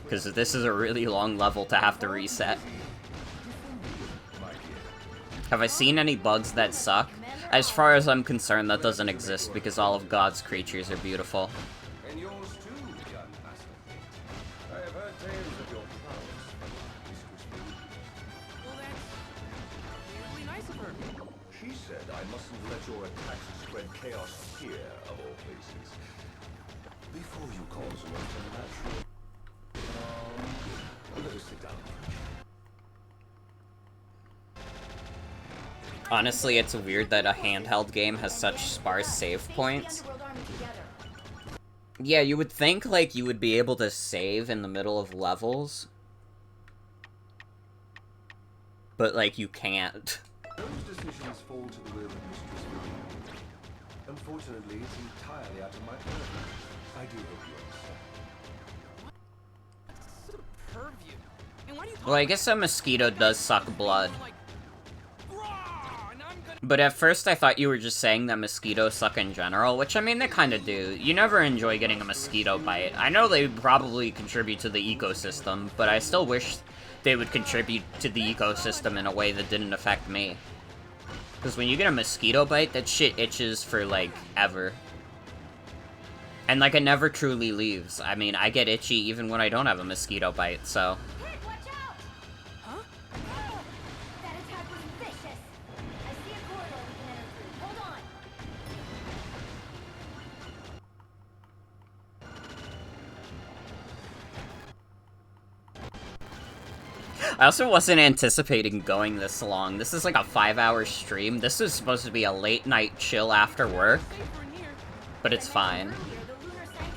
Because this is a really long level to have to reset. Have I seen any bugs that suck? As far as I'm concerned, that doesn't exist because all of God's creatures are beautiful. And yours too, young master. I have heard tales of your prowess. Well, that's really nice of her. She said I mustn't let your attacks spread chaos here, of all places. Before you cause an unnatural... let us sit down. Honestly, it's weird that a handheld game has such sparse save points. Yeah, you would think, like, you would be able to save in the middle of levels. But, like, you can't. Those decisions fall to the will of Mistress Vivian. Unfortunately, it's entirely out of my purview. I do hope you understand. Purview. And why do you Well, I guess a mosquito does suck blood. like, "Grah," and I'm gonna But at first I thought you were just saying that mosquitoes suck in general, which I mean, they kinda do. You never enjoy getting a mosquito bite. I know they probably contribute to the ecosystem, but I still wish they would contribute to the ecosystem in a way that didn't affect me. Because when you get a mosquito bite, that shit itches for, like, ever. And, like, it never truly leaves. I mean, I get itchy even when I don't have a mosquito bite, so... Hey, watch out! Huh? Oh, that attack was vicious. I see a corridor we can enter through. Hold on. I also wasn't anticipating going this long. This is like a 5-hour stream. This is supposed to be a late-night chill after work, safer in here. but it's fine.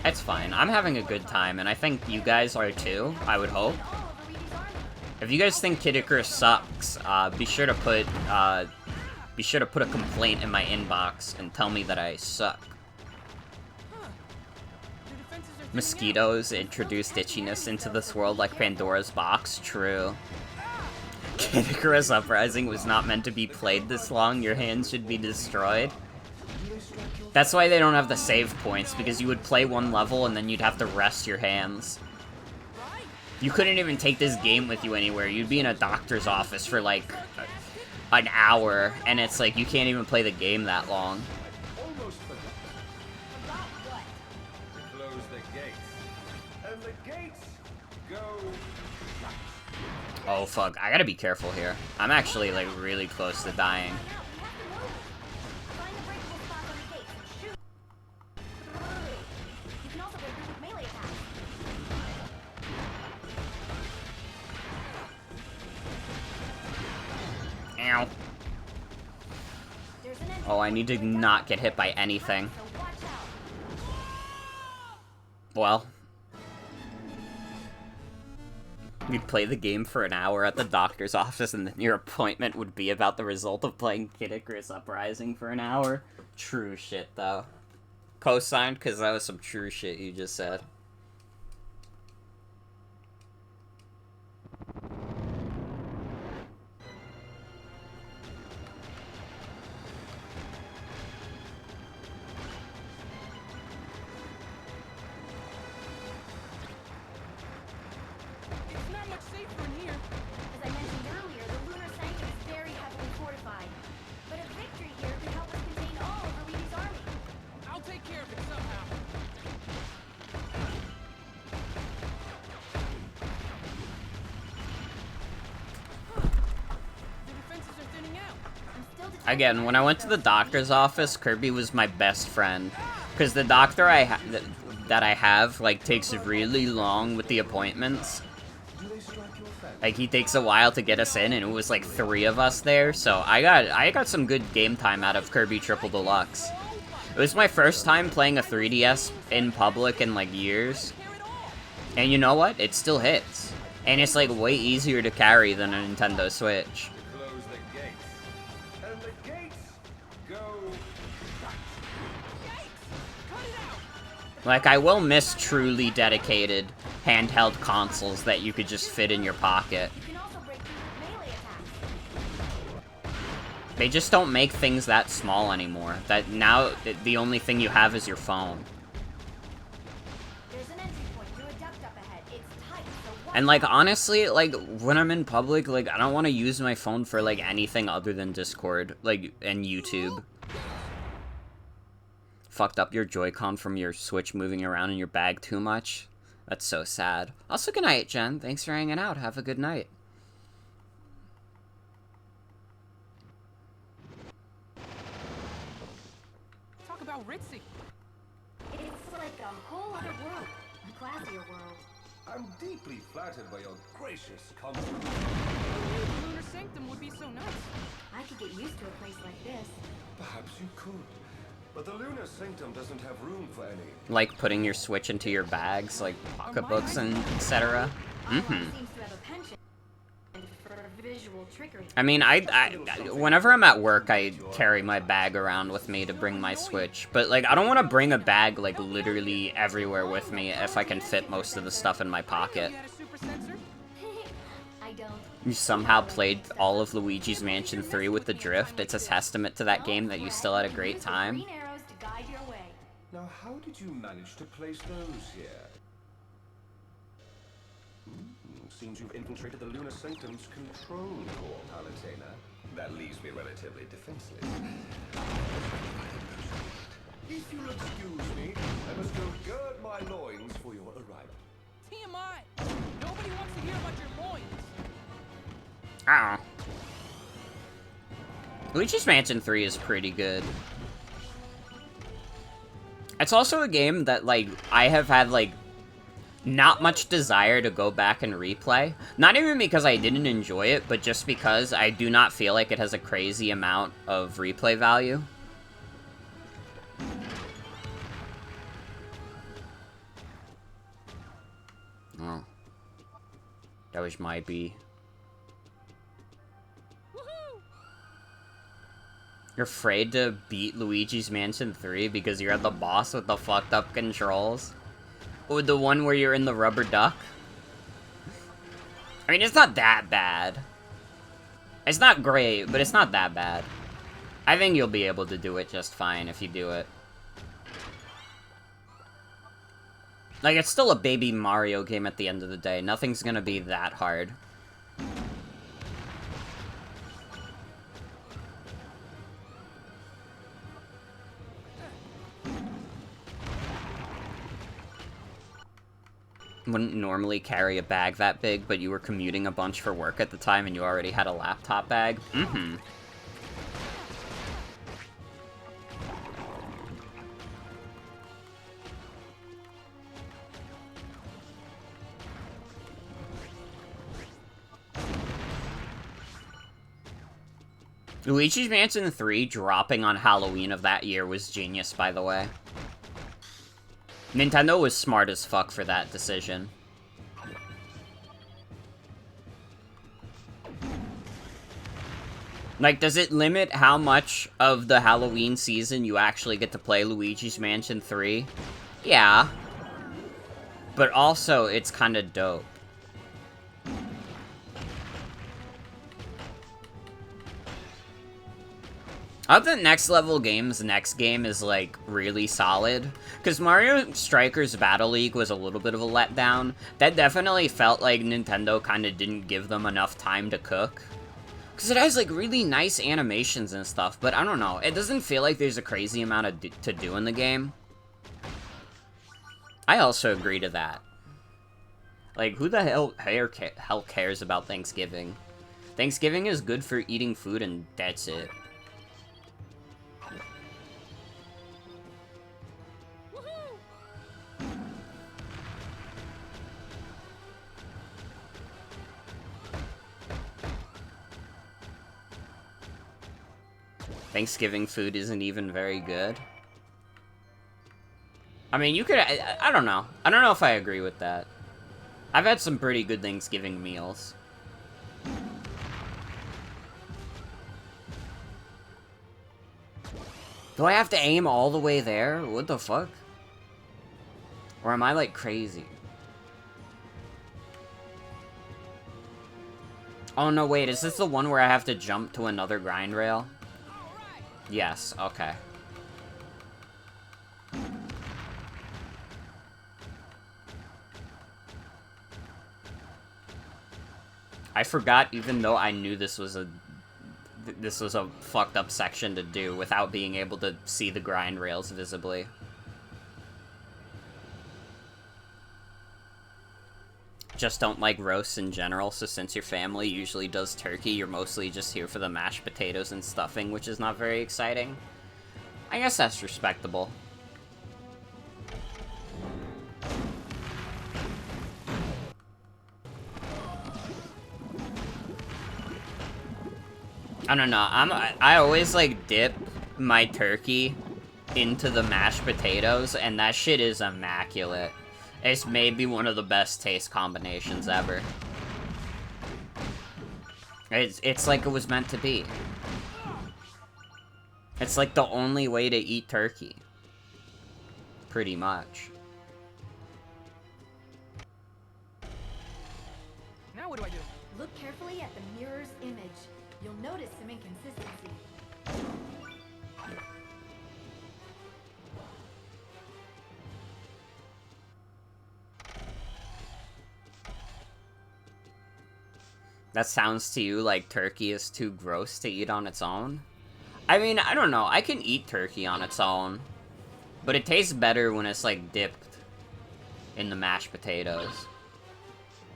It's fine. I'm having a good time, and I think you guys are too, I would hope. If you guys think Kid Icarus sucks, be sure to put a complaint in my inbox and tell me that I suck. Huh. Your defenses are thinning out. Mosquitoes introduced itchiness into this world like Pandora's box. True. Kid Icarus Uprising was not meant to be played this long. Your hands should be destroyed. That's why they don't have the save points, because you would play one level and then you'd have to rest your hands. Right. You couldn't even take this game with you anywhere. You'd be in a doctor's office for like an hour, and it's like you can't even play the game that long. Almost forgot to close the gates. And the gates go right. Oh fuck, I gotta be careful here. I'm actually like really close to dying. Find the breakable spots on the gates and shoot. You can also break through with melee attacks. Ow. There's an entrance Oh, I need to not get hit by anything. so watch out. Well. You'd play the game for an hour at the doctor's office, and then your appointment would be about the result of playing Kid Icarus Uprising for an hour. True shit, though. Co-signed, because that was some true shit you just said. It's not much safer in here. As I mentioned earlier, the lunar sanctum is very heavily fortified. But a victory here could help us contain all of Luigi's army. I'll take care of it somehow. The defenses are thinning out. I'm still detecting Again, when I went to the doctor's office, Kirby was my best friend. Because the doctor that I have, like, takes really long with the appointments. Do they strike your fancy? Like, he takes a while to get us in, and it was like 3 of us there, so I got some good game time out of Kirby Triple Deluxe. It was my first time playing a 3DS in public in, like, years. And you know what? It still hits. And it's, like, way easier to carry than a Nintendo Switch. Close the gates. And the gates go right. Yikes! Cut it out! Like, I will miss truly dedicated handheld consoles that you could just fit in your pocket. You can also They just don't make things that small anymore. That now, the only thing you have is your phone. There's an entry point through a duct up ahead. It's tight, so watch And, like, out. honestly, like, when I'm in public, like, I don't want to use my phone for, like, anything other than Discord, like, and YouTube. Fucked up your Joy-Con from your Switch moving around in your bag too much. That's so sad. Also, good night, Jen. Thanks for hanging out. Have a good night. Talk about ritzy. It's like a whole other world. A classier world. I'm deeply flattered by your gracious compliment. Who knew the Lunar Sanctum would be so nice? I could get used to a place like this. Perhaps you could. But the Lunar Sanctum doesn't have room for any. Like, putting your Switch into your bags, like, pocketbooks and etc. Seems to have a penchant for visual trickery. I mean, whenever I'm at work, I carry my bag around with me to bring my Switch. But, like, I don't want to bring a bag, like, literally everywhere with me if I can fit most of the stuff in my pocket. You had a super sensor? I don't. You somehow played all of Luigi's Mansion 3 with the drift. It's a testament to that game that you still had a great time. Green arrows to guide your way. Now, how did you manage to place those here? Seems you've infiltrated the Lunar Sanctum's control core, Palutena. That leaves me relatively defenseless. If you'll excuse me, I must go gird my loins for your arrival. TMI! Nobody wants to hear about your loins. Ah. Luigi's Mansion 3 is pretty good. It's also a game that, like, I have had, like, not much desire to go back and replay. Not even because I didn't enjoy it, but just because I do not feel like it has a crazy amount of replay value. Oh. That was my B. Woohoo! You're afraid to beat Luigi's Mansion 3 because you're the boss with the fucked up controls? Or the one where you're in the rubber duck? I mean, it's not that bad. It's not great, but it's not that bad. I think you'll be able to do it just fine if you do it. Like, it's still a baby Mario game at the end of the day. Nothing's gonna be that hard. Wouldn't normally carry a bag that big, but you were commuting a bunch for work at the time and you already had a laptop bag? Mm-hmm. Luigi's Mansion 3 dropping on Halloween of that year was genius, by the way. Nintendo was smart as fuck for that decision. Like, does it limit how much of the Halloween season you actually get to play Luigi's Mansion 3? Yeah. But also, it's kinda dope. Other than Next Level Games' next game is, like, really solid. Because Mario Strikers Battle League was a little bit of a letdown. That definitely felt like Nintendo kind of didn't give them enough time to cook. Because it has, like, really nice animations and stuff, but I don't know. It doesn't feel like there's a crazy amount to do in the game. I also agree to that. Like, who the hell cares about Thanksgiving? Thanksgiving is good for eating food and that's it. Thanksgiving food isn't even very good. I mean, you could... I don't know. I don't know if I agree with that. I've had some pretty good Thanksgiving meals. Do I have to aim all the way there? What the fuck? Or am I, like, crazy? Oh, no, wait. Is this the one where I have to jump to another grind rail? Yes, okay. I forgot, even though I knew this was a fucked up section to do without being able to see the grind rails visibly. Just don't like roasts in general, so since your family usually does turkey, you're mostly just here for the mashed potatoes and stuffing, which is not very exciting. I guess that's respectable. I don't know, I always, like, dip my turkey into the mashed potatoes, and that shit is immaculate. It's maybe one of the best taste combinations ever. It's like it was meant to be. It's like the only way to eat turkey. Pretty much. Now what do I do? Look carefully at the mirror's image. You'll notice some inconsistency. That sounds to you like turkey is too gross to eat on its own? I mean, I don't know. I can eat turkey on its own. But it tastes better when it's, like, dipped in the mashed potatoes.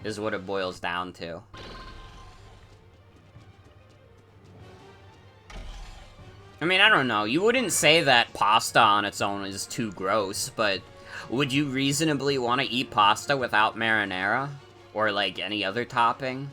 Is what it boils down to. I mean, I don't know. You wouldn't say that pasta on its own is too gross, but would you reasonably want to eat pasta without marinara? Or, like, any other topping?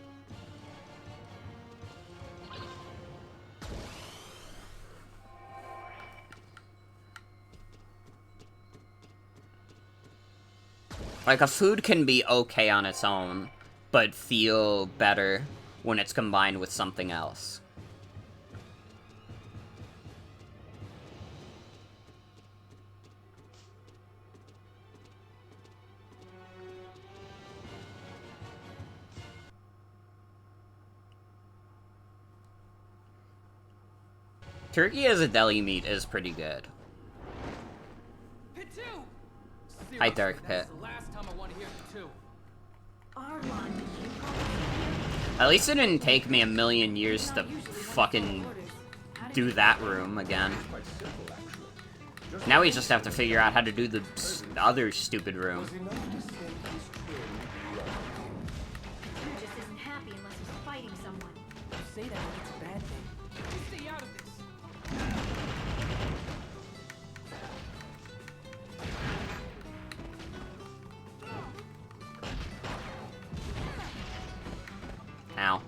Like, a food can be okay on its own, but feel better when it's combined with something else. Turkey as a deli meat is pretty good. Pit 2! Hi, Dark Pit. That's the last time I want to hear Pit 2. Arlon, did you call At least it didn't take me a million years to fucking do that room again. Now we just have to figure out how to do the other stupid room. He just isn't happy unless he's fighting someone. You say that like it's a bad thing. You stay out of this. Ow.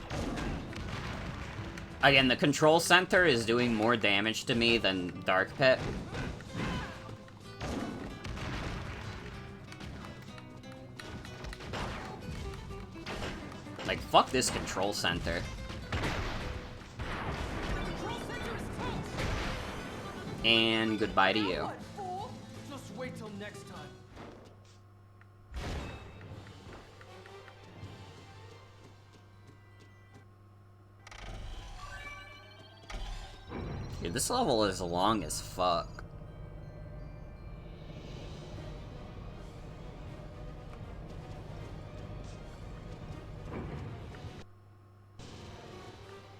Again, the control center is doing more damage to me than Dark Pit. Like, fuck this control center. And goodbye to you. What, fool? Just wait till next time. Dude, this level is long as fuck.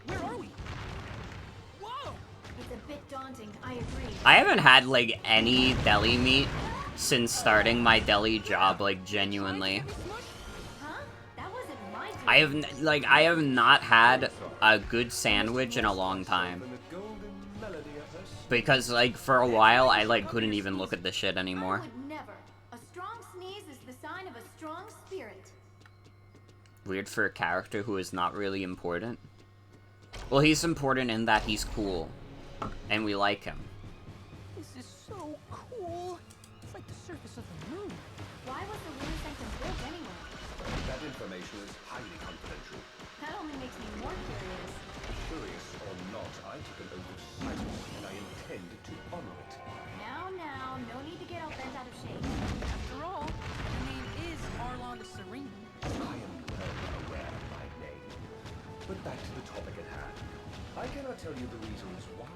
Where are we? Whoa! It's a bit daunting, I agree. I haven't had, like, any deli meat since starting my deli job, like, genuinely. Huh? That wasn't my turn. I have not had a good sandwich in a long time. Because, like, for a while, I, like, couldn't even look at this shit I anymore. would never. A strong sneeze is the sign of a strong spirit. Weird for a character who is not really important. Well, he's important in that he's cool. And we like him. This is so cool. It's like the surface of the moon. Why was the lunar sanctum built anyway? That information is highly confidential. That only makes me more curious. Curious or not, I took an oath of silence, and I intend to honor it. Now, no need to get all bent out of shape. After all, the name is Arlon the Serene. I am well aware of my name. But back to the topic at hand. I cannot tell you the reasons why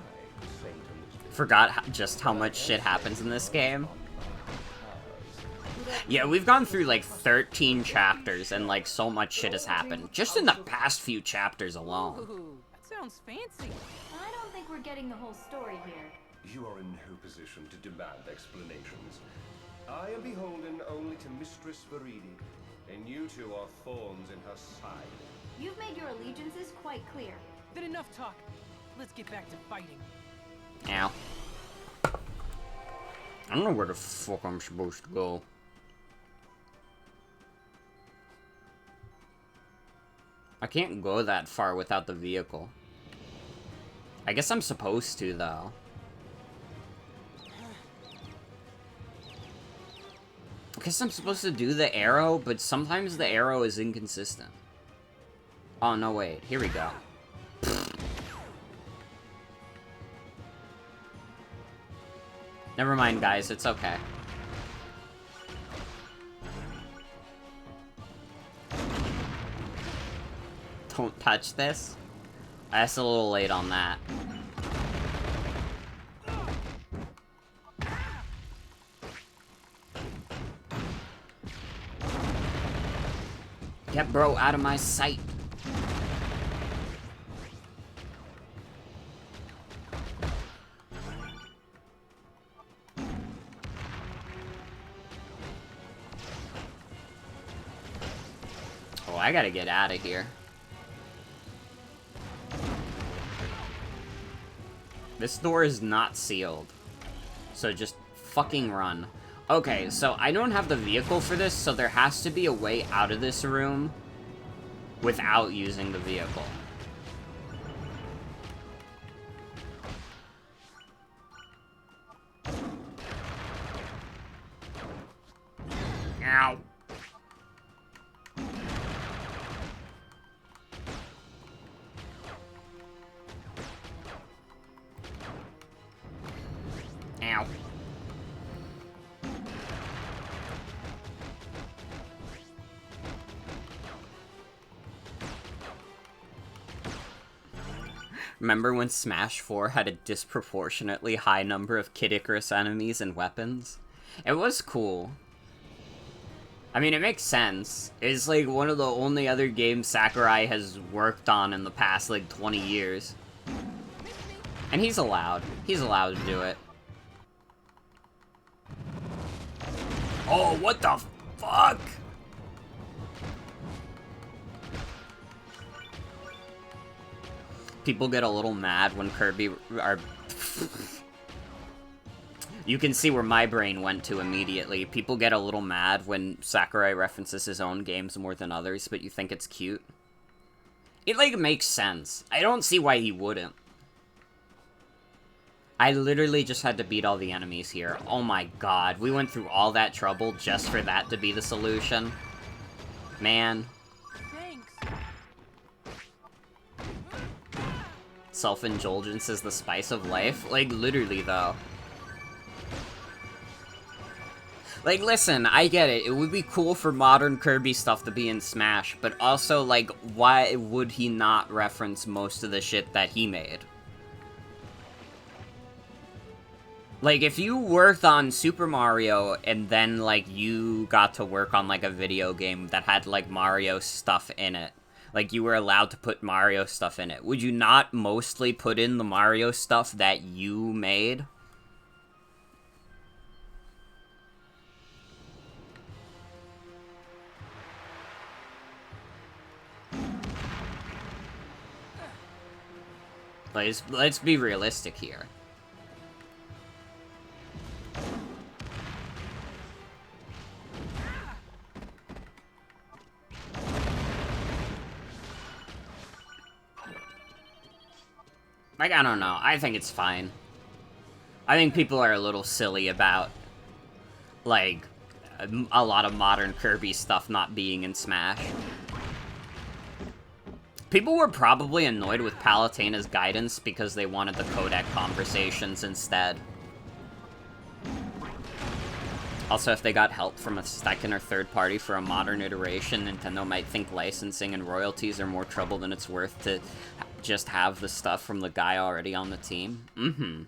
Forgot just how much shit happens in this game. Yeah, we've gone through like 13 chapters and like so much shit has happened just in the past few chapters alone. Ooh, that sounds fancy. I don't think we're getting the whole story here. You are in no position to demand explanations. I am beholden only to Mistress Veridi, and you two are thorns in her side. You've made your allegiances quite clear. Then enough talk. Let's get back to fighting. Ow. I don't know where the fuck I'm supposed to go. I can't go that far without the vehicle. I guess I'm supposed to, though. I guess I'm supposed to do the arrow, but sometimes the arrow is inconsistent. Oh, no, wait. Here we go. Never mind, guys. It's okay. Don't touch this. That's a little late on that. Get bro out of my sight. Oh, I gotta get out of here. This door is not sealed. So just fucking run. Okay, so I don't have the vehicle for this, so there has to be a way out of this room without using the vehicle. Ow. Ow. Remember when Smash 4 had a disproportionately high number of Kid Icarus enemies and weapons? It was cool. I mean, it makes sense. It's like one of the only other games Sakurai has worked on in the past, like, 20 years. And he's allowed. He's allowed to do it. Oh, what the fuck? People get a little mad when Kirby are... You can see where my brain went to immediately. People get a little mad when Sakurai references his own games more than others, but you think it's cute. It, like, makes sense. I don't see why he wouldn't. I literally just had to beat all the enemies here. Oh my god, we went through all that trouble just for that to be the solution. Man. Thanks. Self-indulgence is the spice of life? Like, literally, though. Like, listen, I get it. It would be cool for modern Kirby stuff to be in Smash, but also, like, why would he not reference most of the shit that he made? Like, if you worked on Super Mario and then, like, you got to work on, like, a video game that had, like, Mario stuff in it, like, you were allowed to put Mario stuff in it, would you not mostly put in the Mario stuff that you made? Let's be realistic here. Like, I don't know. I think it's fine. I think people are a little silly about, like, a lot of modern Kirby stuff not being in Smash. People were probably annoyed with Palutena's guidance because they wanted the codec conversations instead. Also, if they got help from a second or third party for a modern iteration, Nintendo might think licensing and royalties are more trouble than it's worth to just have the stuff from the guy already on the team. Mm-hmm.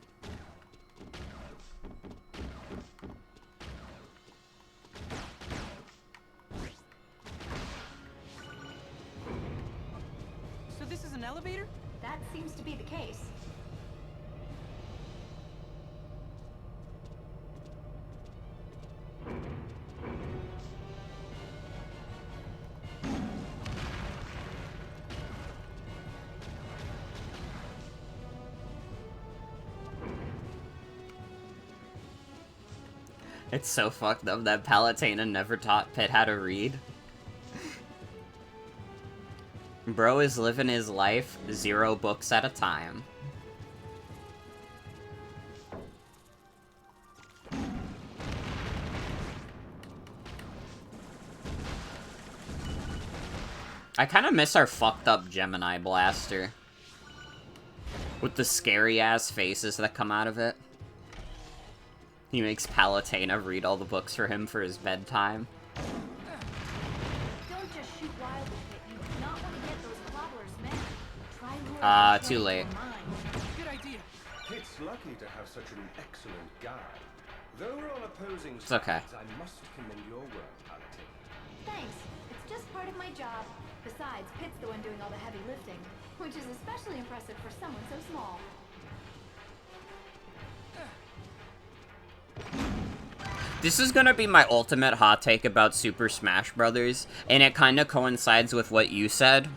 So this is an elevator? That seems to be the case. It's so fucked up that Palutena never taught Pit how to read. Bro is living his life 0 books at a time. I kind of miss our fucked up Gemini blaster. With the scary ass faces that come out of it. He makes Palutena read all the books for him for his bedtime. Don't just shoot wild with it. You do not want to get those clobberers mad. Try luring Too late. Good idea. It's lucky to have such an excellent guide. Though we're on opposing It's okay. sides, I must commend your work, Palutena. Thanks. It's just part of my job. Besides, Pit's the one doing all the heavy lifting, which is especially impressive for someone so small. This is gonna be my ultimate hot take about Super Smash Bros., and it kinda coincides with what you said.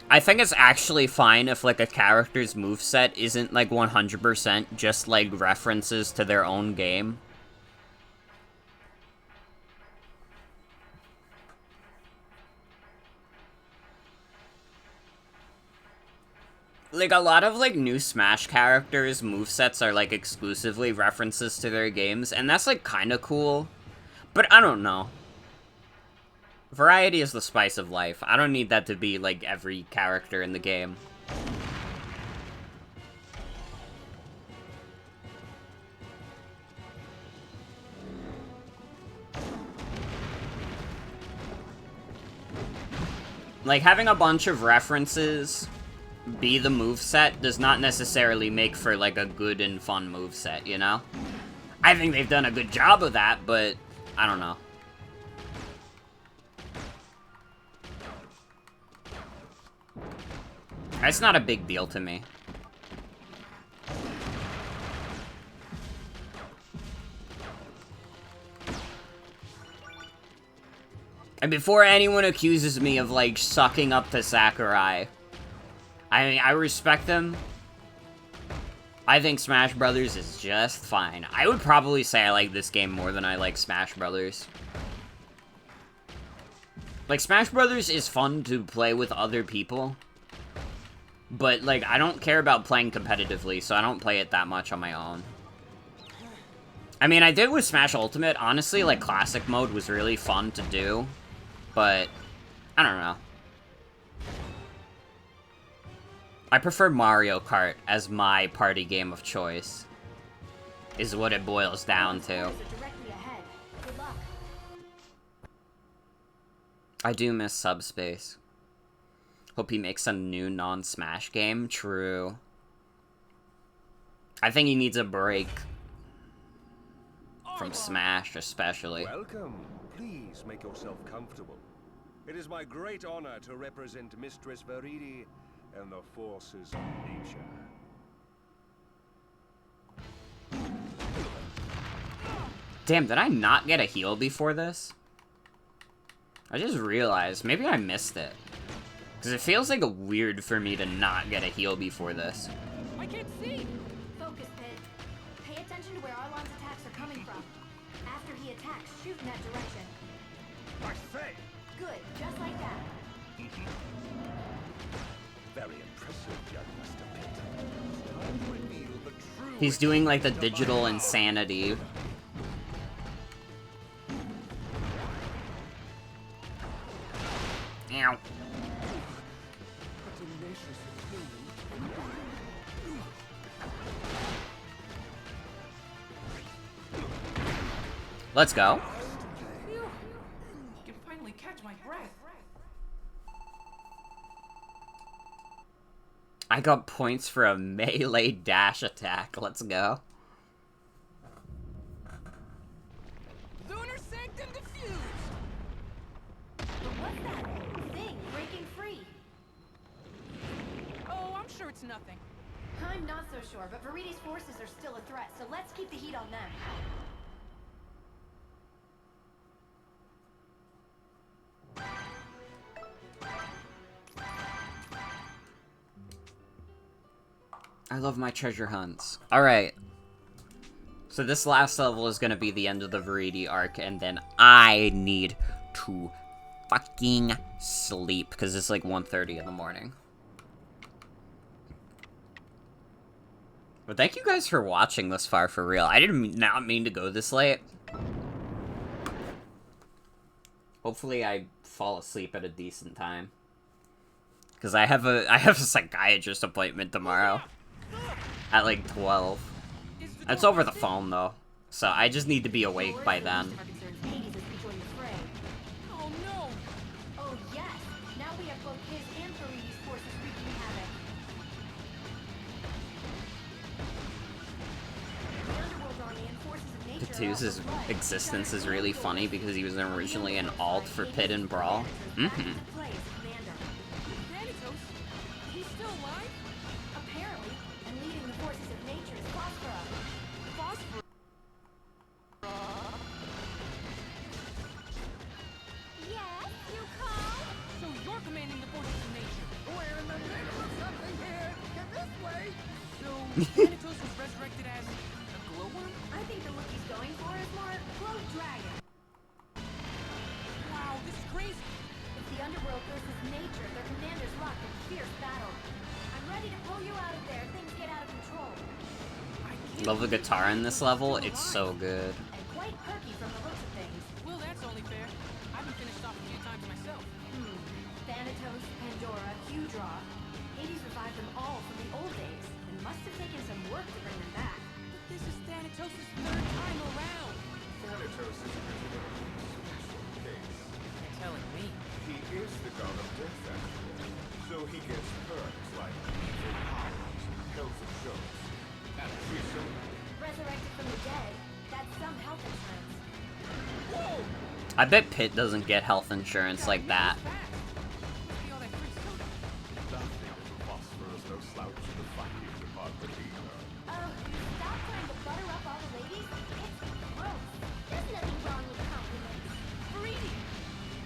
I think it's actually fine if, like, a character's moveset isn't, like, 100% just, like, references to their own game. Like, a lot of, like, new Smash characters' movesets are, like, exclusively references to their games, and that's, like, kinda cool. But I don't know. Variety is the spice of life. I don't need that to be, like, every character in the game. Like, having a bunch of references be the moveset does not necessarily make for, like, a good and fun moveset, you know? I think they've done a good job of that, but I don't know. It's not a big deal to me. And before anyone accuses me of, like, sucking up to Sakurai, I mean, I respect them. I think Smash Brothers is just fine. I would probably say I like this game more than I like Smash Brothers. Like, Smash Brothers is fun to play with other people. But, like, I don't care about playing competitively, so I don't play it that much on my own. I mean, I did with Smash Ultimate. Honestly, like, Classic Mode was really fun to do. But, I don't know. I prefer Mario Kart as my party game of choice. Is what it boils down to. Directly ahead. Good luck. I do miss Subspace. Hope he makes a new non-Smash game. True. I think he needs a break. From Smash, especially. Welcome. Please make yourself comfortable. It is my great honor to represent Mistress Veridi and the forces of nature. Damn, did I not get a heal before this? I just realized, maybe I missed it. Because it feels like weird for me to not get a heal before this. I can't see. Focus, Pit. Pay attention to where Arlon's attacks are coming from. After he attacks, shoot in that direction. I say! Good, just like that. Very impressive, young Master Pit. Time to reveal the true He's doing like the digital insanity. Ow. Let's go. Phew. I can finally catch my breath. I got points for a melee dash attack. Let's go. Lunar Sanctum diffused! But what's that thing breaking free? Oh, I'm sure it's nothing. I'm not so sure, but Viridi's forces are still a threat, so let's keep the heat on them. I love my treasure hunts. Alright. So this last level is gonna be the end of the Viridi arc, and then I need to fucking sleep, because it's like 1:30 in the morning. But thank you guys for watching this far, for real. I didn't not mean to go this late. Hopefully I fall asleep at a decent time. Because I have a psychiatrist appointment tomorrow. At like 12. It's over the phone though. So I just need to be awake by then. Oh no! Oh yes! Now we have both his and Viridi's forces wreaking havoc. The Underworld Army and forces of nature are Pitu's out for blood. existence is really funny because he was originally an alt for Pit and Brawl. Mm-hmm. Thanatos? He's still alive? Apparently, and leading the forces of nature is Phosphora. Phosphor. Yes, you call? So you're commanding the forces of nature. We're in the middle of something here. Get this way. So Thanatos was resurrected as a glowworm? I think the look he's going for is more Glow Dragon. Wow, this is crazy. It's the Underworld versus nature. Their commanders locked in fierce battle. I'm ready to pull you out of there. Things get out of control. Love the guitar in this level. It's so good. And quite perky from the looks of things. Well, that's only fair. I've been finished off a few times myself. Thanatos, Pandora, Hydra. Hades revived them all from the old days. And must have taken some work to bring them back. But this is Thanatos' third time around. Thanatos is a particularly special case. You're telling me. He is the god of death, actually. So he gets perks like evil powers, health insurance, and free silver. Resurrected from the dead. That's some health insurance. I bet Pit doesn't get health insurance like that. See all that free soda. Nothing little Phosphorus, no slouch in the fighting department either. Oh, stop trying to butter up all the ladies. It's gross. There's nothing wrong with compliments. Viridi,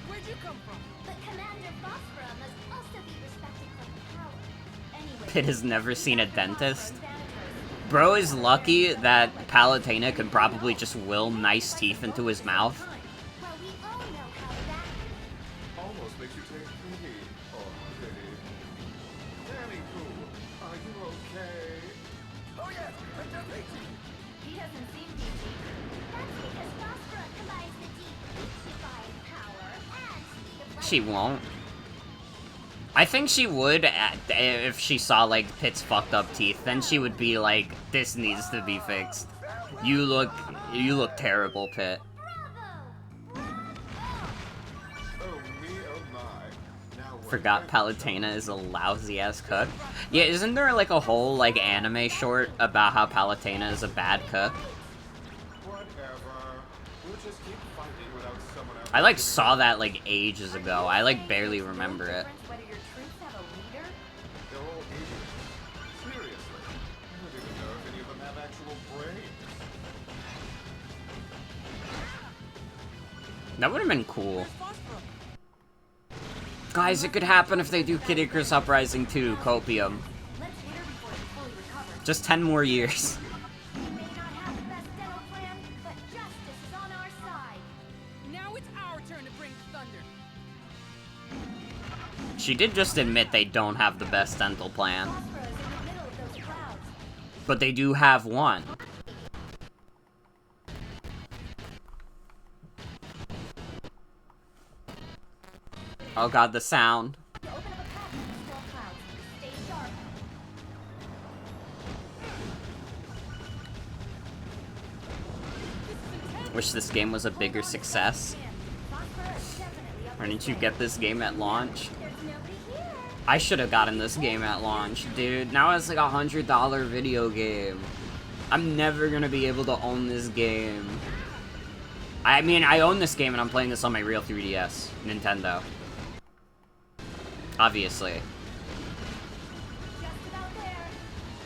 where'd you come from? But Commander Phosphora must also be respected for her power. Anyway. Pit has never seen a dentist. Thanatos. Bro is lucky that Palutena can probably just will nice teeth into his mouth. Well, we all know how that Almost makes you take pity. Oh, pity. Danny Pooh, are you okay? Oh yes, I just hate you. He hasn't seen DT. That's because Phosphora combines the deep Lucified power and speed of light. She won't. I think she would if she saw like Pit's fucked up teeth. Then she would be like, "This needs to be fixed. You look terrible, Pit." Bravo! Oh me, oh my. Now what Forgot Palutena is a lousy ass cook. Yeah, isn't there like a whole like anime short about how Palutena is a bad cook? Whatever. We'll just keep fighting without someone else. I like saw that like ages ago. I like barely remember it. Whether your troops have a leader? They're all idiots. Seriously. I don't even know if any of them have actual brains. That would have been cool. Phosphora. Guys, it could happen if they do Kid Icarus Uprising 2, Copium. Let's hit her before she fully recovers. Just 10 more years. We may not have the best dental plan, but justice is on our side. Now it's our turn to bring the thunder. She did just admit they don't have the best dental plan. Phosphora is in the middle of those clouds. But they do have one. Oh god, the sound. Open up a path in these storm clouds. Stay sharp. Wish this game was a bigger success. Why didn't you get this game at launch? I should have gotten this game at launch, dude. Now it's like $100 video game. I'm never gonna be able to own this game. I mean, I own this game and I'm playing this on my real 3DS. Nintendo. Obviously. Just about there.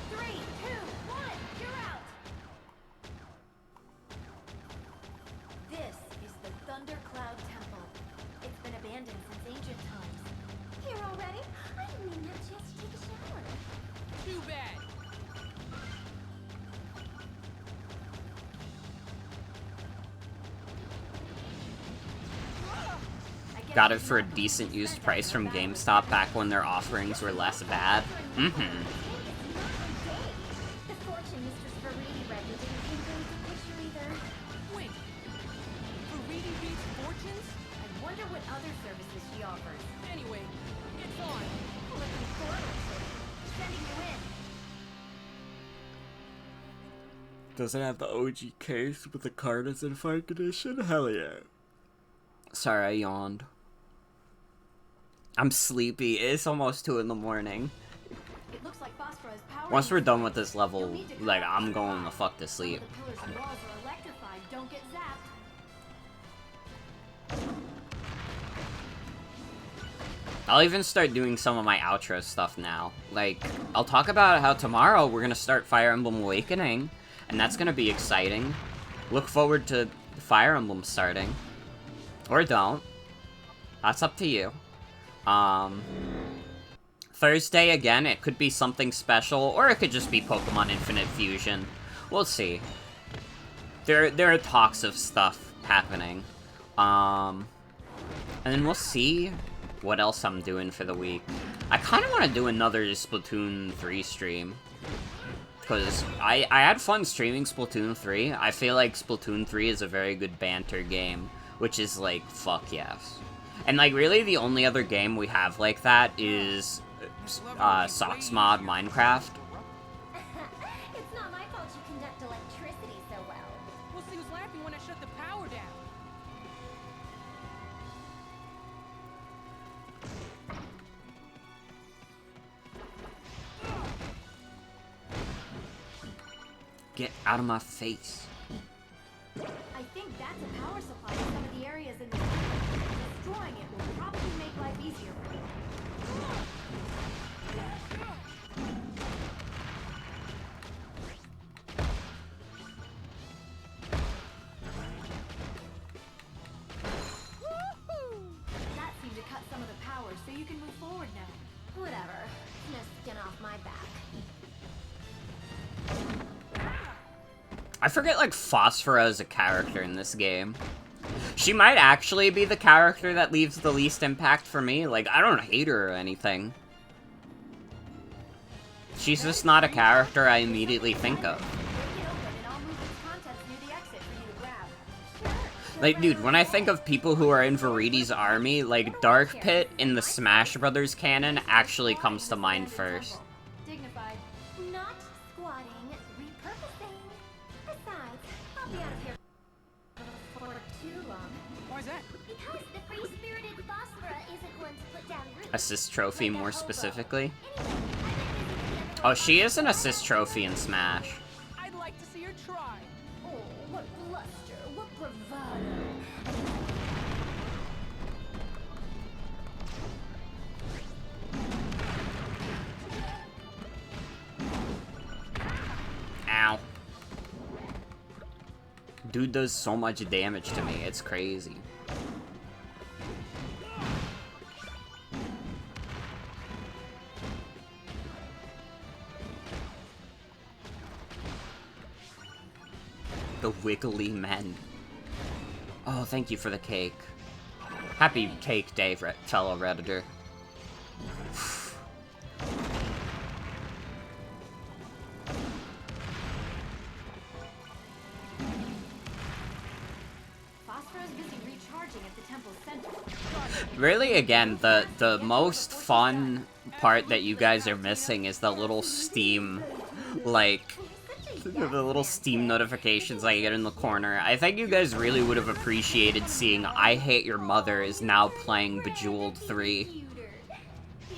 3, 2, 1, you're out. This is the Thundercloud Temple. It's been abandoned since ancient times. Here already? I didn't even have a chance to take a shower. Too bad. Got it for a decent used price from GameStop back when their offerings were less bad. The fortune Mistress Verity read me didn't include the picture either. Wait. For reading these fortunes? I wonder what other services she offers. Anyway, it's on. Looking forward to it. Sending you in. Does it have the OG case with the card as in fine condition? Hell yeah. Sorry, I yawned. I'm sleepy. It's almost 2 in the morning. It looks like Phosphora is powered. Once we're done with this level, like, I'm going the fuck to sleep. The pillars and walls are electrified. Don't get zapped. I'll even start doing some of my outro stuff now. Like, I'll talk about how tomorrow we're gonna start Fire Emblem Awakening, and that's gonna be exciting. Look forward to Fire Emblem starting. Or don't. That's up to you. Thursday, again, it could be something special, or it could just be Pokemon Infinite Fusion. We'll see. There are talks of stuff happening. And then we'll see what else I'm doing for the week. I kind of want to do another Splatoon 3 stream. Because I had fun streaming Splatoon 3. I feel like Splatoon 3 is a very good banter game. Which is like, fuck yes. And like, really the only other game we have like that is Socks Mod Minecraft. It's not my fault you conduct electricity so well. We'll see who's laughing when I shut the power down. Get out of my face. I think that's a power supply to some of the areas in the city. Destroying it will probably make life easier for you. That seemed to cut some of the power, so you can move forward now. Whatever. No skin off my back. I forget, like, Phosphora is a character in this game. She might actually be the character that leaves the least impact for me. Like, I don't hate her or anything. She's just not a character I immediately think of. Break it open and I'll move its contents near the exit for you to grab. Like, dude, when I think of people who are in Verity's army, like, Dark Pit in the Smash Brothers canon actually comes to mind first. Dignified. Not squatting, repurposing. Besides, I'll be out of here for too long. Why's that? Because the free-spirited Phosphora isn't one to put down roots. Assist trophy more specifically. Anyway, I've been visiting the other Oh, she is an assist trophy in Smash. I'd like to see her try. Oh, what bluster, what bravado. Ow. Dude does so much damage to me, it's crazy. The Wiggly Men. Oh, thank you for the cake. Happy Cake Day, fellow Redditor. Phosphora is busy recharging at the temple's center. Really, again, the most fun part that you guys are missing is the little Steam, like, The little Steam notifications I get in the corner. I think you guys really would have appreciated seeing I Hate Your Mother is now playing Bejeweled 3. He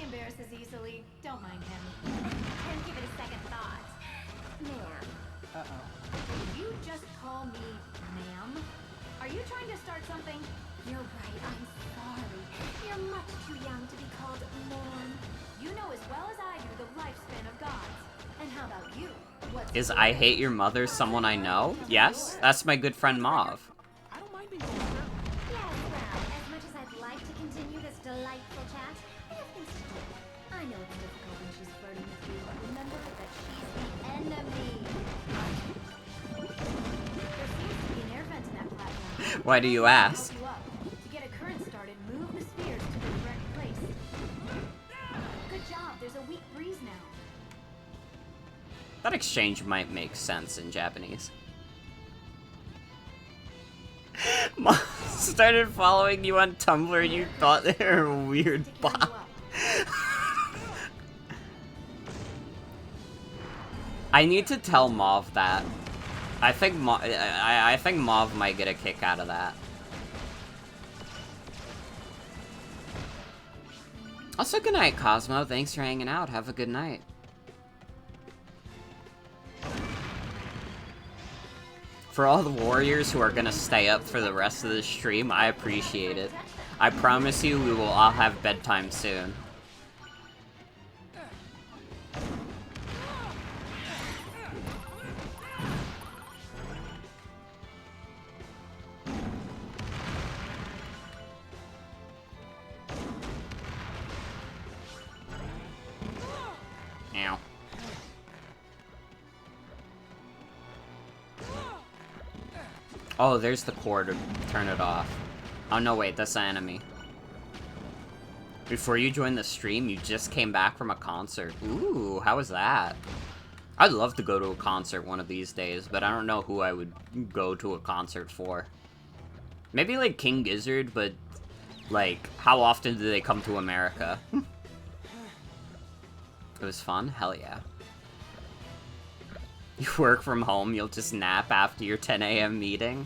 embarrasses easily. Don't mind him. Can't give it a second thought. Ma'am. Did you just call me ma'am? Are you trying to start something? You're right, I'm sorry. You're much too young to be called Morn. You know as well as I do the lifespan of gods. And how about you? What's Is I Hate Your Mother someone I know? Yes, that's my good friend Mauve. I don't mind being older. Yes, well, as much as I'd like to continue this delightful chat, I have things to do. I know it's difficult when she's flirting with you, but remember that she's the enemy. There seems to be an air vent in that platform. Why do you ask? Help you up. To get a current started, move the spheres to the correct place. Good job. There's a weak breeze now. That exchange might make sense in Japanese. Mom started following you on Tumblr and you thought they were a weird To heal bot. you up. I need to tell Mauve that. I think I think Mauve might get a kick out of that. Also, good night, Cosmo. Thanks for hanging out. Have a good night. For all the warriors who are gonna stay up for the rest of the stream, I appreciate it. I promise you we will all have bedtime soon. Ow. Oh, there's the cord to turn it off. Oh no, wait, that's the enemy. Before you joined the stream, you just came back from a concert. Ooh, how was that? I'd love to go to a concert one of these days, but I don't know who I would go to a concert for. Maybe like King Gizzard, but like, how often do they come to America? It was fun? Hell yeah. You work from home, you'll just nap after your 10 a.m. meeting?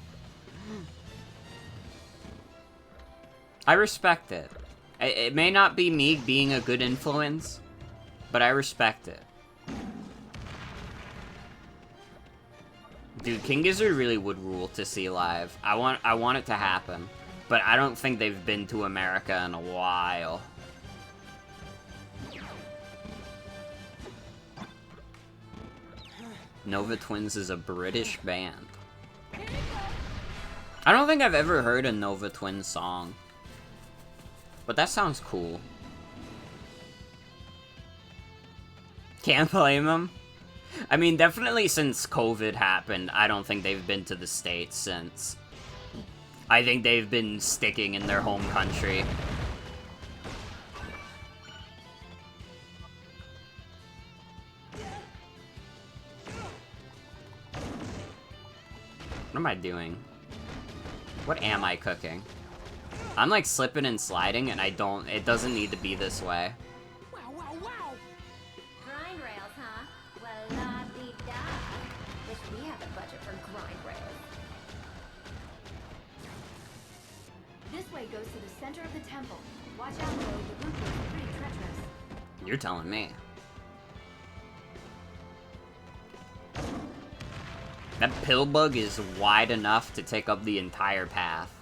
I respect it. It may not be me being a good influence, but I respect it. Dude, King Gizzard really would rule to see live. I want it to happen, but I don't think they've been to America in a while. Nova Twins is a British band. I don't think I've ever heard a Nova Twins song. But that sounds cool. Can't blame them. I mean, definitely since COVID happened, I don't think they've been to the States since. I think they've been sticking in their home country. What am I doing? What am I cooking? I'm like slipping and sliding and it doesn't need to be this way. Wow, wow, wow! Grind rails, huh? Well, la-di-da. Wish we had the budget for grind rails. This way goes to the center of the temple. Watch out though, the route is pretty treacherous. You're telling me. That pill bug is wide enough to take up the entire path.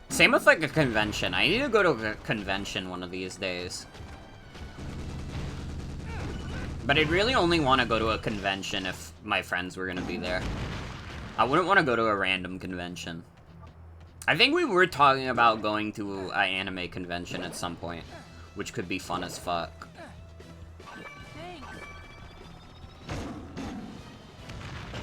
Same with like a convention. I need to go to a convention one of these days. But I'd really only want to go to a convention if my friends were gonna be there. I wouldn't want to go to a random convention. I think we were talking about going to an anime convention at some point, which could be fun as fuck. Thanks.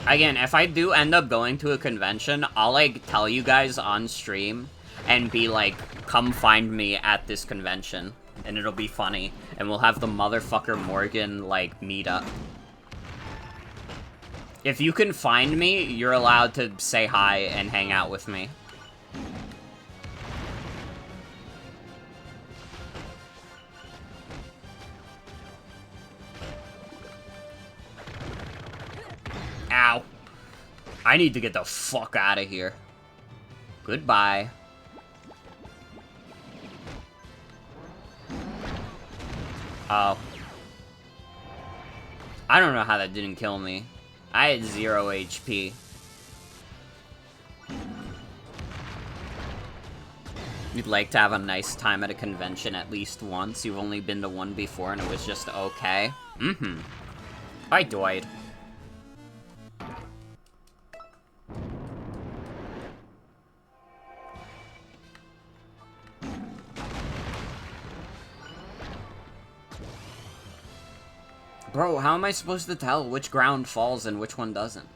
Again, if I do end up going to a convention, I'll like tell you guys on stream and be like, come find me at this convention, and it'll be funny, and we'll have the motherfucker Morgan like meet up. If you can find me, you're allowed to say hi and hang out with me. I need to get the fuck out of here. Goodbye. Oh. I don't know how that didn't kill me. I had 0 HP. You'd like to have a nice time at a convention at least once. You've only been to one before and it was just okay. Mm-hmm. I died. Bro, how am I supposed to tell which ground falls and which one doesn't?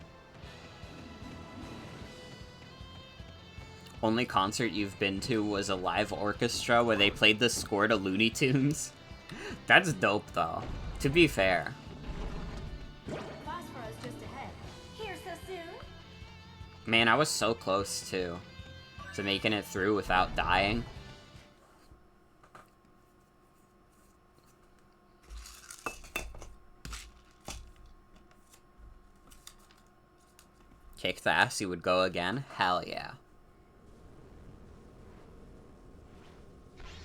Only concert you've been to was a live orchestra where they played the score to Looney Tunes? That's dope, though. To be fair. Phosphorus just ahead. Here so soon? Man, I was so close, too. To making it through without dying. Kick the ass, you would go again? Hell yeah.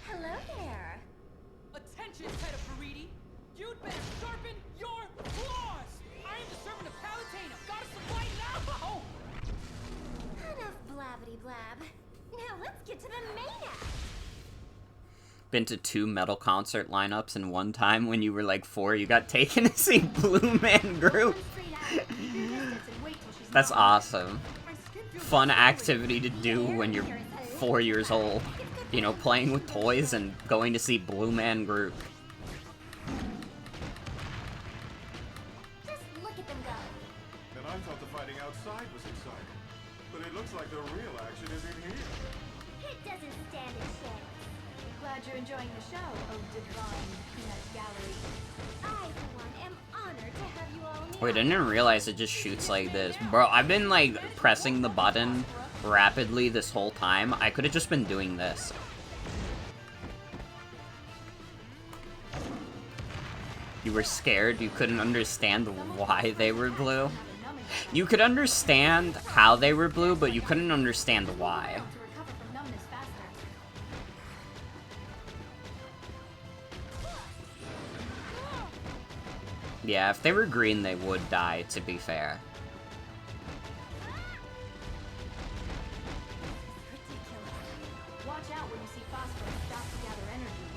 Hello there. Attention, head of Faridi. You'd better sharpen your claws. I am the servant of Palatine, goddess of light now. Enough blabbity blab. Now let's get to the main act. Been to 2 metal concert lineups in one time when you were like 4. You got taken to see Blue Man Group. That's awesome. Fun activity to do when you're 4 years old. You know, playing with toys and going to see Blue Man Group. Just look at them go. And I thought the fighting outside was exciting. But it looks like the real action is in here. It doesn't stand a chance. Glad you're enjoying the show, oh divine peanut gallery. I, for one, am honored to have you all in the Wait, I didn't realize it just shoots like this. Bro, I've been like pressing the button rapidly this whole time. I could have just been doing this. You were scared? You couldn't understand why they were blue? You could understand how they were blue, but you couldn't understand why. To recover from numbness faster. Yeah, if they were green, they would die, to be fair. Watch out when you see Phosphorus stop to gather energy.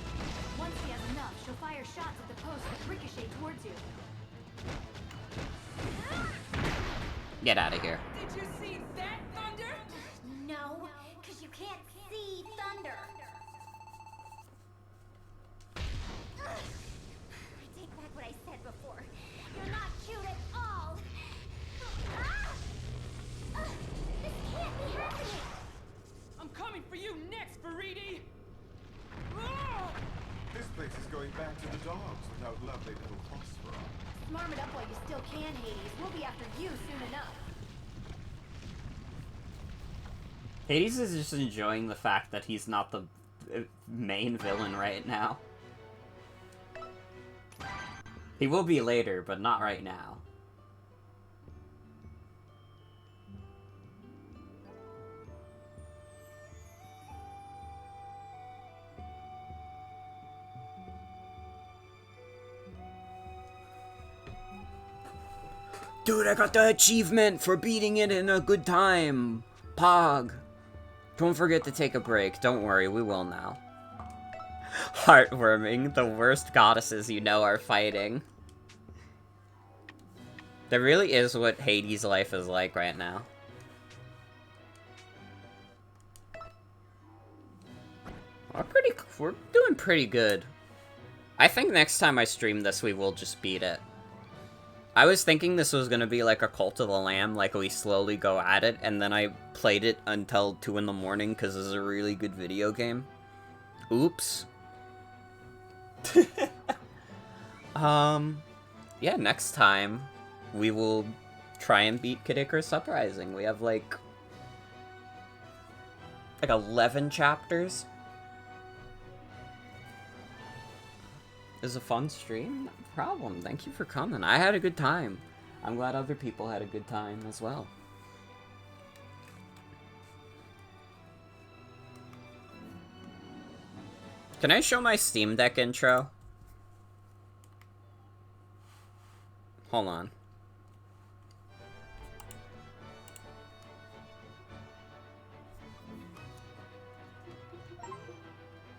Once he has enough, she'll fire shots at the post that ricochet towards you. Get out of here. Did you see that, Thunder? No, because you can't see thunder. I take back what I said before. You're not cute at all. This can't be happening. I'm coming for you next, Faridi. This place is going back to the dogs without lovely little Phosphor. Smarm it up while you still can, Hades. We'll be after you soon enough. Hades is just enjoying the fact that he's not the main villain right now. He will be later, but not right now. Dude, I got the achievement for beating it in a good time. Pog. Don't forget to take a break. Don't worry, we will now. Heartwarming. The worst goddesses you know are fighting. That really is what Hades' life is like right now. We're doing pretty good. I think next time I stream this, we will just beat it. I was thinking this was gonna be like a Cult of the Lamb, like we slowly go at it, and then I played it until 2 in the morning because this is a really good video game. Oops. Yeah, next time we will try and beat Kid Icarus Uprising. We have like 11 chapters. It was a fun stream? No problem. Thank you for coming. I had a good time. I'm glad other people had a good time as well. Can I show my Steam Deck intro? Hold on.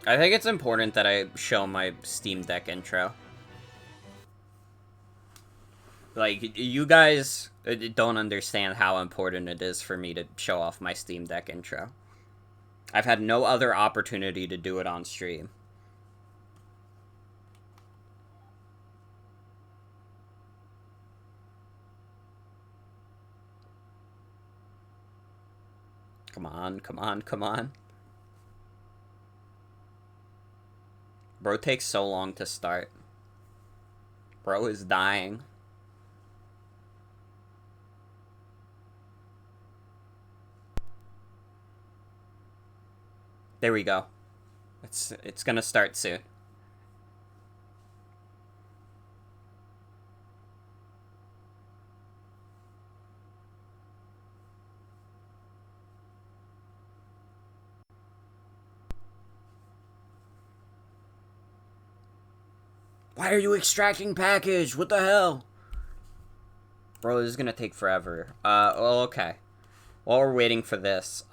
I think it's important that I show my Steam Deck intro. Like, you guys don't understand how important it is for me to show off my Steam Deck intro. I've had no other opportunity to do it on stream. Come on, come on, come on. Bro takes so long to start. Bro is dying. There we go. It's gonna start soon. Why are you extracting package? What the hell? Bro, this is gonna take forever. Well, okay. While we're waiting for this,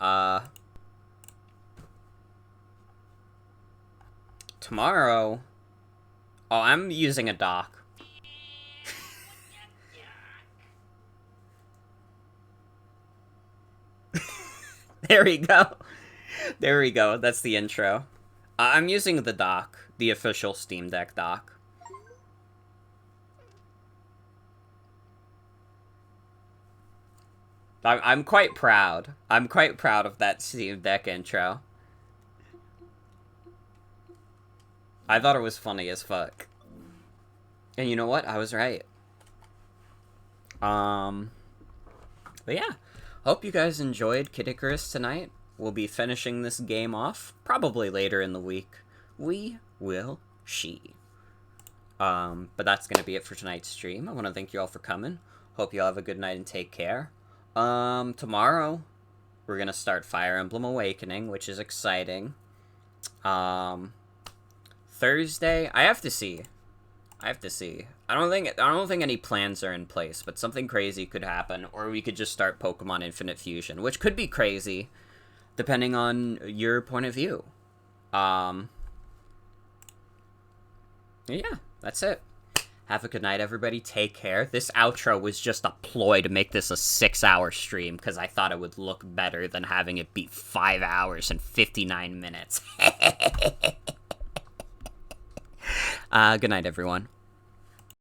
tomorrow... Oh, I'm using a dock. There we go. There we go. That's the intro. I'm using the dock. The official Steam Deck dock. I'm quite proud. I'm quite proud of that Steam Deck intro. I thought it was funny as fuck. And you know what? I was right. But yeah. Hope you guys enjoyed Kid Icarus tonight. We'll be finishing this game off probably later in the week. We will see. But that's gonna be it for tonight's stream. I want to thank you all for coming. Hope you all have a good night and take care. Tomorrow, we're gonna start Fire Emblem Awakening, which is exciting. Thursday, I have to see. I don't think any plans are in place, but something crazy could happen, or we could just start Pokemon Infinite Fusion, which could be crazy, depending on your point of view. Yeah, that's it. Have a good night, everybody. Take care. This outro was just a ploy to make this a 6-hour stream, because I thought it would look better than having it be 5 hours and 59 minutes. Good night, everyone.